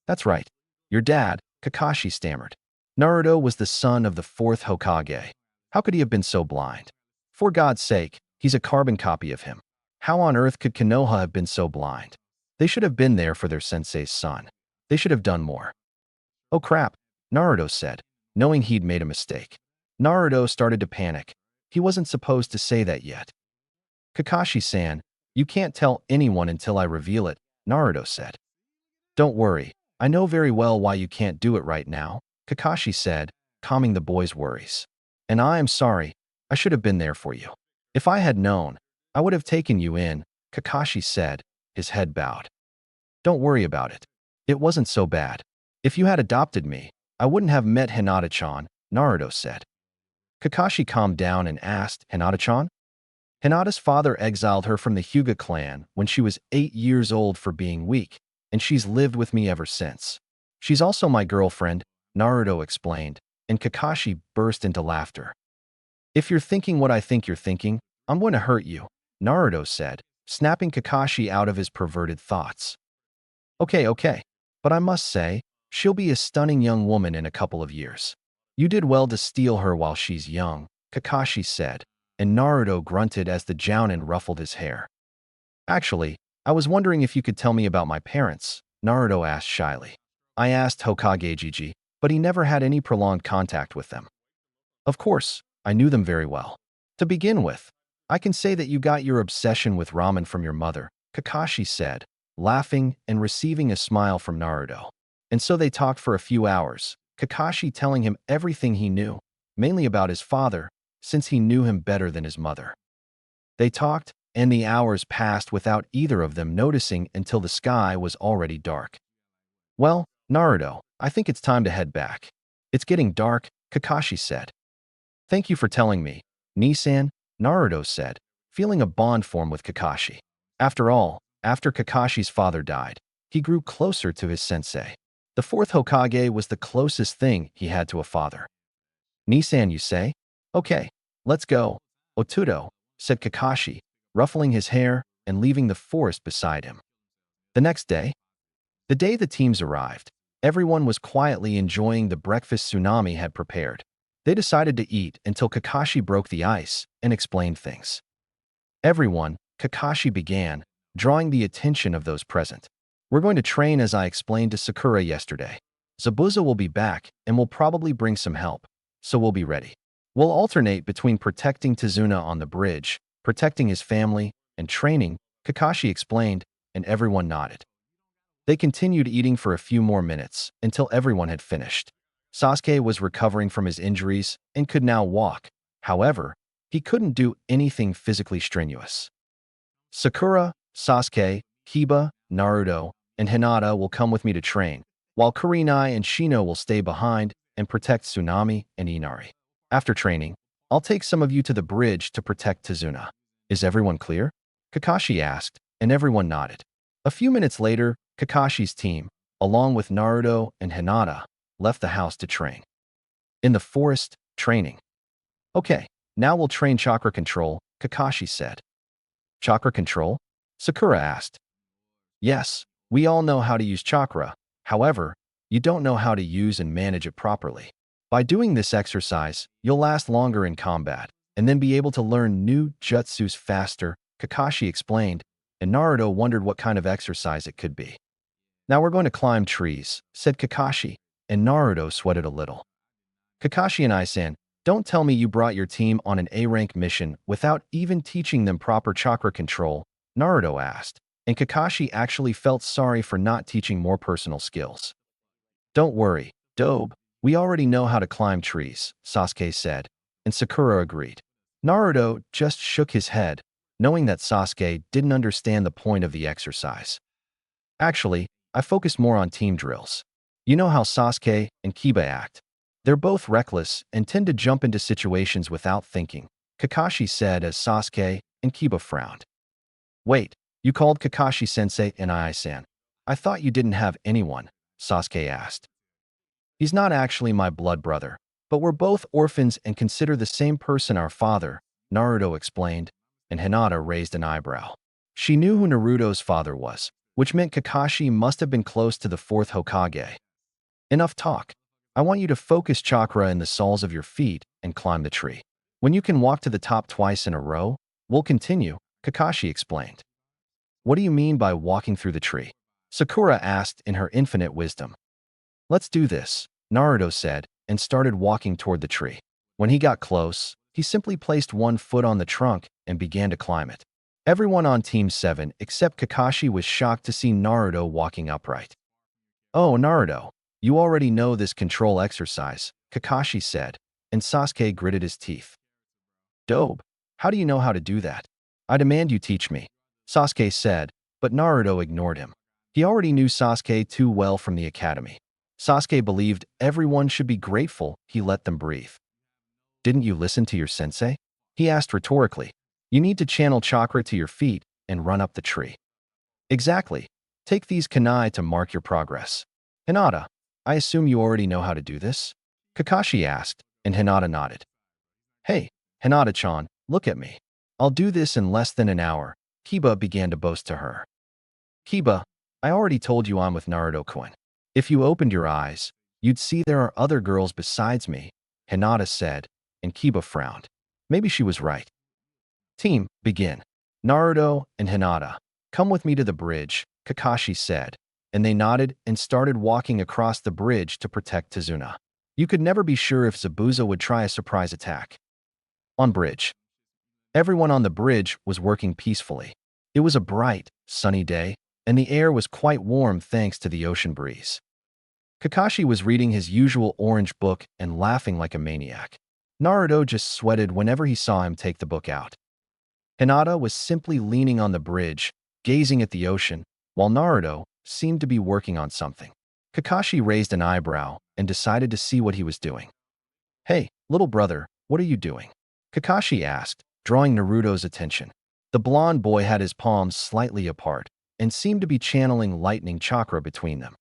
[SPEAKER 1] That's right. Your dad, Kakashi stammered. Naruto was the son of the 4th Hokage. How could he have been so blind? For God's sake, he's a carbon copy of him. How on earth could Konoha have been so blind? They should have been there for their sensei's son. They should have done more. Oh crap, Naruto said, knowing he'd made a mistake. Naruto started to panic. He wasn't supposed to say that yet. Kakashi-san, you can't tell anyone until I reveal it, Naruto said. Don't worry, I know very well why you can't do it right now, Kakashi said, calming the boy's worries. And I am sorry, I should have been there for you. If I had known, I would have taken you in, Kakashi said, his head bowed. Don't worry about it. It wasn't so bad. If you had adopted me, I wouldn't have met Hinata-chan, Naruto said. Kakashi calmed down and asked, Hinata-chan? Hinata's father exiled her from the Hyuga clan when she was 8 years old for being weak, and she's lived with me ever since. She's also my girlfriend, Naruto explained, and Kakashi burst into laughter. If you're thinking what I think you're thinking, I'm going to hurt you, Naruto said, snapping Kakashi out of his perverted thoughts. Okay, but I must say, she'll be a stunning young woman in a couple of years. You did well to steal her while she's young, Kakashi said, and Naruto grunted as the jounin ruffled his hair. Actually, I was wondering if you could tell me about my parents, Naruto asked shyly. I asked Hokage Gigi, but he never had any prolonged contact with them. Of course, I knew them very well. To begin with, I can say that you got your obsession with ramen from your mother, Kakashi said, laughing and receiving a smile from Naruto. And so they talked for a few hours, Kakashi telling him everything he knew, mainly about his father, since he knew him better than his mother. They talked, and the hours passed without either of them noticing until the sky was already dark. Well, Naruto, I think it's time to head back. It's getting dark, Kakashi said. Thank you for telling me, Nisan, Naruto said, feeling a bond form with Kakashi. After all, after Kakashi's father died, he grew closer to his sensei. The fourth Hokage was the closest thing he had to a father. Nisan, you say? Okay, let's go, Otudo, said Kakashi, ruffling his hair and leaving the forest beside him. The next day, the day the teams arrived, everyone was quietly enjoying the breakfast Tsunami had prepared. They decided to eat until Kakashi broke the ice and explained things. Everyone, Kakashi began, drawing the attention of those present. We're going to train as I explained to Sakura yesterday. Zabuza will be back and will probably bring some help, so we'll be ready. We'll alternate between protecting Tazuna on the bridge, protecting his family, and training, Kakashi explained, and everyone nodded. They continued eating for a few more minutes until everyone had finished. Sasuke was recovering from his injuries and could now walk. However, he couldn't do anything physically strenuous. Sakura, Sasuke, Kiba, Naruto, and Hinata will come with me to train, while Kurenai and Shino will stay behind and protect Tsunami and Inari. After training, I'll take some of you to the bridge to protect Tazuna. Is everyone clear? Kakashi asked, and everyone nodded. A few minutes later, Kakashi's team, along with Naruto and Hinata, left the house to train. In the forest, training. Okay, now we'll train chakra control, Kakashi said. Chakra control? Sakura asked. Yes, we all know how to use chakra. However, you don't know how to use and manage it properly. By doing this exercise, you'll last longer in combat, and then be able to learn new jutsus faster, Kakashi explained, and Naruto wondered what kind of exercise it could be. Now we're going to climb trees, said Kakashi, and Naruto sweated a little. Kakashi and I-san, don't tell me you brought your team on an A-rank mission without even teaching them proper chakra control, Naruto asked, and Kakashi actually felt sorry for not teaching more personal skills. Don't worry, Dobe. We already know how to climb trees, Sasuke said, and Sakura agreed. Naruto just shook his head, knowing that Sasuke didn't understand the point of the exercise. Actually, I focused more on team drills. You know how Sasuke and Kiba act. They're both reckless and tend to jump into situations without thinking, Kakashi said as Sasuke and Kiba frowned. Wait, you called Kakashi-sensei and I-san. I thought you didn't have anyone, Sasuke asked. He's not actually my blood brother, but we're both orphans and consider the same person our father, Naruto explained, and Hinata raised an eyebrow. She knew who Naruto's father was, which meant Kakashi must have been close to the fourth Hokage. Enough talk. I want you to focus chakra in the soles of your feet and climb the tree. When you can walk to the top twice in a row, we'll continue, Kakashi explained. What do you mean by walking through the tree? Sakura asked in her infinite wisdom. Let's do this, Naruto said, and started walking toward the tree. When he got close, he simply placed one foot on the trunk and began to climb it. Everyone on Team 7 except Kakashi was shocked to see Naruto walking upright. "Oh, Naruto, you already know this control exercise," Kakashi said, and Sasuke gritted his teeth. "Dope, how do you know how to do that? I demand you teach me," Sasuke said, but Naruto ignored him. He already knew Sasuke too well from the academy. Sasuke believed everyone should be grateful he let them breathe. "Didn't you listen to your sensei?" he asked rhetorically. "You need to channel chakra to your feet and run up the tree." "Exactly. Take these kunai to mark your progress." "Hinata, I assume you already know how to do this?" Kakashi asked, and Hinata nodded. "Hey, Hinata-chan, look at me. I'll do this in less than an hour," Kiba began to boast to her. "Kiba, I already told you I'm with Naruto-kun. If you opened your eyes, you'd see there are other girls besides me," Hinata said, and Kiba frowned. Maybe she was right. "Team, begin. Naruto and Hinata, come with me to the bridge," Kakashi said, and they nodded and started walking across the bridge to protect Tazuna. You could never be sure if Zabuza would try a surprise attack. On bridge. Everyone on the bridge was working peacefully. It was a bright, sunny day, and the air was quite warm thanks to the ocean breeze. Kakashi was reading his usual orange book and laughing like a maniac. Naruto just sweated whenever he saw him take the book out. Hinata was simply leaning on the bridge, gazing at the ocean, while Naruto seemed to be working on something. Kakashi raised an eyebrow and decided to see what he was doing. "Hey, little brother, what are you doing?" Kakashi asked, drawing Naruto's attention. The blonde boy had his palms slightly apart and seemed to be channeling lightning chakra between them.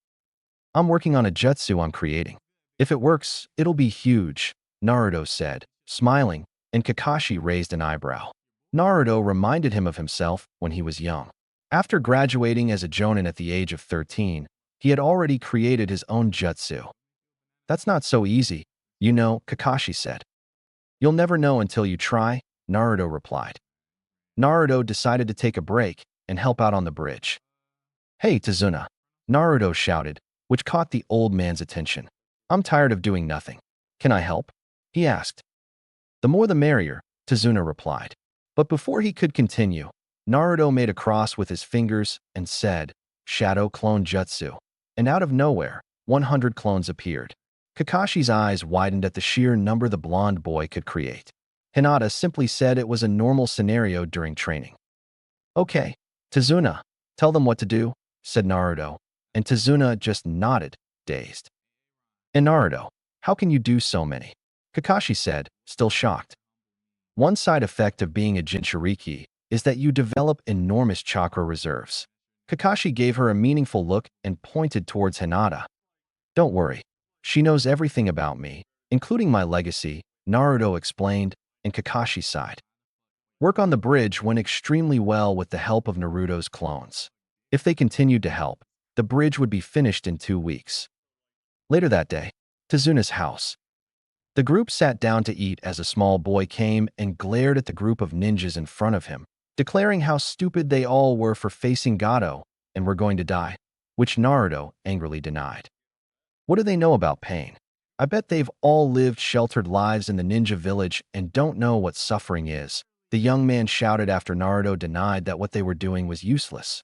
[SPEAKER 1] "I'm working on a jutsu I'm creating. If it works, it'll be huge," Naruto said, smiling, and Kakashi raised an eyebrow. Naruto reminded him of himself when he was young. After graduating as a jonin at the age of 13, he had already created his own jutsu. "That's not so easy, you know," Kakashi said. "You'll never know until you try," Naruto replied. Naruto decided to take a break and help out on the bridge. "Hey, Tazuna," Naruto shouted, which caught the old man's attention. "I'm tired of doing nothing. Can I help?" he asked. "The more the merrier," Tazuna replied. But before he could continue, Naruto made a cross with his fingers and said, "Shadow Clone Jutsu." And out of nowhere, 100 clones appeared. Kakashi's eyes widened at the sheer number the blonde boy could create. Hinata simply said it was a normal scenario during training. "Okay, Tazuna, tell them what to do," said Naruto, and Tazuna just nodded, dazed. "And Naruto, how can you do so many?" Kakashi said, still shocked. "One side effect of being a Jinchuriki is that you develop enormous chakra reserves." Kakashi gave her a meaningful look and pointed towards Hinata. "Don't worry, she knows everything about me, including my legacy," Naruto explained, and Kakashi sighed. Work on the bridge went extremely well with the help of Naruto's clones. If they continued to help, the bridge would be finished in 2 weeks. Later that day, Tazuna's house. The group sat down to eat as a small boy came and glared at the group of ninjas in front of him, declaring how stupid they all were for facing Gato and were going to die, which Naruto angrily denied. "What do they know about pain? I bet they've all lived sheltered lives in the ninja village and don't know what suffering is," the young man shouted after Naruto denied that what they were doing was useless.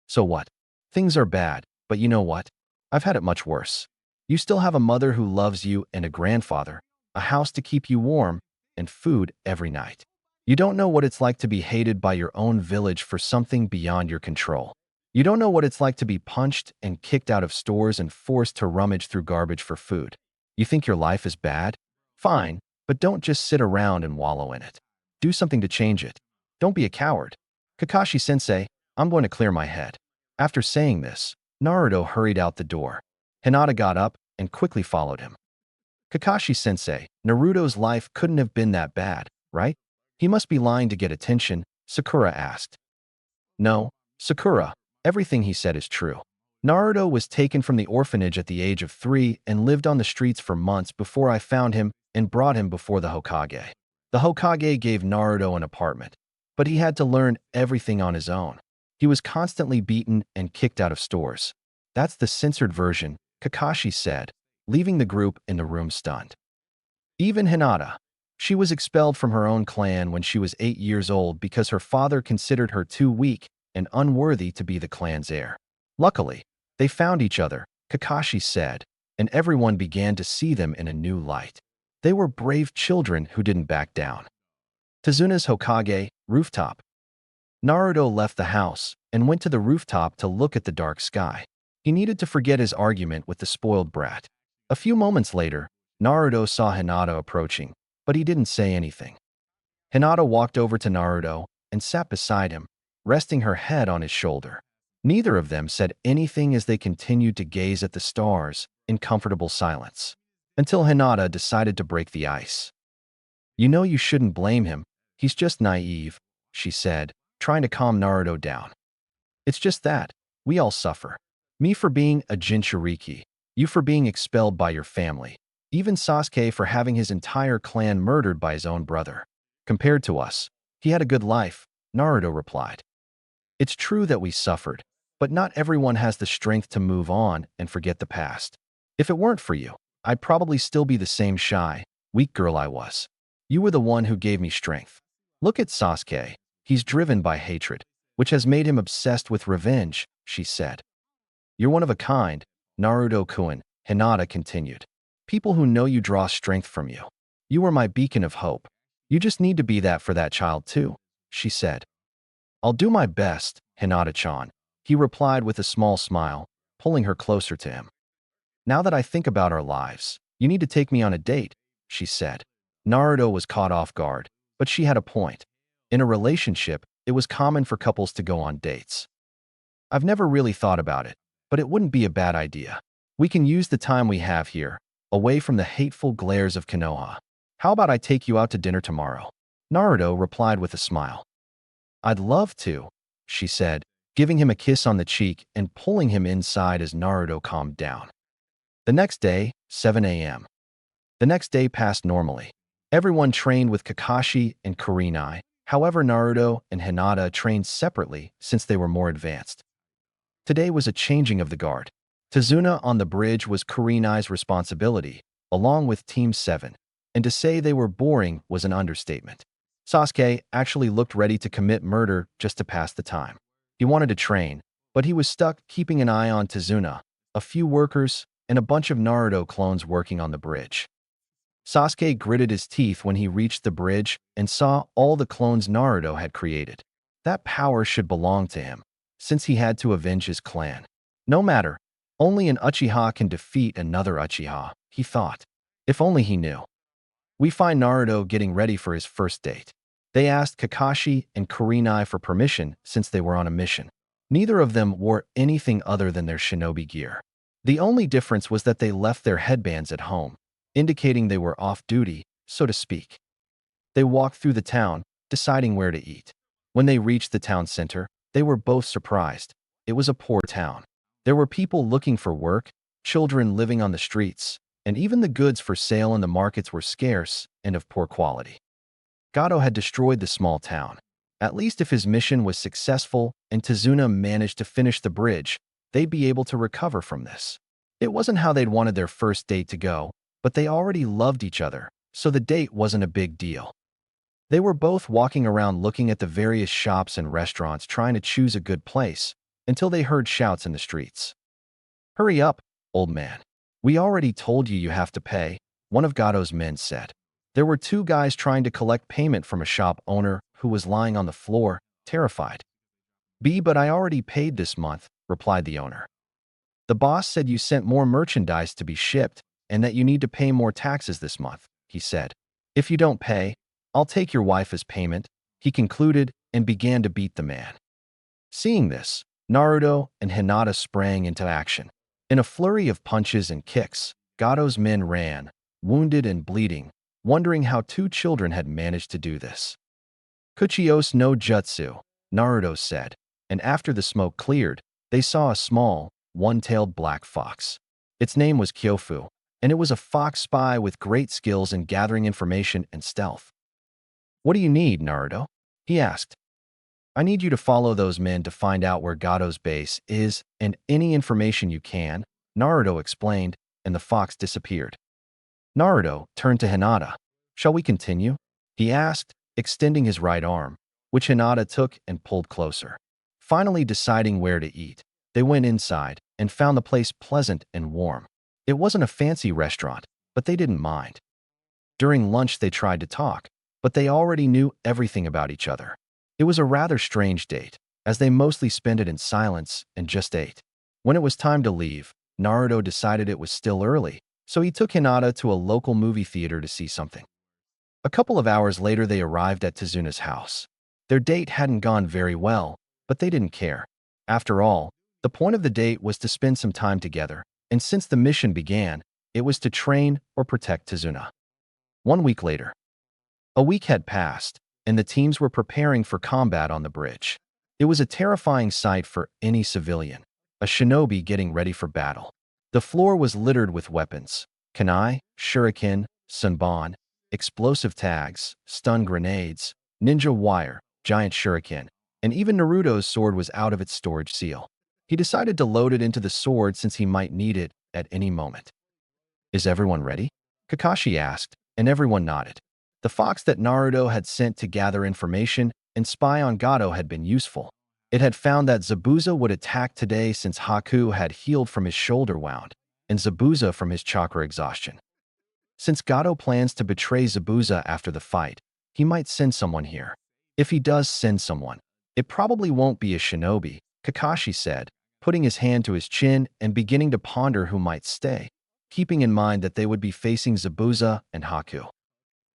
[SPEAKER 1] "So what? Things are bad, but you know what? I've had it much worse. You still have a mother who loves you and a grandfather, a house to keep you warm, and food every night. You don't know what it's like to be hated by your own village for something beyond your control. You don't know what it's like to be punched and kicked out of stores and forced to rummage through garbage for food. You think your life is bad? Fine, but don't just sit around and wallow in it. Do something to change it. Don't be a coward. Kakashi-sensei, I'm going to clear my head." After saying this, Naruto hurried out the door. Hinata got up and quickly followed him. "Kakashi-sensei, Naruto's life couldn't have been that bad, right? He must be lying to get attention," Sakura asked. "No, Sakura, everything he said is true. Naruto was taken from the orphanage at the age of 3 and lived on the streets for months before I found him and brought him before the Hokage. The Hokage gave Naruto an apartment, but he had to learn everything on his own. He was constantly beaten and kicked out of stores. That's the censored version," Kakashi said, leaving the group in the room stunned. Even Hinata. She was expelled from her own clan when she was 8 years old because her father considered her too weak and unworthy to be the clan's heir. Luckily, they found each other, Kakashi said, and everyone began to see them in a new light. They were brave children who didn't back down. Tazuna's Hokage, rooftop. Naruto left the house and went to the rooftop to look at the dark sky. He needed to forget his argument with the spoiled brat. A few moments later, Naruto saw Hinata approaching, but he didn't say anything. Hinata walked over to Naruto and sat beside him, resting her head on his shoulder. Neither of them said anything as they continued to gaze at the stars in comfortable silence, until Hinata decided to break the ice. "You know you shouldn't blame him. He's just naive," she said, trying to calm Naruto down. "It's just that. We all suffer. Me for being a Jinchuriki, you for being expelled by your family, even Sasuke for having his entire clan murdered by his own brother. Compared to us, he had a good life," Naruto replied. "It's true that we suffered, but not everyone has the strength to move on and forget the past. If it weren't for you, I'd probably still be the same shy, weak girl I was. You were the one who gave me strength. Look at Sasuke. He's driven by hatred, which has made him obsessed with revenge," she said. "You're one of a kind, Naruto-kun," Hinata continued. "People who know you draw strength from you. You are my beacon of hope. You just need to be that for that child too," she said. "I'll do my best, Hinata-chan," he replied with a small smile, pulling her closer to him. "Now that I think about our lives, you need to take me on a date," she said. Naruto was caught off guard, but she had a point. In a relationship, it was common for couples to go on dates. "I've never really thought about it, but it wouldn't be a bad idea. We can use the time we have here, away from the hateful glares of Konoha. How about I take you out to dinner tomorrow?" Naruto replied with a smile. "I'd love to," she said, giving him a kiss on the cheek and pulling him inside as Naruto calmed down. The next day, 7 a.m. The next day passed normally. Everyone trained with Kakashi and Kurenai. However, Naruto and Hinata trained separately since they were more advanced. Today was a changing of the guard. Tazuna on the bridge was Kurenai's responsibility, along with Team 7, and to say they were boring was an understatement. Sasuke actually looked ready to commit murder just to pass the time. He wanted to train, but he was stuck keeping an eye on Tazuna, a few workers, and a bunch of Naruto clones working on the bridge. Sasuke gritted his teeth when he reached the bridge and saw all the clones Naruto had created. That power should belong to him, since he had to avenge his clan. No matter, only an Uchiha can defeat another Uchiha, he thought. If only he knew. We find Naruto getting ready for his first date. They asked Kakashi and Kurenai for permission since they were on a mission. Neither of them wore anything other than their shinobi gear. The only difference was that they left their headbands at home, indicating they were off-duty, so to speak. They walked through the town, deciding where to eat. When they reached the town center, they were both surprised. It was a poor town. There were people looking for work, children living on the streets, and even the goods for sale in the markets were scarce and of poor quality. Gato had destroyed the small town. At least if his mission was successful and Tazuna managed to finish the bridge, they'd be able to recover from this. It wasn't how they'd wanted their first date to go, but they already loved each other, so the date wasn't a big deal. They were both walking around looking at the various shops and restaurants trying to choose a good place, until they heard shouts in the streets. "Hurry up, old man. We already told you you have to pay," one of Gato's men said. There were two guys trying to collect payment from a shop owner who was lying on the floor, terrified. But I already paid this month," replied the owner. "The boss said you sent more merchandise to be shipped, and that you need to pay more taxes this month," he said. "If you don't pay, I'll take your wife as payment," he concluded and began to beat the man. Seeing this, Naruto and Hinata sprang into action. In a flurry of punches and kicks, Gato's men ran, wounded and bleeding, wondering how two children had managed to do this. "Kuchios no jutsu," Naruto said, and after the smoke cleared, they saw a small, one-tailed black fox. Its name was Kyofu, and it was a fox spy with great skills in gathering information and stealth. "What do you need, Naruto?" he asked. "I need you to follow those men to find out where Gato's base is and any information you can," Naruto explained, and the fox disappeared. Naruto turned to Hinata. "Shall we continue?" he asked, extending his right arm, which Hinata took and pulled closer. Finally deciding where to eat, they went inside and found the place pleasant and warm. It wasn't a fancy restaurant, but they didn't mind. During lunch they tried to talk, but they already knew everything about each other. It was a rather strange date, as they mostly spent it in silence and just ate. When it was time to leave, Naruto decided it was still early, so he took Hinata to a local movie theater to see something. A couple of hours later they arrived at Tazuna's house. Their date hadn't gone very well, but they didn't care. After all, the point of the date was to spend some time together, and since the mission began, it was to train or protect Tazuna. 1 week later. A week had passed, and the teams were preparing for combat on the bridge. It was a terrifying sight for any civilian, a shinobi getting ready for battle. The floor was littered with weapons: kunai, shuriken, sunban, explosive tags, stun grenades, ninja wire, giant shuriken, and even Naruto's sword was out of its storage seal. He decided to load it into the sword since he might need it at any moment. "Is everyone ready?" Kakashi asked, and everyone nodded. The fox that Naruto had sent to gather information and spy on Gato had been useful. It had found that Zabuza would attack today since Haku had healed from his shoulder wound, and Zabuza from his chakra exhaustion. Since Gato plans to betray Zabuza after the fight, he might send someone here. If he does send someone, it probably won't be a shinobi, Kakashi said, putting his hand to his chin and beginning to ponder who might stay, keeping in mind that they would be facing Zabuza and Haku.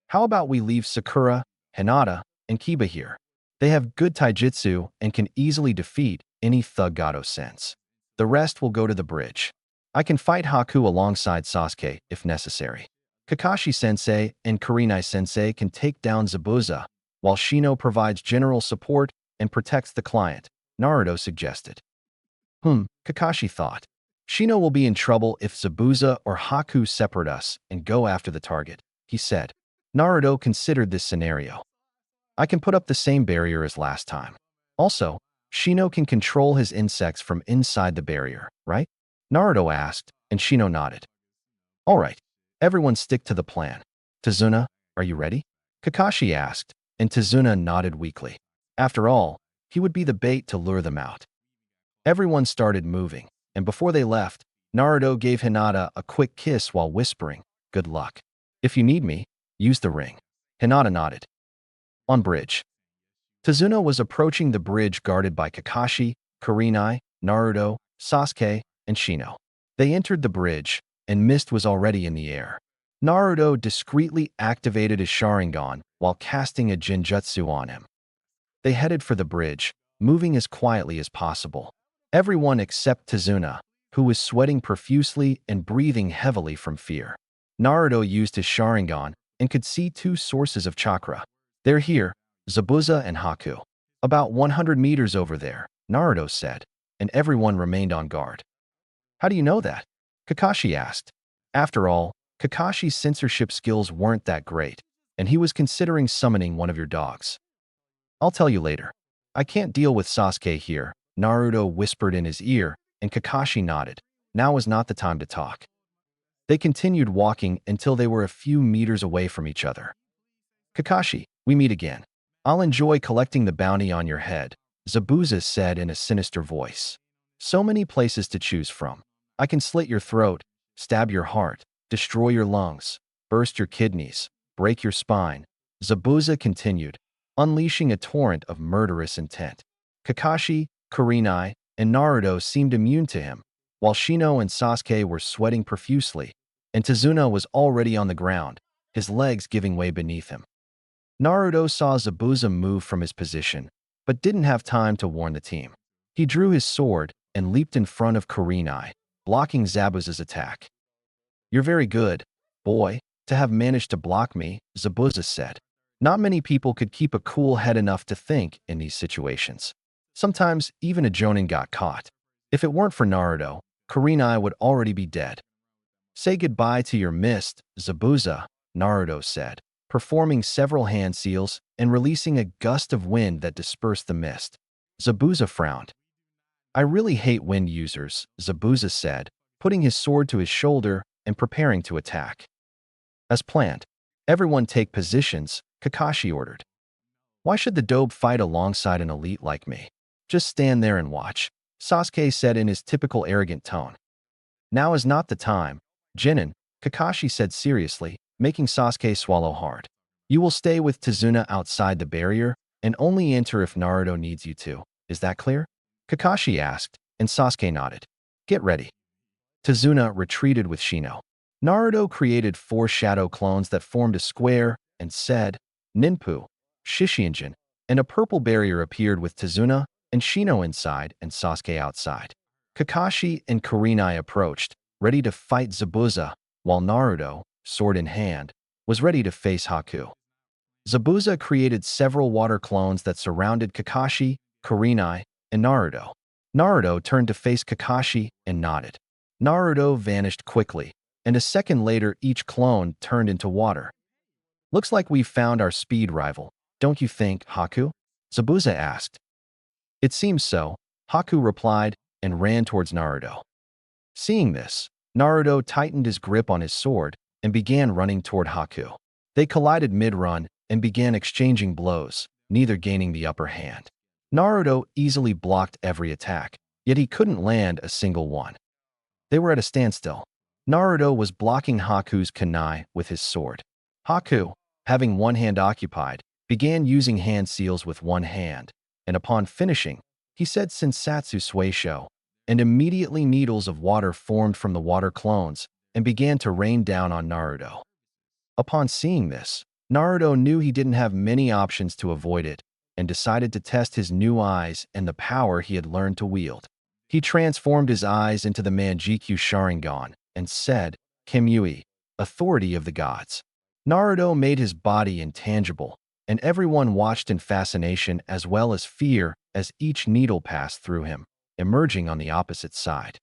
[SPEAKER 1] "How about we leave Sakura, Hinata, and Kiba here? They have good taijutsu and can easily defeat any thug Gato sends. The rest will go to the bridge. I can fight Haku alongside Sasuke if necessary. Kakashi-sensei and Kurenai-sensei can take down Zabuza, while Shino provides general support and protects the client," Naruto suggested. Kakashi thought. "Shino will be in trouble if Zabuza or Haku separate us and go after the target," he said. Naruto considered this scenario. "I can put up the same barrier as last time. Also, Shino can control his insects from inside the barrier, right?" Naruto asked, and Shino nodded. "All right, everyone stick to the plan. Tazuna, are you ready?" Kakashi asked, and Tazuna nodded weakly. After all, he would be the bait to lure them out. Everyone started moving, and before they left, Naruto gave Hinata a quick kiss while whispering, "Good luck. If you need me, use the ring." Hinata nodded. On bridge. Tazuna was approaching the bridge guarded by Kakashi, Kurenai, Naruto, Sasuke, and Shino. They entered the bridge, and mist was already in the air. Naruto discreetly activated his Sharingan while casting a Genjutsu on him. They headed for the bridge, moving as quietly as possible. Everyone except Tazuna, who was sweating profusely and breathing heavily from fear. Naruto used his Sharingan and could see two sources of chakra. "They're here, Zabuza and Haku. About 100 meters over there," Naruto said, and everyone remained on guard. "How do you know that?" Kakashi asked. After all, Kakashi's censorship skills weren't that great, and he was considering summoning one of your dogs. "I'll tell you later. I can't deal with Sasuke here," Naruto whispered in his ear, and Kakashi nodded. Now was not the time to talk. They continued walking until they were a few meters away from each other. "Kakashi, we meet again. I'll enjoy collecting the bounty on your head," Zabuza said in a sinister voice. "So many places to choose from. I can slit your throat, stab your heart, destroy your lungs, burst your kidneys, break your spine," Zabuza continued, unleashing a torrent of murderous intent. Kakashi, Kurenai, and Naruto seemed immune to him, while Shino and Sasuke were sweating profusely, and Tazuna was already on the ground, his legs giving way beneath him. Naruto saw Zabuza move from his position, but didn't have time to warn the team. He drew his sword and leaped in front of Kurenai, blocking Zabuza's attack. "You're very good, boy, to have managed to block me," Zabuza said. Not many people could keep a cool head enough to think in these situations. Sometimes even a Jonin got caught. If it weren't for Naruto, Kurenai would already be dead. "Say goodbye to your mist, Zabuza," Naruto said, performing several hand seals and releasing a gust of wind that dispersed the mist. Zabuza frowned. "I really hate wind users," Zabuza said, putting his sword to his shoulder and preparing to attack. As planned, everyone take positions, Kakashi ordered. Why should the dope fight alongside an elite like me? Just stand there and watch, Sasuke said in his typical arrogant tone. Now is not the time, Jinin, Kakashi said seriously, making Sasuke swallow hard. You will stay with Tazuna outside the barrier and only enter if Naruto needs you to. Is that clear? Kakashi asked, and Sasuke nodded. Get ready. Tazuna retreated with Shino. Naruto created 4 shadow clones that formed a square and said, Ninpu, Shishianjin, and a purple barrier appeared with Tazuna and Shino inside and Sasuke outside. Kakashi and Kurenai approached, ready to fight Zabuza, while Naruto, sword in hand, was ready to face Haku. Zabuza created several water clones that surrounded Kakashi, Kurenai, and Naruto. Naruto turned to face Kakashi and nodded. Naruto vanished quickly, and a second later each clone turned into water. Looks like we've found our speed rival, don't you think, Haku? Zabuza asked. It seems so, Haku replied and ran towards Naruto. Seeing this, Naruto tightened his grip on his sword and began running toward Haku. They collided mid-run and began exchanging blows, neither gaining the upper hand. Naruto easily blocked every attack, yet he couldn't land a single one. They were at a standstill. Naruto was blocking Haku's kunai with his sword. Haku, having one hand occupied, began using hand seals with one hand, and upon finishing, he said Sensatsu Suisho, and immediately needles of water formed from the water clones and began to rain down on Naruto. Upon seeing this, Naruto knew he didn't have many options to avoid it and decided to test his new eyes and the power he had learned to wield. He transformed his eyes into the Manjikyu Sharingan and said, Kimui, authority of the gods. Naruto made his body intangible, and everyone watched in fascination as well as fear as each needle passed through him, emerging on the opposite side.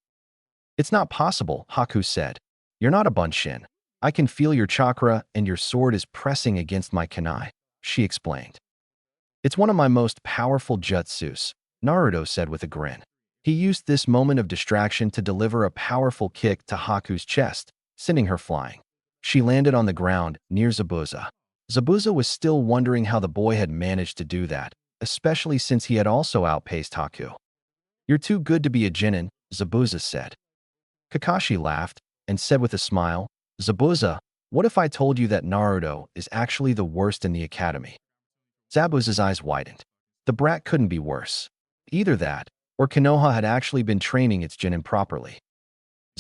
[SPEAKER 1] It's not possible, Haku said. You're not a Bunshin. I can feel your chakra and your sword is pressing against my kunai, she explained. It's one of my most powerful jutsus, Naruto said with a grin. He used this moment of distraction to deliver a powerful kick to Haku's chest, sending her flying. She landed on the ground near Zabuza. Zabuza was still wondering how the boy had managed to do that, especially since he had also outpaced Haku. You're too good to be a Jinin, Zabuza said. Kakashi laughed and said with a smile, Zabuza, what if I told you that Naruto is actually the worst in the academy? Zabuza's eyes widened. The brat couldn't be worse. Either that, or Konoha had actually been training its Jinin properly.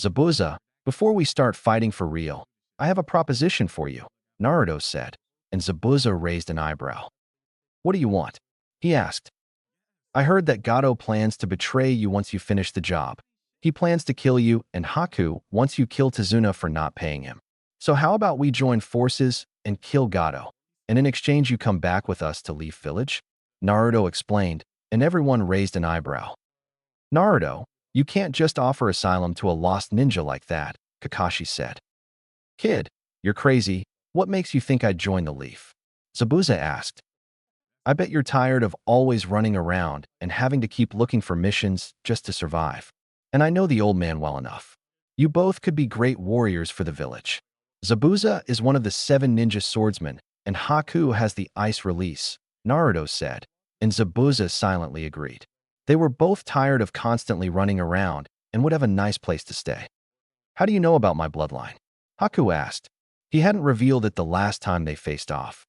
[SPEAKER 1] Zabuza, before we start fighting for real, I have a proposition for you, Naruto said, and Zabuza raised an eyebrow. What do you want? He asked. I heard that Gato plans to betray you once you finish the job. He plans to kill you and Haku once you kill Tazuna for not paying him. So how about we join forces and kill Gato, and in exchange you come back with us to Leaf Village? Naruto explained, and everyone raised an eyebrow. Naruto, you can't just offer asylum to a lost ninja like that, Kakashi said. Kid, you're crazy. What makes you think I'd join the Leaf? Zabuza asked. I bet you're tired of always running around and having to keep looking for missions just to survive. And I know the old man well enough. You both could be great warriors for the village. Zabuza is one of the 7 ninja swordsmen, and Haku has the ice release, Naruto said, and Zabuza silently agreed. They were both tired of constantly running around and would have a nice place to stay. How do you know about my bloodline? Haku asked. He hadn't revealed it the last time they faced off.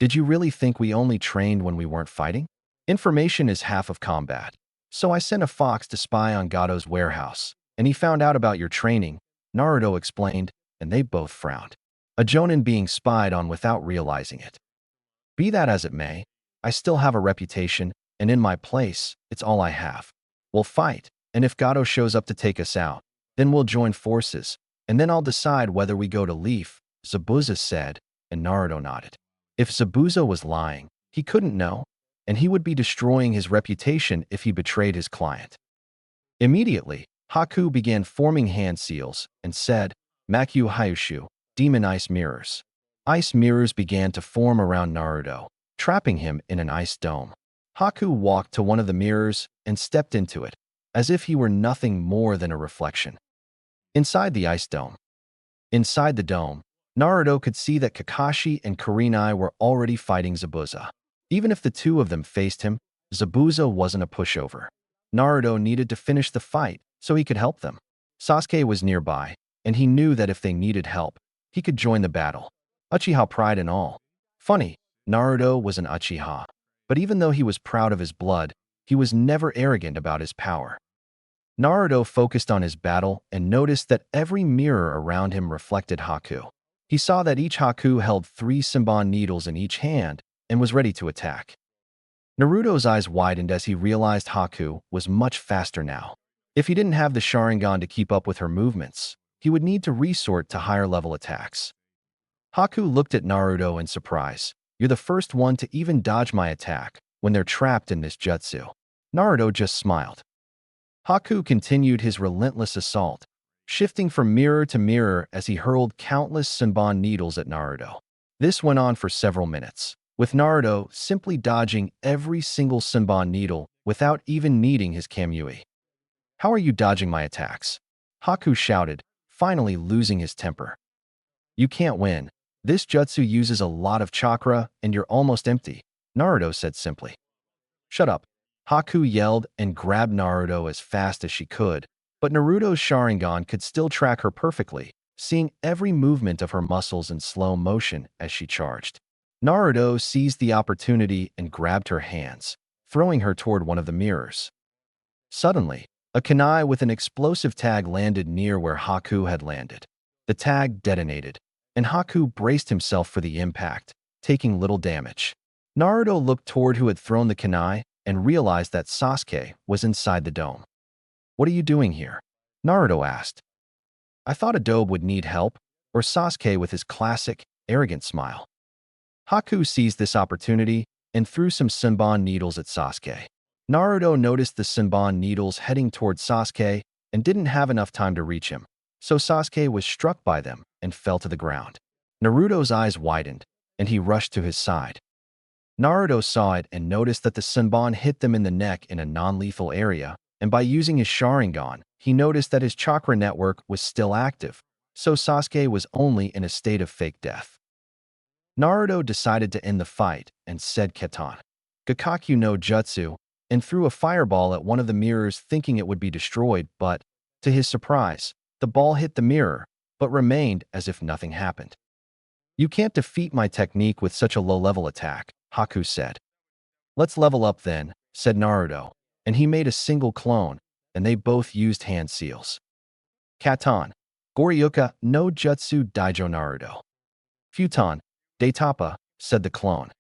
[SPEAKER 1] Did you really think we only trained when we weren't fighting? Information is half of combat. So I sent a fox to spy on Gato's warehouse, and he found out about your training, Naruto explained, and they both frowned. A jonin being spied on without realizing it. Be that as it may, I still have a reputation, and in my place, it's all I have. We'll fight, and if Gato shows up to take us out, then we'll join forces, and then I'll decide whether we go to Leaf, Zabuza said, and Naruto nodded. If Zabuza was lying, he couldn't know, and he would be destroying his reputation if he betrayed his client. Immediately, Haku began forming hand seals and said, Makyu Hyushu, demon ice mirrors. Ice mirrors began to form around Naruto, trapping him in an ice dome. Haku walked to one of the mirrors and stepped into it, as if he were nothing more than a reflection. Inside the ice dome. Inside the dome, Naruto could see that Kakashi and Kurenai were already fighting Zabuza. Even if the two of them faced him, Zabuza wasn't a pushover. Naruto needed to finish the fight so he could help them. Sasuke was nearby, and he knew that if they needed help, he could join the battle. Uchiha pride and all. Funny, Naruto was an Uchiha. But even though he was proud of his blood, he was never arrogant about his power. Naruto focused on his battle and noticed that every mirror around him reflected Haku. He saw that each Haku held 3 Senbon needles in each hand and was ready to attack. Naruto's eyes widened as he realized Haku was much faster now. If he didn't have the Sharingan to keep up with her movements, he would need to resort to higher-level attacks. Haku looked at Naruto in surprise. "You're the first one to even dodge my attack when they're trapped in this jutsu." Naruto just smiled. Haku continued his relentless assault, shifting from mirror to mirror as he hurled countless Senbon needles at Naruto. This went on for several minutes, with Naruto simply dodging every single Senbon needle without even needing his Kamui. "How are you dodging my attacks?" Haku shouted, finally losing his temper. "You can't win. This jutsu uses a lot of chakra and you're almost empty," Naruto said simply. "Shut up." Haku yelled and grabbed Naruto as fast as she could, but Naruto's Sharingan could still track her perfectly, seeing every movement of her muscles in slow motion as she charged. Naruto seized the opportunity and grabbed her hands, throwing her toward one of the mirrors. Suddenly, a kunai with an explosive tag landed near where Haku had landed. The tag detonated, and Haku braced himself for the impact, taking little damage. Naruto looked toward who had thrown the kunai and realized that Sasuke was inside the dome. "What are you doing here?" Naruto asked. "I thought Adobe would need help," or Sasuke with his classic, arrogant smile. Haku seized this opportunity and threw some Senbon needles at Sasuke. Naruto noticed the Senbon needles heading toward Sasuke and didn't have enough time to reach him, so Sasuke was struck by them and fell to the ground. Naruto's eyes widened, and he rushed to his side. Naruto saw it and noticed that the Senbon hit them in the neck in a non-lethal area, and by using his Sharingan, he noticed that his chakra network was still active, so Sasuke was only in a state of fake death. Naruto decided to end the fight and said Ketan, "Gakakyu no Jutsu," and threw a fireball at one of the mirrors thinking it would be destroyed, but, to his surprise, the ball hit the mirror, but remained as if nothing happened. "You can't defeat my technique with such a low-level attack," Haku said. "Let's level up then," said Naruto, and he made a single clone, and they both used hand seals. Katan, Goryuka no Jutsu Daijo Naruto. Futon, Daitapa, said the clone.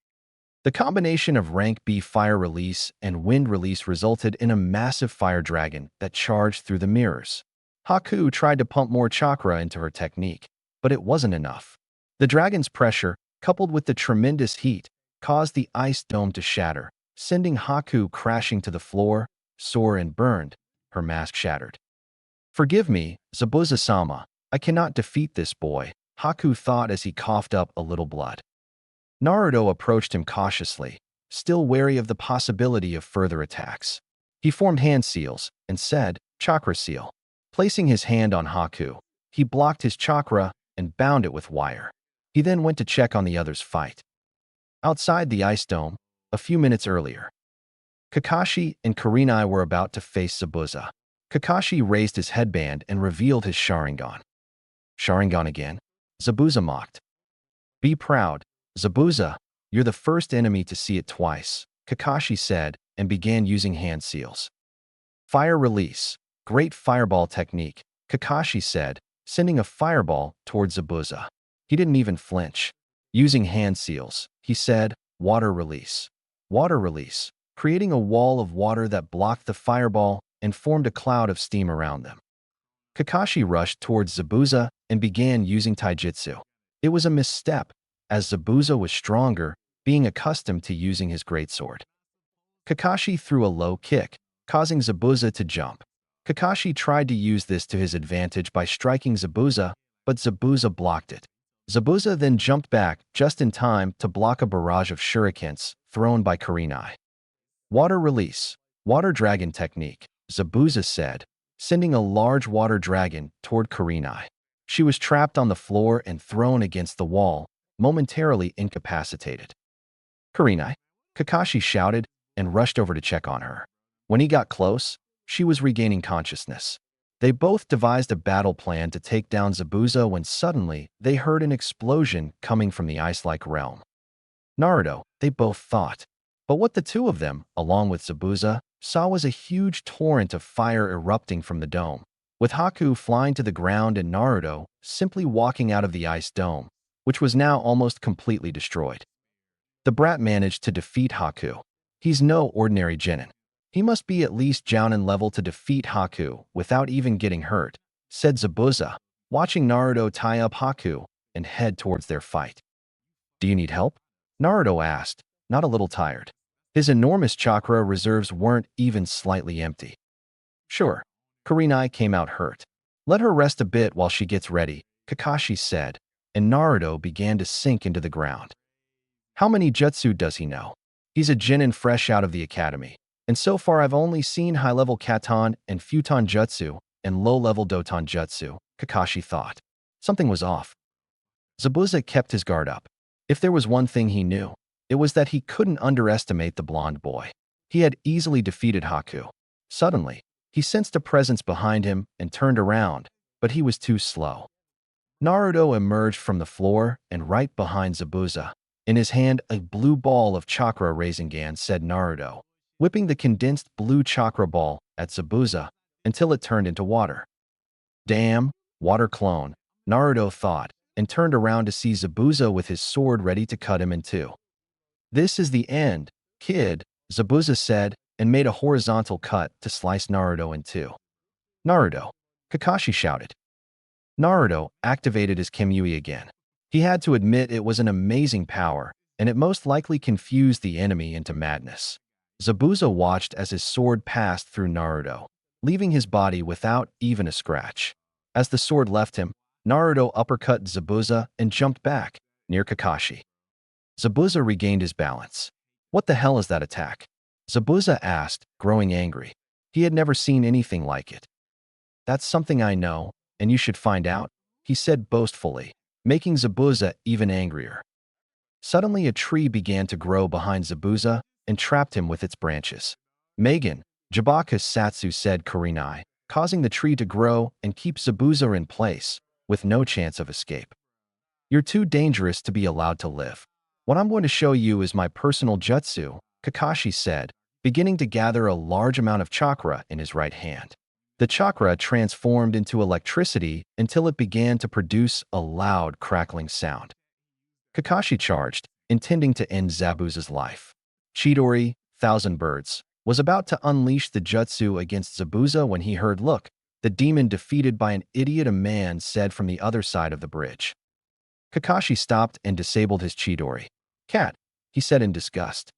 [SPEAKER 1] The combination of rank B fire release and wind release resulted in a massive fire dragon that charged through the mirrors. Haku tried to pump more chakra into her technique, but it wasn't enough. The dragon's pressure, coupled with the tremendous heat, caused the ice dome to shatter, sending Haku crashing to the floor, sore and burned, her mask shattered. "Forgive me, Zabuza-sama, I cannot defeat this boy," Haku thought as he coughed up a little blood. Naruto approached him cautiously, still wary of the possibility of further attacks. He formed hand seals and said, "Chakra seal." Placing his hand on Haku, he blocked his chakra and bound it with wire. He then went to check on the other's fight. Outside the ice dome, a few minutes earlier, Kakashi and Kurenai were about to face Zabuza. Kakashi raised his headband and revealed his Sharingan. "Sharingan again?" Zabuza mocked. "Be proud, Zabuza, you're the first enemy to see it twice," Kakashi said and began using hand seals. "Fire release, great fireball technique," Kakashi said, sending a fireball towards Zabuza. He didn't even flinch. Using hand seals, he said, "Water release." Water release, creating a wall of water that blocked the fireball and formed a cloud of steam around them. Kakashi rushed towards Zabuza and began using taijutsu. It was a misstep, as Zabuza was stronger, being accustomed to using his greatsword. Kakashi threw a low kick, causing Zabuza to jump. Kakashi tried to use this to his advantage by striking Zabuza, but Zabuza blocked it. Zabuza then jumped back just in time to block a barrage of shurikens thrown by Kurenai. "Water release, water dragon technique," Zabuza said, sending a large water dragon toward Kurenai. She was trapped on the floor and thrown against the wall, momentarily incapacitated. "Kurenai," Kakashi shouted and rushed over to check on her. When he got close, she was regaining consciousness. They both devised a battle plan to take down Zabuza when suddenly they heard an explosion coming from the ice-like realm. Naruto, they both thought. But what the two of them, along with Zabuza, saw was a huge torrent of fire erupting from the dome, with Haku flying to the ground and Naruto simply walking out of the ice dome, which was now almost completely destroyed. The brat managed to defeat Haku. He's no ordinary genin. He must be at least Jounin level to defeat Haku without even getting hurt, said Zabuza, watching Naruto tie up Haku and head towards their fight. "Do you need help?" Naruto asked, not a little tired. His enormous chakra reserves weren't even slightly empty. "Sure." Kurenai came out hurt. "Let her rest a bit while she gets ready," Kakashi said, and Naruto began to sink into the ground. "How many jutsu does he know? He's a genin fresh out of the academy. And so far I've only seen high-level Katon and Futon Jutsu and low-level Doton Jutsu," Kakashi thought. Something was off. Zabuza kept his guard up. If there was one thing he knew, it was that he couldn't underestimate the blonde boy. He had easily defeated Haku. Suddenly, he sensed a presence behind him and turned around, but he was too slow. Naruto emerged from the floor and right behind Zabuza. In his hand, a blue ball of chakra Rasengan, said Naruto, whipping the condensed blue chakra ball at Zabuza until it turned into water. "Damn, water clone," Naruto thought, and turned around to see Zabuza with his sword ready to cut him in two. "This is the end, kid," Zabuza said, and made a horizontal cut to slice Naruto in two. "Naruto!" Kakashi shouted. Naruto activated his Kimui again. He had to admit it was an amazing power, and it most likely confused the enemy into madness. Zabuza watched as his sword passed through Naruto, leaving his body without even a scratch. As the sword left him, Naruto uppercut Zabuza and jumped back, near Kakashi. Zabuza regained his balance. "What the hell is that attack?" Zabuza asked, growing angry. He had never seen anything like it. "That's something I know, and you should find out," he said boastfully, making Zabuza even angrier. Suddenly a tree began to grow behind Zabuza and trapped him with its branches. "Megan, Jabaka Satsu," said Kurenai, causing the tree to grow and keep Zabuza in place, with no chance of escape. "You're too dangerous to be allowed to live. What I'm going to show you is my personal jutsu," Kakashi said, beginning to gather a large amount of chakra in his right hand. The chakra transformed into electricity until it began to produce a loud, crackling sound. Kakashi charged, intending to end Zabuza's life. Chidori, Thousand Birds, was about to unleash the jutsu against Zabuza when he heard, "Look, the demon defeated by an idiot," a man said from the other side of the bridge. Kakashi stopped and disabled his Chidori. "Cat," he said in disgust.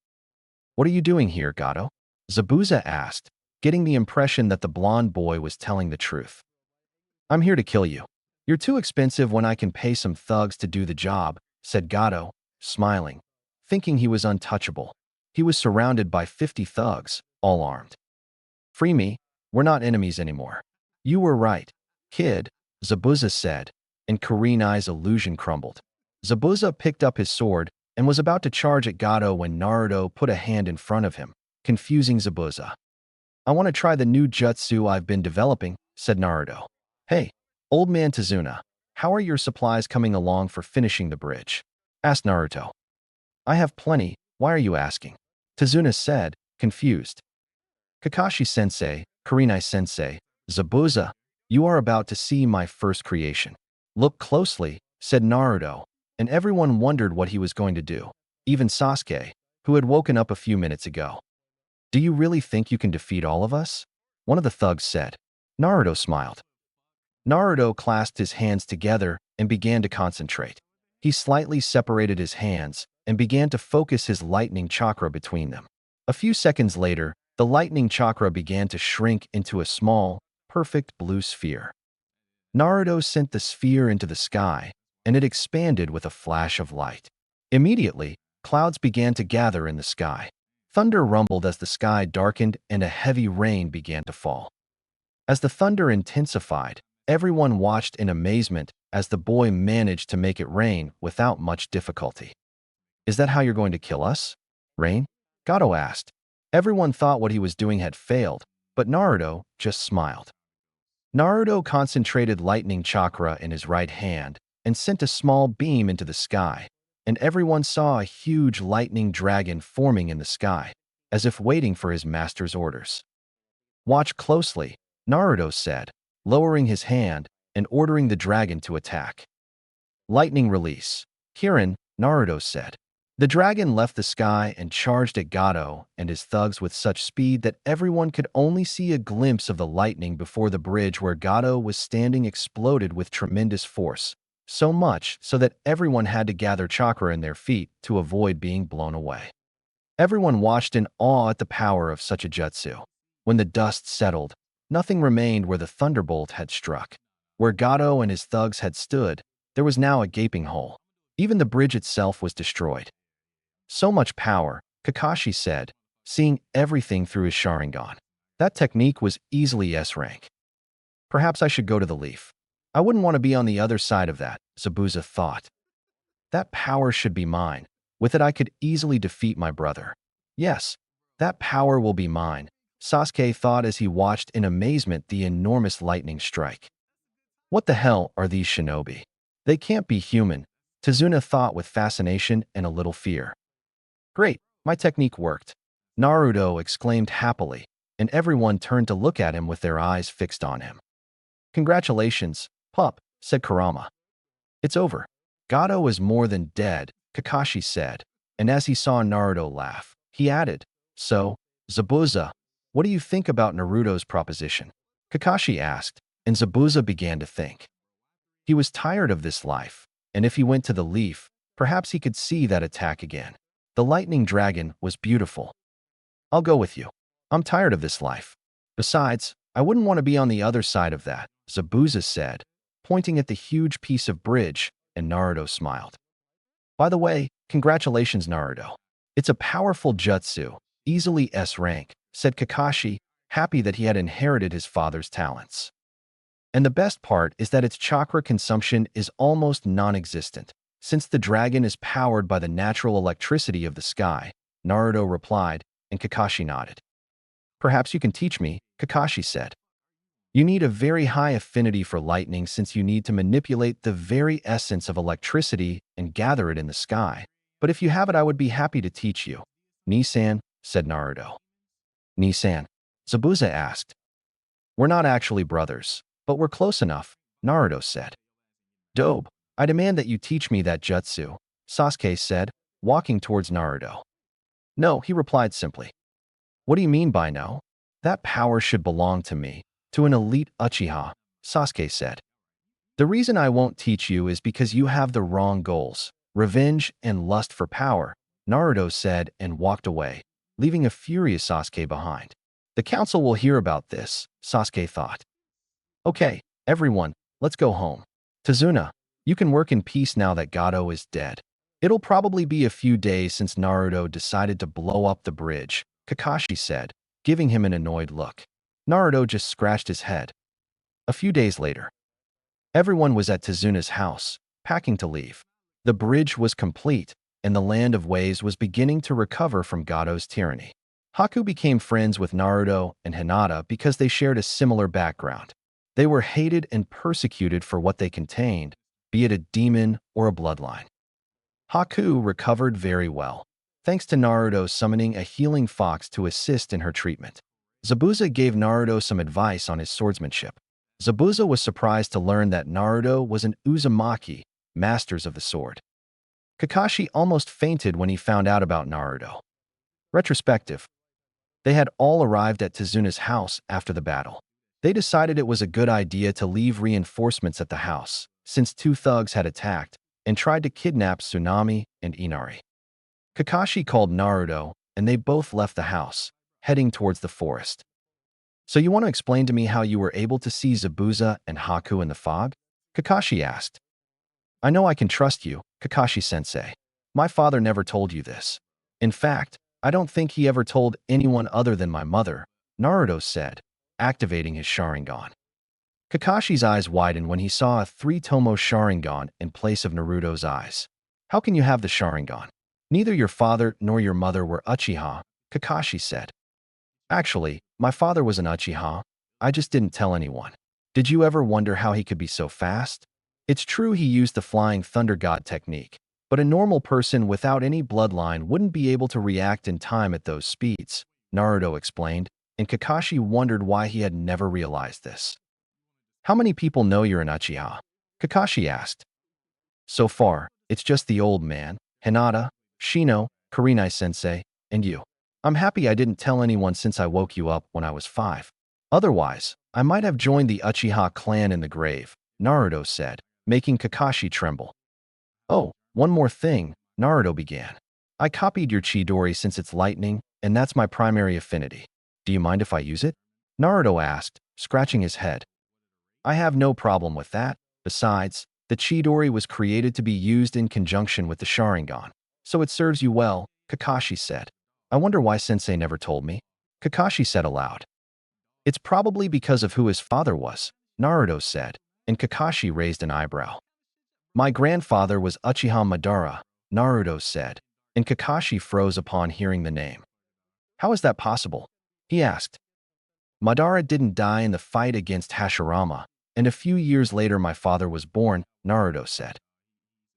[SPEAKER 1] "What are you doing here, Gato?" Zabuza asked, getting the impression that the blonde boy was telling the truth. "I'm here to kill you. You're too expensive when I can pay some thugs to do the job," said Gato, smiling, thinking he was untouchable. He was surrounded by 50 thugs, all armed. "Free me, we're not enemies anymore." "You were right, kid," Zabuza said, and Kurenai's illusion crumbled. Zabuza picked up his sword and was about to charge at Gato when Naruto put a hand in front of him, confusing Zabuza. "I want to try the new jutsu I've been developing," said Naruto. "Hey, old man Tazuna, how are your supplies coming along for finishing the bridge?" asked Naruto. "I have plenty, why are you asking?" Tazuna said, confused. "Kakashi-sensei, Kurenai-sensei, Zabuza, you are about to see my first creation." "Look closely," said Naruto, and everyone wondered what he was going to do, even Sasuke, who had woken up a few minutes ago. "Do you really think you can defeat all of us?" one of the thugs said. Naruto smiled. Naruto clasped his hands together and began to concentrate. He slightly separated his hands and began to focus his lightning chakra between them. A few seconds later, the lightning chakra began to shrink into a small, perfect blue sphere. Naruto sent the sphere into the sky, and it expanded with a flash of light. Immediately, clouds began to gather in the sky. Thunder rumbled as the sky darkened and a heavy rain began to fall. As the thunder intensified, everyone watched in amazement as the boy managed to make it rain without much difficulty. Is that how you're going to kill us? Rain? Gato asked. Everyone thought what he was doing had failed, but Naruto just smiled. Naruto concentrated lightning chakra in his right hand and sent a small beam into the sky, and everyone saw a huge lightning dragon forming in the sky, as if waiting for his master's orders. Watch closely, Naruto said, lowering his hand and ordering the dragon to attack. Lightning release. Kirin, Naruto said. The dragon left the sky and charged at Gato and his thugs with such speed that everyone could only see a glimpse of the lightning before the bridge where Gato was standing exploded with tremendous force, so much so that everyone had to gather chakra in their feet to avoid being blown away. Everyone watched in awe at the power of such a jutsu. When the dust settled, nothing remained where the thunderbolt had struck. Where Gato and his thugs had stood, there was now a gaping hole. Even the bridge itself was destroyed. So much power, Kakashi said, seeing everything through his Sharingan. That technique was easily S rank. Perhaps I should go to the leaf. I wouldn't want to be on the other side of that, Zabuza thought. That power should be mine. With it I could easily defeat my brother. Yes, that power will be mine, Sasuke thought as he watched in amazement the enormous lightning strike. What the hell are these shinobi? They can't be human, Tazuna thought with fascination and a little fear. Great, my technique worked, Naruto exclaimed happily, and everyone turned to look at him with their eyes fixed on him. Congratulations, pup, said Kurama. It's over. Gato is more than dead, Kakashi said, and as he saw Naruto laugh, he added, So, Zabuza, what do you think about Naruto's proposition? Kakashi asked, and Zabuza began to think. He was tired of this life, and if he went to the leaf, perhaps he could see that attack again. The lightning dragon was beautiful. I'll go with you. I'm tired of this life. Besides, I wouldn't want to be on the other side of that, Zabuza said, pointing at the huge piece of bridge, and Naruto smiled. By the way, congratulations, Naruto. It's a powerful jutsu, easily S rank, said Kakashi, happy that he had inherited his father's talents. And the best part is that its chakra consumption is almost non-existent. Since the dragon is powered by the natural electricity of the sky, Naruto replied, and Kakashi nodded. Perhaps you can teach me, Kakashi said. You need a very high affinity for lightning since you need to manipulate the very essence of electricity and gather it in the sky. But if you have it, I would be happy to teach you. Nisan, said Naruto. Nisan, Zabuza asked. We're not actually brothers, but we're close enough, Naruto said. Dope. I demand that you teach me that jutsu, Sasuke said, walking towards Naruto. No, he replied simply. What do you mean by no? That power should belong to me, to an elite Uchiha, Sasuke said. The reason I won't teach you is because you have the wrong goals, revenge and lust for power, Naruto said and walked away, leaving a furious Sasuke behind. The council will hear about this, Sasuke thought. Okay, everyone, let's go home. Tazuna, you can work in peace now that Gato is dead. It'll probably be a few days since Naruto decided to blow up the bridge, Kakashi said, giving him an annoyed look. Naruto just scratched his head. A few days later, everyone was at Tazuna's house, packing to leave. The bridge was complete, and the land of waves was beginning to recover from Gato's tyranny. Haku became friends with Naruto and Hinata because they shared a similar background. They were hated and persecuted for what they contained, be it a demon or a bloodline. Haku recovered very well, thanks to Naruto summoning a healing fox to assist in her treatment. Zabuza gave Naruto some advice on his swordsmanship. Zabuza was surprised to learn that Naruto was an Uzumaki, masters of the sword. Kakashi almost fainted when he found out about Naruto. Retrospective. They had all arrived at Tazuna's house after the battle. They decided it was a good idea to leave reinforcements at the house, since two thugs had attacked and tried to kidnap Tsunami and Inari. Kakashi called Naruto, and they both left the house, heading towards the forest. So you want to explain to me how you were able to see Zabuza and Haku in the fog? Kakashi asked. I know I can trust you, Kakashi-sensei. My father never told you this. In fact, I don't think he ever told anyone other than my mother, Naruto said, activating his Sharingan. Kakashi's eyes widened when he saw a three-tomo Sharingan in place of Naruto's eyes. How can you have the Sharingan? Neither your father nor your mother were Uchiha, Kakashi said. Actually, my father was an Uchiha. I just didn't tell anyone. Did you ever wonder how he could be so fast? It's true he used the Flying Thunder God technique, but a normal person without any bloodline wouldn't be able to react in time at those speeds, Naruto explained, and Kakashi wondered why he had never realized this. How many people know you're an Uchiha? Kakashi asked. So far, it's just the old man, Hinata, Shino, Kurenai-sensei, and you. I'm happy I didn't tell anyone since I woke you up when I was 5. Otherwise, I might have joined the Uchiha clan in the grave, Naruto said, making Kakashi tremble. Oh, one more thing, Naruto began. I copied your Chidori since it's lightning, and that's my primary affinity. Do you mind if I use it? Naruto asked, scratching his head. I have no problem with that. Besides, the Chidori was created to be used in conjunction with the Sharingan, so it serves you well, Kakashi said. I wonder why Sensei never told me, Kakashi said aloud. It's probably because of who his father was, Naruto said, and Kakashi raised an eyebrow. My grandfather was Uchiha Madara, Naruto said, and Kakashi froze upon hearing the name. How is that possible? He asked. Madara didn't die in the fight against Hashirama, and a few years later my father was born, Naruto said.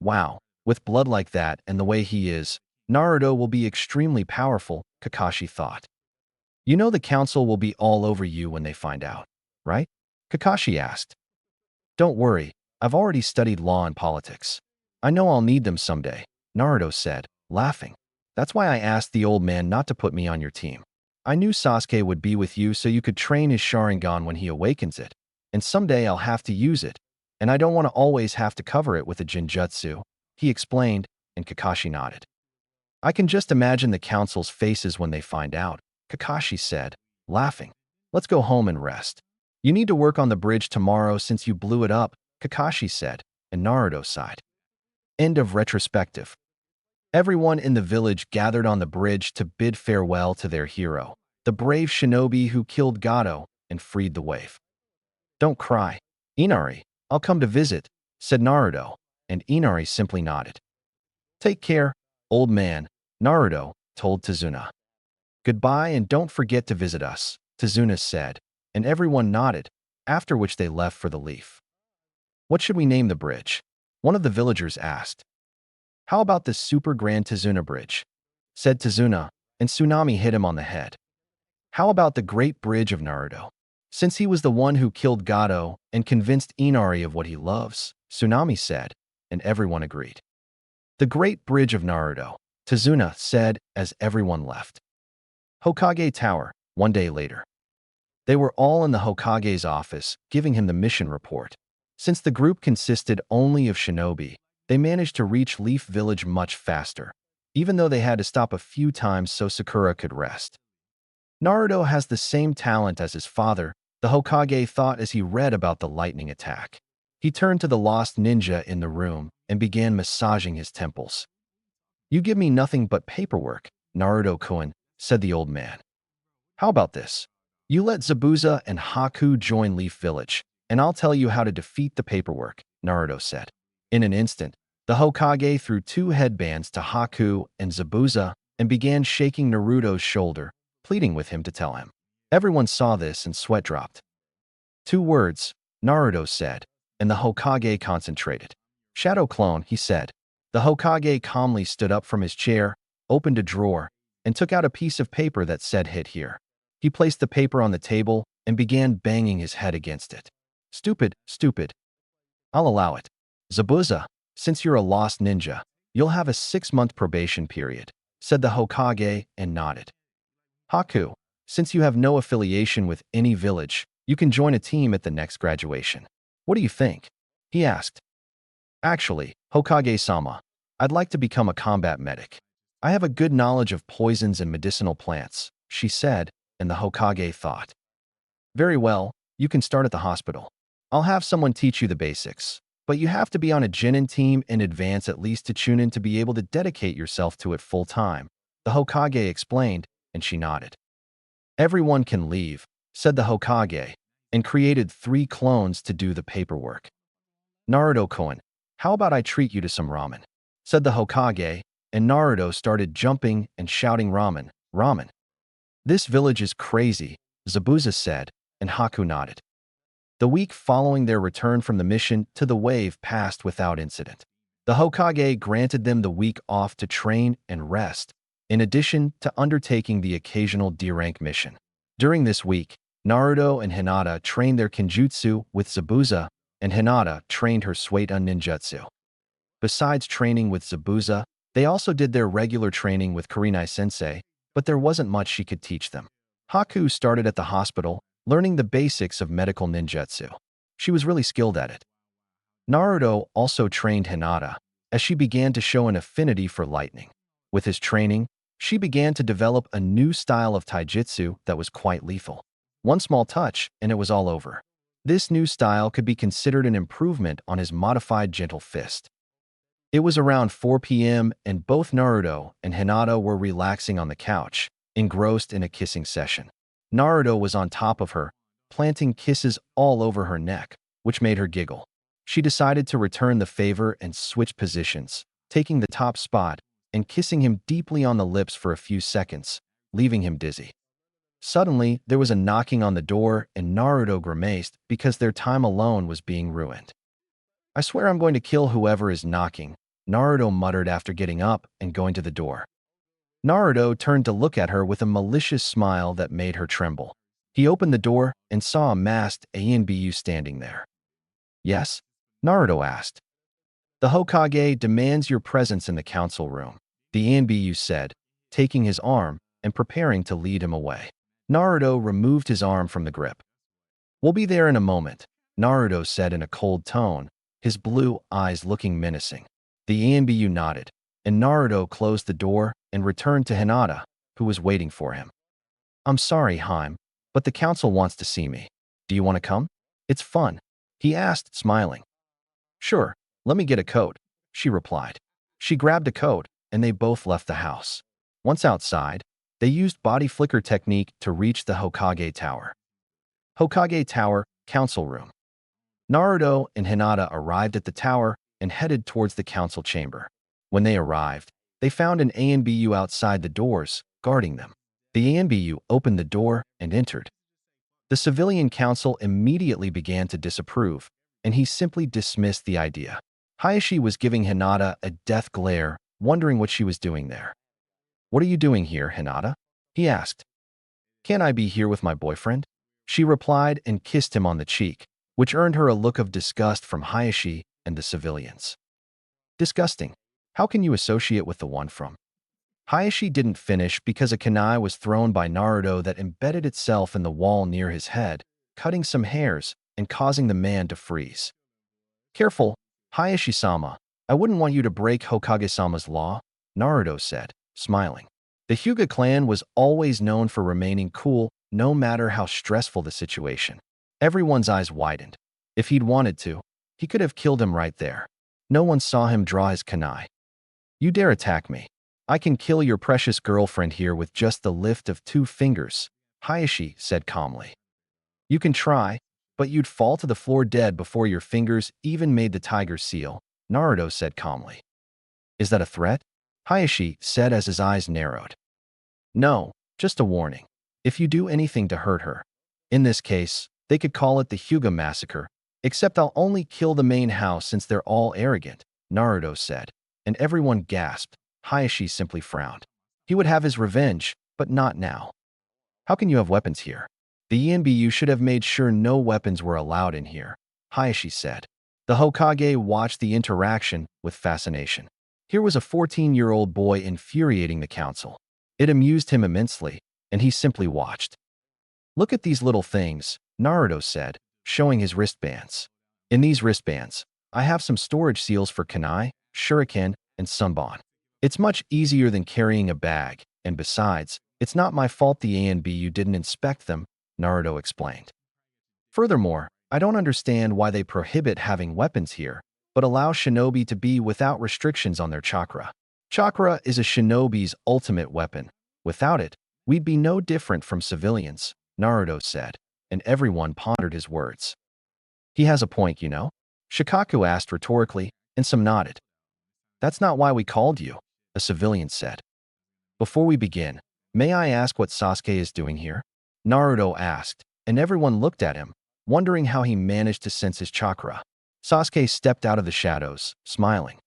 [SPEAKER 1] Wow, with blood like that and the way he is, Naruto will be extremely powerful, Kakashi thought. You know the council will be all over you when they find out, right? Kakashi asked. Don't worry, I've already studied law and politics. I know I'll need them someday, Naruto said, laughing. That's why I asked the old man not to put me on your team. I knew Sasuke would be with you so you could train his Sharingan when he awakens it, and someday I'll have to use it, and I don't want to always have to cover it with a Jinjutsu, he explained, and Kakashi nodded. I can just imagine the council's faces when they find out, Kakashi said, laughing. Let's go home and rest. You need to work on the bridge tomorrow since you blew it up, Kakashi said, and Naruto sighed. End of retrospective. Everyone in the village gathered on the bridge to bid farewell to their hero, the brave shinobi who killed Gato and freed the waif. Don't cry, Inari, I'll come to visit, said Naruto, and Inari simply nodded. Take care, old man, Naruto told Tazuna. Goodbye and don't forget to visit us, Tazuna said, and everyone nodded, after which they left for the leaf. What should we name the bridge? One of the villagers asked. How about the Super Grand Tazuna Bridge? Said Tazuna, and Tsunami hit him on the head. How about the Great Bridge of Naruto? Since he was the one who killed Gato and convinced Inari of what he loves, Tsunami said, and everyone agreed. The Great Bridge of Naruto, Tazuna said as everyone left. Hokage Tower, one day later. They were all in the Hokage's office, giving him the mission report. Since the group consisted only of shinobi, they managed to reach Leaf Village much faster, even though they had to stop a few times so Sakura could rest. Naruto has the same talent as his father, the Hokage thought as he read about the lightning attack. He turned to the lost ninja in the room and began massaging his temples. You give me nothing but paperwork, Naruto-kun, said the old man. How about this? You let Zabuza and Haku join Leaf Village, and I'll tell you how to defeat the paperwork, Naruto said. In an instant, the Hokage threw 2 headbands to Haku and Zabuza and began shaking Naruto's shoulder, pleading with him to tell him. Everyone saw this and sweat dropped. 2 words, Naruto said, and the Hokage concentrated. Shadow clone, he said. The Hokage calmly stood up from his chair, opened a drawer, and took out a piece of paper that said hit here. He placed the paper on the table and began banging his head against it. Stupid, stupid. I'll allow it. Zabuza, since you're a lost ninja, you'll have a 6-month probation period, said the Hokage and nodded. Haku, since you have no affiliation with any village, you can join a team at the next graduation. What do you think? He asked. Actually, Hokage-sama, I'd like to become a combat medic. I have a good knowledge of poisons and medicinal plants, she said, and the Hokage thought. Very well, you can start at the hospital. I'll have someone teach you the basics, but you have to be on a Genin team in advance at least to tune in to be able to dedicate yourself to it full time, the Hokage explained, and she nodded. Everyone can leave, said the Hokage, and created 3 clones to do the paperwork. Naruto-kun, how about I treat you to some ramen? Said the Hokage, and Naruto started jumping and shouting ramen, ramen. This village is crazy, Zabuza said, and Haku nodded. The week following their return from the mission to the wave passed without incident. The Hokage granted them the week off to train and rest, in addition to undertaking the occasional D-rank mission. During this week, Naruto and Hinata trained their Kenjutsu with Zabuza, and Hinata trained her Suiton ninjutsu. Besides training with Zabuza, they also did their regular training with Kurenai-sensei, but there wasn't much she could teach them. Haku started at the hospital, learning the basics of medical ninjutsu. She was really skilled at it. Naruto also trained Hinata, as she began to show an affinity for lightning. With his training, she began to develop a new style of taijutsu that was quite lethal. One small touch, and it was all over. This new style could be considered an improvement on his modified gentle fist. It was around 4 p.m., and both Naruto and Hinata were relaxing on the couch, engrossed in a kissing session. Naruto was on top of her, planting kisses all over her neck, which made her giggle. She decided to return the favor and switch positions, taking the top spot and kissing him deeply on the lips for a few seconds, leaving him dizzy. Suddenly, there was a knocking on the door, and Naruto grimaced because their time alone was being ruined. I swear I'm going to kill whoever is knocking, Naruto muttered after getting up and going to the door. Naruto turned to look at her with a malicious smile that made her tremble. He opened the door and saw a masked ANBU standing there. Yes? Naruto asked. The Hokage demands your presence in the council room, the ANBU said, taking his arm and preparing to lead him away. Naruto removed his arm from the grip. We'll be there in a moment, Naruto said in a cold tone, his blue eyes looking menacing. The ANBU nodded, and Naruto closed the door and returned to Hinata, who was waiting for him. I'm sorry, Haim, but the council wants to see me. Do you want to come? It's fun, he asked, smiling. Sure, let me get a coat, she replied. She grabbed a coat, and they both left the house. Once outside, they used body flicker technique to reach the Hokage Tower. Hokage Tower, Council Room. Naruto and Hinata arrived at the tower and headed towards the council chamber. When they arrived, they found an ANBU outside the doors, guarding them. The ANBU opened the door and entered. The civilian council immediately began to disapprove, and he simply dismissed the idea. Hayashi was giving Hinata a death glare, wondering what she was doing there. What are you doing here, Hinata? He asked. Can't I be here with my boyfriend? She replied and kissed him on the cheek, which earned her a look of disgust from Hayashi and the civilians. Disgusting. How can you associate with the one from? Hayashi didn't finish because a kunai was thrown by Naruto that embedded itself in the wall near his head, cutting some hairs and causing the man to freeze. Careful, Hayashi-sama. I wouldn't want you to break Hokage-sama's law, Naruto said, smiling. The Hyuga clan was always known for remaining cool, no matter how stressful the situation. Everyone's eyes widened. If he'd wanted to, he could have killed him right there. No one saw him draw his kunai. You dare attack me. I can kill your precious girlfriend here with just the lift of 2 fingers, Hayashi said calmly. You can try, but you'd fall to the floor dead before your fingers even made the tiger seal, Naruto said calmly. Is that a threat? Hayashi said as his eyes narrowed. No, just a warning. If you do anything to hurt her. In this case, they could call it the Hyuga massacre, except I'll only kill the main house since they're all arrogant, Naruto said, and everyone gasped. Hayashi simply frowned. He would have his revenge, but not now. How can you have weapons here? The ENBU should have made sure no weapons were allowed in here, Hayashi said. The Hokage watched the interaction with fascination. Here was a 14-year-old boy infuriating the council. It amused him immensely, and he simply watched. Look at these little things, Naruto said, showing his wristbands. In these wristbands, I have some storage seals for kunai, shuriken, and sunbon. It's much easier than carrying a bag, and besides, it's not my fault the ANBU didn't inspect them, Naruto explained. Furthermore, I don't understand why they prohibit having weapons here, but allow shinobi to be without restrictions on their chakra. Chakra is a shinobi's ultimate weapon. Without it, we'd be no different from civilians, Naruto said. and everyone pondered his words. He has a point, you know? Shikaku asked rhetorically, and some nodded. That's not why we called you, a civilian said. Before we begin, may I ask what Sasuke is doing here? Naruto asked, and everyone looked at him, wondering how he managed to sense his chakra. Sasuke stepped out of the shadows, smiling.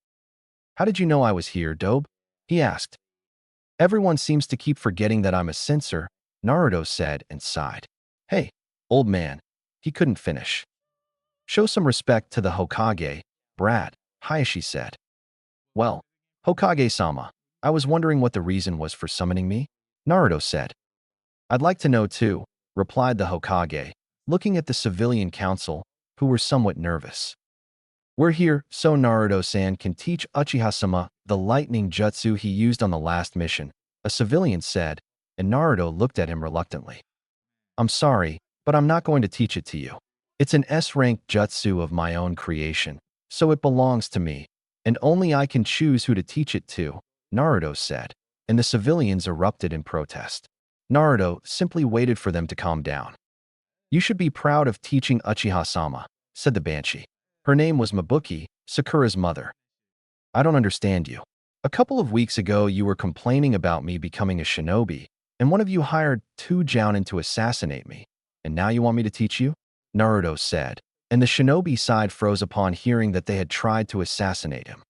[SPEAKER 1] How did you know I was here, Dobe? He asked. Everyone seems to keep forgetting that I'm a censor, Naruto said and sighed. Hey, old man, he couldn't finish. Show some respect to the Hokage, Brad, Hayashi said. Well, Hokage-sama, I was wondering what the reason was for summoning me, Naruto said. I'd like to know too, replied the Hokage, looking at the civilian council, who were somewhat nervous. We're here so Naruto-san can teach Uchiha-sama the lightning jutsu he used on the last mission, a civilian said, and Naruto looked at him reluctantly. I'm sorry, but I'm not going to teach it to you. It's an S-rank jutsu of my own creation, so it belongs to me, and only I can choose who to teach it to, Naruto said, and the civilians erupted in protest. Naruto simply waited for them to calm down. You should be proud of teaching Uchiha-sama, said the Banshee. Her name was Mabuki, Sakura's mother. I don't understand you. A couple of weeks ago you were complaining about me becoming a shinobi, and one of you hired two jounin to assassinate me, and now you want me to teach you? Naruto said, and the shinobi side froze upon hearing that they had tried to assassinate him.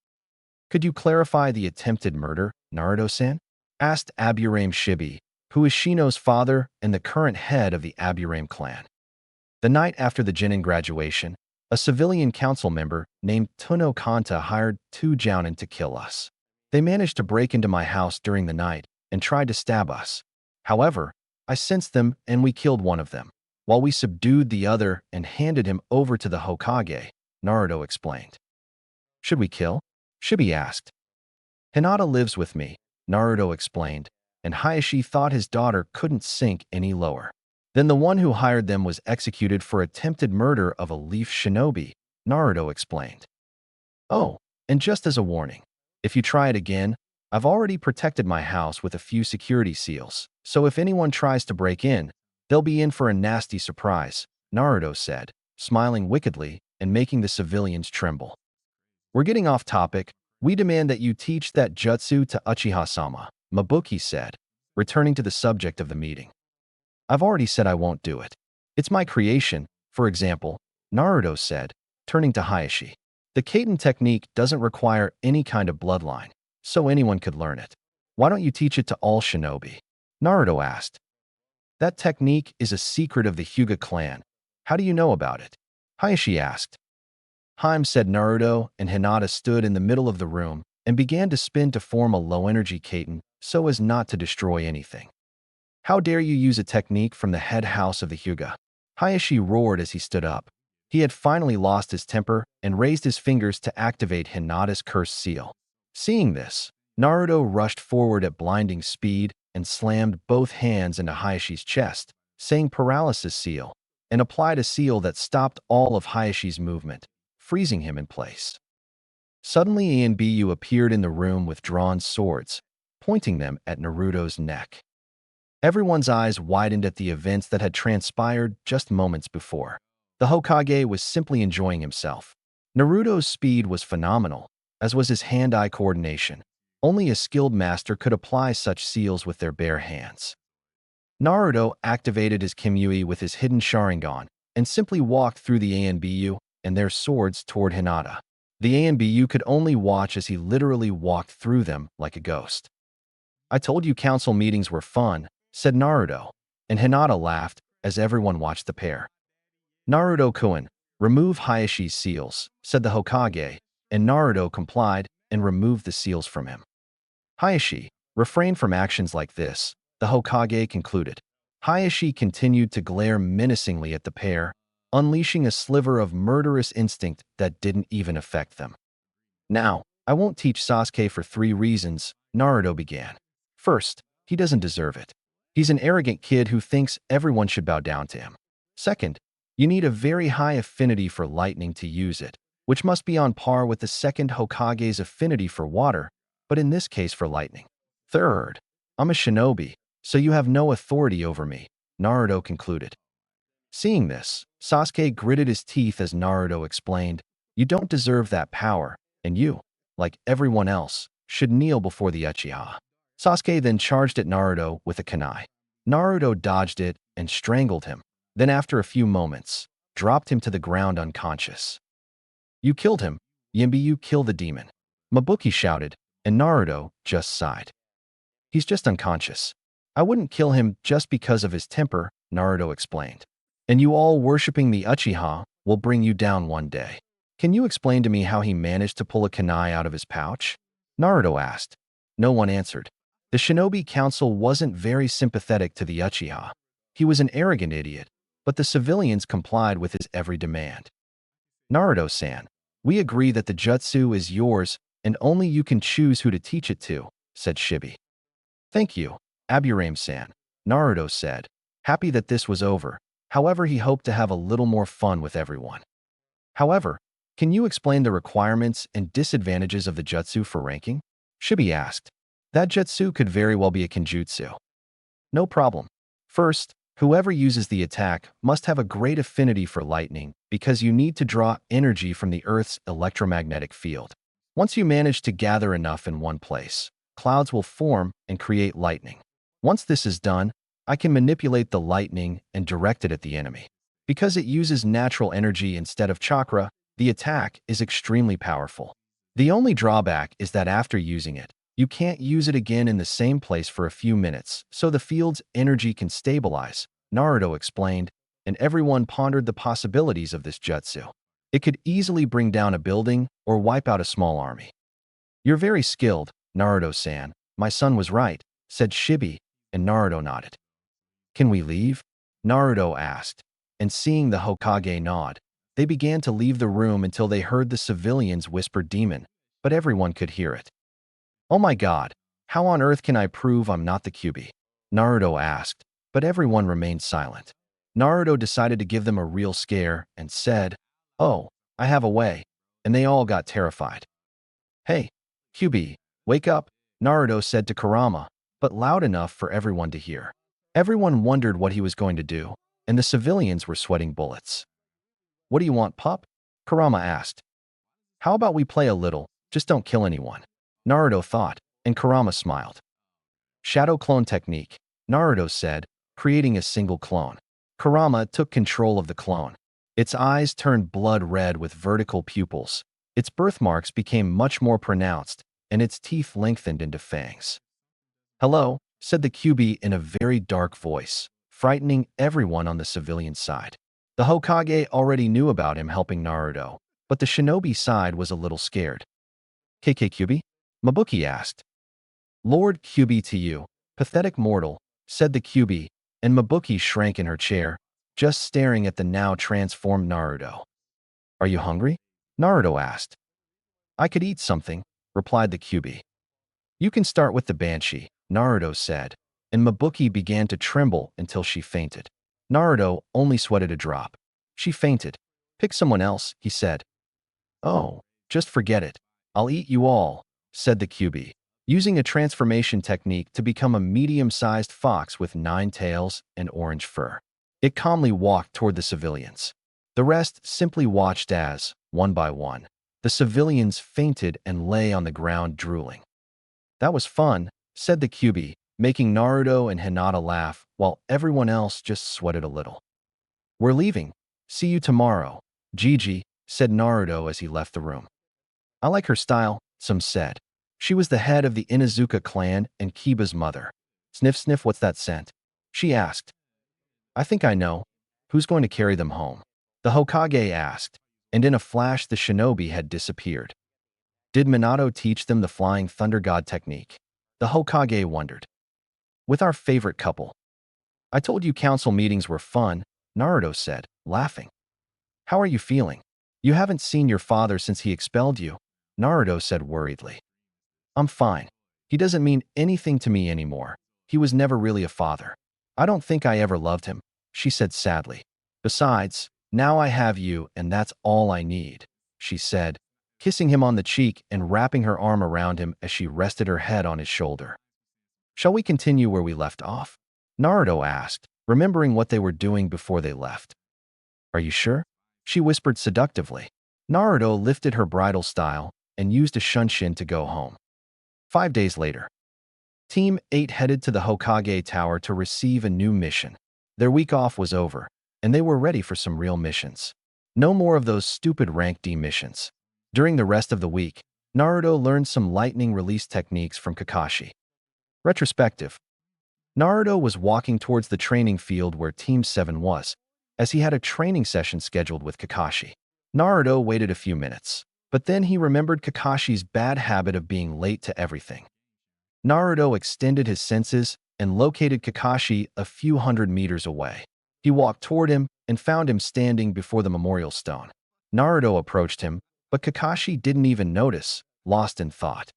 [SPEAKER 1] Could you clarify the attempted murder, Naruto-san? Asked Aburame Shibi, who is Shino's father and the current head of the Aburame clan. The night after the Genin graduation, a civilian council member named Tuno Kanta hired two jounin to kill us. They managed to break into my house during the night and tried to stab us. However, I sensed them and we killed one of them, while we subdued the other and handed him over to the Hokage, Naruto explained. Should we kill? Shibi asked. Hinata lives with me, Naruto explained, and Hayashi thought his daughter couldn't sink any lower. Then the one who hired them was executed for attempted murder of a leaf shinobi, Naruto explained. Oh, and just as a warning, if you try it again, I've already protected my house with a few security seals, so if anyone tries to break in, they'll be in for a nasty surprise, Naruto said, smiling wickedly and making the civilians tremble. We're getting off topic. We demand that you teach that jutsu to Uchiha-sama, Mabuki said, returning to the subject of the meeting. I've already said I won't do it. It's my creation, for example, Naruto said, turning to Hayashi. The Kaiten technique doesn't require any kind of bloodline, so anyone could learn it. Why don't you teach it to all shinobi? Naruto asked. That technique is a secret of the Hyuga clan. How do you know about it? Hayashi asked. Haim said Naruto, and Hinata stood in the middle of the room and began to spin to form a low-energy Kaiten so as not to destroy anything. How dare you use a technique from the head house of the Hyuga? Hayashi roared as he stood up. He had finally lost his temper and raised his fingers to activate Hinata's cursed seal. Seeing this, Naruto rushed forward at blinding speed and slammed both hands into Hayashi's chest, saying paralysis seal, and applied a seal that stopped all of Hayashi's movement, freezing him in place. Suddenly Anbu appeared in the room with drawn swords, pointing them at Naruto's neck. Everyone's eyes widened at the events that had transpired just moments before. The Hokage was simply enjoying himself. Naruto's speed was phenomenal, as was his hand-eye coordination. Only a skilled master could apply such seals with their bare hands. Naruto activated his Kimyui with his hidden Sharingan and simply walked through the Anbu and their swords toward Hinata. The Anbu could only watch as he literally walked through them like a ghost. I told you council meetings were fun, said Naruto, and Hinata laughed as everyone watched the pair. Naruto-kun, remove Hayashi's seals, said the Hokage, and Naruto complied and removed the seals from him. Hayashi, refrain from actions like this, the Hokage concluded. Hayashi continued to glare menacingly at the pair, unleashing a sliver of murderous instinct that didn't even affect them. Now, I won't teach Sasuke for 3 reasons, Naruto began. First, he doesn't deserve it. He's an arrogant kid who thinks everyone should bow down to him. Second, you need a very high affinity for lightning to use it, which must be on par with the second Hokage's affinity for water, but in this case for lightning. Third, I'm a shinobi, so you have no authority over me, Naruto concluded. Seeing this, Sasuke gritted his teeth as Naruto explained, "You don't deserve that power, and you, like everyone else, should kneel before the Uchiha." Sasuke then charged at Naruto with a kunai. Naruto dodged it and strangled him, then after a few moments, dropped him to the ground unconscious. "You killed him, Yimby, you kill the demon," Mabuki shouted, and Naruto just sighed. "He's just unconscious. I wouldn't kill him just because of his temper," Naruto explained. "And you all worshipping the Uchiha will bring you down one day. Can you explain to me how he managed to pull a kunai out of his pouch?" Naruto asked. No one answered. The Shinobi Council wasn't very sympathetic to the Uchiha. He was an arrogant idiot, but the civilians complied with his every demand. "Naruto-san, we agree that the jutsu is yours and only you can choose who to teach it to," said Shibi. "Thank you, Aburame-san," Naruto said, happy that this was over. However, he hoped to have a little more fun with everyone. "However, can you explain the requirements and disadvantages of the jutsu for ranking?" Shibi asked. "That jutsu could very well be a kenjutsu." "No problem. First, whoever uses the attack must have a great affinity for lightning because you need to draw energy from the Earth's electromagnetic field. Once you manage to gather enough in one place, clouds will form and create lightning. Once this is done, I can manipulate the lightning and direct it at the enemy. Because it uses natural energy instead of chakra, the attack is extremely powerful. The only drawback is that after using it, you can't use it again in the same place for a few minutes, so the field's energy can stabilize," Naruto explained, and everyone pondered the possibilities of this jutsu. It could easily bring down a building or wipe out a small army. "You're very skilled, Naruto-san. My son was right," said Shibi, and Naruto nodded. "Can we leave?" Naruto asked, and seeing the Hokage nod, they began to leave the room until they heard the civilians whisper demon, but everyone could hear it. "Oh my god, how on earth can I prove I'm not the Kyuubi?" Naruto asked, but everyone remained silent. Naruto decided to give them a real scare and said, "Oh, I have a way," and they all got terrified. "Hey, Kyuubi, wake up," Naruto said to Kurama, but loud enough for everyone to hear. Everyone wondered what he was going to do, and the civilians were sweating bullets. "What do you want, pup?" Kurama asked. "How about we play a little, just don't kill anyone," Naruto thought, and Kurama smiled. "Shadow clone technique," Naruto said, creating a single clone. Kurama took control of the clone. Its eyes turned blood red with vertical pupils. Its birthmarks became much more pronounced, and its teeth lengthened into fangs. "Hello," said the Kyuubi in a very dark voice, frightening everyone on the civilian side. The Hokage already knew about him helping Naruto, but the shinobi side was a little scared. "KK Kyuubi?" Mabuki asked. "Lord Kyuubi to you, pathetic mortal," said the Kyuubi, and Mabuki shrank in her chair, just staring at the now transformed Naruto. "Are you hungry?" Naruto asked. "I could eat something," replied the Kyuubi. "You can start with the Banshee," Naruto said, and Mabuki began to tremble until she fainted. Naruto only sweated a drop. She fainted. "Pick someone else," he said. "Oh, just forget it. I'll eat you all," said the Kyuubi, using a transformation technique to become a medium-sized fox with 9 tails and orange fur. It calmly walked toward the civilians. The rest simply watched as, one by one, the civilians fainted and lay on the ground drooling. "That was fun," said the Kyuubi, making Naruto and Hinata laugh while everyone else just sweated a little. "We're leaving. See you tomorrow, Gigi," said Naruto as he left the room. "I like her style," some said. She was the head of the Inuzuka clan and Kiba's mother. "Sniff, sniff, what's that scent?" she asked. "I think I know. Who's going to carry them home?" the Hokage asked, and in a flash the shinobi had disappeared. Did Minato teach them the Flying Thunder God technique? The Hokage wondered. "With our favorite couple." "I told you council meetings were fun," Naruto said, laughing. "How are you feeling? You haven't seen your father since he expelled you," Naruto said worriedly. "I'm fine. He doesn't mean anything to me anymore. He was never really a father. I don't think I ever loved him," she said sadly. "Besides, now I have you and that's all I need," she said, kissing him on the cheek and wrapping her arm around him as she rested her head on his shoulder. "Shall we continue where we left off?" Naruto asked, remembering what they were doing before they left. Are you sure? She whispered seductively. Naruto lifted her bridal style and used a shunshin to go home. 5 days later, Team 8 headed to the Hokage Tower to receive a new mission. Their week off was over, and they were ready for some real missions. No more of those stupid rank D missions. During the rest of the week, Naruto learned some lightning release techniques from Kakashi. Retrospective. Naruto was walking towards the training field where Team 7 was, as he had a training session scheduled with Kakashi. Naruto waited a few minutes, but then he remembered Kakashi's bad habit of being late to everything. Naruto extended his senses and located Kakashi a few hundred meters away. He walked toward him and found him standing before the memorial stone. Naruto approached him, but Kakashi didn't even notice, lost in thought.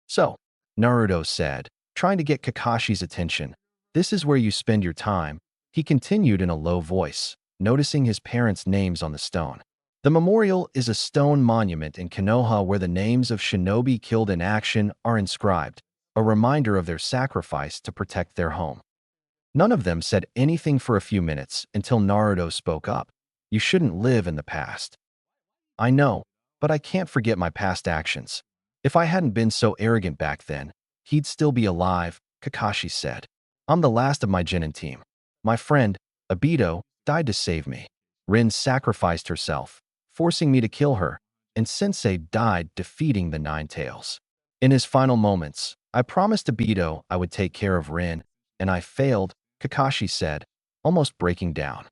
[SPEAKER 1] "So," Naruto said, trying to get Kakashi's attention, "this is where you spend your time," he continued in a low voice, noticing his parents' names on the stone. The memorial is a stone monument in Konoha where the names of shinobi killed in action are inscribed, a reminder of their sacrifice to protect their home. None of them said anything for a few minutes until Naruto spoke up. "You shouldn't live in the past." "I know, but I can't forget my past actions. If I hadn't been so arrogant back then, he'd still be alive," Kakashi said. "I'm the last of my Genin team. My friend, Obito, died to save me. Rin sacrificed herself, forcing me to kill her, and Sensei died defeating the Nine Tails. In his final moments, I promised Obito I would take care of Rin, and I failed," Kakashi said, almost breaking down.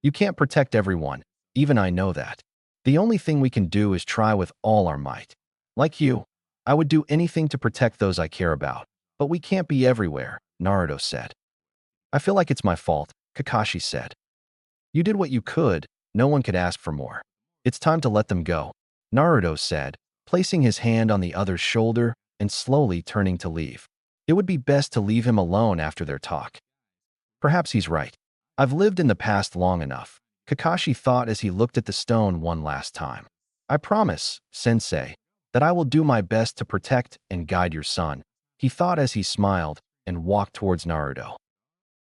[SPEAKER 1] "You can't protect everyone, even I know that. The only thing we can do is try with all our might. Like you, I would do anything to protect those I care about, but we can't be everywhere," Naruto said. "I feel like it's my fault," Kakashi said. "You did what you could, no one could ask for more. It's time to let them go," Naruto said, placing his hand on the other's shoulder and slowly turning to leave. It would be best to leave him alone after their talk. Perhaps he's right. I've lived in the past long enough, Kakashi thought as he looked at the stone one last time. "I promise, Sensei, that I will do my best to protect and guide your son," he thought as he smiled and walked towards Naruto.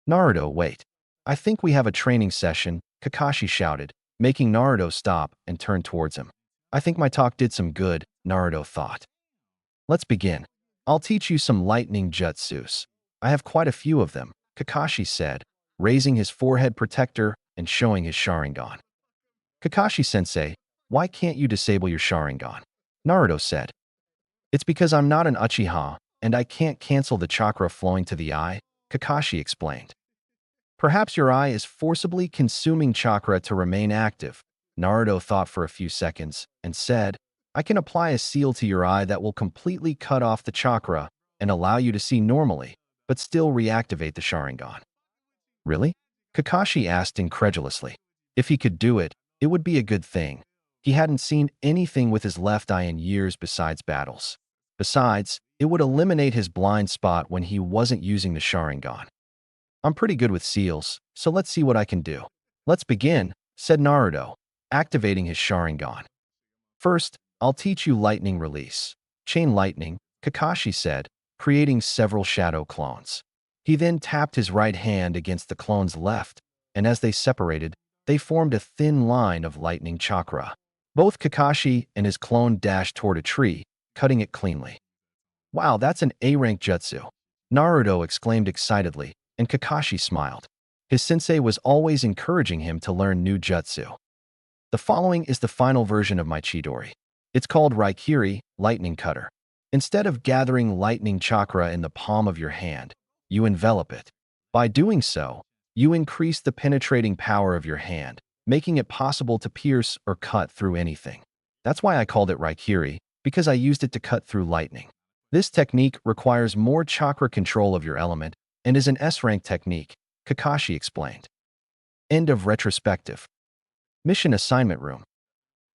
[SPEAKER 1] "Naruto, wait. I think we have a training session," Kakashi shouted, making Naruto stop and turn towards him. "I think my talk did some good," Naruto thought. "Let's begin. I'll teach you some lightning jutsus. I have quite a few of them," Kakashi said, raising his forehead protector and showing his Sharingan. "Kakashi-sensei, why can't you disable your Sharingan?" Naruto said. "It's because I'm not an Uchiha, and I can't cancel the chakra flowing to the eye," Kakashi explained. "Perhaps your eye is forcibly consuming chakra to remain active," Naruto thought for a few seconds and said, "I can apply a seal to your eye that will completely cut off the chakra and allow you to see normally, but still reactivate the Sharingan." "Really?" Kakashi asked incredulously. If he could do it, it would be a good thing. He hadn't seen anything with his left eye in years besides battles. Besides, it would eliminate his blind spot when he wasn't using the Sharingan. "I'm pretty good with seals, so let's see what I can do." "Let's begin," said Naruto, activating his Sharingan. "First, I'll teach you lightning release. Chain lightning," Kakashi said, creating several shadow clones. He then tapped his right hand against the clone's left, and as they separated, they formed a thin line of lightning chakra. Both Kakashi and his clone dashed toward a tree, cutting it cleanly. "Wow, that's an A-rank jutsu," Naruto exclaimed excitedly, and Kakashi smiled. His sensei was always encouraging him to learn new jutsu. The following is the final version of my Chidori. It's called Raikiri, Lightning Cutter. Instead of gathering lightning chakra in the palm of your hand, you envelop it. By doing so, you increase the penetrating power of your hand, making it possible to pierce or cut through anything. That's why I called it Raikiri, because I used it to cut through lightning. This technique requires more chakra control of your element and is an S-rank technique, Kakashi explained. End of retrospective. Mission Assignment Room.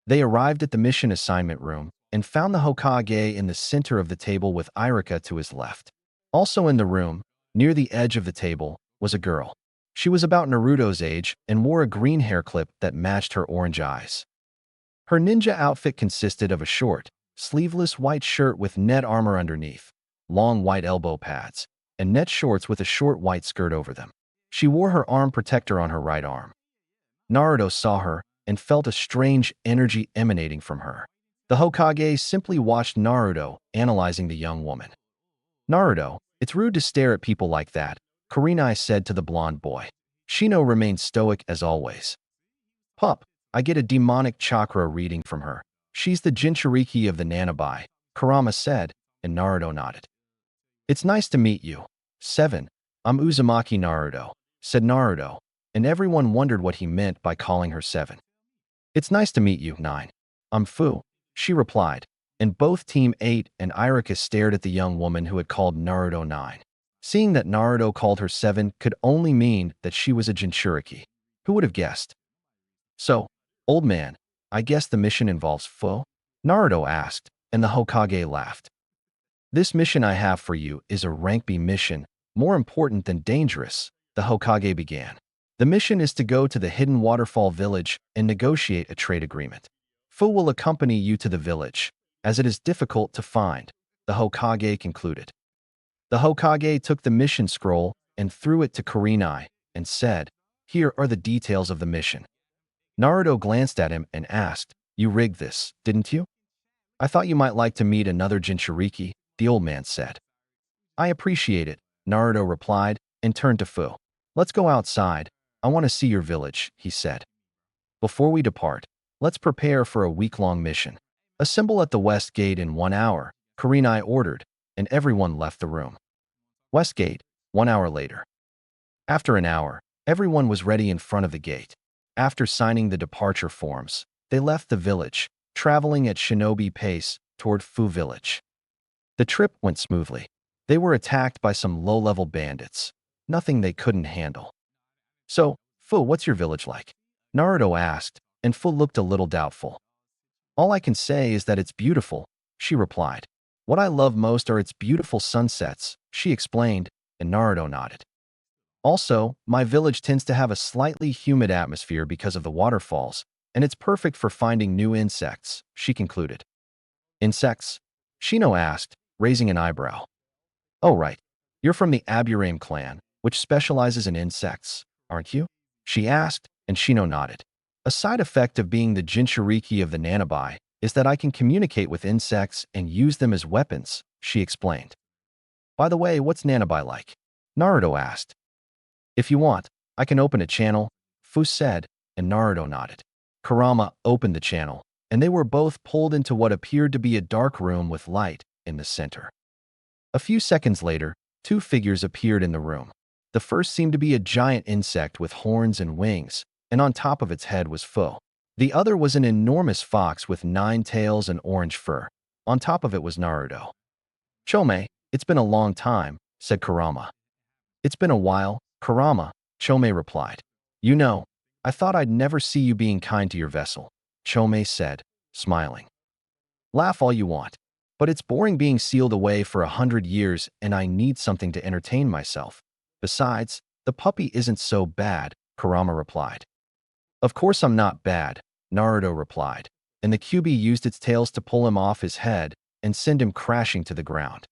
[SPEAKER 1] They arrived at the mission assignment room and found the Hokage in the center of the table with Irika to his left. Also in the room, near the edge of the table, was a girl. She was about Naruto's age and wore a green hair clip that matched her orange eyes. Her ninja outfit consisted of a short, sleeveless white shirt with net armor underneath, long white elbow pads, and net shorts with a short white skirt over them. She wore her arm protector on her right arm. Naruto saw her and felt a strange energy emanating from her. The Hokage simply watched Naruto analyzing the young woman. Naruto, it's rude to stare at people like that, Kurenai said to the blonde boy. Shino remained stoic as always. Pup, I get a demonic chakra reading from her. She's the Jinchuriki of the Nanabai, Kurama said, and Naruto nodded. It's nice to meet you. 7. I'm Uzumaki Naruto, said Naruto, and everyone wondered what he meant by calling her 7. It's nice to meet you, 9. I'm Fu, she replied, and both Team 8 and Iruka stared at the young woman who had called Naruto 9. Seeing that Naruto called her 7 could only mean that she was a Jinchuriki. Who would have guessed? So, old man, I guess the mission involves Fu? Naruto asked, and the Hokage laughed. This mission I have for you is a rank B mission, more important than dangerous, the Hokage began. The mission is to go to the hidden waterfall village and negotiate a trade agreement. Fu will accompany you to the village, as it is difficult to find, the Hokage concluded. The Hokage took the mission scroll and threw it to Kurenai and said, Here are the details of the mission. Naruto glanced at him and asked, You rigged this, didn't you? I thought you might like to meet another Jinchuriki, the old man said. I appreciate it, Naruto replied and turned to Fu. Let's go outside. I want to see your village, he said. Before we depart, let's prepare for a week-long mission. Assemble at the West Gate in 1 hour, Kurenai ordered, and everyone left the room. West Gate, 1 hour later. After an hour, everyone was ready in front of the gate. After signing the departure forms, they left the village, traveling at shinobi pace toward Fu Village. The trip went smoothly. They were attacked by some low-level bandits. Nothing they couldn't handle. So, Fu, what's your village like? Naruto asked, and Fu looked a little doubtful. All I can say is that it's beautiful, she replied. What I love most are its beautiful sunsets, she explained, and Naruto nodded. Also, my village tends to have a slightly humid atmosphere because of the waterfalls, and it's perfect for finding new insects, she concluded. Insects? Shino asked, raising an eyebrow. Oh right, you're from the Aburame clan, which specializes in insects, aren't you? She asked, and Shino nodded. A side effect of being the Jinchuriki of the Nanabai is that I can communicate with insects and use them as weapons, she explained. By the way, what's Nanabai like? Naruto asked. If you want, I can open a channel, Fu said, and Naruto nodded. Kurama opened the channel, and they were both pulled into what appeared to be a dark room with light in the center. A few seconds later, 2 figures appeared in the room. The first seemed to be a giant insect with horns and wings, and on top of its head was Fu. The other was an enormous fox with 9 tails and orange fur. On top of it was Naruto. Chome, it's been a long time, said Kurama. It's been a while, Kurama, Chome replied. You know, I thought I'd never see you being kind to your vessel, Chome said, smiling. Laugh all you want, but it's boring being sealed away for 100 years and I need something to entertain myself. Besides, the puppy isn't so bad, Kurama replied. Of course I'm not bad, Naruto replied, and the Kyuubi used its tails to pull him off his head and send him crashing to the ground.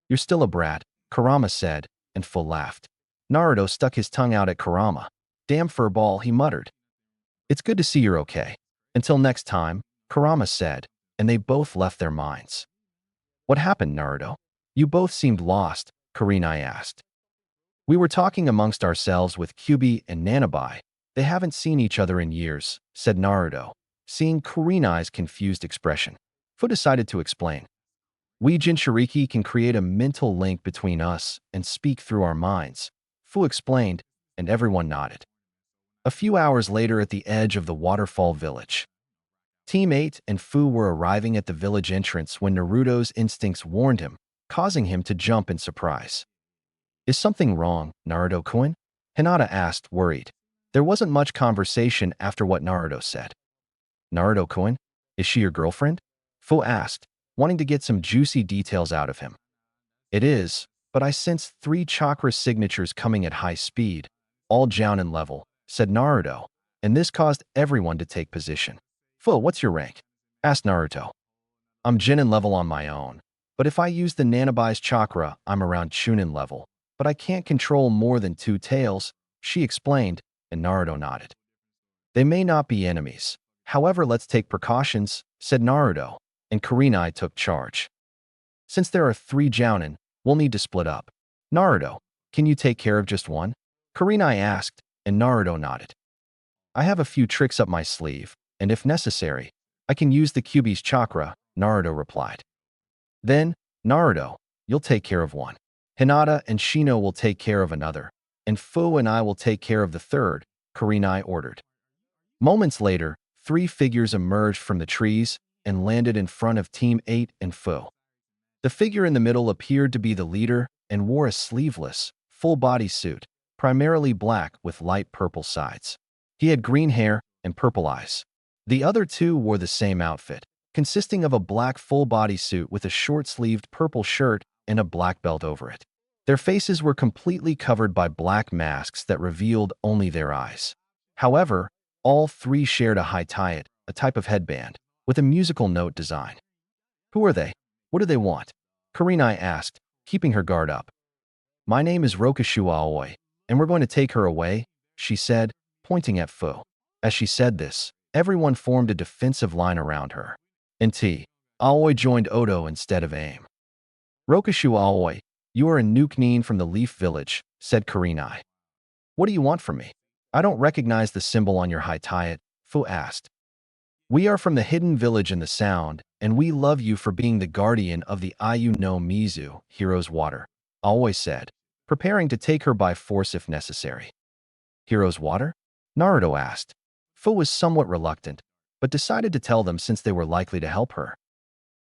[SPEAKER 1] You're still a brat, Kurama said, and Fu laughed. Naruto stuck his tongue out at Kurama. Damn furball, he muttered. It's good to see you're okay. Until next time, Kurama said, and they both left their minds. What happened, Naruto? You both seemed lost, Kurenai asked. We were talking amongst ourselves with Kyuubi and Nanabai. They haven't seen each other in years, said Naruto, seeing Kurenai's confused expression. Fu decided to explain. We Jinchuriki can create a mental link between us and speak through our minds, Fu explained, and everyone nodded. A few hours later at the edge of the waterfall village. Team 8 and Fu were arriving at the village entrance when Naruto's instincts warned him, causing him to jump in surprise. Is something wrong, Naruto-kun? Hinata asked, worried. There wasn't much conversation after what Naruto said. Naruto-kun, is she your girlfriend? Fu asked, wanting to get some juicy details out of him. It is, but I sensed 3 chakra signatures coming at high speed, all Jounin level, said Naruto, and this caused everyone to take position. Fu, what's your rank? Asked Naruto. I'm Jinin level on my own, but if I use the Nanabai's chakra, I'm around Chunin level, but I can't control more than 2 tails, she explained, and Naruto nodded. They may not be enemies. However, let's take precautions, said Naruto, and Kurenai took charge. Since there are 3 Jounin, we'll need to split up. Naruto, can you take care of just one? Kurenai asked, and Naruto nodded. I have a few tricks up my sleeve, and if necessary, I can use the Kyuubi's chakra, Naruto replied. Then, Naruto, you'll take care of one. Hinata and Shino will take care of another, and Fu and I will take care of the third, Kurenai ordered. Moments later, 3 figures emerged from the trees and landed in front of Team 8 and Fu. The figure in the middle appeared to be the leader and wore a sleeveless, full-body suit, primarily black with light purple sides. He had green hair and purple eyes. The other 2 wore the same outfit, consisting of a black full-body suit with a short-sleeved purple shirt and a black belt over it. Their faces were completely covered by black masks that revealed only their eyes. However, all 3 shared a haitayat, a type of headband, with a musical note design. Who are they? What do they want? Kurenai asked, keeping her guard up. My name is Rokushu Aoi, and we're going to take her away, she said, pointing at Fu. As she said this, everyone formed a defensive line around her. Aoi joined Odo instead of Aim. Rokushu Aoi, you are a Nuke from the Leaf Village, said Kurenai. What do you want from me? I don't recognize the symbol on your haitayat, Fu asked. We are from the hidden village in the Sound, and we love you for being the guardian of the Ayu no Mizu, Hero's Water, Aoi said, preparing to take her by force if necessary. Hero's Water? Naruto asked. Fu was somewhat reluctant, but decided to tell them since they were likely to help her.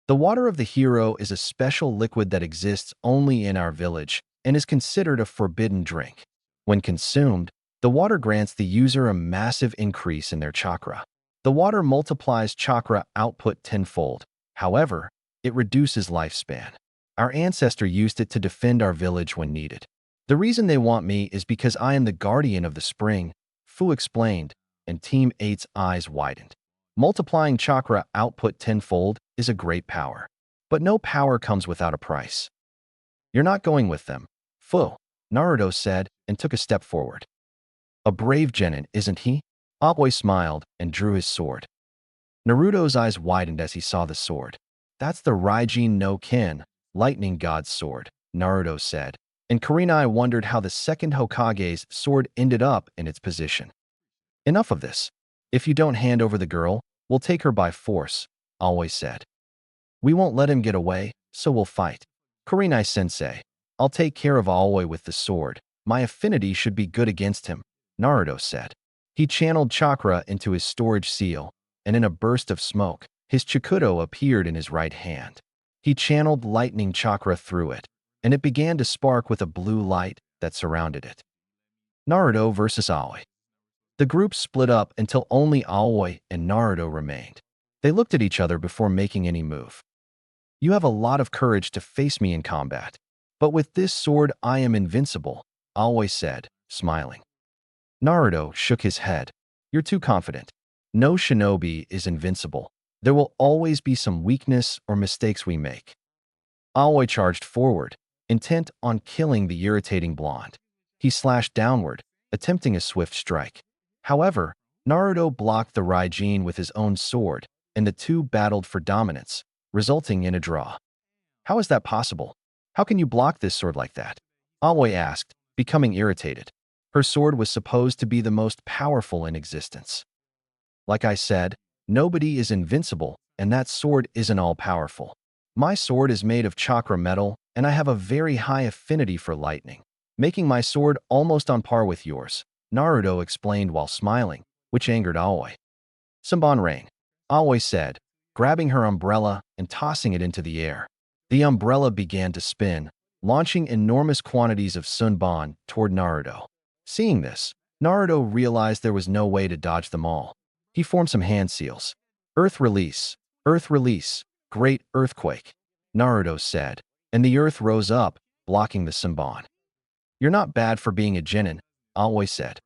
[SPEAKER 1] The water of the hero is a special liquid that exists only in our village and is considered a forbidden drink. When consumed, the water grants the user a massive increase in their chakra. The water multiplies chakra output tenfold. However, it reduces lifespan. Our ancestor used it to defend our village when needed. The reason they want me is because I am the guardian of the spring, Fu explained, and Team 8's eyes widened. Multiplying chakra output tenfold is a great power. But no power comes without a price. You're not going with them, Fu, Naruto said and took a step forward. A brave genin, isn't he? Aoi smiled and drew his sword. Naruto's eyes widened as he saw the sword. That's the Raijin no Ken, lightning god's sword, Naruto said, and Kurenai wondered how the second Hokage's sword ended up in its position. Enough of this. If you don't hand over the girl, we'll take her by force, Aoi said. We won't let him get away, so we'll fight. Kurenai-sensei, I'll take care of Aoi with the sword. My affinity should be good against him, Naruto said. He channeled chakra into his storage seal, and in a burst of smoke, his Chikudo appeared in his right hand. He channeled lightning chakra through it, and it began to spark with a blue light that surrounded it. Naruto versus Aoi. The group split up until only Aoi and Naruto remained. They looked at each other before making any move. You have a lot of courage to face me in combat, but with this sword I am invincible, Aoi said, smiling. Naruto shook his head. You're too confident. No shinobi is invincible. There will always be some weakness or mistakes we make. Aoi charged forward, intent on killing the irritating blonde. He slashed downward, attempting a swift strike. However, Naruto blocked the Raijin with his own sword, and the two battled for dominance, resulting in a draw. How is that possible? How can you block this sword like that? Aoi asked, becoming irritated. Her sword was supposed to be the most powerful in existence. Like I said, nobody is invincible, and that sword isn't all-powerful. My sword is made of chakra metal, and I have a very high affinity for lightning, making my sword almost on par with yours, Naruto explained while smiling, which angered Aoi. Sunban Rain, Aoi said, grabbing her umbrella and tossing it into the air. The umbrella began to spin, launching enormous quantities of Sunban toward Naruto. Seeing this, Naruto realized there was no way to dodge them all. He formed some hand seals. Earth release, great earthquake, Naruto said, and the earth rose up, blocking the Sunban. You're not bad for being a genin, Aoi said.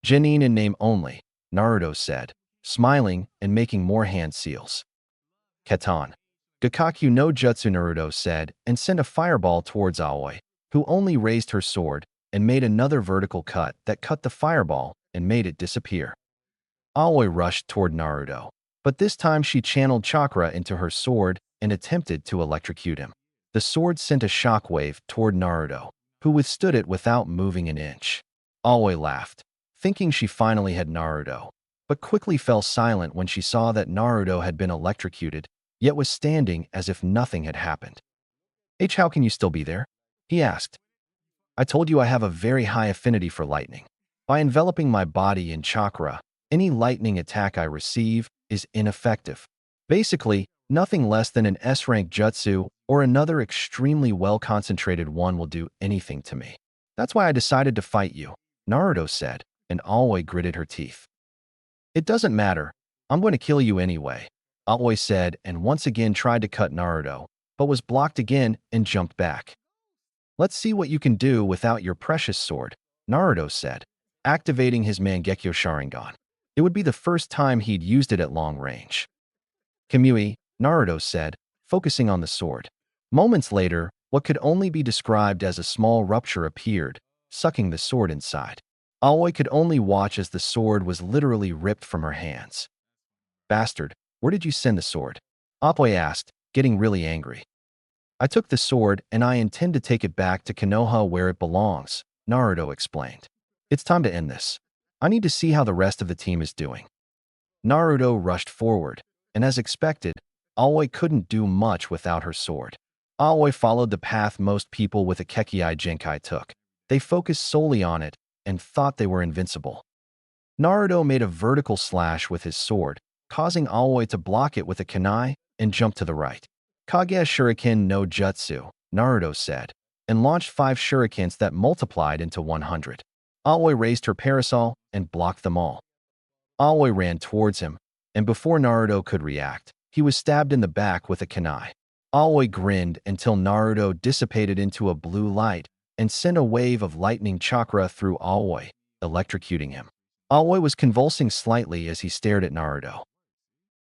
[SPEAKER 1] Genin in name only, Naruto said, smiling and making more hand seals. Ketan. Gakkaku no Jutsu, Naruto said, and sent a fireball towards Aoi, who only raised her sword and made another vertical cut that cut the fireball and made it disappear. Aoi rushed toward Naruto, but this time she channeled chakra into her sword and attempted to electrocute him. The sword sent a shockwave toward Naruto, who withstood it without moving an inch. Aoi laughed, thinking she finally had Naruto, but quickly fell silent when she saw that Naruto had been electrocuted, yet was standing as if nothing had happened. How can you still be there? He asked. I told you I have a very high affinity for lightning. By enveloping my body in chakra, any lightning attack I receive is ineffective. Basically, nothing less than an S-rank jutsu or another extremely well-concentrated one will do anything to me. That's why I decided to fight you, Naruto said, and Aoi gritted her teeth. It doesn't matter. I'm going to kill you anyway, Aoi said and once again tried to cut Naruto, but was blocked again and jumped back. Let's see what you can do without your precious sword, Naruto said, activating his Mangekyo Sharingan. It would be the first time he'd used it at long range. Kamui, Naruto said, focusing on the sword. Moments later, what could only be described as a small rupture appeared, sucking the sword inside. Aoi could only watch as the sword was literally ripped from her hands. Bastard, where did you send the sword? Aoi asked, getting really angry. I took the sword and I intend to take it back to Konoha where it belongs, Naruto explained. It's time to end this. I need to see how the rest of the team is doing. Naruto rushed forward, and as expected, Aoi couldn't do much without her sword. Aoi followed the path most people with a Kekkei Genkai took. They focused solely on it and thought they were invincible. Naruto made a vertical slash with his sword, causing Aoi to block it with a kunai and jump to the right. Kage Shuriken no Jutsu, Naruto said, and launched 5 shurikens that multiplied into 100. Aoi raised her parasol and blocked them all. Aoi ran towards him, and before Naruto could react, he was stabbed in the back with a kunai. Aoi grinned until Naruto dissipated into a blue light and sent a wave of lightning chakra through Aoi, electrocuting him. Aoi was convulsing slightly as he stared at Naruto.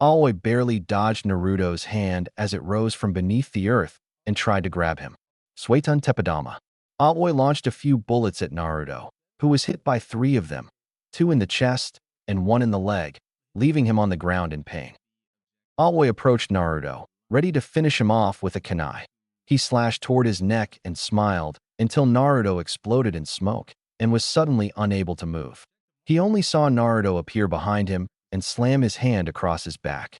[SPEAKER 1] Aoi barely dodged Naruto's hand as it rose from beneath the earth and tried to grab him. Suetun Teppadama. Aoi launched a few bullets at Naruto, who was hit by 3 of them, 2 in the chest and 1 in the leg, leaving him on the ground in pain. Aoi approached Naruto, ready to finish him off with a kunai. He slashed toward his neck and smiled until Naruto exploded in smoke and was suddenly unable to move. He only saw Naruto appear behind him and slam his hand across his back.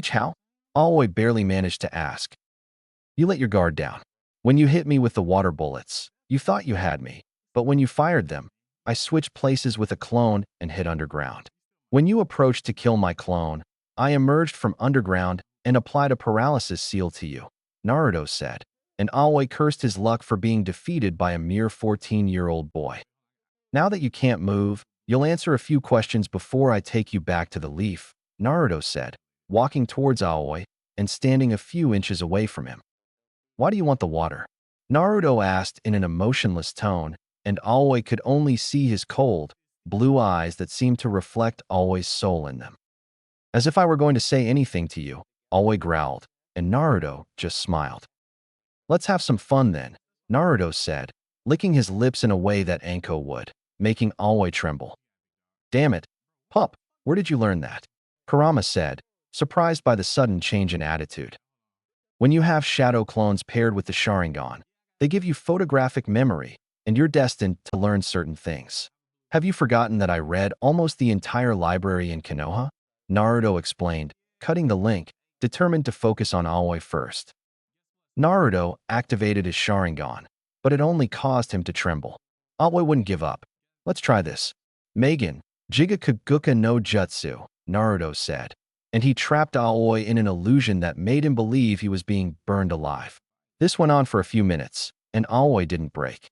[SPEAKER 1] How? Aoi barely managed to ask. You let your guard down. When you hit me with the water bullets, you thought you had me, but when you fired them, I switched places with a clone and hid underground. When you approached to kill my clone, I emerged from underground and applied a paralysis seal to you, Naruto said, and Aoi cursed his luck for being defeated by a mere 14-year-old boy. Now that you can't move, you'll answer a few questions before I take you back to the leaf, Naruto said, walking towards Aoi and standing a few inches away from him. Why do you want the water? Naruto asked in an emotionless tone, and Aoi could only see his cold, blue eyes that seemed to reflect Aoi's soul in them. As if I were going to say anything to you, Aoi growled, and Naruto just smiled. Let's have some fun then, Naruto said, licking his lips in a way that Anko would, making Aoi tremble. Damn it, pup, where did you learn that? Kurama said, surprised by the sudden change in attitude. When you have shadow clones paired with the Sharingan, they give you photographic memory, and you're destined to learn certain things. Have you forgotten that I read almost the entire library in Konoha? Naruto explained, cutting the link, determined to focus on Aoi first. Naruto activated his Sharingan, but it only caused him to tremble. Aoi wouldn't give up. Let's try this. Megan, Jigakuguka no Jutsu, Naruto said, and he trapped Aoi in an illusion that made him believe he was being burned alive. This went on for a few minutes, and Aoi didn't break.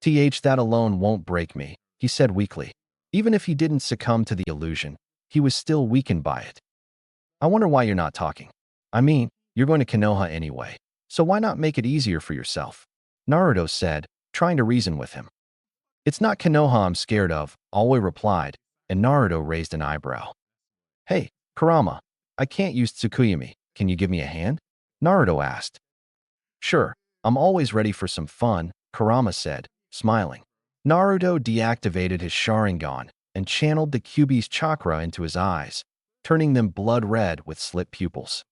[SPEAKER 1] That alone won't break me, he said weakly. Even if he didn't succumb to the illusion, he was still weakened by it. I wonder why you're not talking. I mean, you're going to Konoha anyway, so why not make it easier for yourself? Naruto said, trying to reason with him. It's not Konoha I'm scared of, Aoi replied, and Naruto raised an eyebrow. Hey, Kurama, I can't use Tsukuyami. Can you give me a hand? Naruto asked. Sure, I'm always ready for some fun, Kurama said, smiling. Naruto deactivated his Sharingan and channeled the Kyuubi's chakra into his eyes, turning them blood red with slit pupils.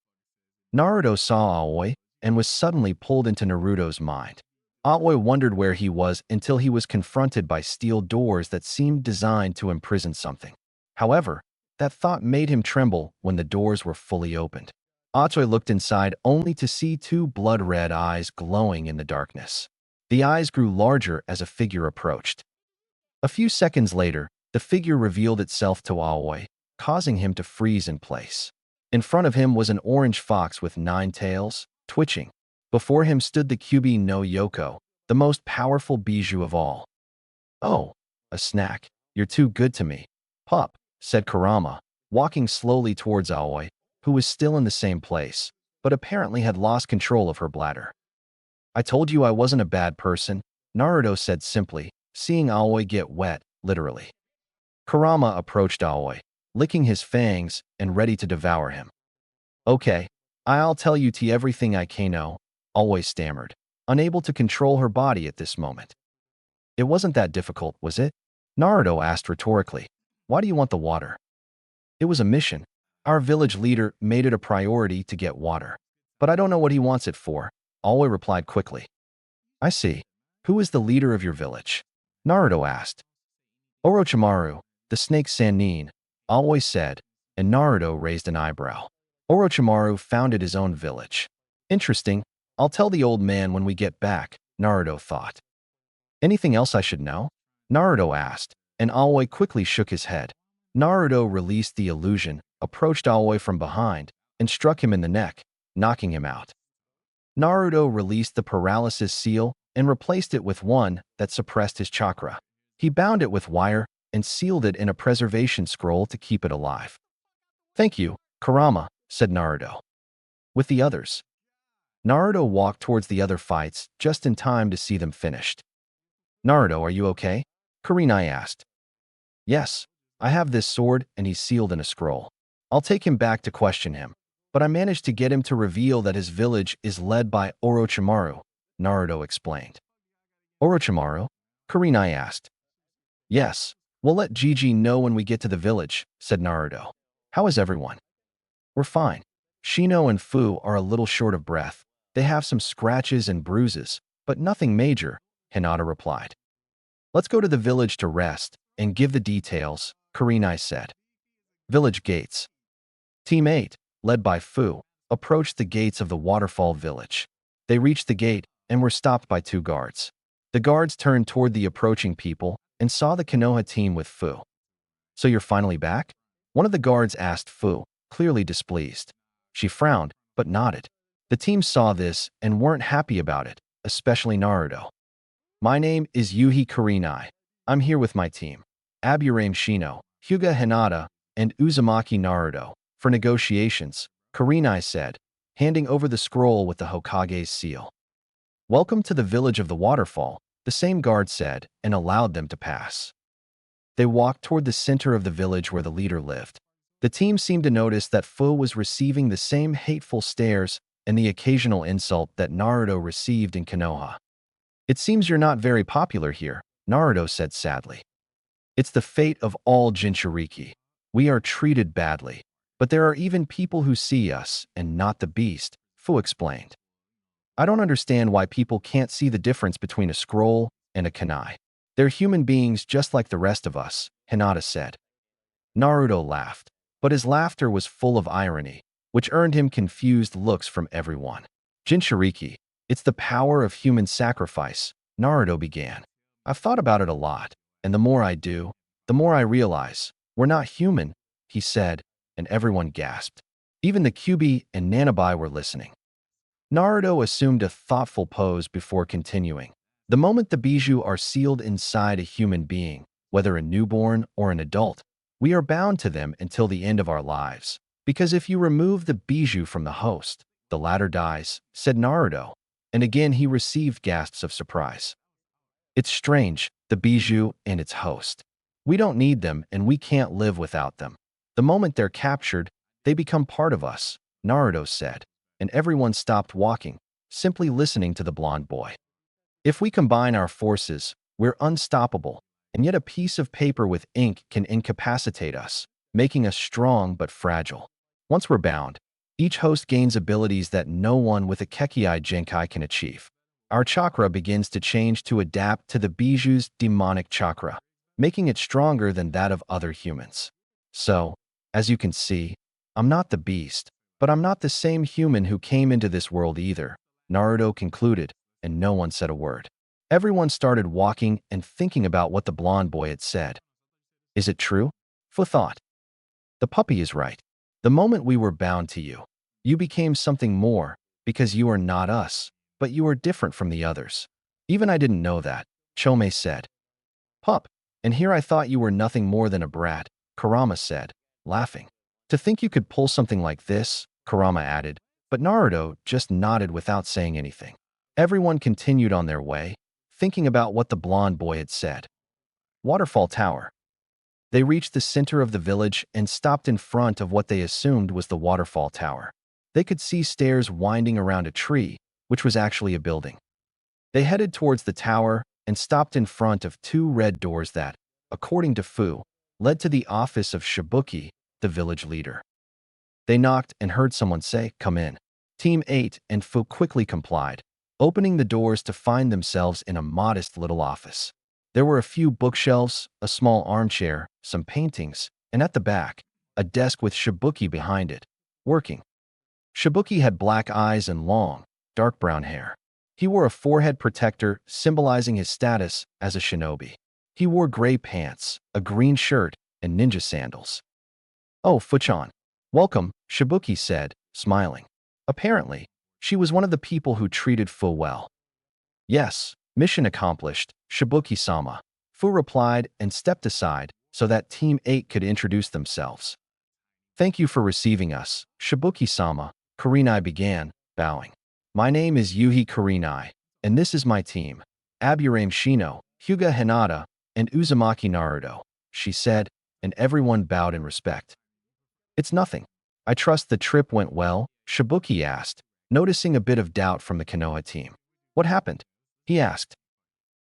[SPEAKER 1] Naruto saw Aoi and was suddenly pulled into Naruto's mind. Aoi wondered where he was until he was confronted by steel doors that seemed designed to imprison something. However, that thought made him tremble when the doors were fully opened. Aoi looked inside only to see two blood-red eyes glowing in the darkness. The eyes grew larger as a figure approached. A few seconds later, the figure revealed itself to Aoi, causing him to freeze in place. In front of him was an orange fox with 9 tails, twitching. Before him stood the Kyuubi no Yoko, the most powerful bijou of all. "Oh, a snack. You're too good to me, pup," said Kurama, walking slowly towards Aoi, who was still in the same place, but apparently had lost control of her bladder. "I told you I wasn't a bad person," Naruto said simply, seeing Aoi get wet, literally. Kurama approached Aoi, licking his fangs and ready to devour him. "Okay, I'll tell you everything I can know," Aoi stammered, unable to control her body at this moment. "It wasn't that difficult, was it?" Naruto asked rhetorically. "Why do you want the water?" "It was a mission. Our village leader made it a priority to get water. But I don't know what he wants it for," Aoi replied quickly. "I see. Who is the leader of your village?" Naruto asked. "Orochimaru, the snake Sannin," Aoi said, and Naruto raised an eyebrow. Orochimaru founded his own village. "Interesting. I'll tell the old man when we get back," Naruto thought. "Anything else I should know?" Naruto asked, and Aoi quickly shook his head. Naruto released the illusion, approached Aoi from behind, and struck him in the neck, knocking him out. Naruto released the paralysis seal and replaced it with one that suppressed his chakra. He bound it with wire and sealed it in a preservation scroll to keep it alive. "Thank you, Kurama," said Naruto. "With the others." Naruto walked towards the other fights just in time to see them finished. "Naruto, are you okay?" Kurenai asked. "Yes, I have this sword and he's sealed in a scroll. I'll take him back to question him, but I managed to get him to reveal that his village is led by Orochimaru," Naruto explained. "Orochimaru?" Kurenai asked. "Yes, we'll let Gigi know when we get to the village," said Naruto. "How is everyone?" "We're fine. Shino and Fu are a little short of breath. They have some scratches and bruises, but nothing major," Hinata replied. "Let's go to the village to rest and give the details," Kurenai said. Village gates. Team 8, led by Fu, approached the gates of the waterfall village. They reached the gate and were stopped by 2 guards. The guards turned toward the approaching people and saw the Konoha team with Fu. "So you're finally back?" One of the guards asked Fu, clearly displeased. She frowned, but nodded. The team saw this and weren't happy about it, especially Naruto. "My name is Yuhi Kurenai. I'm here with my team, Aburame Shino, Hyuga Hinata, and Uzumaki Naruto, for negotiations," Kurenai said, handing over the scroll with the Hokage's seal. "Welcome to the village of the waterfall," the same guard said, and allowed them to pass. They walked toward the center of the village where the leader lived. The team seemed to notice that Fu was receiving the same hateful stares and the occasional insult that Naruto received in Konoha. "It seems you're not very popular here," Naruto said sadly. "It's the fate of all Jinchuriki. We are treated badly, but there are even people who see us and not the beast," Fu explained. "I don't understand why people can't see the difference between a scroll and a kunai. They're human beings just like the rest of us," Hinata said. Naruto laughed, but his laughter was full of irony, which earned him confused looks from everyone. "Jinchuriki, it's the power of human sacrifice," Naruto began. "I've thought about it a lot, and the more I do, the more I realize we're not human," he said, and everyone gasped. Even the Kyuubi and Nanabai were listening. Naruto assumed a thoughtful pose before continuing. "The moment the bijou are sealed inside a human being, whether a newborn or an adult, we are bound to them until the end of our lives. Because if you remove the bijou from the host, the latter dies," said Naruto, and again he received gasps of surprise. "It's strange, the bijou and its host. We don't need them and we can't live without them. The moment they're captured, they become part of us," Naruto said, and everyone stopped walking, simply listening to the blonde boy. "If we combine our forces, we're unstoppable, and yet a piece of paper with ink can incapacitate us, making us strong but fragile. Once we're bound, each host gains abilities that no one with a Kekkei Genkai can achieve. Our chakra begins to change to adapt to the Biju's demonic chakra, making it stronger than that of other humans. So, as you can see, I'm not the beast, but I'm not the same human who came into this world either, Naruto concluded, and no one said a word. Everyone started walking and thinking about what the blonde boy had said. Is it true? Fu thought. The puppy is right. The moment we were bound to you, you became something more, because you are not us, but you are different from the others. Even I didn't know that, Chome said. Pup, and here I thought you were nothing more than a brat, Kurama said, laughing. To think you could pull something like this, Kurama added, but Naruto just nodded without saying anything. Everyone continued on their way, thinking about what the blonde boy had said. Waterfall Tower. They reached the center of the village and stopped in front of what they assumed was the waterfall tower. They could see stairs winding around a tree, which was actually a building. They headed towards the tower and stopped in front of two red doors that, according to Fu, led to the office of Shibuki, the village leader. They knocked and heard someone say, "Come in." Team 8 and Fu quickly complied, opening the doors to find themselves in a modest little office. There were a few bookshelves, a small armchair, some paintings, and at the back, a desk with Shibuki behind it, working. Shibuki had black eyes and long, dark brown hair. He wore a forehead protector symbolizing his status as a shinobi. He wore gray pants, a green shirt, and ninja sandals. "Oh, Fuchan. Welcome," Shibuki said, smiling. Apparently, she was one of the people who treated Fu well. "Yes, mission accomplished, Shibuki-sama," Fu replied and stepped aside so that Team 8 could introduce themselves. "Thank you for receiving us, Shibuki-sama," Kurenai began, bowing. "My name is Yuhi Kurenai, and this is my team, Aburame Shino, Hyuga Hinata, and Uzumaki Naruto," she said, and everyone bowed in respect. "It's nothing. I trust the trip went well?" Shibuki asked, noticing a bit of doubt from the Konoha team. "What happened?" he asked.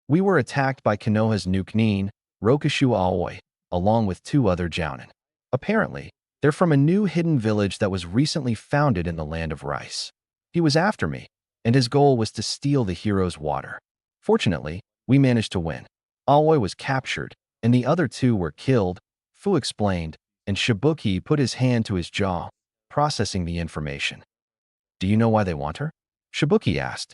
[SPEAKER 1] "We were attacked by Konoha's Nukenin, Rokushu Aoi, along with two other Jounin. Apparently, they're from a new hidden village that was recently founded in the land of rice. He was after me, and his goal was to steal the hero's water. Fortunately, we managed to win. Aoi was captured, and the other two were killed," Fu explained, and Shibuki put his hand to his jaw, processing the information. "Do you know why they want her?" Shibuki asked.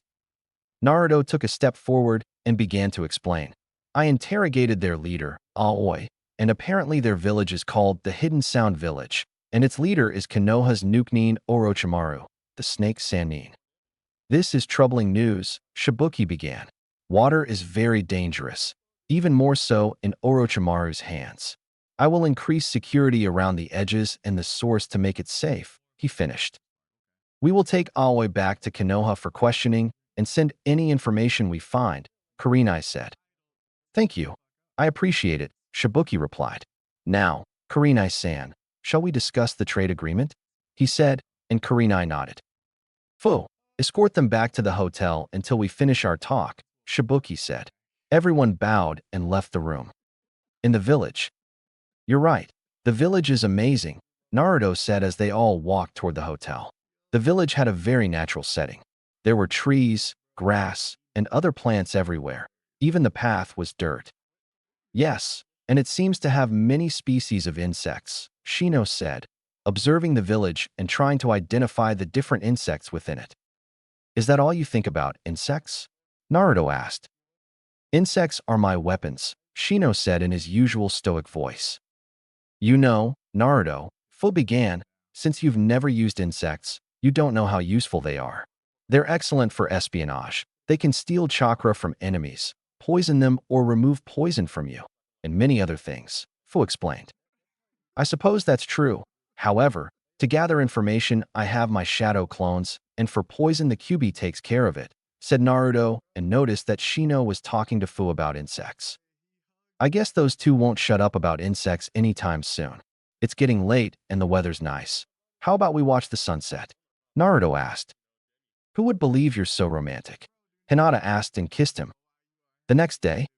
[SPEAKER 1] Naruto took a step forward and began to explain. "I interrogated their leader, Aoi, and apparently their village is called the Hidden Sound Village, and its leader is Konoha's Nukenin Orochimaru, the Snake Sannin." "This is troubling news," Shibuki began. "Water is very dangerous, even more so in Orochimaru's hands. I will increase security around the edges and the source to make it safe," he finished. "We will take Aoi back to Konoha for questioning and send any information we find," Kurenai said. "Thank you. I appreciate it," Shibuki replied. "Now, Kurenai-san, shall we discuss the trade agreement?" he said, and Kurenai nodded. "Fu, escort them back to the hotel until we finish our talk," Shibuki said. Everyone bowed and left the room. In the village. "You're right. The village is amazing," Naruto said as they all walked toward the hotel. The village had a very natural setting. There were trees, grass, and other plants everywhere. Even the path was dirt. "Yes, and it seems to have many species of insects," Shino said, observing the village and trying to identify the different insects within it. "Is that all you think about, insects?" Naruto asked. "Insects are my weapons," Shino said in his usual stoic voice. "You know, Naruto," Fu began, "since you've never used insects, you don't know how useful they are. They're excellent for espionage. They can steal chakra from enemies, poison them or remove poison from you, and many other things," Fu explained. "I suppose that's true. However, to gather information, I have my shadow clones, and for poison the Kyuubi takes care of it," said Naruto, and noticed that Shino was talking to Fu about insects. "I guess those two won't shut up about insects anytime soon. It's getting late and the weather's nice. How about we watch the sunset?" Naruto asked. "Who would believe you're so romantic?" Hinata asked and kissed him. The next day,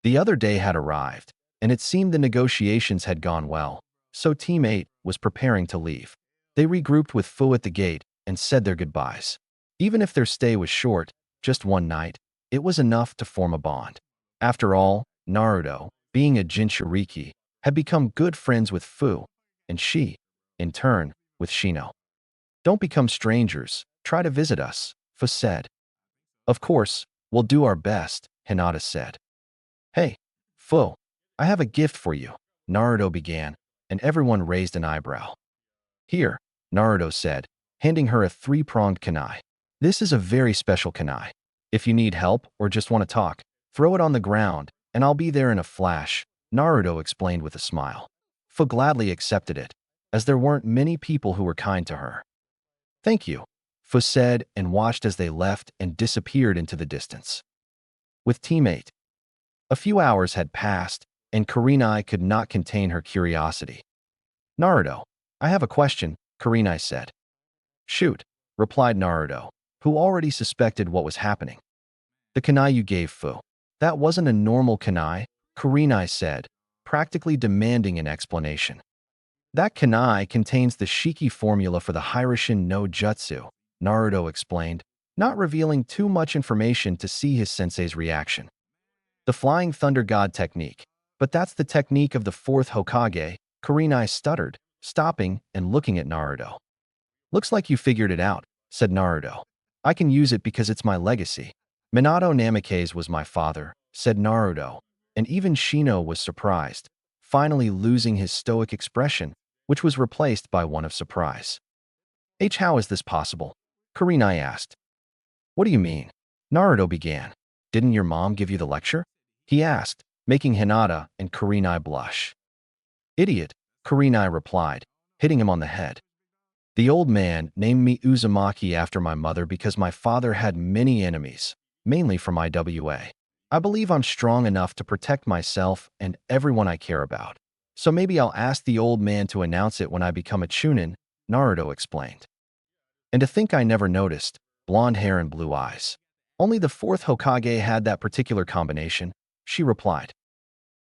[SPEAKER 1] The other day had arrived, and it seemed the negotiations had gone well, so Team 8 was preparing to leave. They regrouped with Fu at the gate and said their goodbyes. Even if their stay was short, just one night, it was enough to form a bond. After all, Naruto, being a Jinchuriki, had become good friends with Fu, and she, in turn, with Shino. Don't become strangers, try to visit us, Fu said. Of course, we'll do our best, Hinata said. Hey, Fu, I have a gift for you, Naruto began, and everyone raised an eyebrow. Here, Naruto said, handing her a three-pronged kunai. This is a very special kunai. If you need help or just want to talk, throw it on the ground, and I'll be there in a flash, Naruto explained with a smile. Fu gladly accepted it, as there weren't many people who were kind to her. Thank you, Fu said and watched as they left and disappeared into the distance. With Team 8. A few hours had passed, and Kurenai could not contain her curiosity. Naruto, I have a question, Kurenai said. Shoot, replied Naruto, who already suspected what was happening. The kunai you gave Fu. That wasn't a normal kunai, Kurenai said, practically demanding an explanation. That kunai contains the Shiki formula for the Hiraishin no Jutsu, Naruto explained, not revealing too much information to see his sensei's reaction. The Flying Thunder God technique. But that's the technique of the fourth Hokage, Kurenai stuttered, stopping and looking at Naruto. Looks like you figured it out, said Naruto. I can use it because it's my legacy. Minato Namikaze was my father, said Naruto, and even Shino was surprised, finally losing his stoic expression, which was replaced by one of surprise. How is this possible? Kurenai asked. What do you mean? Naruto began. Didn't your mom give you the lecture? He asked, making Hinata and Kurenai blush. Idiot, Kurenai replied, hitting him on the head. The old man named me Uzumaki after my mother because my father had many enemies, mainly from IWA. I believe I'm strong enough to protect myself and everyone I care about. So maybe I'll ask the old man to announce it when I become a Chunin, Naruto explained. And to think I never noticed, blonde hair and blue eyes. Only the fourth Hokage had that particular combination, she replied.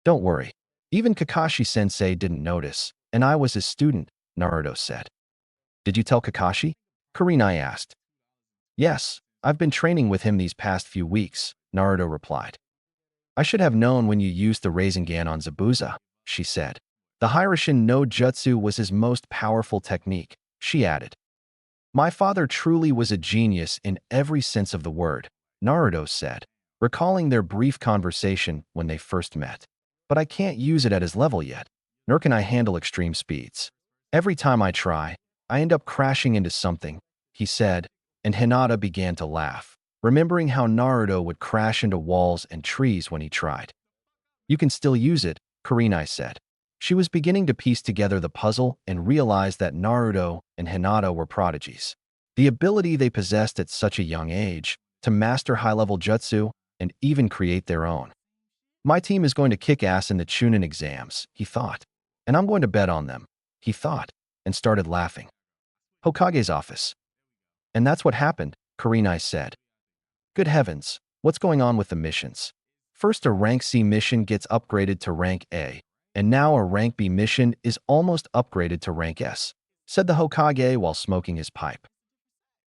[SPEAKER 1] Don't worry. Even Kakashi-sensei didn't notice, and I was his student, Naruto said. Did you tell Kakashi? Kurenai asked. Yes, I've been training with him these past few weeks, Naruto replied. I should have known when you used the Rasengan on Zabuza, she said. The Hiraishin no Jutsu was his most powerful technique, she added. My father truly was a genius in every sense of the word, Naruto said, recalling their brief conversation when they first met. But I can't use it at his level yet, nor can I handle extreme speeds. Every time I try, I end up crashing into something, he said, and Hinata began to laugh, remembering how Naruto would crash into walls and trees when he tried. You can still use it, Kurenai said. She was beginning to piece together the puzzle and realized that Naruto and Hinata were prodigies. The ability they possessed at such a young age to master high-level jutsu and even create their own. My team is going to kick ass in the Chunin exams, he thought. And I'm going to bet on them, he thought, and started laughing. Hokage's office. And that's what happened, Kurenai said. Good heavens, what's going on with the missions? First a rank C mission gets upgraded to rank A, and now a rank B mission is almost upgraded to rank S, said the Hokage while smoking his pipe.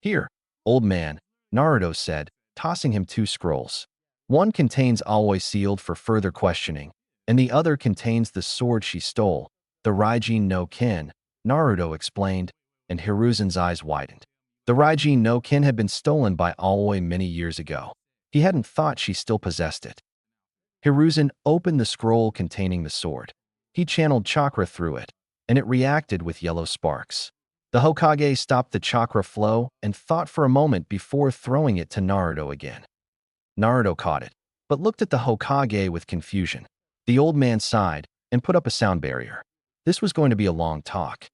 [SPEAKER 1] Here, old man, Naruto said, tossing him 2 scrolls. One contains always sealed for further questioning, and the other contains the sword she stole, the Raijin no Ken, Naruto explained, and Hiruzen's eyes widened. The Raijin no Ken had been stolen by Aoi many years ago. He hadn't thought she still possessed it. Hiruzen opened the scroll containing the sword. He channeled chakra through it, and it reacted with yellow sparks. The Hokage stopped the chakra flow and thought for a moment before throwing it to Naruto again. Naruto caught it, but looked at the Hokage with confusion. The old man sighed and put up a sound barrier. This was going to be a long talk.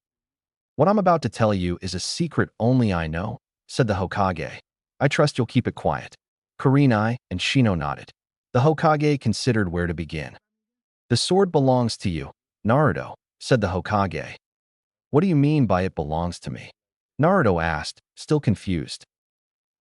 [SPEAKER 1] What I'm about to tell you is a secret only I know, said the Hokage. I trust you'll keep it quiet. Kurenai and Shino nodded. The Hokage considered where to begin. The sword belongs to you, Naruto, said the Hokage. What do you mean by it belongs to me? Naruto asked, still confused.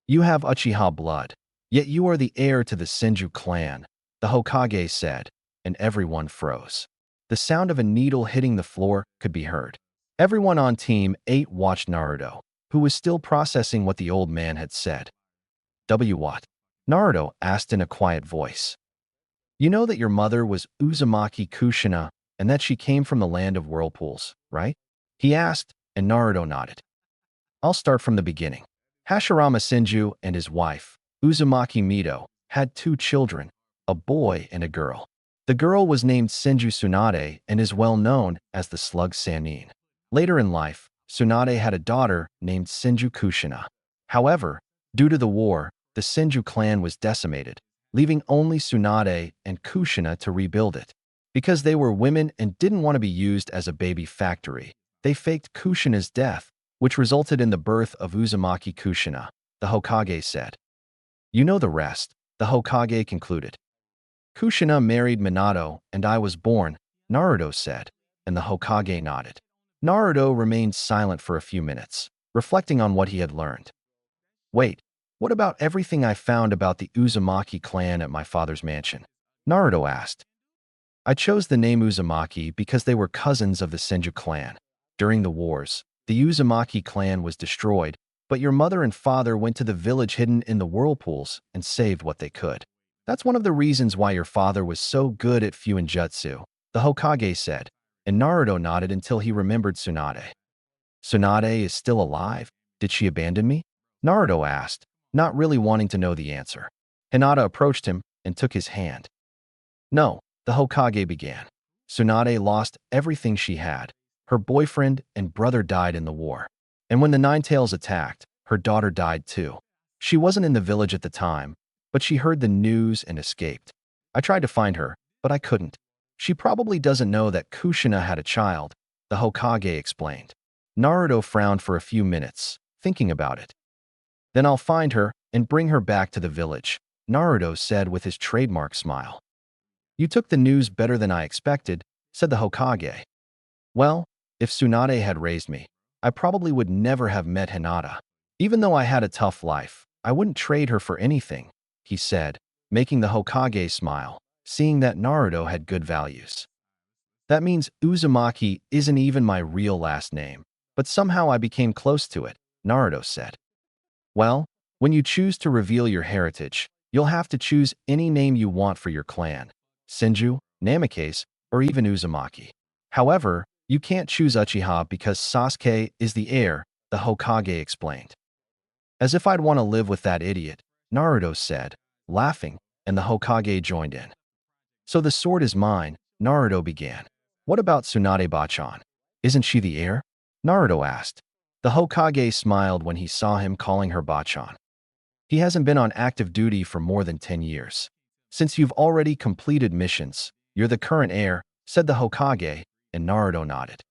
[SPEAKER 1] You have Uchiha blood, yet you are the heir to the Senju clan, the Hokage said, and everyone froze. The sound of a needle hitting the floor could be heard. Everyone on Team 8 watched Naruto, who was still processing what the old man had said. What? Naruto asked in a quiet voice. You know that your mother was Uzumaki Kushina and that she came from the land of whirlpools, right? He asked, and Naruto nodded. I'll start from the beginning. Hashirama Senju and his wife, Uzumaki Mito, had 2 children, a boy and a girl. The girl was named Senju Tsunade and is well known as the Slug Sannin. Later in life, Tsunade had a daughter named Senju Kushina. However, due to the war, the Senju clan was decimated, leaving only Tsunade and Kushina to rebuild it. Because they were women and didn't want to be used as a baby factory, they faked Kushina's death, which resulted in the birth of Uzumaki Kushina, the Hokage said. You know the rest, the Hokage concluded. Kushina married Minato and I was born, Naruto said, and the Hokage nodded. Naruto remained silent for a few minutes, reflecting on what he had learned. Wait, what about everything I found about the Uzumaki clan at my father's mansion? Naruto asked. I chose the name Uzumaki because they were cousins of the Senju clan. During the wars, the Uzumaki clan was destroyed, but your mother and father went to the village hidden in the whirlpools and saved what they could. That's one of the reasons why your father was so good at Fuinjutsu, the Hokage said, and Naruto nodded until he remembered Tsunade. Tsunade is still alive? Did she abandon me? Naruto asked, not really wanting to know the answer. Hinata approached him and took his hand. No, the Hokage began. Tsunade lost everything she had. Her boyfriend and brother died in the war. And when the Ninetales attacked, her daughter died too. She wasn't in the village at the time, but she heard the news and escaped. I tried to find her, but I couldn't. She probably doesn't know that Kushina had a child, the Hokage explained. Naruto frowned for a few minutes, thinking about it. Then I'll find her and bring her back to the village, Naruto said with his trademark smile. You took the news better than I expected, said the Hokage. Well, if Tsunade had raised me, I probably would never have met Hinata. Even though I had a tough life, I wouldn't trade her for anything, he said, making the Hokage smile, seeing that Naruto had good values. That means Uzumaki isn't even my real last name, but somehow I became close to it, Naruto said. Well, when you choose to reveal your heritage, you'll have to choose any name you want for your clan. Senju, Namikaze, or even Uzumaki. However, you can't choose Uchiha because Sasuke is the heir, the Hokage explained. As if I'd want to live with that idiot, Naruto said, laughing, and the Hokage joined in. So the sword is mine, Naruto began. What about Tsunade Bachan? Isn't she the heir? Naruto asked. The Hokage smiled when he saw him calling her Bachan. He hasn't been on active duty for more than 10 years. Since you've already completed missions, you're the current heir, said the Hokage, and Naruto nodded.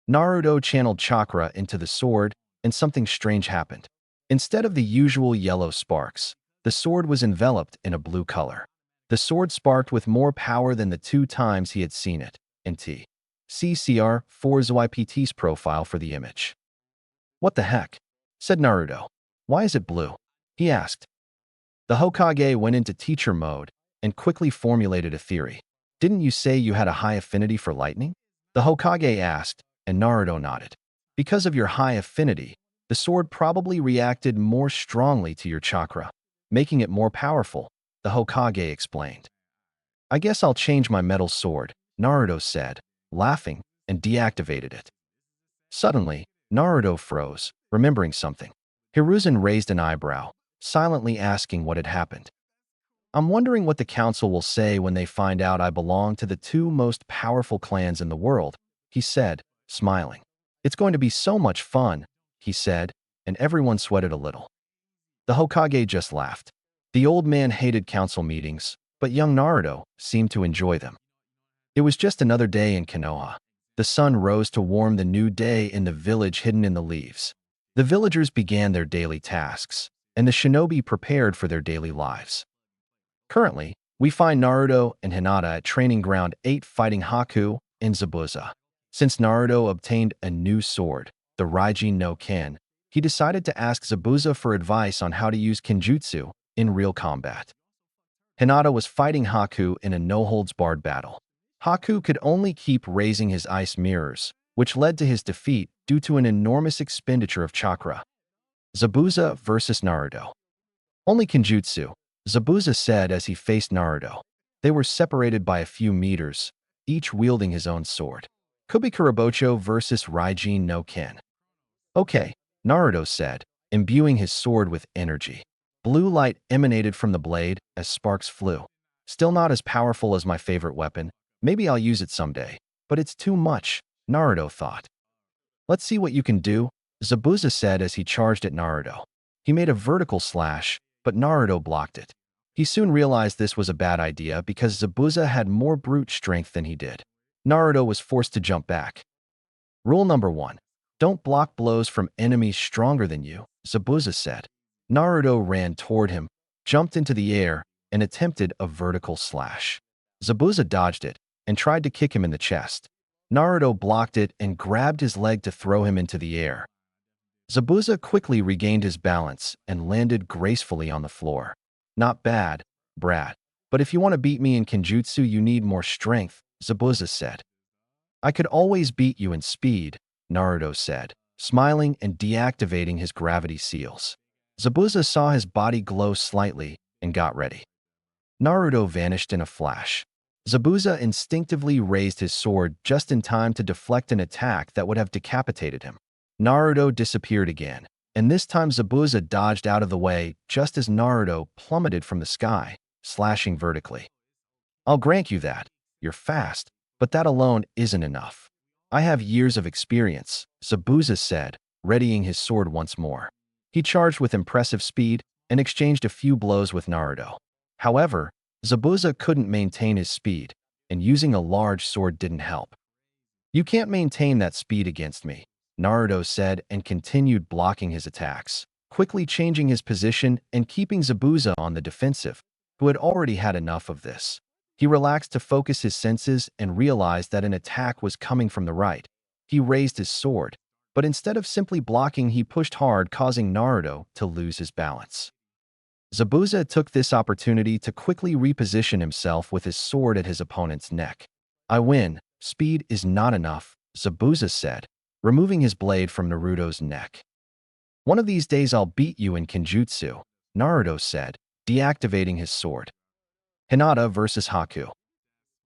[SPEAKER 1] Naruto channeled chakra into the sword, and something strange happened. Instead of the usual yellow sparks, the sword was enveloped in a blue color. The sword sparked with more power than the 2 times he had seen it, and CCR 4's YPT's profile for the image. What the heck? Said Naruto. Why is it blue? He asked. The Hokage went into teacher mode and quickly formulated a theory. Didn't you say you had a high affinity for lightning? The Hokage asked, and Naruto nodded. Because of your high affinity, the sword probably reacted more strongly to your chakra, making it more powerful, the Hokage explained. I guess I'll change my metal sword, Naruto said, laughing, and deactivated it. Suddenly, Naruto froze, remembering something. Hiruzen raised an eyebrow, silently asking what had happened. I'm wondering what the council will say when they find out I belong to the 2 most powerful clans in the world, he said, smiling. It's going to be so much fun, he said, and everyone sweated a little. The Hokage just laughed. The old man hated council meetings, but young Naruto seemed to enjoy them. It was just another day in Konoha. The sun rose to warm the new day in the village hidden in the leaves. The villagers began their daily tasks, and the shinobi prepared for their daily lives. Currently, we find Naruto and Hinata at Training Ground 8 fighting Haku and Zabuza. Since Naruto obtained a new sword, the Raijin no Ken, he decided to ask Zabuza for advice on how to use Kenjutsu in real combat. Hinata was fighting Haku in a no-holds-barred battle. Haku could only keep raising his ice mirrors, which led to his defeat due to an enormous expenditure of chakra. Zabuza versus Naruto. Only Kenjutsu, Zabuza said as he faced Naruto. They were separated by a few meters, each wielding his own sword. Kubikurabocho versus Raijin no Ken. Okay, Naruto said, imbuing his sword with energy. Blue light emanated from the blade as sparks flew. Still not as powerful as my favorite weapon. Maybe I'll use it someday. But it's too much, Naruto thought. Let's see what you can do, Zabuza said as he charged at Naruto. He made a vertical slash, but Naruto blocked it. He soon realized this was a bad idea because Zabuza had more brute strength than he did. Naruto was forced to jump back. Rule number 1. Don't block blows from enemies stronger than you, Zabuza said. Naruto ran toward him, jumped into the air, and attempted a vertical slash. Zabuza dodged it and tried to kick him in the chest. Naruto blocked it and grabbed his leg to throw him into the air. Zabuza quickly regained his balance and landed gracefully on the floor. Not bad, Brad. But if you want to beat me in Kenjutsu, you need more strength, Zabuza said. I could always beat you in speed, Naruto said, smiling and deactivating his gravity seals. Zabuza saw his body glow slightly and got ready. Naruto vanished in a flash. Zabuza instinctively raised his sword just in time to deflect an attack that would have decapitated him. Naruto disappeared again, and this time Zabuza dodged out of the way just as Naruto plummeted from the sky, slashing vertically. I'll grant you that. You're fast, but that alone isn't enough. I have years of experience, Zabuza said, readying his sword once more. He charged with impressive speed and exchanged a few blows with Naruto. However, Zabuza couldn't maintain his speed, and using a large sword didn't help. You can't maintain that speed against me, Naruto said and continued blocking his attacks, quickly changing his position and keeping Zabuza on the defensive, who had already had enough of this. He relaxed to focus his senses and realized that an attack was coming from the right. He raised his sword, but instead of simply blocking, he pushed hard, causing Naruto to lose his balance. Zabuza took this opportunity to quickly reposition himself with his sword at his opponent's neck. I win. Speed is not enough, Zabuza said, removing his blade from Naruto's neck. One of these days I'll beat you in Kenjutsu, Naruto said, deactivating his sword. Hinata versus Haku.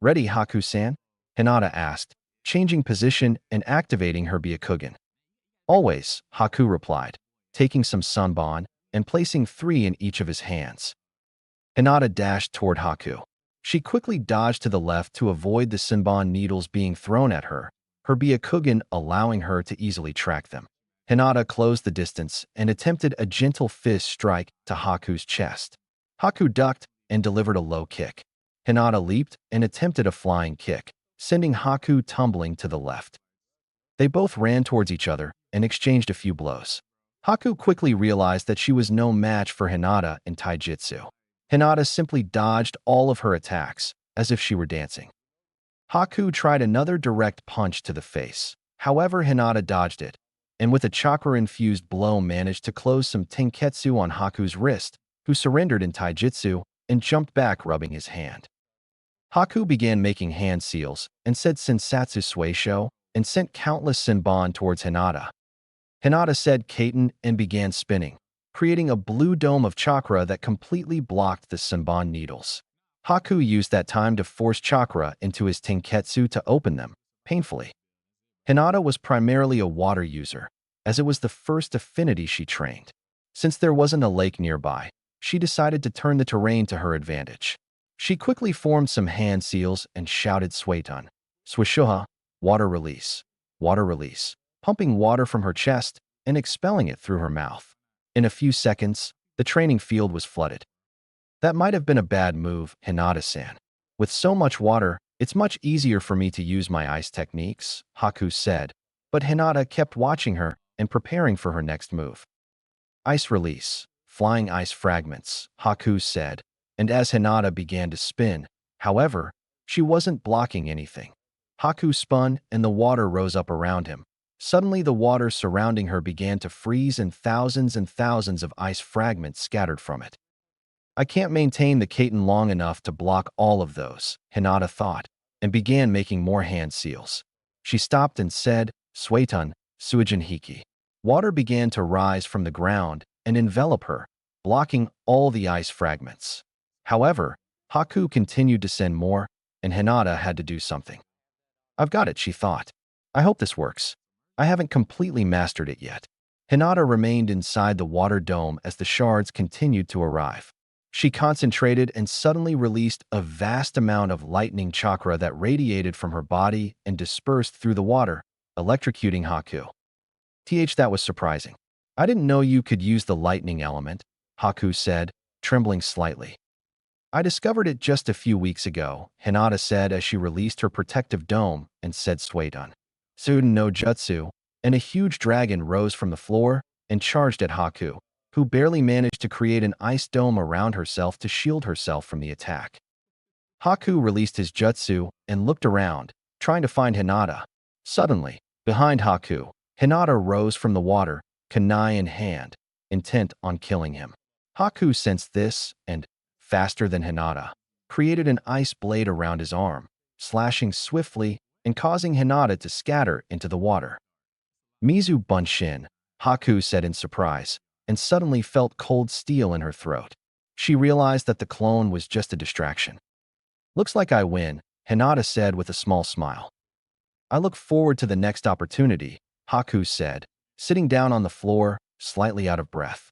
[SPEAKER 1] Ready, Haku-san? Hinata asked, changing position and activating her Byakugan. Always, Haku replied, taking some sunbon and placing 3 in each of his hands. Hinata dashed toward Haku. She quickly dodged to the left to avoid the sunbon needles being thrown at her, her Byakugan allowing her to easily track them. Hinata closed the distance and attempted a gentle fist strike to Haku's chest. Haku ducked and delivered a low kick. Hinata leaped and attempted a flying kick, sending Haku tumbling to the left. They both ran towards each other and exchanged a few blows. Haku quickly realized that she was no match for Hinata in taijutsu. Hinata simply dodged all of her attacks, as if she were dancing. Haku tried another direct punch to the face. However, Hinata dodged it, and with a chakra-infused blow managed to close some tenketsu on Haku's wrist, who surrendered in taijutsu and jumped back, rubbing his hand. Haku began making hand seals and said Sensatsu Suisho and sent countless senbon towards Hinata. Hinata said Kaiten and began spinning, creating a blue dome of chakra that completely blocked the senbon needles. Haku used that time to force chakra into his tenketsu to open them, painfully. Hinata was primarily a water user, as it was the first affinity she trained. Since there wasn't a lake nearby, she decided to turn the terrain to her advantage. She quickly formed some hand seals and shouted Sueton, Swishuha, water release, pumping water from her chest and expelling it through her mouth. In a few seconds, the training field was flooded. That might have been a bad move, Hinata-san. With so much water, it's much easier for me to use my ice techniques, Haku said, but Hinata kept watching her and preparing for her next move. Ice release, flying ice fragments, Haku said, and as Hinata began to spin, however, she wasn't blocking anything. Haku spun and the water rose up around him. Suddenly the water surrounding her began to freeze and thousands of ice fragments scattered from it. I can't maintain the Kaiten long enough to block all of those, Hinata thought, and began making more hand seals. She stopped and said, Suetun, Suijin Hiki. Water began to rise from the ground and envelop her, blocking all the ice fragments. However, Haku continued to send more, and Hinata had to do something. I've got it, she thought. I hope this works. I haven't completely mastered it yet. Hinata remained inside the water dome as the shards continued to arrive. She concentrated and suddenly released a vast amount of lightning chakra that radiated from her body and dispersed through the water, electrocuting Haku. That was surprising. I didn't know you could use the lightning element, Haku said, trembling slightly. I discovered it just a few weeks ago, Hinata said as she released her protective dome and said Suedun. Suiden no Jutsu, and a huge dragon rose from the floor and charged at Haku, who barely managed to create an ice dome around herself to shield herself from the attack. Haku released his jutsu and looked around, trying to find Hinata. Suddenly, behind Haku, Hinata rose from the water, kunai in hand, intent on killing him. Haku sensed this and, faster than Hinata, created an ice blade around his arm, slashing swiftly and causing Hinata to scatter into the water. Mizu Bunshin, Haku said in surprise, and suddenly felt cold steel in her throat. She realized that the clone was just a distraction. Looks like I win, Hinata said with a small smile. I look forward to the next opportunity, Haku said, sitting down on the floor, slightly out of breath.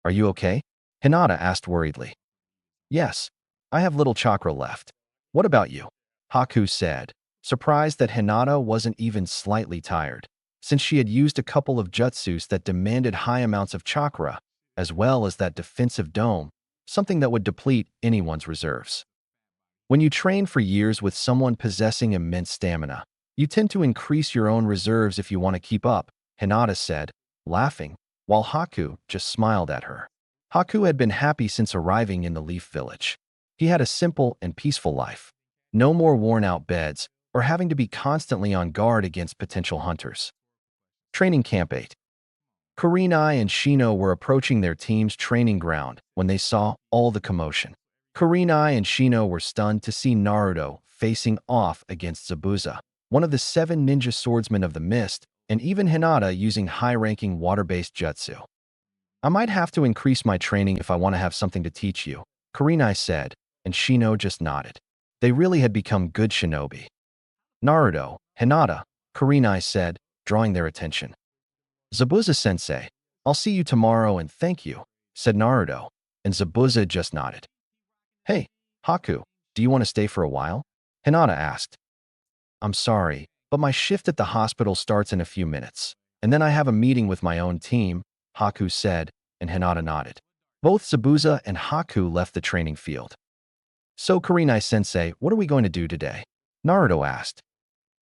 [SPEAKER 1] Are you okay? Hinata asked worriedly. Yes, I have little chakra left. What about you? Haku said, surprised that Hinata wasn't even slightly tired, since she had used a couple of jutsus that demanded high amounts of chakra, as well as that defensive dome, something that would deplete anyone's reserves. When you train for years with someone possessing immense stamina, you tend to increase your own reserves if you want to keep up, Hinata said, laughing, while Haku just smiled at her. Haku had been happy since arriving in the Leaf Village. He had a simple and peaceful life. No more worn-out beds or having to be constantly on guard against potential hunters. Training Camp 8. Kurenai and Shino were approaching their team's training ground when they saw all the commotion. Kurenai and Shino were stunned to see Naruto facing off against Zabuza, one of the 7 ninja swordsmen of the mist, and even Hinata using high-ranking water-based jutsu. I might have to increase my training if I want to have something to teach you, Kurenai said, and Shino just nodded. They really had become good shinobi. Naruto, Hinata, Kurenai said, drawing their attention. Zabuza-sensei, I'll see you tomorrow and thank you, said Naruto, and Zabuza just nodded. Hey, Haku, do you want to stay for a while? Hinata asked. I'm sorry, but my shift at the hospital starts in a few minutes, and then I have a meeting with my own team, Haku said, and Hinata nodded. Both Zabuza and Haku left the training field. So Kurenai-sensei, what are we going to do today? Naruto asked.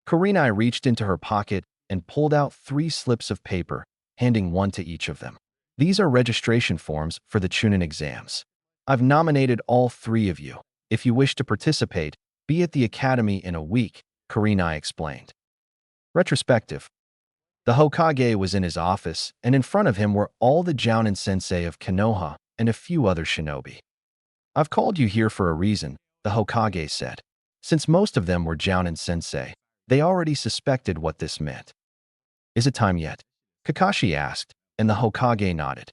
[SPEAKER 1] Kurenai reached into her pocket and pulled out 3 slips of paper, handing one to each of them. These are registration forms for the Chunin exams. I've nominated all 3 of you. If you wish to participate, be at the academy in a week, Kurenai explained. Retrospective. The Hokage was in his office, and in front of him were all the Jounin sensei of Konoha and a few other shinobi. I've called you here for a reason, the Hokage said. Since most of them were Jounin sensei, they already suspected what this meant. Is it time yet? Kakashi asked, and the Hokage nodded.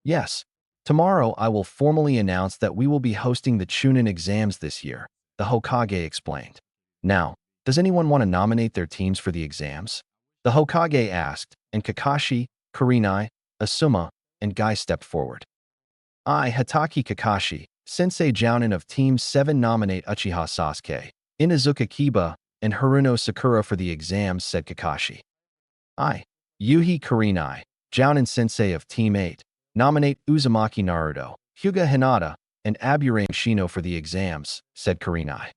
[SPEAKER 1] Yes. Tomorrow I will formally announce that we will be hosting the Chunin exams this year, the Hokage explained. Now, does anyone want to nominate their teams for the exams? The Hokage asked, and Kakashi, Kurenai, Asuma, and Guy stepped forward. I, Hatake Kakashi, Sensei Jounin of Team 7 nominate Uchiha Sasuke, Inuzuka Kiba, and Haruno Sakura for the exams, said Kakashi. I, Yuhi Kurenai, Jounin Sensei of Team 8, nominate Uzumaki Naruto, Hyuga Hinata, and Aburame Shino for the exams, said Kurenai.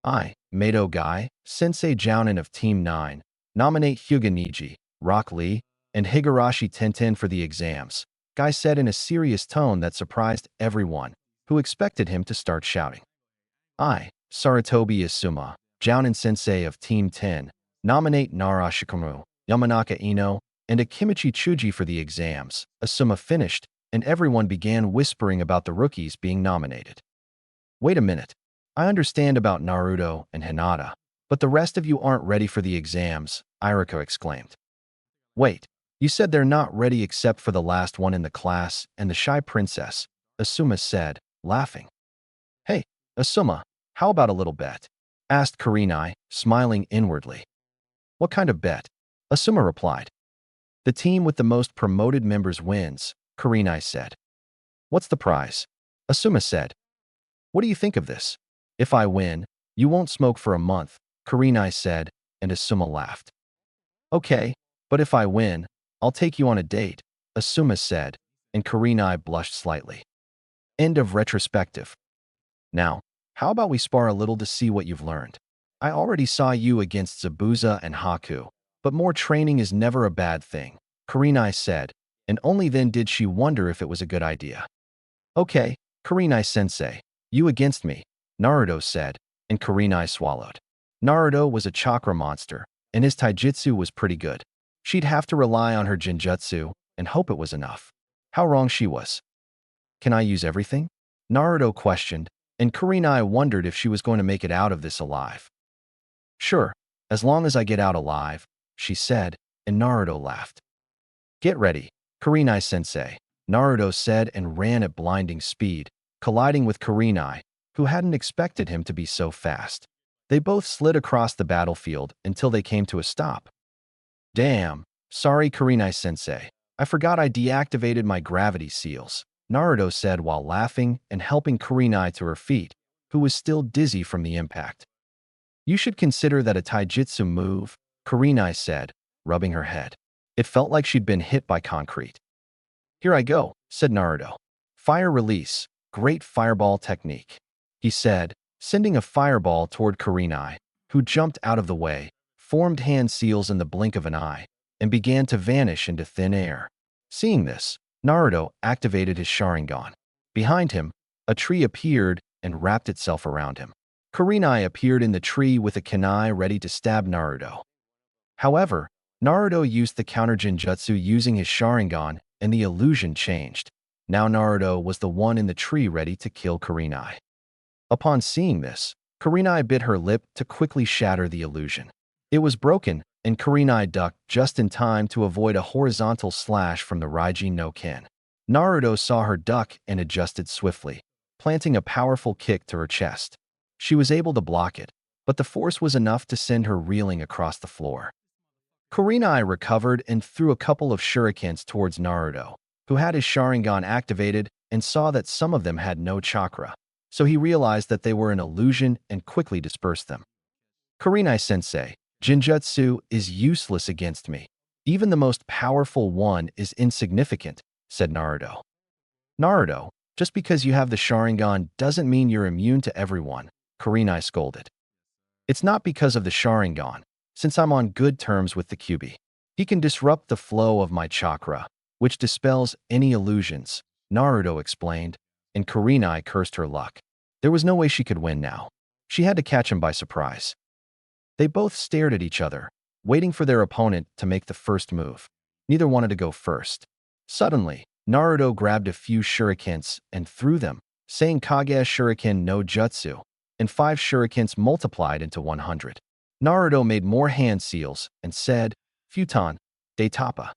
[SPEAKER 1] I, Mato Guy, Sensei Jounin of Team 9, nominate Hyuga Niji, Rock Lee, and Higurashi Tenten for the exams, Guy said in a serious tone that surprised everyone, who expected him to start shouting. I, Saratobi Asuma, Jounin Sensei of Team 10, nominate Nara Shikamaru, Yamanaka Ino, and Akimichi Chuji for the exams, Asuma finished, and everyone began whispering about the rookies being nominated. Wait a minute. I understand about Naruto and Hinata, but the rest of you aren't ready for the exams, Iruka exclaimed. Wait, you said they're not ready except for the last one in the class and the shy princess, Asuma said, laughing. Hey, Asuma, how about a little bet? Asked Kurenai, smiling inwardly. What kind of bet? Asuma replied. The team with the most promoted members wins, Kurenai said. What's the prize? Asuma said. What do you think of this? If I win, you won't smoke for a month, Kurenai said, and Asuma laughed. Okay, but if I win, I'll take you on a date, Asuma said, and Kurenai blushed slightly. End of retrospective. Now, how about we spar a little to see what you've learned? I already saw you against Zabuza and Haku, but more training is never a bad thing, Kurenai said, and only then did she wonder if it was a good idea. Okay, Kurenai-sensei, you against me, Naruto said, and Kurenai swallowed. Naruto was a chakra monster, and his taijutsu was pretty good. She'd have to rely on her genjutsu and hope it was enough. How wrong she was. Can I use everything? Naruto questioned, and Kurenai wondered if she was going to make it out of this alive. Sure, as long as I get out alive, she said, and Naruto laughed. Get ready, Kurenai-sensei, Naruto said and ran at blinding speed, colliding with Kurenai, who hadn't expected him to be so fast. They both slid across the battlefield until they came to a stop. Damn, sorry Kurenai-sensei, I forgot I deactivated my gravity seals, Naruto said while laughing and helping Kurenai to her feet, who was still dizzy from the impact. You should consider that a taijutsu move, Kurenai said, rubbing her head. It felt like she'd been hit by concrete. Here I go, said Naruto. Fire release, great fireball technique, he said, sending a fireball toward Kurenai, who jumped out of the way, formed hand seals in the blink of an eye, and began to vanish into thin air. Seeing this, Naruto activated his Sharingan. Behind him, a tree appeared and wrapped itself around him. Kurenai appeared in the tree with a kunai ready to stab Naruto. However, Naruto used the counter genjutsu using his Sharingan, and the illusion changed. Now Naruto was the one in the tree ready to kill Kurenai. Upon seeing this, Kurenai bit her lip to quickly shatter the illusion. It was broken, and Kurenai ducked just in time to avoid a horizontal slash from the Raijin no Ken. Naruto saw her duck and adjusted swiftly, planting a powerful kick to her chest. She was able to block it, but the force was enough to send her reeling across the floor. Kurenai recovered and threw a couple of shurikens towards Naruto, who had his Sharingan activated and saw that some of them had no chakra, so he realized that they were an illusion and quickly dispersed them. Kurenai-sensei, genjutsu is useless against me. Even the most powerful one is insignificant, said Naruto. Naruto, just because you have the Sharingan doesn't mean you're immune to everyone, Kurenai scolded. It's not because of the Sharingan, since I'm on good terms with the Kyuubi. He can disrupt the flow of my chakra, which dispels any illusions, Naruto explained, and Kurenai cursed her luck. There was no way she could win now. She had to catch him by surprise. They both stared at each other, waiting for their opponent to make the first move. Neither wanted to go first. Suddenly, Naruto grabbed a few shurikens and threw them, saying Kage Shuriken no Jutsu, and 5 shurikens multiplied into 100. Naruto made more hand seals and said, Futon, de Tapa.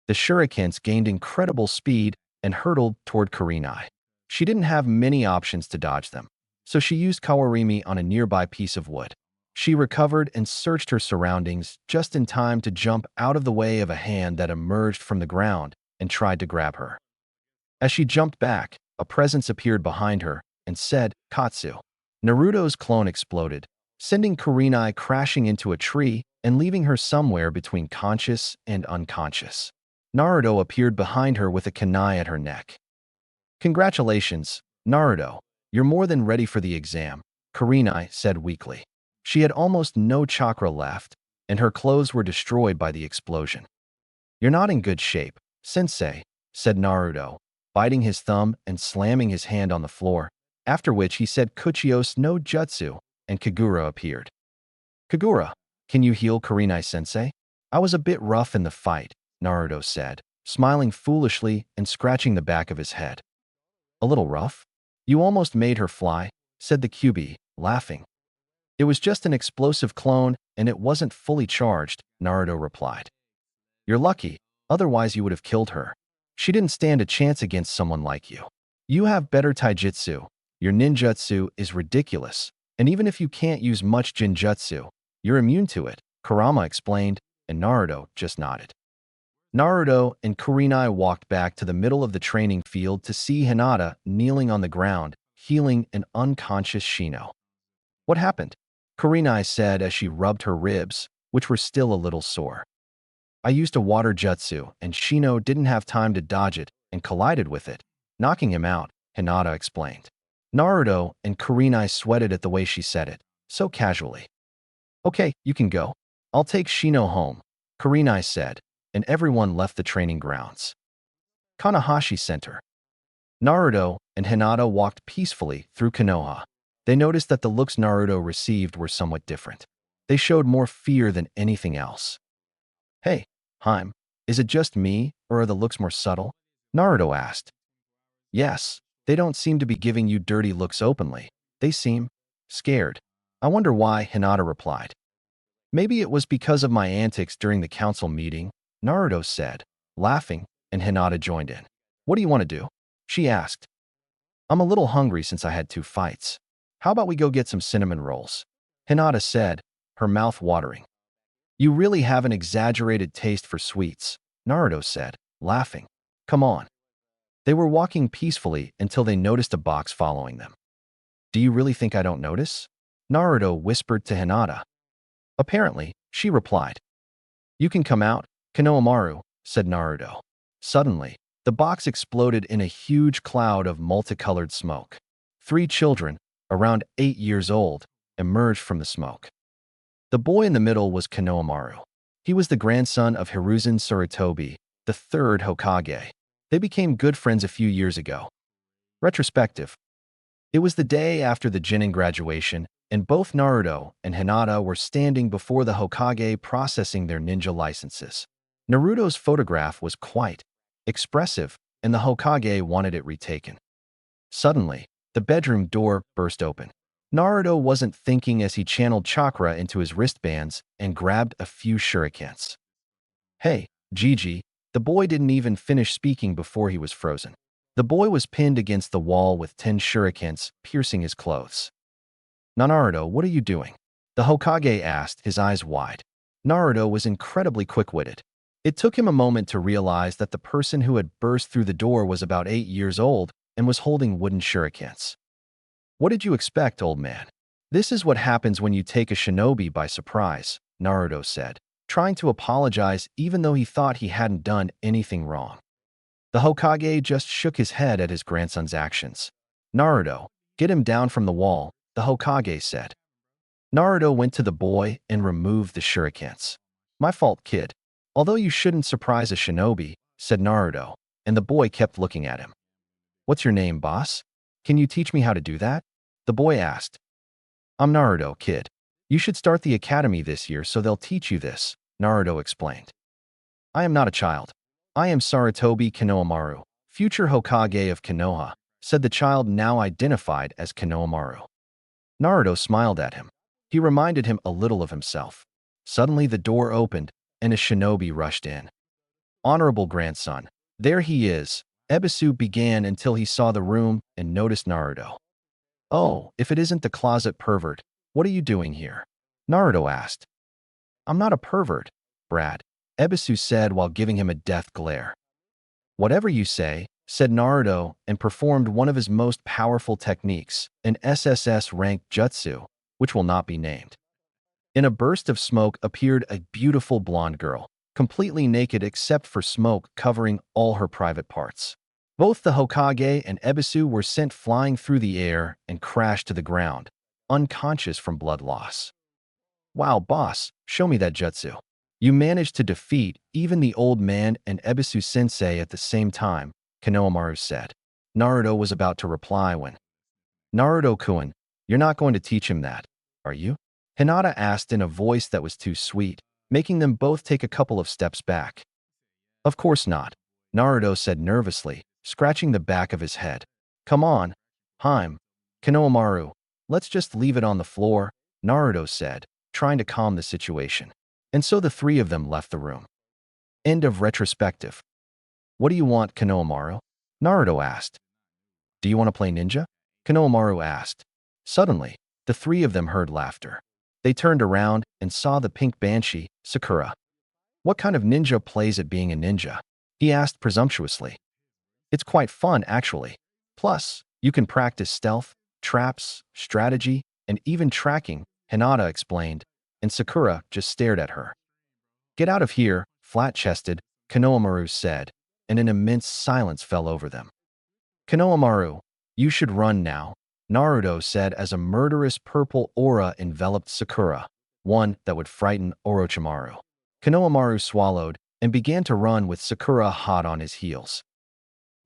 [SPEAKER 1] The shurikens gained incredible speed and hurtled toward Kurenai. She didn't have many options to dodge them, so she used Kawarimi on a nearby piece of wood. She recovered and searched her surroundings just in time to jump out of the way of a hand that emerged from the ground and tried to grab her. As she jumped back, a presence appeared behind her and said, Katsu. Naruto's clone exploded, sending Kurenai crashing into a tree and leaving her somewhere between conscious and unconscious. Naruto appeared behind her with a kunai at her neck. Congratulations, Naruto. You're more than ready for the exam, Kurenai said weakly. She had almost no chakra left, and her clothes were destroyed by the explosion. You're not in good shape, sensei, said Naruto, biting his thumb and slamming his hand on the floor, after which he said Kuchios no Jutsu, and Kagura appeared. Kagura, can you heal Kurenai-sensei? I was a bit rough in the fight, Naruto said, smiling foolishly and scratching the back of his head. A little rough? You almost made her fly, said the QB, laughing. It was just an explosive clone, and it wasn't fully charged, Naruto replied. You're lucky, otherwise you would have killed her. She didn't stand a chance against someone like you. You have better taijutsu. Your ninjutsu is ridiculous, and even if you can't use much jinjutsu, you're immune to it, Kurama explained, and Naruto just nodded. Naruto and Kurenai walked back to the middle of the training field to see Hinata kneeling on the ground, healing an unconscious Shino. What happened? Kurenai said as she rubbed her ribs, which were still a little sore. I used a water jutsu, and Shino didn't have time to dodge it and collided with it, knocking him out, Hinata explained. Naruto and Kurenai sweated at the way she said it, so casually. Okay, you can go. I'll take Shino home, Kurenai said, and everyone left the training grounds. Kanahashi Center. Naruto and Hinata walked peacefully through Konoha. They noticed that the looks Naruto received were somewhat different. They showed more fear than anything else. Hey, Haim, is it just me, or are the looks more subtle? Naruto asked. Yes, they don't seem to be giving you dirty looks openly. They seem scared. I wonder why, Hinata replied. Maybe it was because of my antics during the council meeting, Naruto said, laughing, and Hinata joined in. What do you want to do? She asked. I'm a little hungry since I had 2 fights. How about we go get some cinnamon rolls? Hinata said, her mouth watering. You really have an exaggerated taste for sweets, Naruto said, laughing. Come on. They were walking peacefully until they noticed a box following them. Do you really think I don't notice? Naruto whispered to Hinata. Apparently, she replied. You can come out, Konohamaru, said Naruto. Suddenly, the box exploded in a huge cloud of multicolored smoke. 3 children, around 8 years old, emerged from the smoke. The boy in the middle was Konohamaru. He was the grandson of Hiruzen Sarutobi, the 3rd Hokage. They became good friends a few years ago. Retrospective. It was the day after the Genin graduation, and both Naruto and Hinata were standing before the Hokage processing their ninja licenses. Naruto's photograph was quite expressive, and the Hokage wanted it retaken. Suddenly, the bedroom door burst open. Naruto wasn't thinking as he channeled chakra into his wristbands and grabbed a few shurikens. Hey, Gigi, the boy didn't even finish speaking before he was frozen. The boy was pinned against the wall with 10 shurikens piercing his clothes. Naruto, what are you doing? The Hokage asked, his eyes wide. Naruto was incredibly quick-witted. It took him a moment to realize that the person who had burst through the door was about 8 years old and was holding wooden shurikens. What did you expect, old man? This is what happens when you take a shinobi by surprise, Naruto said, trying to apologize even though he thought he hadn't done anything wrong. The Hokage just shook his head at his grandson's actions. Naruto, get him down from the wall, the Hokage said. Naruto went to the boy and removed the shurikens. My fault, kid. Although you shouldn't surprise a shinobi, said Naruto, and the boy kept looking at him. What's your name, boss? Can you teach me how to do that? The boy asked. I'm Naruto, kid. You should start the academy this year so they'll teach you this, Naruto explained. I am not a child. I am Sarutobi Konohamaru, future Hokage of Konoha, said the child now identified as Konohamaru. Naruto smiled at him. He reminded him a little of himself. Suddenly the door opened, and a shinobi rushed in. Honorable grandson, there he is, Ebisu began until he saw the room and noticed Naruto. Oh, if it isn't the closet pervert, what are you doing here? Naruto asked. I'm not a pervert, Brad, Ebisu said while giving him a death glare. Whatever you say, said Naruto and performed one of his most powerful techniques, an SSS-ranked jutsu, which will not be named. In a burst of smoke appeared a beautiful blonde girl, completely naked except for smoke covering all her private parts. Both the Hokage and Ebisu were sent flying through the air and crashed to the ground, unconscious from blood loss. Wow, boss, show me that jutsu. You managed to defeat even the old man and Ebisu-sensei at the same time, Konohamaru said. Naruto was about to reply when, Naruto-kun, you're not going to teach him that, are you? Hinata asked in a voice that was too sweet, making them both take a couple of steps back. Of course not. Naruto said nervously, scratching the back of his head. Come on, Haim. Konohamaru, let's just leave it on the floor, Naruto said, trying to calm the situation. And so the three of them left the room. End of retrospective. What do you want, Konohamaru? Naruto asked. Do you want to play ninja? Konohamaru asked. Suddenly, the three of them heard laughter. They turned around and saw the pink banshee, Sakura. What kind of ninja plays at being a ninja? He asked presumptuously. It's quite fun, actually. Plus, you can practice stealth, traps, strategy, and even tracking, Hinata explained, and Sakura just stared at her. Get out of here, flat-chested, Konohamaru said, and an immense silence fell over them. Konohamaru, you should run now, Naruto said as a murderous purple aura enveloped Sakura, one that would frighten Orochimaru. Konohamaru swallowed and began to run with Sakura hot on his heels.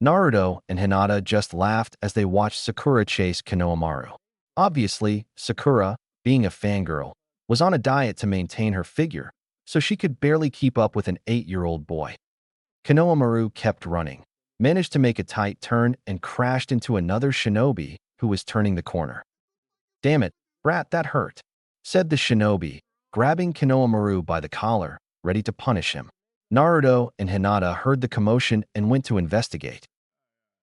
[SPEAKER 1] Naruto and Hinata just laughed as they watched Sakura chase Konohamaru. Obviously, Sakura, being a fangirl, was on a diet to maintain her figure, so she could barely keep up with an 8-year-old boy. Konohamaru kept running, managed to make a tight turn, and crashed into another shinobi who was turning the corner. Damn it, brat, that hurt, said the shinobi, grabbing Konohamaru by the collar, ready to punish him. Naruto and Hinata heard the commotion and went to investigate.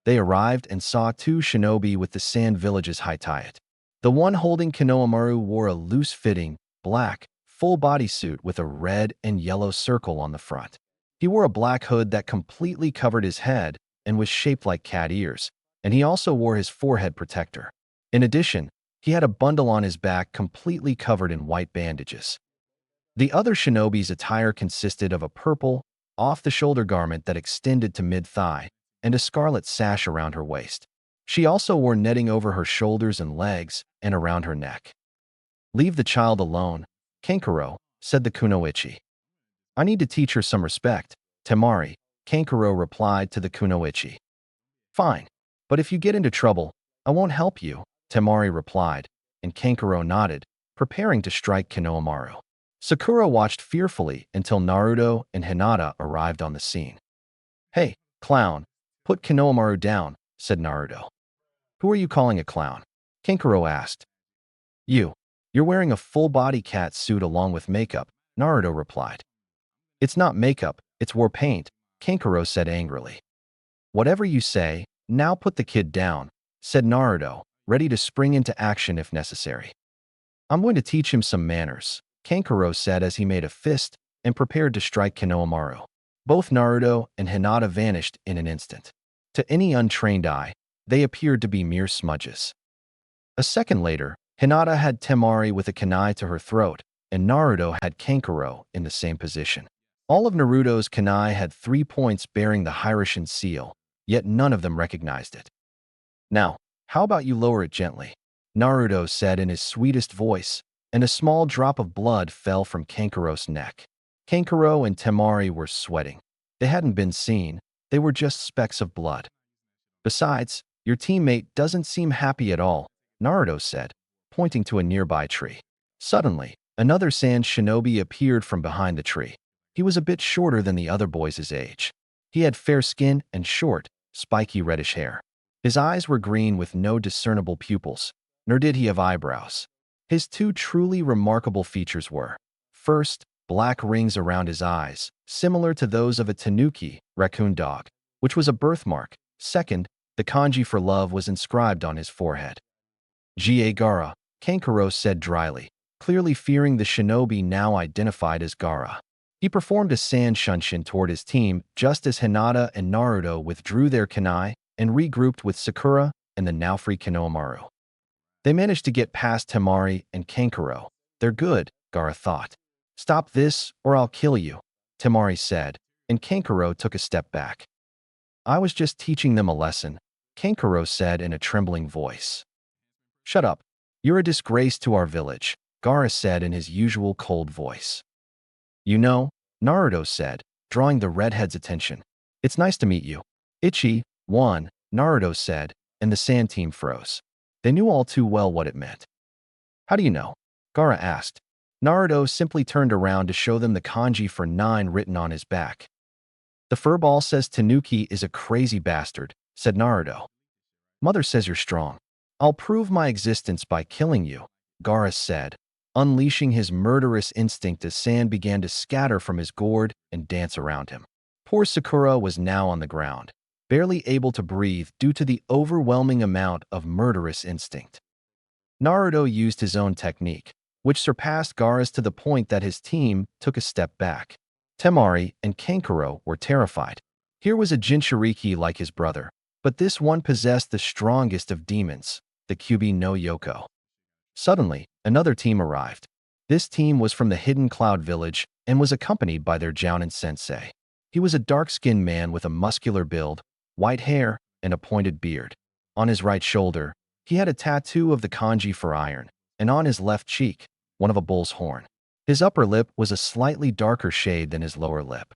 [SPEAKER 1] They arrived and saw two shinobi with the Sand Village's Haitayat. The one holding Konohamaru wore a loose-fitting, black, full bodysuit with a red and yellow circle on the front. He wore a black hood that completely covered his head and was shaped like cat ears, and he also wore his forehead protector. In addition, he had a bundle on his back completely covered in white bandages. The other shinobi's attire consisted of a purple, off-the-shoulder garment that extended to mid-thigh and a scarlet sash around her waist. She also wore netting over her shoulders and legs and around her neck. Leave the child alone, Kankuro, said the kunoichi. I need to teach her some respect, Temari, Kankuro replied to the kunoichi. Fine, but if you get into trouble, I won't help you, Temari replied, and Kankuro nodded, preparing to strike Konohamaru. Sakura watched fearfully until Naruto and Hinata arrived on the scene. Hey, clown, put Konohamaru down, said Naruto. Who are you calling a clown? Kankuro asked. You're wearing a full-body cat suit along with makeup, Naruto replied. It's not makeup, it's war paint, Kankuro said angrily. Whatever you say, now put the kid down, said Naruto, ready to spring into action if necessary. I'm going to teach him some manners, Kankuro said as he made a fist and prepared to strike Konohamaru. Both Naruto and Hinata vanished in an instant. To any untrained eye, they appeared to be mere smudges. A second later, Hinata had Temari with a kunai to her throat, and Naruto had Kankuro in the same position. All of Naruto's kunai had 3 points bearing the Hiraishin seal, yet none of them recognized it. Now, how about you lower it gently? Naruto said in his sweetest voice, and a small drop of blood fell from Kankuro's neck. Kankuro and Temari were sweating. They hadn't been seen, they were just specks of blood. Besides, your teammate doesn't seem happy at all, Naruto said, pointing to a nearby tree. Suddenly, another sand shinobi appeared from behind the tree. He was a bit shorter than the other boys his age. He had fair skin and short, spiky reddish hair. His eyes were green with no discernible pupils, nor did he have eyebrows. His two truly remarkable features were, first, black rings around his eyes, similar to those of a tanuki, raccoon dog, which was a birthmark. Second, the kanji for love was inscribed on his forehead. Gaara, Kankuro said dryly, clearly fearing the shinobi now identified as Gaara. He performed a sand shunshin toward his team just as Hinata and Naruto withdrew their kunai and regrouped with Sakura and the now free Konohamaru. They managed to get past Temari and Kankuro. They're good, Gaara thought. Stop this or I'll kill you, Temari said, and Kankuro took a step back. I was just teaching them a lesson, Kankuro said in a trembling voice. Shut up. You're a disgrace to our village, Gaara said in his usual cold voice. You know, Naruto said, drawing the redhead's attention. It's nice to meet you. Ichi, one, Naruto said, and the sand team froze. They knew all too well what it meant. How do you know? Gaara asked. Naruto simply turned around to show them the kanji for 9 written on his back. The furball says Tanuki is a crazy bastard, said Naruto. Mother says you're strong. I'll prove my existence by killing you, Gaara said, unleashing his murderous instinct as sand began to scatter from his gourd and dance around him. Poor Sakura was now on the ground, barely able to breathe due to the overwhelming amount of murderous instinct. Naruto used his own technique, which surpassed Gaara's to the point that his team took a step back. Temari and Kankuro were terrified. Here was a Jinchuriki like his brother, but this one possessed the strongest of demons, the Kyuubi no Yoko. Suddenly, another team arrived. This team was from the Hidden Cloud Village and was accompanied by their Jounin sensei. He was a dark-skinned man with a muscular build, white hair, and a pointed beard. On his right shoulder, he had a tattoo of the kanji for iron, and on his left cheek, one of a bull's horn. His upper lip was a slightly darker shade than his lower lip.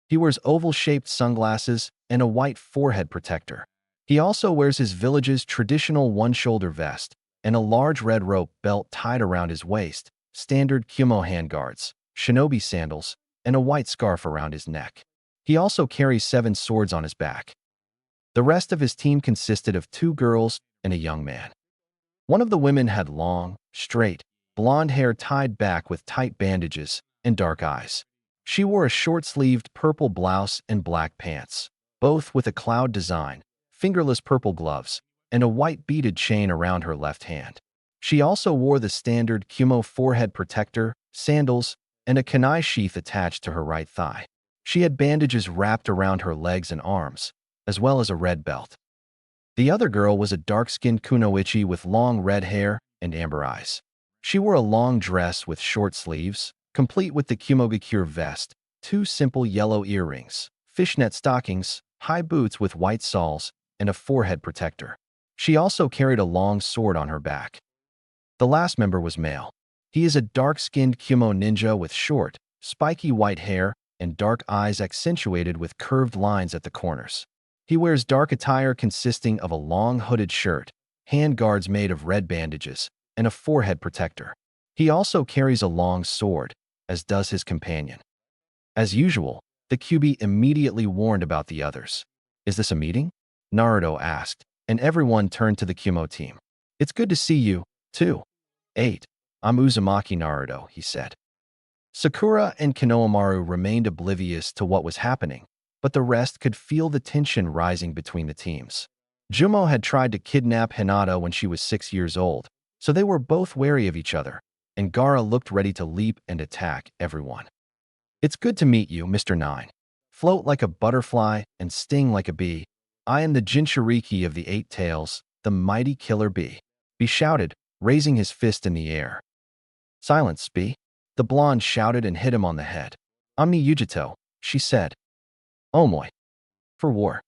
[SPEAKER 1] He wears oval-shaped sunglasses and a white forehead protector. He also wears his village's traditional one-shoulder vest and a large red rope belt tied around his waist, standard Kyumo handguards, shinobi sandals, and a white scarf around his neck. He also carries 7 swords on his back. The rest of his team consisted of 2 girls and a young man. One of the women had long, straight, blonde hair tied back with tight bandages and dark eyes. She wore a short-sleeved purple blouse and black pants, both with a cloud design, fingerless purple gloves, and a white beaded chain around her left hand. She also wore the standard Kyumo forehead protector, sandals, and a kunai sheath attached to her right thigh. She had bandages wrapped around her legs and arms, as well as a red belt. The other girl was a dark-skinned kunoichi with long red hair and amber eyes. She wore a long dress with short sleeves, complete with the Kumogakure vest, 2 simple yellow earrings, fishnet stockings, high boots with white soles, and a forehead protector. She also carried a long sword on her back. The last member was male. He is a dark-skinned Kyumo ninja with short, spiky white hair and dark eyes accentuated with curved lines at the corners. He wears dark attire consisting of a long hooded shirt, hand guards made of red bandages, and a forehead protector. He also carries a long sword, as does his companion. As usual, the Kyuubi immediately warned about the others. "Is this a meeting?" Naruto asked, and everyone turned to the Kyumo team. "It's good to see you, too." 8. "I'm Uzumaki Naruto," he said. Sakura and Konohamaru remained oblivious to what was happening, but the rest could feel the tension rising between the teams. Jumo had tried to kidnap Hinata when she was 6 years old, so they were both wary of each other, and Gaara looked ready to leap and attack everyone. "It's good to meet you, Mr. 9. Float like a butterfly and sting like a bee. I am the Jinchuriki of the 8 tails, the mighty killer bee," he shouted, raising his fist in the air. "Silence, bee," the blonde shouted and hit him on the head. "I'm Yujito," she said. "Omoi. For war."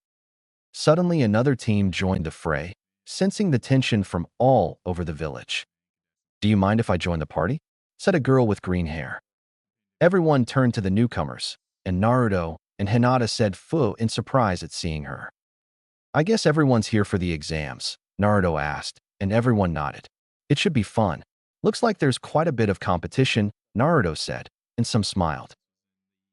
[SPEAKER 1] Suddenly another team joined the fray, sensing the tension from all over the village. "Do you mind if I join the party?" said a girl with green hair. Everyone turned to the newcomers, and Naruto and Hinata said fu in surprise at seeing her. "I guess everyone's here for the exams," Naruto asked, and everyone nodded. "It should be fun. Looks like there's quite a bit of competition," Naruto said, and some smiled.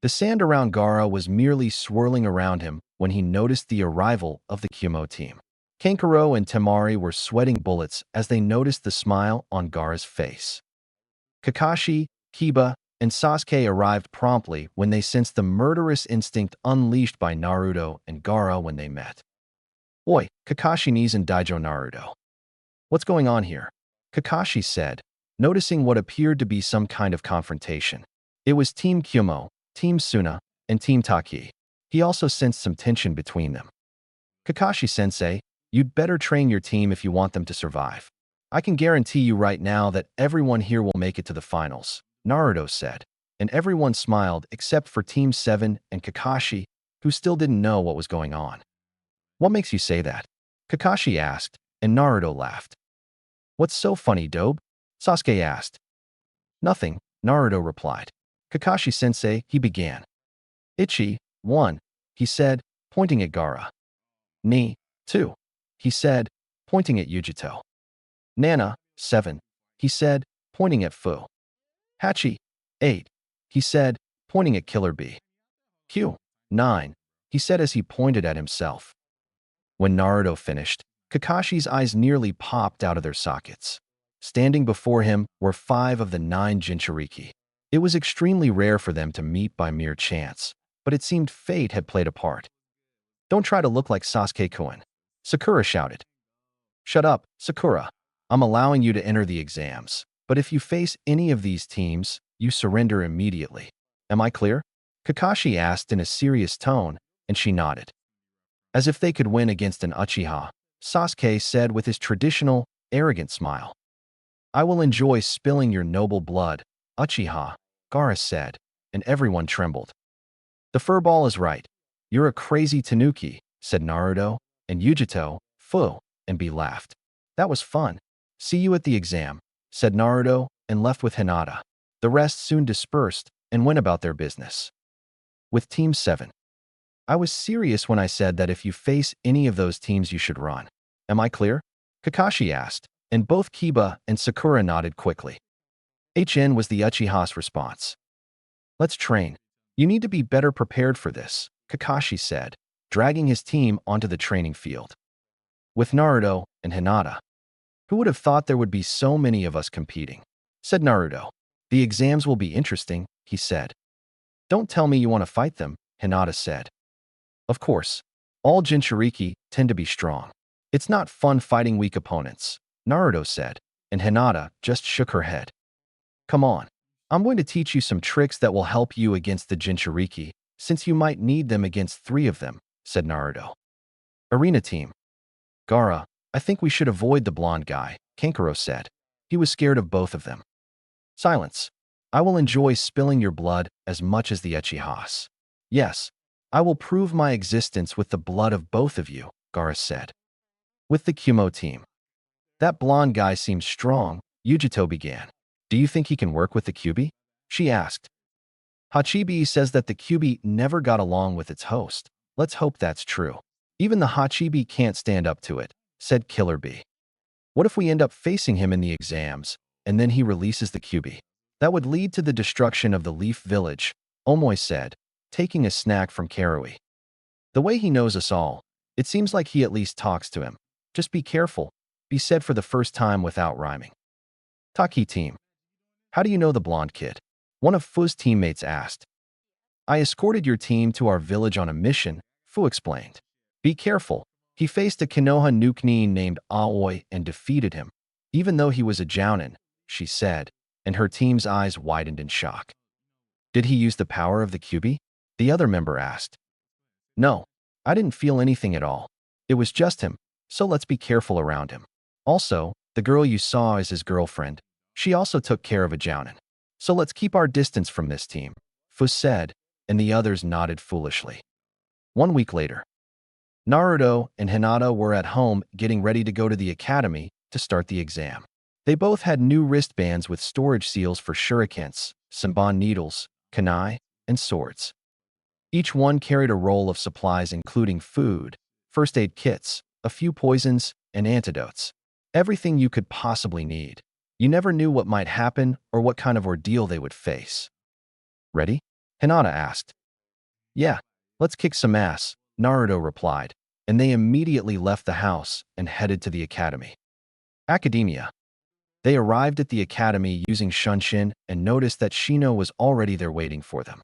[SPEAKER 1] The sand around Gaara was merely swirling around him when he noticed the arrival of the Kyumo team. Kankuro and Temari were sweating bullets as they noticed the smile on Gaara's face. Kakashi, Kiba, and Sasuke arrived promptly when they sensed the murderous instinct unleashed by Naruto and Gaara when they met. "Oi, Kakashi Knees and Daijo Naruto. What's going on here?" Kakashi said, noticing what appeared to be some kind of confrontation. It was Team Kyumo, Team Suna, and Team Taki. He also sensed some tension between them. "Kakashi-sensei, you'd better train your team if you want them to survive. I can guarantee you right now that everyone here will make it to the finals," Naruto said, and everyone smiled except for Team 7 and Kakashi, who still didn't know what was going on. "What makes you say that?" Kakashi asked, and Naruto laughed. "What's so funny, Dobe?" Sasuke asked. "Nothing," Naruto replied. "Kakashi-sensei," he began. "Ichi, 1, he said, pointing at Gaara. "Ni, 2, he said, pointing at Yujito. "Nana, 7, he said, pointing at Fu. "Hachi, 8, he said, pointing at Killer Bee. "Q, 9, he said as he pointed at himself. When Naruto finished, Kakashi's eyes nearly popped out of their sockets. Standing before him were 5 of the 9 Jinchuriki. It was extremely rare for them to meet by mere chance, but it seemed fate had played a part. Don't try to look like Sasuke-kun, Sakura shouted. Shut up, Sakura. I'm allowing you to enter the exams, but if you face any of these teams, you surrender immediately. Am I clear? Kakashi asked in a serious tone, and she nodded. As if they could win against an Uchiha, Sasuke said with his traditional, arrogant smile. I will enjoy spilling your noble blood, Uchiha, Gaara said, and everyone trembled. The furball is right. You're a crazy tanuki, said Naruto, and Yujito, Fu, and B laughed. That was fun. See you at the exam, said Naruto, and left with Hinata. The rest soon dispersed and went about their business. With Team 7. I was serious when I said that if you face any of those teams you should run. Am I clear? Kakashi asked, and both Kiba and Sakura nodded quickly. HN was the Uchiha's response. Let's train. You need to be better prepared for this, Kakashi said, dragging his team onto the training field. With Naruto and Hinata. Who would have thought there would be so many of us competing? Said Naruto. The exams will be interesting, he said. Don't tell me you want to fight them, Hinata said. Of course. All Jinchuriki tend to be strong. It's not fun fighting weak opponents, Naruto said, and Hinata just shook her head. Come on. I'm going to teach you some tricks that will help you against the Jinchuriki, since you might need them against 3 of them, said Naruto. Arena team. Gaara, I think we should avoid the blonde guy, Kankuro said. He was scared of both of them. Silence. I will enjoy spilling your blood as much as the Uchihas. Yes, I will prove my existence with the blood of both of you, Gaara said. With the Kumo team. That blonde guy seems strong, Yujito began. Do you think he can work with the Kyuubi? She asked. Hachibi says that the Kyuubi never got along with its host. Let's hope that's true. Even the Hachibi can't stand up to it, said Killer Bee. What if we end up facing him in the exams, and then he releases the Kyuubi? That would lead to the destruction of the Leaf Village, Omoi said, taking a snack from Karui. The way he knows us all, it seems like he at least talks to him. Just be careful, be said for the first time without rhyming. Taki team. How do you know the blonde kid? One of Fu's teammates asked. I escorted your team to our village on a mission, Fu explained. Be careful. He faced a Konoha Nuknin named Aoi and defeated him, even though he was a Jounin, she said, and her team's eyes widened in shock. Did he use the power of the Kyuubi? The other member asked. No, I didn't feel anything at all. It was just him, so let's be careful around him. Also, the girl you saw is his girlfriend. She also took care of a Jounin. So let's keep our distance from this team, Fu said, and the others nodded foolishly. 1 week later. Naruto and Hinata were at home getting ready to go to the academy to start the exam. They both had new wristbands with storage seals for shurikens, senbon needles, kunai, and swords. Each one carried a roll of supplies including food, first aid kits, a few poisons, and antidotes. Everything you could possibly need. You never knew what might happen or what kind of ordeal they would face. Ready? Hinata asked. Yeah, let's kick some ass, Naruto replied, and they immediately left the house and headed to the academy. Academia. They arrived at the academy using Shunshin and noticed that Shino was already there waiting for them.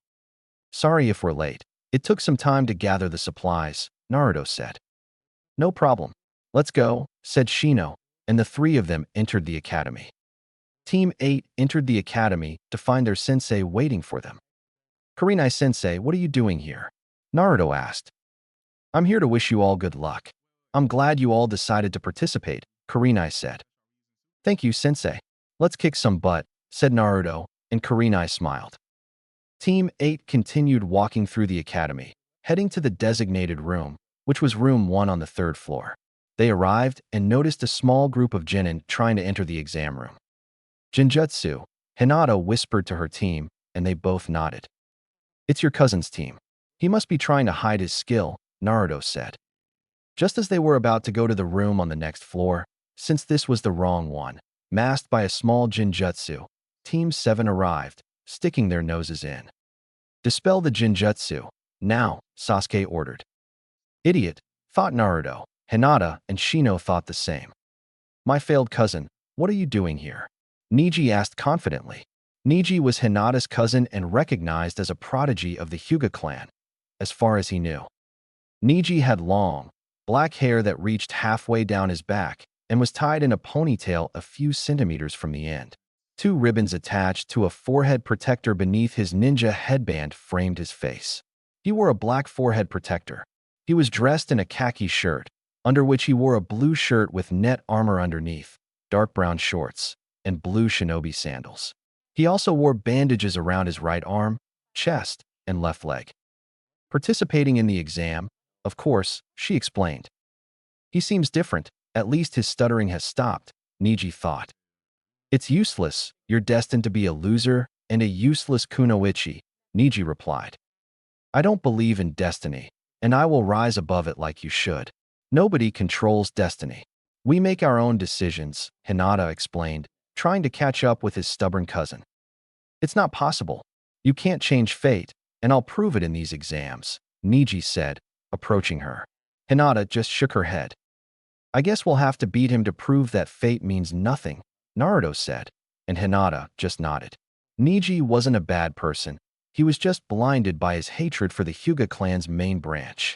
[SPEAKER 1] Sorry if we're late. It took some time to gather the supplies, Naruto said. No problem. Let's go, said Shino, and the 3 of them entered the academy. Team 8 entered the academy to find their sensei waiting for them. Kurenai-sensei, what are you doing here? Naruto asked. I'm here to wish you all good luck. I'm glad you all decided to participate, Kurenai said. Thank you, sensei. Let's kick some butt, said Naruto, and Kurenai smiled. Team 8 continued walking through the academy, heading to the designated room, which was room 1 on the 3rd floor. They arrived and noticed a small group of genin trying to enter the exam room. Jinjutsu, Hinata whispered to her team, and they both nodded. It's your cousin's team. He must be trying to hide his skill, Naruto said. Just as they were about to go to the room on the next floor, since this was the wrong one, masked by a small Jinjutsu, Team 7 arrived, sticking their noses in. Dispel the Jinjutsu, Now, Sasuke ordered. Idiot, thought Naruto. Hinata and Shino thought the same. My failed cousin, what are you doing here? Neji asked confidently. Neji was Hinata's cousin and recognized as a prodigy of the Hyuga clan, as far as he knew. Neji had long, black hair that reached halfway down his back and was tied in a ponytail a few centimeters from the end. Two ribbons attached to a forehead protector beneath his ninja headband framed his face. He wore a black forehead protector. He was dressed in a khaki shirt, under which he wore a blue shirt with net armor underneath, dark brown shorts, and blue shinobi sandals. He also wore bandages around his right arm, chest, and left leg. Participating in the exam, of course, she explained. He seems different, at least his stuttering has stopped, Neji thought. It's useless, you're destined to be a loser and a useless kunoichi, Neji replied. I don't believe in destiny, and I will rise above it like you should. Nobody controls destiny. We make our own decisions, Hinata explained, trying to catch up with his stubborn cousin. It's not possible. You can't change fate, and I'll prove it in these exams, Neji said, approaching her. Hinata just shook her head. I guess we'll have to beat him to prove that fate means nothing, Naruto said, and Hinata just nodded. Neji wasn't a bad person. He was just blinded by his hatred for the Hyuga clan's main branch.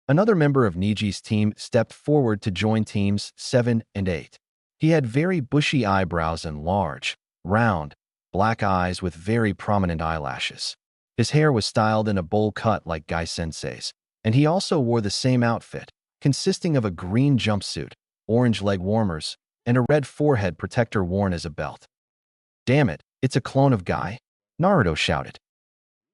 [SPEAKER 1] Another member of Neji's team stepped forward to join teams 7 and 8. He had very bushy eyebrows and large, round, black eyes with very prominent eyelashes. His hair was styled in a bowl cut like Gai-sensei's, and he also wore the same outfit, consisting of a green jumpsuit, orange leg warmers, and a red forehead protector worn as a belt. Damn it, it's a clone of Gai, Naruto shouted.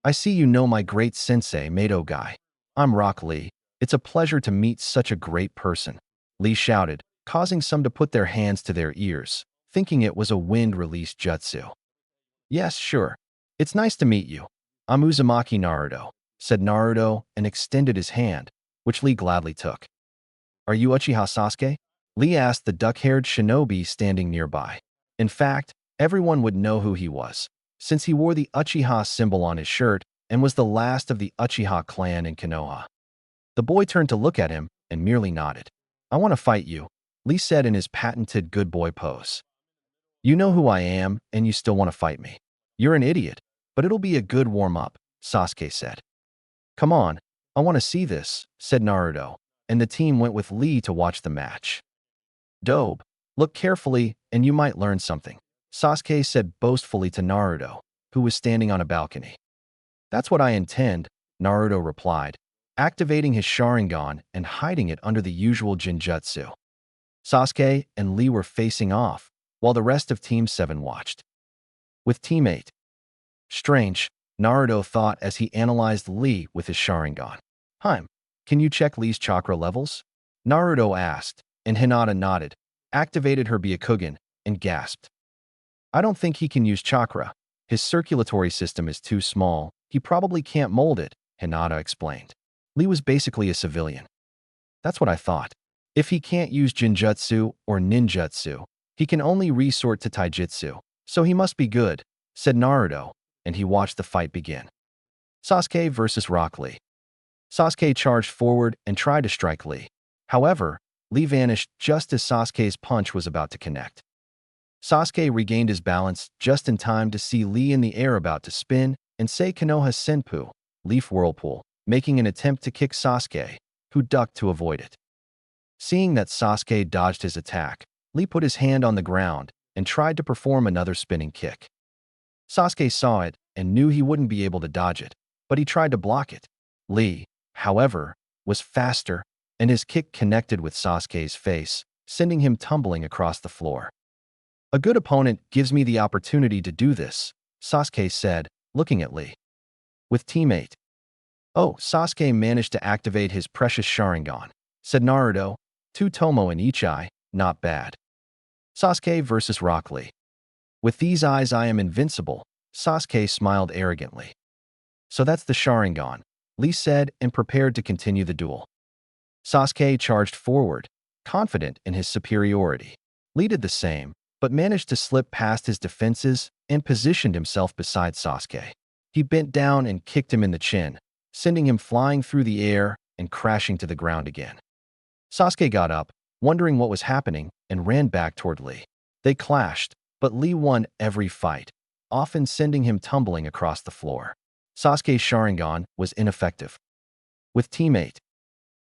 [SPEAKER 1] I see you know my great sensei Mato Gai. I'm Rock Lee. It's a pleasure to meet such a great person, Lee shouted, causing some to put their hands to their ears, thinking it was a wind-release jutsu. Yes, sure. It's nice to meet you. I'm Uzumaki Naruto, said Naruto and extended his hand, which Lee gladly took. Are you Uchiha Sasuke? Lee asked the duck-haired shinobi standing nearby. In fact, everyone would know who he was, since he wore the Uchiha symbol on his shirt and was the last of the Uchiha clan in Konoha. The boy turned to look at him and merely nodded. I want to fight you, Lee said in his patented good boy pose. You know who I am, and you still want to fight me. You're an idiot, but it'll be a good warm-up, Sasuke said. Come on, I want to see this, said Naruto, and the team went with Lee to watch the match. Dope, look carefully and you might learn something, Sasuke said boastfully to Naruto, who was standing on a balcony. That's what I intend, Naruto replied, activating his Sharingan and hiding it under the usual Jinjutsu. Sasuke and Lee were facing off, while the rest of Team 7 watched. With Team 8. Strange, Naruto thought as he analyzed Lee with his Sharingan. Can you check Lee's chakra levels? Naruto asked, and Hinata nodded, activated her Byakugan, and gasped. I don't think he can use chakra. His circulatory system is too small. He probably can't mold it, Hinata explained. Lee was basically a civilian. That's what I thought. If he can't use Jinjutsu or Ninjutsu, he can only resort to Taijutsu, so he must be good, said Naruto, and he watched the fight begin. Sasuke versus Rock Lee. Sasuke charged forward and tried to strike Lee. However, Lee vanished just as Sasuke's punch was about to connect. Sasuke regained his balance just in time to see Lee in the air about to spin and say Konoha Senpu, Leaf Whirlpool, making an attempt to kick Sasuke, who ducked to avoid it. Seeing that Sasuke dodged his attack, Lee put his hand on the ground and tried to perform another spinning kick. Sasuke saw it and knew he wouldn't be able to dodge it, but he tried to block it. Lee, however, was faster, and his kick connected with Sasuke's face, sending him tumbling across the floor. A good opponent gives me the opportunity to do this, Sasuke said, looking at Lee. With Team 8. Oh, Sasuke managed to activate his precious Sharingan, said Naruto, 2 Tomo in each eye, not bad. Sasuke versus Rock Lee. With these eyes I am invincible, Sasuke smiled arrogantly. So that's the Sharingan, Lee said and prepared to continue the duel. Sasuke charged forward, confident in his superiority. Lee did the same, but managed to slip past his defenses and positioned himself beside Sasuke. He bent down and kicked him in the chin, sending him flying through the air and crashing to the ground again. Sasuke got up, wondering what was happening, and ran back toward Lee. They clashed, but Lee won every fight, often sending him tumbling across the floor. Sasuke's Sharingan was ineffective. With teammate.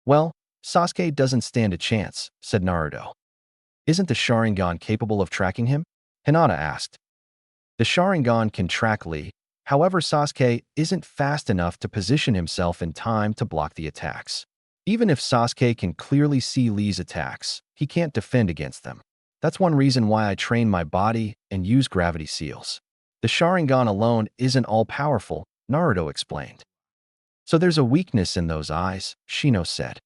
[SPEAKER 1] Well, Sasuke doesn't stand a chance, said Naruto. Isn't the Sharingan capable of tracking him? Hinata asked. The Sharingan can track Lee, however Sasuke isn't fast enough to position himself in time to block the attacks. Even if Sasuke can clearly see Lee's attacks, he can't defend against them. That's one reason why I train my body and use gravity seals. The Sharingan alone isn't all-powerful, Naruto explained. So there's a weakness in those eyes, Shino said.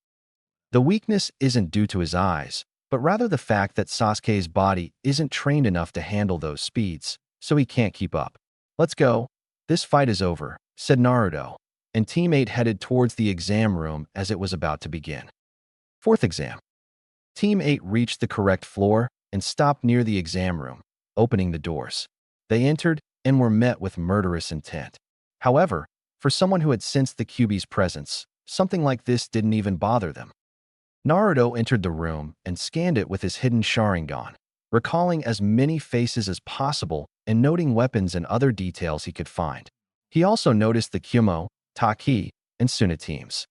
[SPEAKER 1] The weakness isn't due to his eyes, but rather the fact that Sasuke's body isn't trained enough to handle those speeds, so he can't keep up. Let's go. This fight is over, said Naruto, and Team 8 headed towards the exam room as it was about to begin. Fourth exam. Team 8 reached the correct floor and stopped near the exam room, opening the doors. They entered and were met with murderous intent. However, for someone who had sensed the Kyuubi's presence, something like this didn't even bother them. Naruto entered the room and scanned it with his hidden Sharingan, recalling as many faces as possible and noting weapons and other details he could find. He also noticed the Kyumo, Taki, and Suna teams.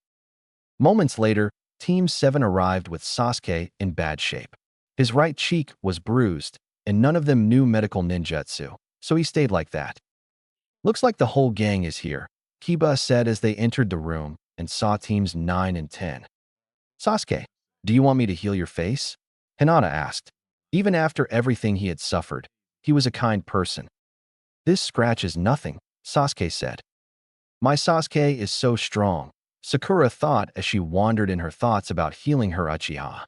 [SPEAKER 1] Moments later, Team 7 arrived with Sasuke in bad shape. His right cheek was bruised, and none of them knew medical ninjutsu, so he stayed like that. Looks like the whole gang is here, Kiba said as they entered the room and saw Teams 9 and 10. Sasuke, do you want me to heal your face? Hinata asked. Even after everything he had suffered, he was a kind person. This scratch is nothing, Sasuke said. My Sasuke is so strong, Sakura thought as she wandered in her thoughts about healing her Uchiha.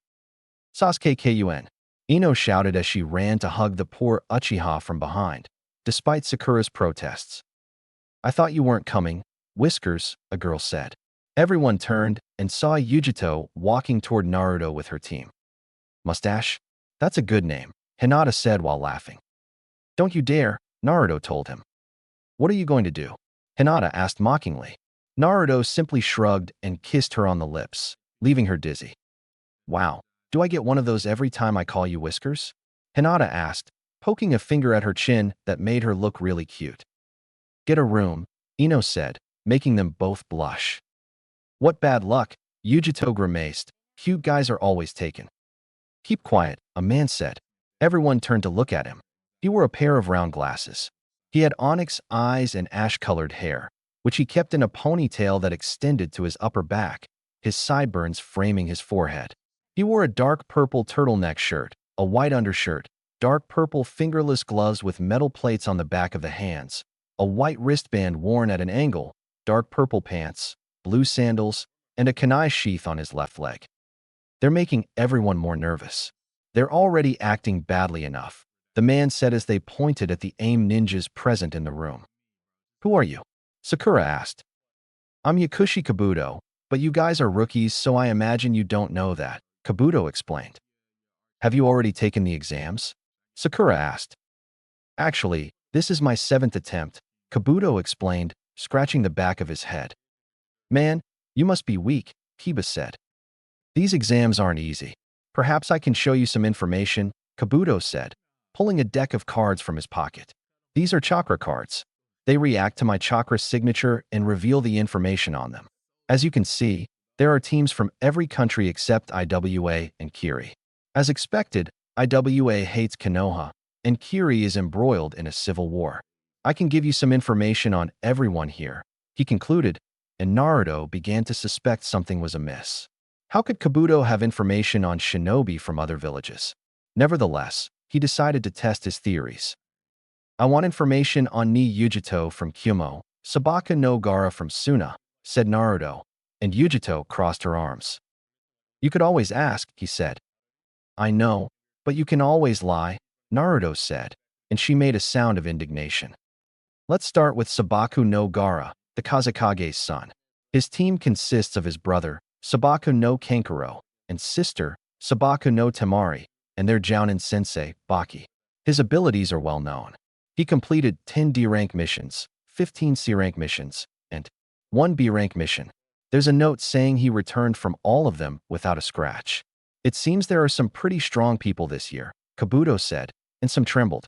[SPEAKER 1] Sasuke Kun, Ino shouted as she ran to hug the poor Uchiha from behind, despite Sakura's protests. I thought you weren't coming, Whiskers, a girl said. Everyone turned and saw Yujito walking toward Naruto with her team. Mustache? That's a good name, Hinata said while laughing. Don't you dare, Naruto told him. What are you going to do? Hinata asked mockingly. Naruto simply shrugged and kissed her on the lips, leaving her dizzy. Wow, do I get one of those every time I call you Whiskers? Hinata asked, poking a finger at her chin that made her look really cute. Get a room, Ino said, making them both blush. What bad luck, Yujito grimaced. Cute guys are always taken. Keep quiet, a man said. Everyone turned to look at him. He wore a pair of round glasses. He had onyx eyes and ash-colored hair, which he kept in a ponytail that extended to his upper back, his sideburns framing his forehead. He wore a dark purple turtleneck shirt, a white undershirt, dark purple fingerless gloves with metal plates on the back of the hands, a white wristband worn at an angle, dark purple pants, blue sandals, and a kunai sheath on his left leg. They're making everyone more nervous. They're already acting badly enough, the man said as they pointed at the AIM ninjas present in the room. Who are you? Sakura asked. I'm Yakushi Kabuto, but you guys are rookies, so I imagine you don't know that, Kabuto explained. Have you already taken the exams? Sakura asked. Actually, this is my 7th attempt, Kabuto explained, scratching the back of his head. Man, you must be weak, Kiba said. These exams aren't easy. Perhaps I can show you some information, Kabuto said, pulling a deck of cards from his pocket. These are chakra cards. They react to my chakra signature and reveal the information on them. As you can see, there are teams from every country except IWA and Kiri. As expected, IWA hates Konoha, and Kiri is embroiled in a civil war. I can give you some information on everyone here, he concluded, and Naruto began to suspect something was amiss. How could Kabuto have information on shinobi from other villages? Nevertheless, he decided to test his theories. I want information on Ni Yujito from Kyumo, Sabaka no Gaara from Suna, said Naruto, and Yujito crossed her arms. You could always ask, he said. I know, but you can always lie, Naruto said, and she made a sound of indignation. Let's start with Sabaku no Gaara, the Kazekage's son. His team consists of his brother, Sabaku no Kankuro, and sister, Sabaku no Temari, and their Jounin sensei, Baki. His abilities are well known. He completed 10 D-rank missions, 15 C-rank missions, and 1 B-rank mission. There's a note saying he returned from all of them without a scratch. It seems there are some pretty strong people this year, Kabuto said, and some trembled.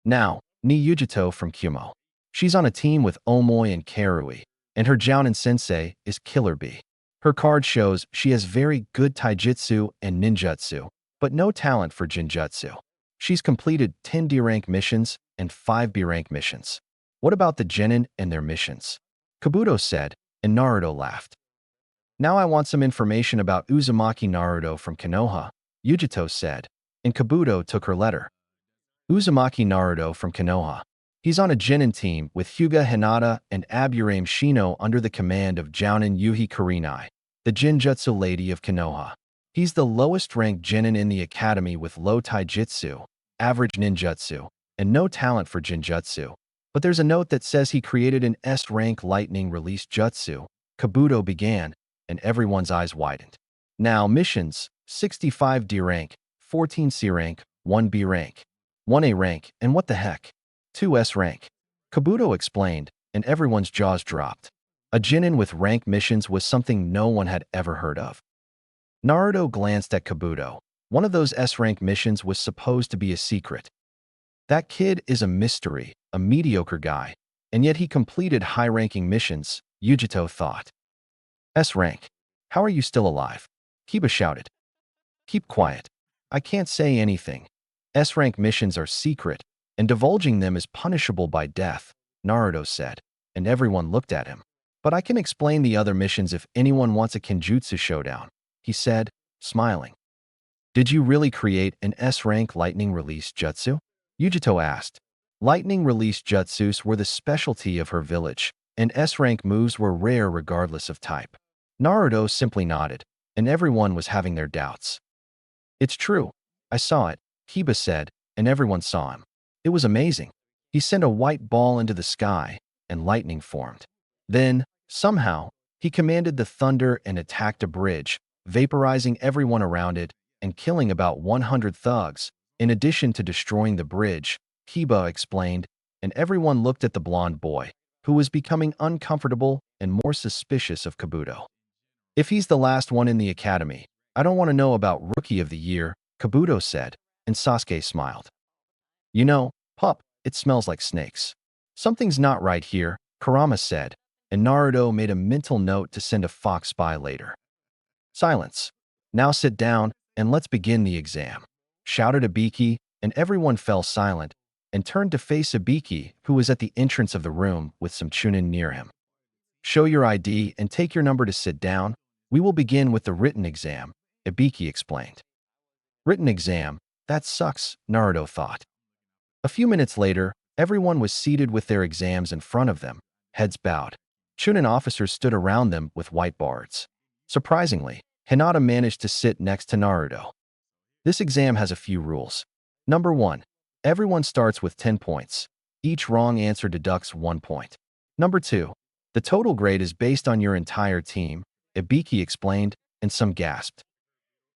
[SPEAKER 1] Now, Ni Yujito from Kumo. She's on a team with Omoi and Karui, and her Jounin sensei is Killer Bee. Her card shows she has very good taijutsu and ninjutsu, but no talent for jinjutsu. She's completed 10 D-rank missions and 5 B-rank missions. What about the genin and their missions? Kabuto said, and Naruto laughed. Now I want some information about Uzumaki Naruto from Konoha, Yujito said, and Kabuto took her letter. Uzumaki Naruto from Konoha. He's on a genin team with Hyuga Hinata and Aburame Shino under the command of Jounin Yuhi Kurenai, the Jinjutsu lady of Konoha. He's the lowest-ranked genin in the academy with low taijutsu, average ninjutsu, and no talent for jinjutsu. But there's a note that says he created an S-rank lightning release jutsu. Kabuto began, and everyone's eyes widened. Now, missions: 65 D rank, 14 C rank, 1 B rank, 1 A rank, and what the heck? 2 S rank. Kabuto explained, and everyone's jaws dropped. A genin with rank missions was something no one had ever heard of. Naruto glanced at Kabuto. One of those S-rank missions was supposed to be a secret. That kid is a mystery, a mediocre guy, and yet he completed high-ranking missions, Yujito thought. S-rank. How are you still alive? Kiba shouted. Keep quiet. I can't say anything. S-rank missions are secret, and divulging them is punishable by death, Naruto said, and everyone looked at him. But I can explain the other missions if anyone wants a Kenjutsu showdown, he said, smiling. Did you really create an S-rank lightning release jutsu? Yujito asked. Lightning release jutsus were the specialty of her village, and S-rank moves were rare regardless of type. Naruto simply nodded, and everyone was having their doubts. It's true. I saw it, Kiba said, and everyone saw him. It was amazing. He sent a white ball into the sky, and lightning formed. Then, somehow, he commanded the thunder and attacked a bridge, vaporizing everyone around it and killing about 100 thugs, in addition to destroying the bridge, Kiba explained, and everyone looked at the blonde boy, who was becoming uncomfortable and more suspicious of Kabuto. If he's the last one in the academy, I don't want to know about Rookie of the Year, Kabuto said, and Sasuke smiled. You know, pup, it smells like snakes. Something's not right here, Kurama said, and Naruto made a mental note to send a fox spy later. Silence. Now sit down, and let's begin the exam, shouted Ibiki, and everyone fell silent and turned to face Ibiki, who was at the entrance of the room with some chunin near him. Show your ID and take your number to sit down. We will begin with the written exam, Ibiki explained. Written exam? That sucks, Naruto thought. A few minutes later, everyone was seated with their exams in front of them, heads bowed. Chunin officers stood around them with whiteboards. Surprisingly, Hinata managed to sit next to Naruto. This exam has a few rules. Number 1. Everyone starts with 10 points. Each wrong answer deducts 1 point. Number 2. The total grade is based on your entire team, Ibiki explained, and some gasped.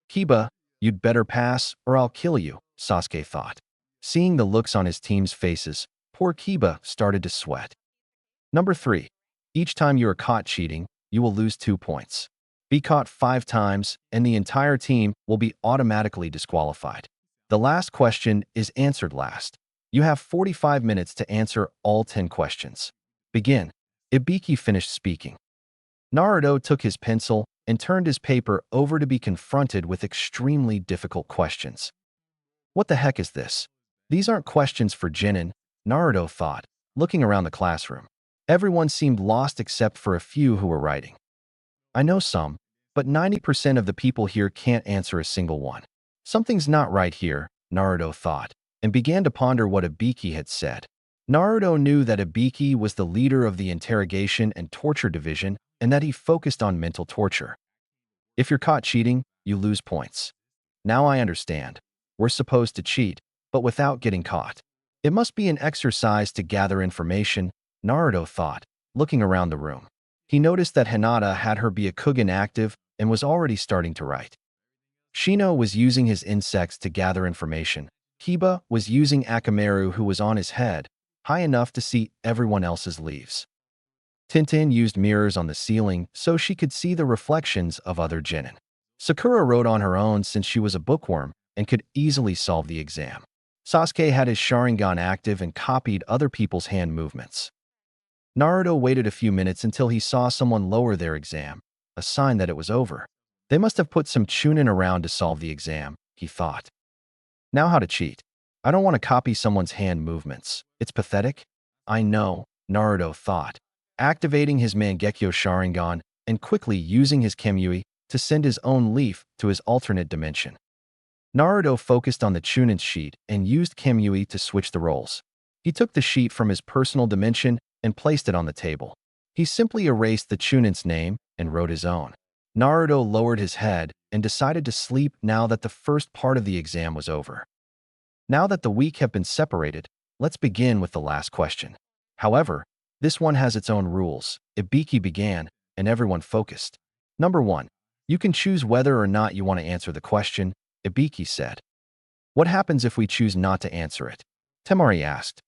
[SPEAKER 1] Kiba, you'd better pass or I'll kill you, Sasuke thought. Seeing the looks on his team's faces, poor Kiba started to sweat. Number 3. Each time you are caught cheating, you will lose 2 points. Be caught 5 times, and the entire team will be automatically disqualified. The last question is answered last. You have 45 minutes to answer all 10 questions. Begin. Ibiki finished speaking. Naruto took his pencil and turned his paper over to be confronted with extremely difficult questions. What the heck is this? These aren't questions for Genin, Naruto thought, looking around the classroom. Everyone seemed lost except for a few who were writing. I know some, but 90% of the people here can't answer a single one. Something's not right here, Naruto thought, and began to ponder what Ibiki had said. Naruto knew that Ibiki was the leader of the interrogation and torture division and that he focused on mental torture. If you're caught cheating, you lose points. Now I understand. We're supposed to cheat, but without getting caught. It must be an exercise to gather information, Naruto thought, looking around the room. He noticed that Hinata had her Byakugan active and was already starting to write. Shino was using his insects to gather information. Kiba was using Akamaru, who was on his head, high enough to see everyone else's leaves. Tintin used mirrors on the ceiling so she could see the reflections of other genin. Sakura wrote on her own since she was a bookworm and could easily solve the exam. Sasuke had his Sharingan active and copied other people's hand movements. Naruto waited a few minutes until he saw someone lower their exam, a sign that it was over. They must have put some Chunin around to solve the exam, he thought. Now how to cheat. I don't want to copy someone's hand movements. It's pathetic. I know, Naruto thought, activating his Mangekyo Sharingan and quickly using his Kemui to send his own leaf to his alternate dimension. Naruto focused on the Chunin sheet and used Kemui to switch the roles. He took the sheet from his personal dimension and placed it on the table. He simply erased the Chunin's name and wrote his own. Naruto lowered his head and decided to sleep now that the first part of the exam was over. Now that the week have been separated, let's begin with the last question. However, this one has its own rules. Ibiki began, and everyone focused. Number 1. You can choose whether or not you want to answer the question, Ibiki said. What happens if we choose not to answer it? Temari asked.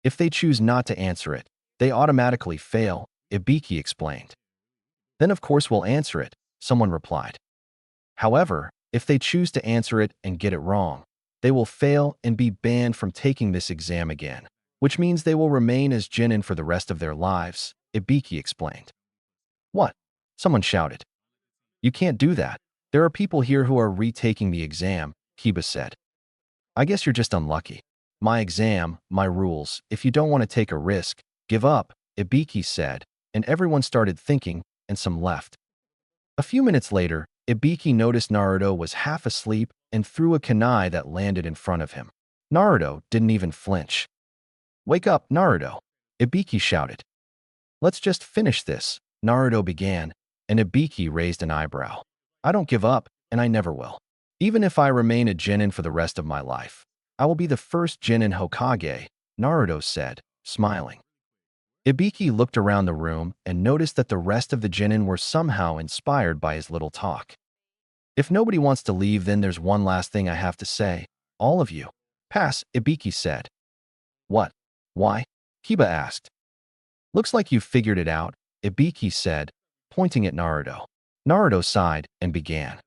[SPEAKER 1] If they choose not to answer it, they automatically fail, Ibiki explained. Then of course we'll answer it, someone replied. However, if they choose to answer it and get it wrong, they will fail and be banned from taking this exam again, which means they will remain as genin for the rest of their lives, Ibiki explained. What? Someone shouted. You can't do that. There are people here who are retaking the exam, Kiba said. I guess you're just unlucky. My exam, my rules. If you don't want to take a risk, give up, Ibiki said, and everyone started thinking, and some left. A few minutes later, Ibiki noticed Naruto was half asleep and threw a kunai that landed in front of him. Naruto didn't even flinch. Wake up, Naruto, Ibiki shouted. Let's just finish this, Naruto began, and Ibiki raised an eyebrow. I don't give up, and I never will. Even if I remain a genin for the rest of my life, I will be the first genin Hokage, Naruto said, smiling. Ibiki looked around the room and noticed that the rest of the genin were somehow inspired by his little talk. If nobody wants to leave, then there's one last thing I have to say. All of you. Pass, Ibiki said. What? Why? Kiba asked. Looks like you've figured it out, Ibiki said, pointing at Naruto. Naruto sighed and began.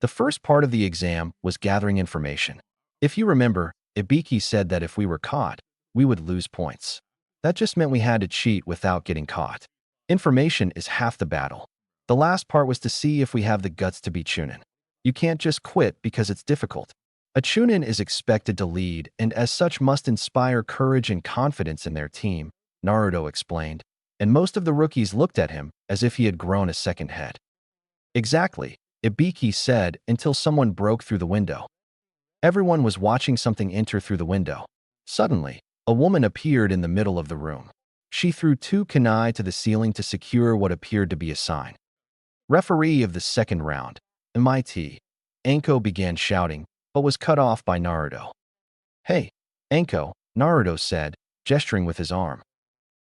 [SPEAKER 1] The first part of the exam was gathering information. If you remember, Ibiki said that if we were caught, we would lose points. That just meant we had to cheat without getting caught. Information is half the battle. The last part was to see if we have the guts to be Chunin. You can't just quit because it's difficult. A Chunin is expected to lead and as such must inspire courage and confidence in their team, Naruto explained, and most of the rookies looked at him as if he had grown a second head. Exactly, Ibiki said until someone broke through the window. Everyone was watching something enter through the window. Suddenly, a woman appeared in the middle of the room. She threw 2 kunai to the ceiling to secure what appeared to be a sign. Referee of the second round, MIT. Anko began shouting, but was cut off by Naruto. Hey, Anko, Naruto said, gesturing with his arm.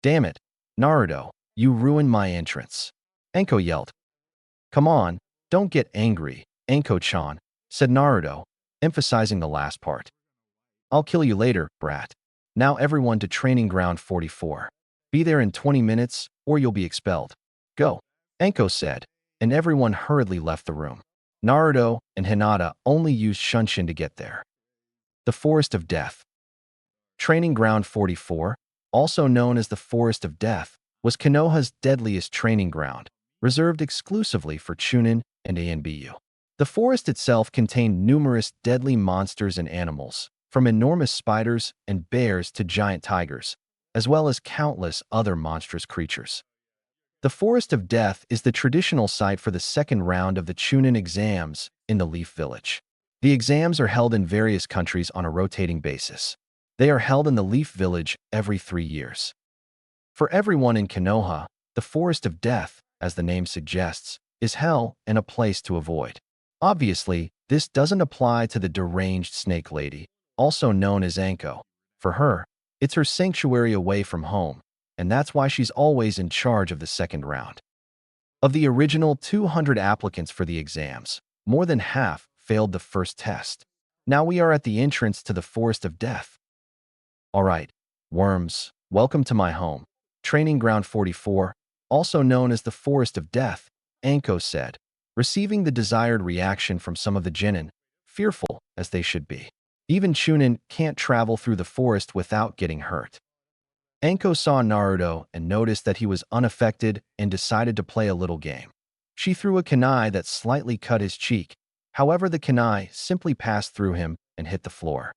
[SPEAKER 1] Damn it, Naruto, you ruined my entrance. Anko yelled. Come on, don't get angry, Anko-chan, said Naruto, emphasizing the last part. I'll kill you later, brat. Now everyone to training ground 44. Be there in 20 minutes or you'll be expelled. Go, Anko said, and everyone hurriedly left the room. Naruto and Hinata only used Shunshin to get there. The Forest of Death. Training Ground 44, also known as the Forest of Death, was Konoha's deadliest training ground, reserved exclusively for Chunin and ANBU. The forest itself contained numerous deadly monsters and animals, from enormous spiders and bears to giant tigers, as well as countless other monstrous creatures. The Forest of Death is the traditional site for the second round of the Chunin exams in the Leaf Village. The exams are held in various countries on a rotating basis. They are held in the Leaf Village every 3 years. For everyone in Konoha, the Forest of Death, as the name suggests, is hell and a place to avoid. Obviously, this doesn't apply to the deranged snake lady, also known as Anko. For her, it's her sanctuary away from home, and that's why she's always in charge of the second round. Of the original 200 applicants for the exams, more than half failed the first test. Now we are at the entrance to the Forest of Death. All right, worms, welcome to my home. Training Ground 44, also known as the Forest of Death, Anko said, receiving the desired reaction from some of the Genin, fearful as they should be. Even Chunin can't travel through the forest without getting hurt. Anko saw Naruto and noticed that he was unaffected and decided to play a little game. She threw a kunai that slightly cut his cheek. However, the kunai simply passed through him and hit the floor.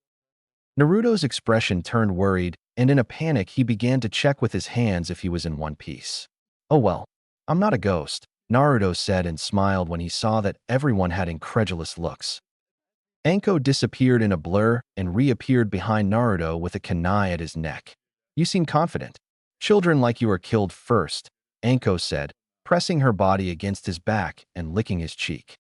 [SPEAKER 1] Naruto's expression turned worried, and in a panic he began to check with his hands if he was in one piece. "Oh well, I'm not a ghost," Naruto said and smiled when he saw that everyone had incredulous looks. Anko disappeared in a blur and reappeared behind Naruto with a kunai at his neck. "You seem confident. Children like you are killed first," Anko said, pressing her body against his back and licking his cheek.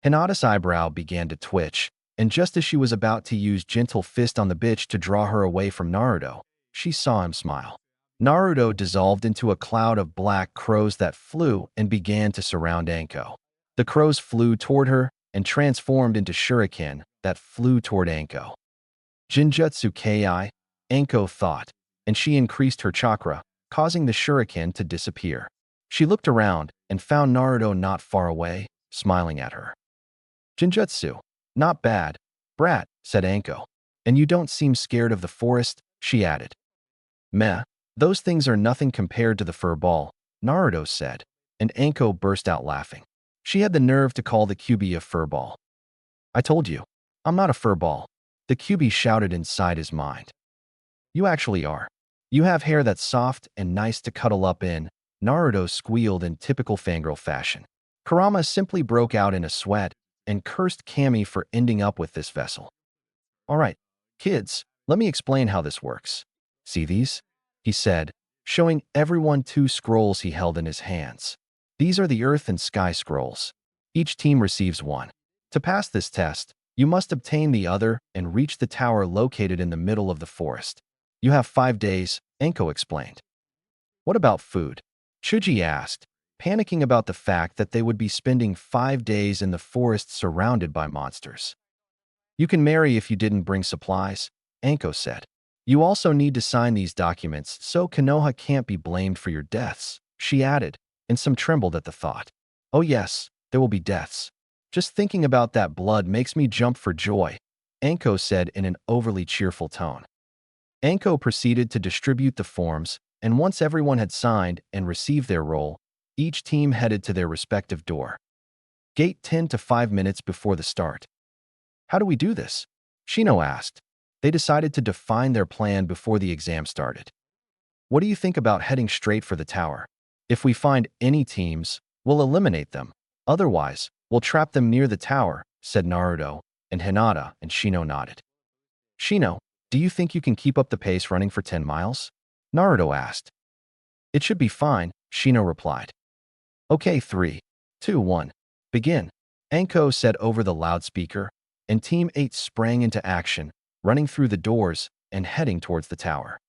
[SPEAKER 1] Hinata's eyebrow began to twitch, and just as she was about to use gentle fist on the bitch to draw her away from Naruto, she saw him smile. Naruto dissolved into a cloud of black crows that flew and began to surround Anko. The crows flew toward her and transformed into shuriken that flew toward Anko. Jinjutsu Ki, Anko thought, and she increased her chakra, causing the shuriken to disappear. She looked around and found Naruto not far away, smiling at her. "Jinjutsu, not bad, brat," said Anko. "And you don't seem scared of the forest," she added. "Meh, those things are nothing compared to the fur ball," Naruto said, and Anko burst out laughing. She had the nerve to call the Kyuubi a fur ball. "I told you, I'm not a fur ball," the Kyuubi shouted inside his mind. "You actually are. You have hair that's soft and nice to cuddle up in," Naruto squealed in typical fangirl fashion. Kurama simply broke out in a sweat and cursed Kami for ending up with this vessel. "All right, kids, let me explain how this works. See these?" he said, showing everyone two scrolls he held in his hands. "These are the Earth and Sky scrolls. Each team receives one. To pass this test, you must obtain the other and reach the tower located in the middle of the forest. You have 5 days," Anko explained. "What about food?" Chuji asked, panicking about the fact that they would be spending 5 days in the forest surrounded by monsters. "You can marry if you didn't bring supplies," Anko said. "You also need to sign these documents so Konoha can't be blamed for your deaths," she added, and some trembled at the thought. "Oh yes, there will be deaths. Just thinking about that blood makes me jump for joy," Anko said in an overly cheerful tone. Anko proceeded to distribute the forms, and once everyone had signed and received their role, each team headed to their respective door. Gate 10 to 5 minutes before the start. "How do we do this?" Shino asked. They decided to define their plan before the exam started. "What do you think about heading straight for the tower? If we find any teams, we'll eliminate them. Otherwise, we'll trap them near the tower," said Naruto, and Hinata and Shino nodded. "Shino, do you think you can keep up the pace running for 10 miles? Naruto asked. "It should be fine," Shino replied. "Okay, 3, 2, 1, begin," Anko said over the loudspeaker, and Team 8 sprang into action, running through the doors and heading towards the tower.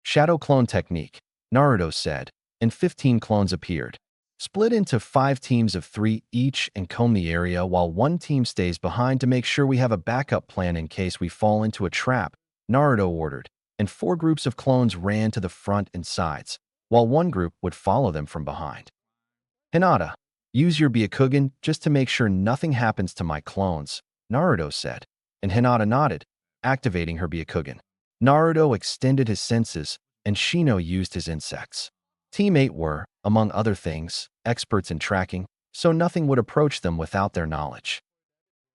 [SPEAKER 1] "Shadow clone technique," Naruto said, and 15 clones appeared. "Split into 5 teams of 3 each and comb the area while one team stays behind to make sure we have a backup plan in case we fall into a trap," Naruto ordered, and 4 groups of clones ran to the front and sides, while one group would follow them from behind. "Hinata, use your Byakugan just to make sure nothing happens to my clones," Naruto said, and Hinata nodded, activating her Byakugan. Naruto extended his senses, and Shino used his insects. Team 8 were, among other things, experts in tracking, so nothing would approach them without their knowledge.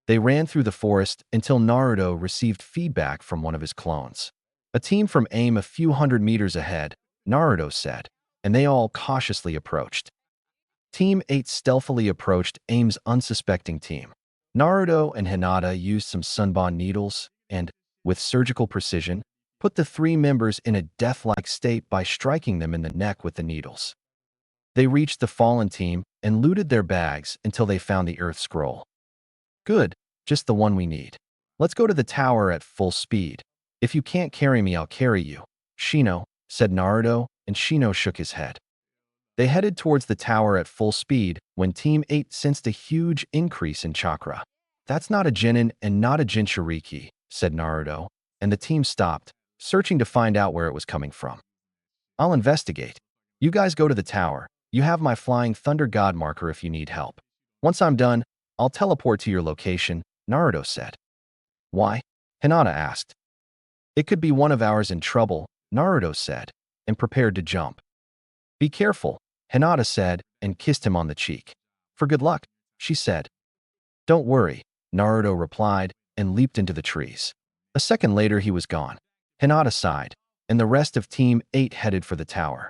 [SPEAKER 1] They ran through the forest until Naruto received feedback from one of his clones. "A team from AIM a few hundred meters ahead," Naruto said, and they all cautiously approached. Team 8 stealthily approached AIM's unsuspecting team. Naruto and Hinata used some sunbon needles and, with surgical precision, put the 3 members in a death-like state by striking them in the neck with the needles. They reached the fallen team and looted their bags until they found the Earth Scroll. "Good, just the one we need. Let's go to the tower at full speed. If you can't carry me, I'll carry you," Shino said Naruto, and Shino shook his head. They headed towards the tower at full speed when Team 8 sensed a huge increase in chakra. "That's not a Genin and not a Jinchuriki," said Naruto, and the team stopped, searching to find out where it was coming from. I'll investigate. You guys go to the tower. You have my flying thunder god marker if you need help. Once I'm done, I'll teleport to your location, Naruto said. Why? Hinata asked. It could be one of ours in trouble, Naruto said, and prepared to jump. Be careful, Hinata said, and kissed him on the cheek. For good luck, she said. Don't worry, Naruto replied, and leaped into the trees. A second later he was gone. Hinata sighed, and the rest of Team 8 headed for the tower.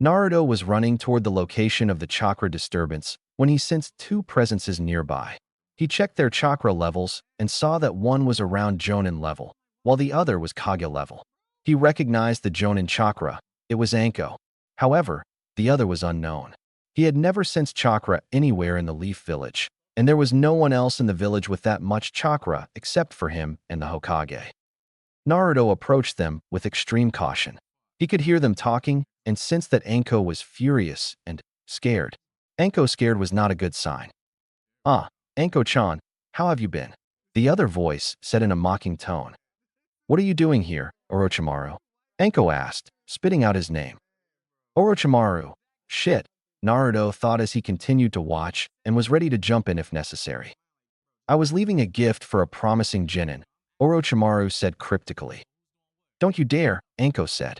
[SPEAKER 1] Naruto was running toward the location of the chakra disturbance when he sensed two presences nearby. He checked their chakra levels and saw that one was around Jonin level, while the other was Kage level. He recognized the Jonin chakra. It was Anko. However, the other was unknown. He had never sensed chakra anywhere in the Leaf Village, and there was no one else in the village with that much chakra except for him and the Hokage. Naruto approached them with extreme caution. He could hear them talking and sensed that Anko was furious and scared. Anko scared was not a good sign. Ah, Anko-chan, how have you been? The other voice said in a mocking tone. What are you doing here, Orochimaru? Anko asked, spitting out his name. Orochimaru. Shit, Naruto thought as he continued to watch and was ready to jump in if necessary. I was leaving a gift for a promising genin, Orochimaru said cryptically. Don't you dare, Anko said.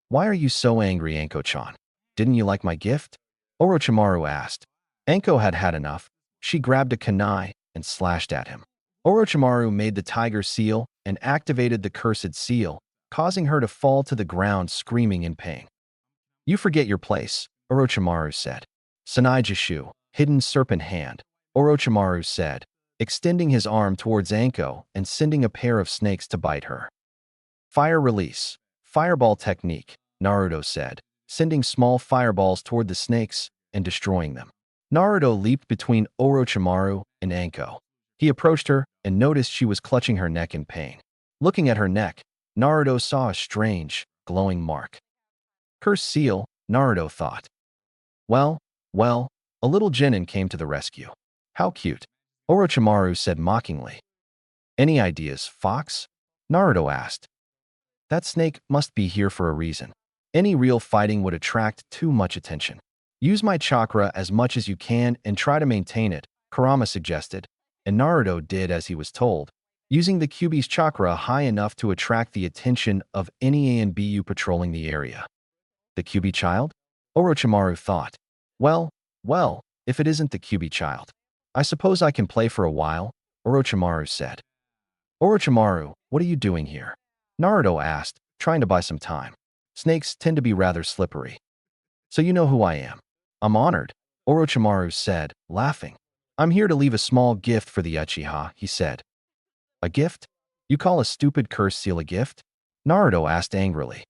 [SPEAKER 1] Why are you so angry, Anko-chan? Didn't you like my gift? Orochimaru asked. Anko had had enough. She grabbed a kunai and slashed at him. Orochimaru made the tiger seal and activated the cursed seal, causing her to fall to the ground screaming in pain. You forget your place, Orochimaru said. Sanai Jishu, hidden serpent hand, Orochimaru said, extending his arm towards Anko and sending a pair of snakes to bite her. Fire release, fireball technique, Naruto said, sending small fireballs toward the snakes and destroying them. Naruto leaped between Orochimaru and Anko. He approached her and noticed she was clutching her neck in pain. Looking at her neck, Naruto saw a strange, glowing mark. Cursed seal, Naruto thought. Well, a little genin came to the rescue. How cute, Orochimaru said mockingly. Any ideas, Fox? Naruto asked. That snake must be here for a reason. Any real fighting would attract too much attention. Use my chakra as much as you can and try to maintain it, Kurama suggested, and Naruto did as he was told, using the Kyuubi's chakra high enough to attract the attention of any ANBU patrolling the area. The Kyuubi child? Orochimaru thought. Well, if it isn't the Kyuubi child. I suppose I can play for a while, Orochimaru said. Orochimaru, what are you doing here? Naruto asked, trying to buy some time. Snakes tend to be rather slippery. So you know who I am. I'm honored, Orochimaru said, laughing. I'm here to leave a small gift for the Uchiha, he said. A gift? You call a stupid cursed seal a gift? Naruto asked angrily.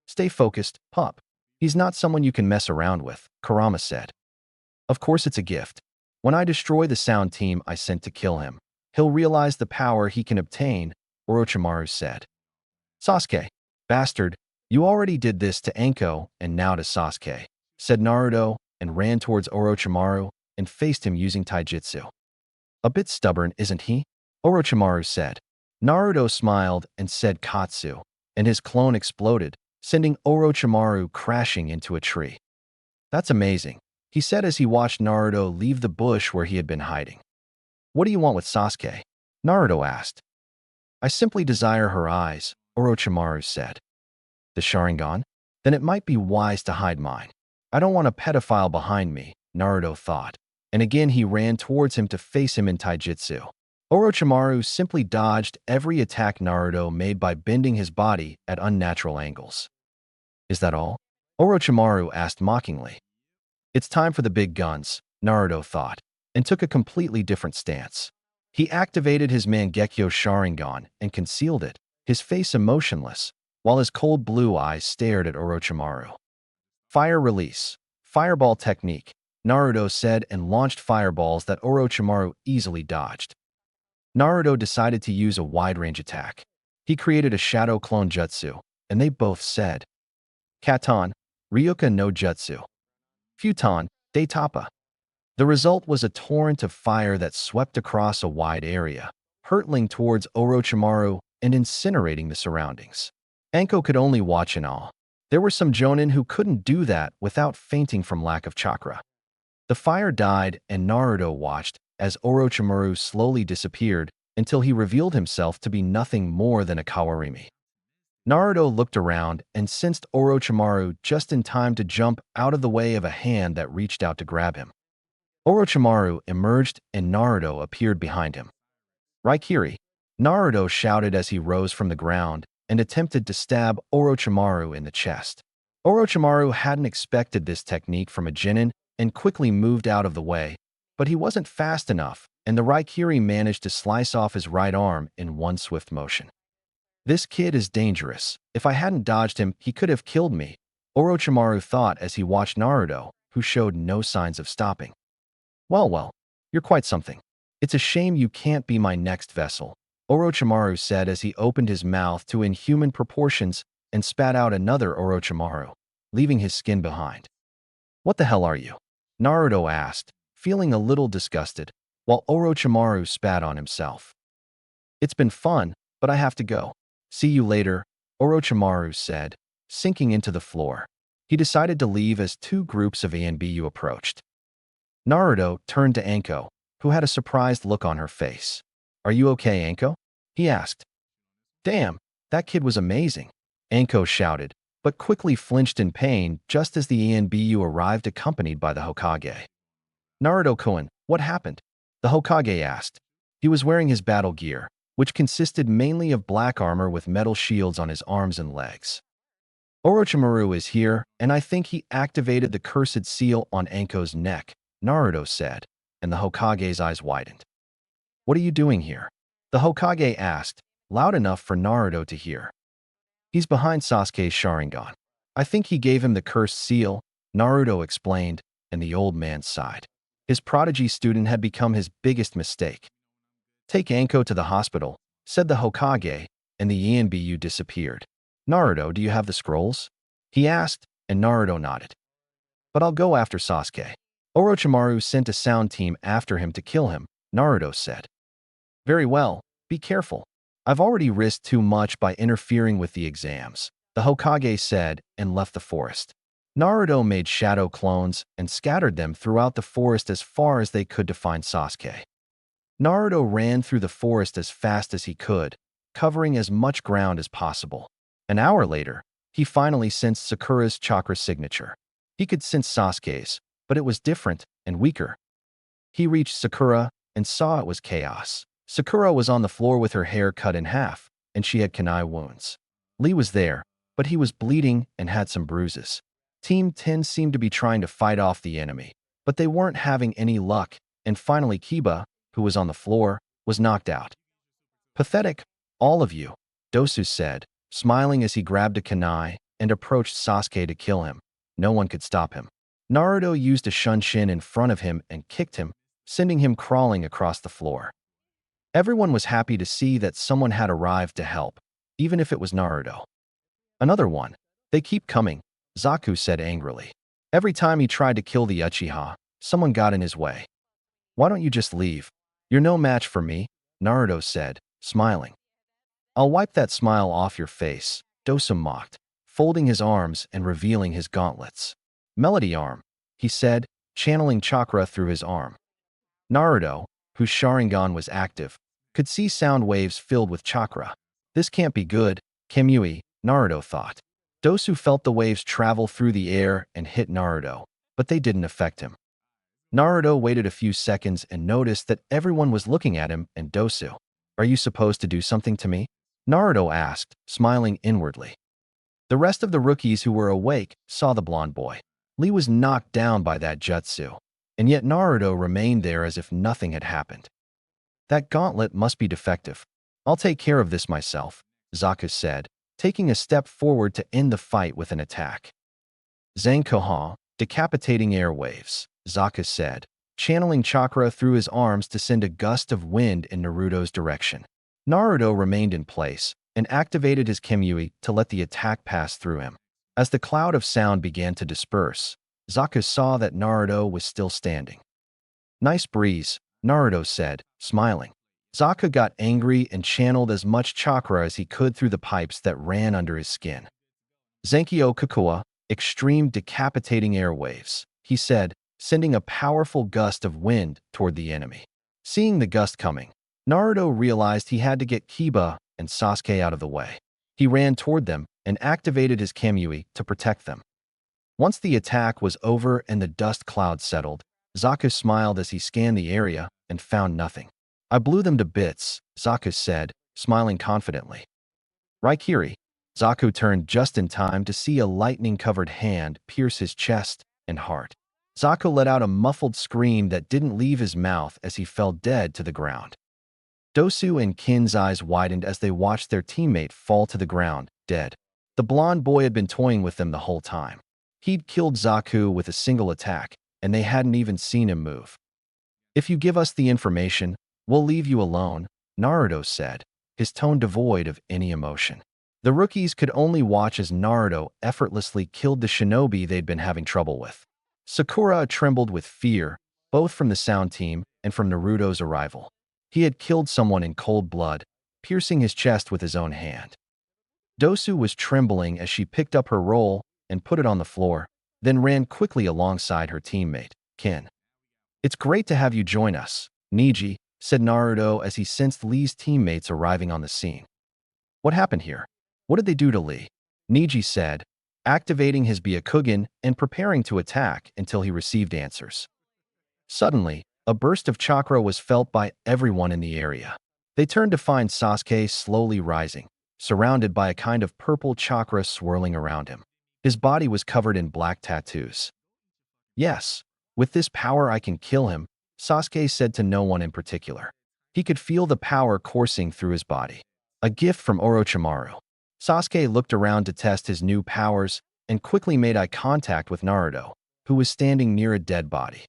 [SPEAKER 1] Stay focused, pup. He's not someone you can mess around with, Kurama said. Of course it's a gift. When I destroy the sound team I sent to kill him, he'll realize the power he can obtain, Orochimaru said. Sasuke, bastard, you already did this to Anko and now to Sasuke, said Naruto and ran towards Orochimaru and faced him using taijutsu. A bit stubborn, isn't he? Orochimaru said. Naruto smiled and said Katsu, and his clone exploded, sending Orochimaru crashing into a tree. That's amazing, he said as he watched Naruto leave the bush where he had been hiding. What do you want with Sasuke? Naruto asked. I simply desire her eyes, Orochimaru said. The Sharingan? Then it might be wise to hide mine. I don't want a pedophile behind me, Naruto thought, and again he ran towards him to face him in taijutsu. Orochimaru simply dodged every attack Naruto made by bending his body at unnatural angles. Is that all? Orochimaru asked mockingly. It's time for the big guns, Naruto thought, and took a completely different stance. He activated his Mangekyo Sharingan and concealed it, his face emotionless, while his cold blue eyes stared at Orochimaru. Fire release, fireball technique, Naruto said and launched fireballs that Orochimaru easily dodged. Naruto decided to use a wide-range attack. He created a shadow clone jutsu, and they both said, Katan, Ryuka no Jutsu. Futon, de Tapa. The result was a torrent of fire that swept across a wide area, hurtling towards Orochimaru and incinerating the surroundings. Anko could only watch in awe. There were some jonin who couldn't do that without fainting from lack of chakra. The fire died and Naruto watched as Orochimaru slowly disappeared until he revealed himself to be nothing more than a Kawarimi. Naruto looked around and sensed Orochimaru just in time to jump out of the way of a hand that reached out to grab him. Orochimaru emerged and Naruto appeared behind him. "Raikiri!" Naruto shouted as he rose from the ground and attempted to stab Orochimaru in the chest. Orochimaru hadn't expected this technique from a genin and quickly moved out of the way, but he wasn't fast enough, and the Raikiri managed to slice off his right arm in one swift motion. "This kid is dangerous. If I hadn't dodged him, he could have killed me," Orochimaru thought as he watched Naruto, who showed no signs of stopping. Well, you're quite something. It's a shame you can't be my next vessel," Orochimaru said as he opened his mouth to inhuman proportions and spat out another Orochimaru, leaving his skin behind. "What the hell are you?" Naruto asked, feeling a little disgusted, while Orochimaru spat on himself. "It's been fun, but I have to go. See you later," Orochimaru said, sinking into the floor. He decided to leave as two groups of ANBU approached. Naruto turned to Anko, who had a surprised look on her face. "Are you okay, Anko?" he asked. "Damn, that kid was amazing," Anko shouted, but quickly flinched in pain just as the ANBU arrived accompanied by the Hokage. "Naruto-kun, what happened?" the Hokage asked. He was wearing his battle gear, which consisted mainly of black armor with metal shields on his arms and legs. "Orochimaru is here, and I think he activated the cursed seal on Anko's neck," Naruto said, and the Hokage's eyes widened. "What are you doing here?" the Hokage asked, loud enough for Naruto to hear. "He's behind Sasuke's Sharingan. I think he gave him the cursed seal," Naruto explained, and the old man sighed. His prodigy student had become his biggest mistake. "Take Anko to the hospital," said the Hokage, and the ANBU disappeared. "Naruto, do you have the scrolls?" he asked, and Naruto nodded. "But I'll go after Sasuke. Orochimaru sent a sound team after him to kill him," Naruto said. "Very well, be careful. I've already risked too much by interfering with the exams," the Hokage said and left the forest. Naruto made shadow clones and scattered them throughout the forest as far as they could to find Sasuke. Naruto ran through the forest as fast as he could, covering as much ground as possible. An hour later, he finally sensed Sakura's chakra signature. He could sense Sasuke's, but it was different and weaker. He reached Sakura and saw it was chaos. Sakura was on the floor with her hair cut in half, and she had kunai wounds. Lee was there, but he was bleeding and had some bruises. Team 10 seemed to be trying to fight off the enemy, but they weren't having any luck, and finally Kiba, who was on the floor, was knocked out. "Pathetic, all of you," Dosu said, smiling as he grabbed a kunai and approached Sasuke to kill him. No one could stop him. Naruto used a shunshin in front of him and kicked him, sending him crawling across the floor. Everyone was happy to see that someone had arrived to help, even if it was Naruto. "Another one. They keep coming," Zaku said angrily. Every time he tried to kill the Uchiha, someone got in his way. "Why don't you just leave? You're no match for me," Naruto said, smiling. "I'll wipe that smile off your face," Dosu mocked, folding his arms and revealing his gauntlets. "Melody arm," he said, channeling chakra through his arm. Naruto, whose Sharingan was active, could see sound waves filled with chakra. "This can't be good, Kamui," Naruto thought. Dosu felt the waves travel through the air and hit Naruto, but they didn't affect him. Naruto waited a few seconds and noticed that everyone was looking at him and Dosu. "Are you supposed to do something to me?" Naruto asked, smiling inwardly. The rest of the rookies who were awake saw the blonde boy. Lee was knocked down by that jutsu, and yet Naruto remained there as if nothing had happened. "That gauntlet must be defective. I'll take care of this myself," Zaku said, taking a step forward to end the fight with an attack. "Zankoha, decapitating airwaves," Zaku said, channeling chakra through his arms to send a gust of wind in Naruto's direction. Naruto remained in place and activated his Kamui to let the attack pass through him. As the cloud of sound began to disperse, Zaku saw that Naruto was still standing. "Nice breeze," Naruto said, smiling. Zaku got angry and channeled as much chakra as he could through the pipes that ran under his skin. Zenkyo Kukua, extreme decapitating airwaves, he said, sending a powerful gust of wind toward the enemy. Seeing the gust coming, Naruto realized he had to get Kiba and Sasuke out of the way. He ran toward them and activated his Kamui to protect them. Once the attack was over and the dust cloud settled, Zaku smiled as he scanned the area and found nothing. I blew them to bits, Zaku said, smiling confidently. Raikiri. Zaku turned just in time to see a lightning-covered hand pierce his chest and heart. Zaku let out a muffled scream that didn't leave his mouth as he fell dead to the ground. Dosu and Kin's eyes widened as they watched their teammate fall to the ground, dead. The blonde boy had been toying with them the whole time. He'd killed Zaku with a single attack, and they hadn't even seen him move. If you give us the information, we'll leave you alone, Naruto said, his tone devoid of any emotion. The rookies could only watch as Naruto effortlessly killed the shinobi they'd been having trouble with. Sakura trembled with fear, both from the sound team and from Naruto's arrival. He had killed someone in cold blood, piercing his chest with his own hand. Dosu was trembling as she picked up her roll and put it on the floor, then ran quickly alongside her teammate, Kin. It's great to have you join us, Niji, said Naruto as he sensed Lee's teammates arriving on the scene. What happened here? What did they do to Lee? Niji said, activating his Byakugan and preparing to attack until he received answers. Suddenly, a burst of chakra was felt by everyone in the area. They turned to find Sasuke slowly rising, surrounded by a kind of purple chakra swirling around him. His body was covered in black tattoos. Yes, with this power I can kill him, Sasuke said to no one in particular. He could feel the power coursing through his body. A gift from Orochimaru. Sasuke looked around to test his new powers and quickly made eye contact with Naruto, who was standing near a dead body.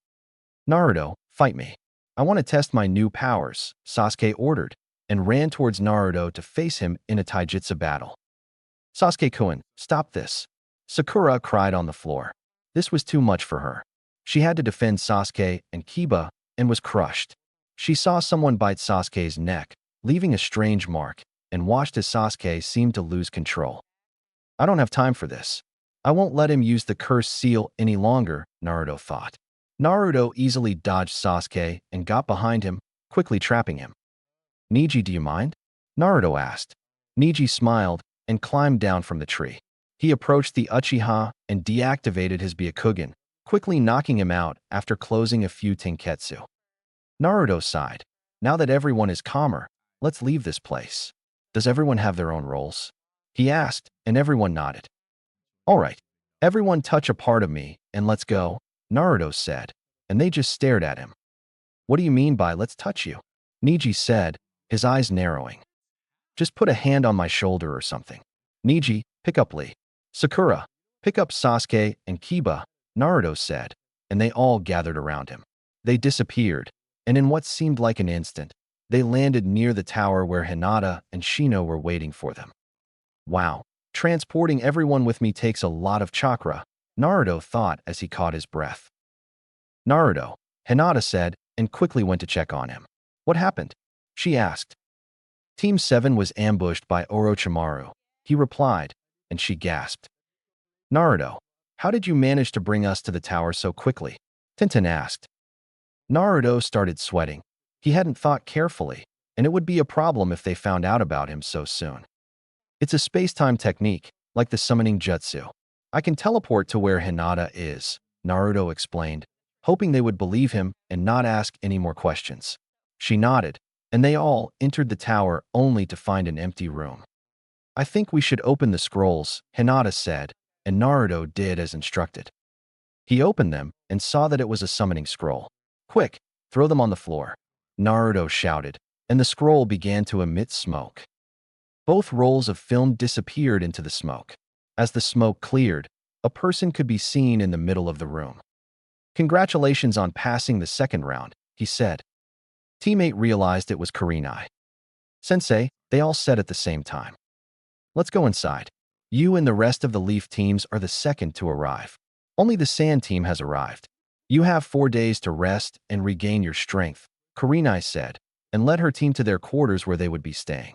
[SPEAKER 1] Naruto, fight me. I want to test my new powers, Sasuke ordered, and ran towards Naruto to face him in a taijutsu battle. Sasuke-kun, stop this. Sakura cried on the floor. This was too much for her. She had to defend Sasuke and Kiba and was crushed. She saw someone bite Sasuke's neck, leaving a strange mark, and watched as Sasuke seemed to lose control. I don't have time for this. I won't let him use the cursed seal any longer, Naruto thought. Naruto easily dodged Sasuke and got behind him, quickly trapping him. Niji, do you mind? Naruto asked. Niji smiled and climbed down from the tree. He approached the Uchiha and deactivated his Byakugan, quickly knocking him out after closing a few tenketsu. Naruto sighed. Now that everyone is calmer, let's leave this place. Does everyone have their own roles? He asked, and everyone nodded. All right, everyone touch a part of me, and let's go, Naruto said, and they just stared at him. What do you mean by let's touch you? Niji said, his eyes narrowing. Just put a hand on my shoulder or something. Niji, pick up Lee. Sakura, pick up Sasuke and Kiba, Naruto said, and they all gathered around him. They disappeared, and in what seemed like an instant, they landed near the tower where Hinata and Shino were waiting for them. Wow, transporting everyone with me takes a lot of chakra, Naruto thought as he caught his breath. Naruto, Hinata said, and quickly went to check on him. What happened? She asked. Team 7 was ambushed by Orochimaru, he replied, and she gasped. Naruto, how did you manage to bring us to the tower so quickly? Tenten asked. Naruto started sweating. He hadn't thought carefully, and it would be a problem if they found out about him so soon. It's a space-time technique, like the summoning jutsu. I can teleport to where Hinata is, Naruto explained, hoping they would believe him and not ask any more questions. She nodded, and they all entered the tower only to find an empty room. I think we should open the scrolls, Hinata said, and Naruto did as instructed. He opened them and saw that it was a summoning scroll. Quick, throw them on the floor, Naruto shouted, and the scroll began to emit smoke. Both rolls of film disappeared into the smoke. As the smoke cleared, a person could be seen in the middle of the room. Congratulations on passing the second round, he said. Teammate realized it was Kurenai. Sensei, they all said at the same time. Let's go inside. You and the rest of the Leaf teams are the second to arrive. Only the Sand team has arrived. You have 4 days to rest and regain your strength, Kurenai said, and led her team to their quarters where they would be staying.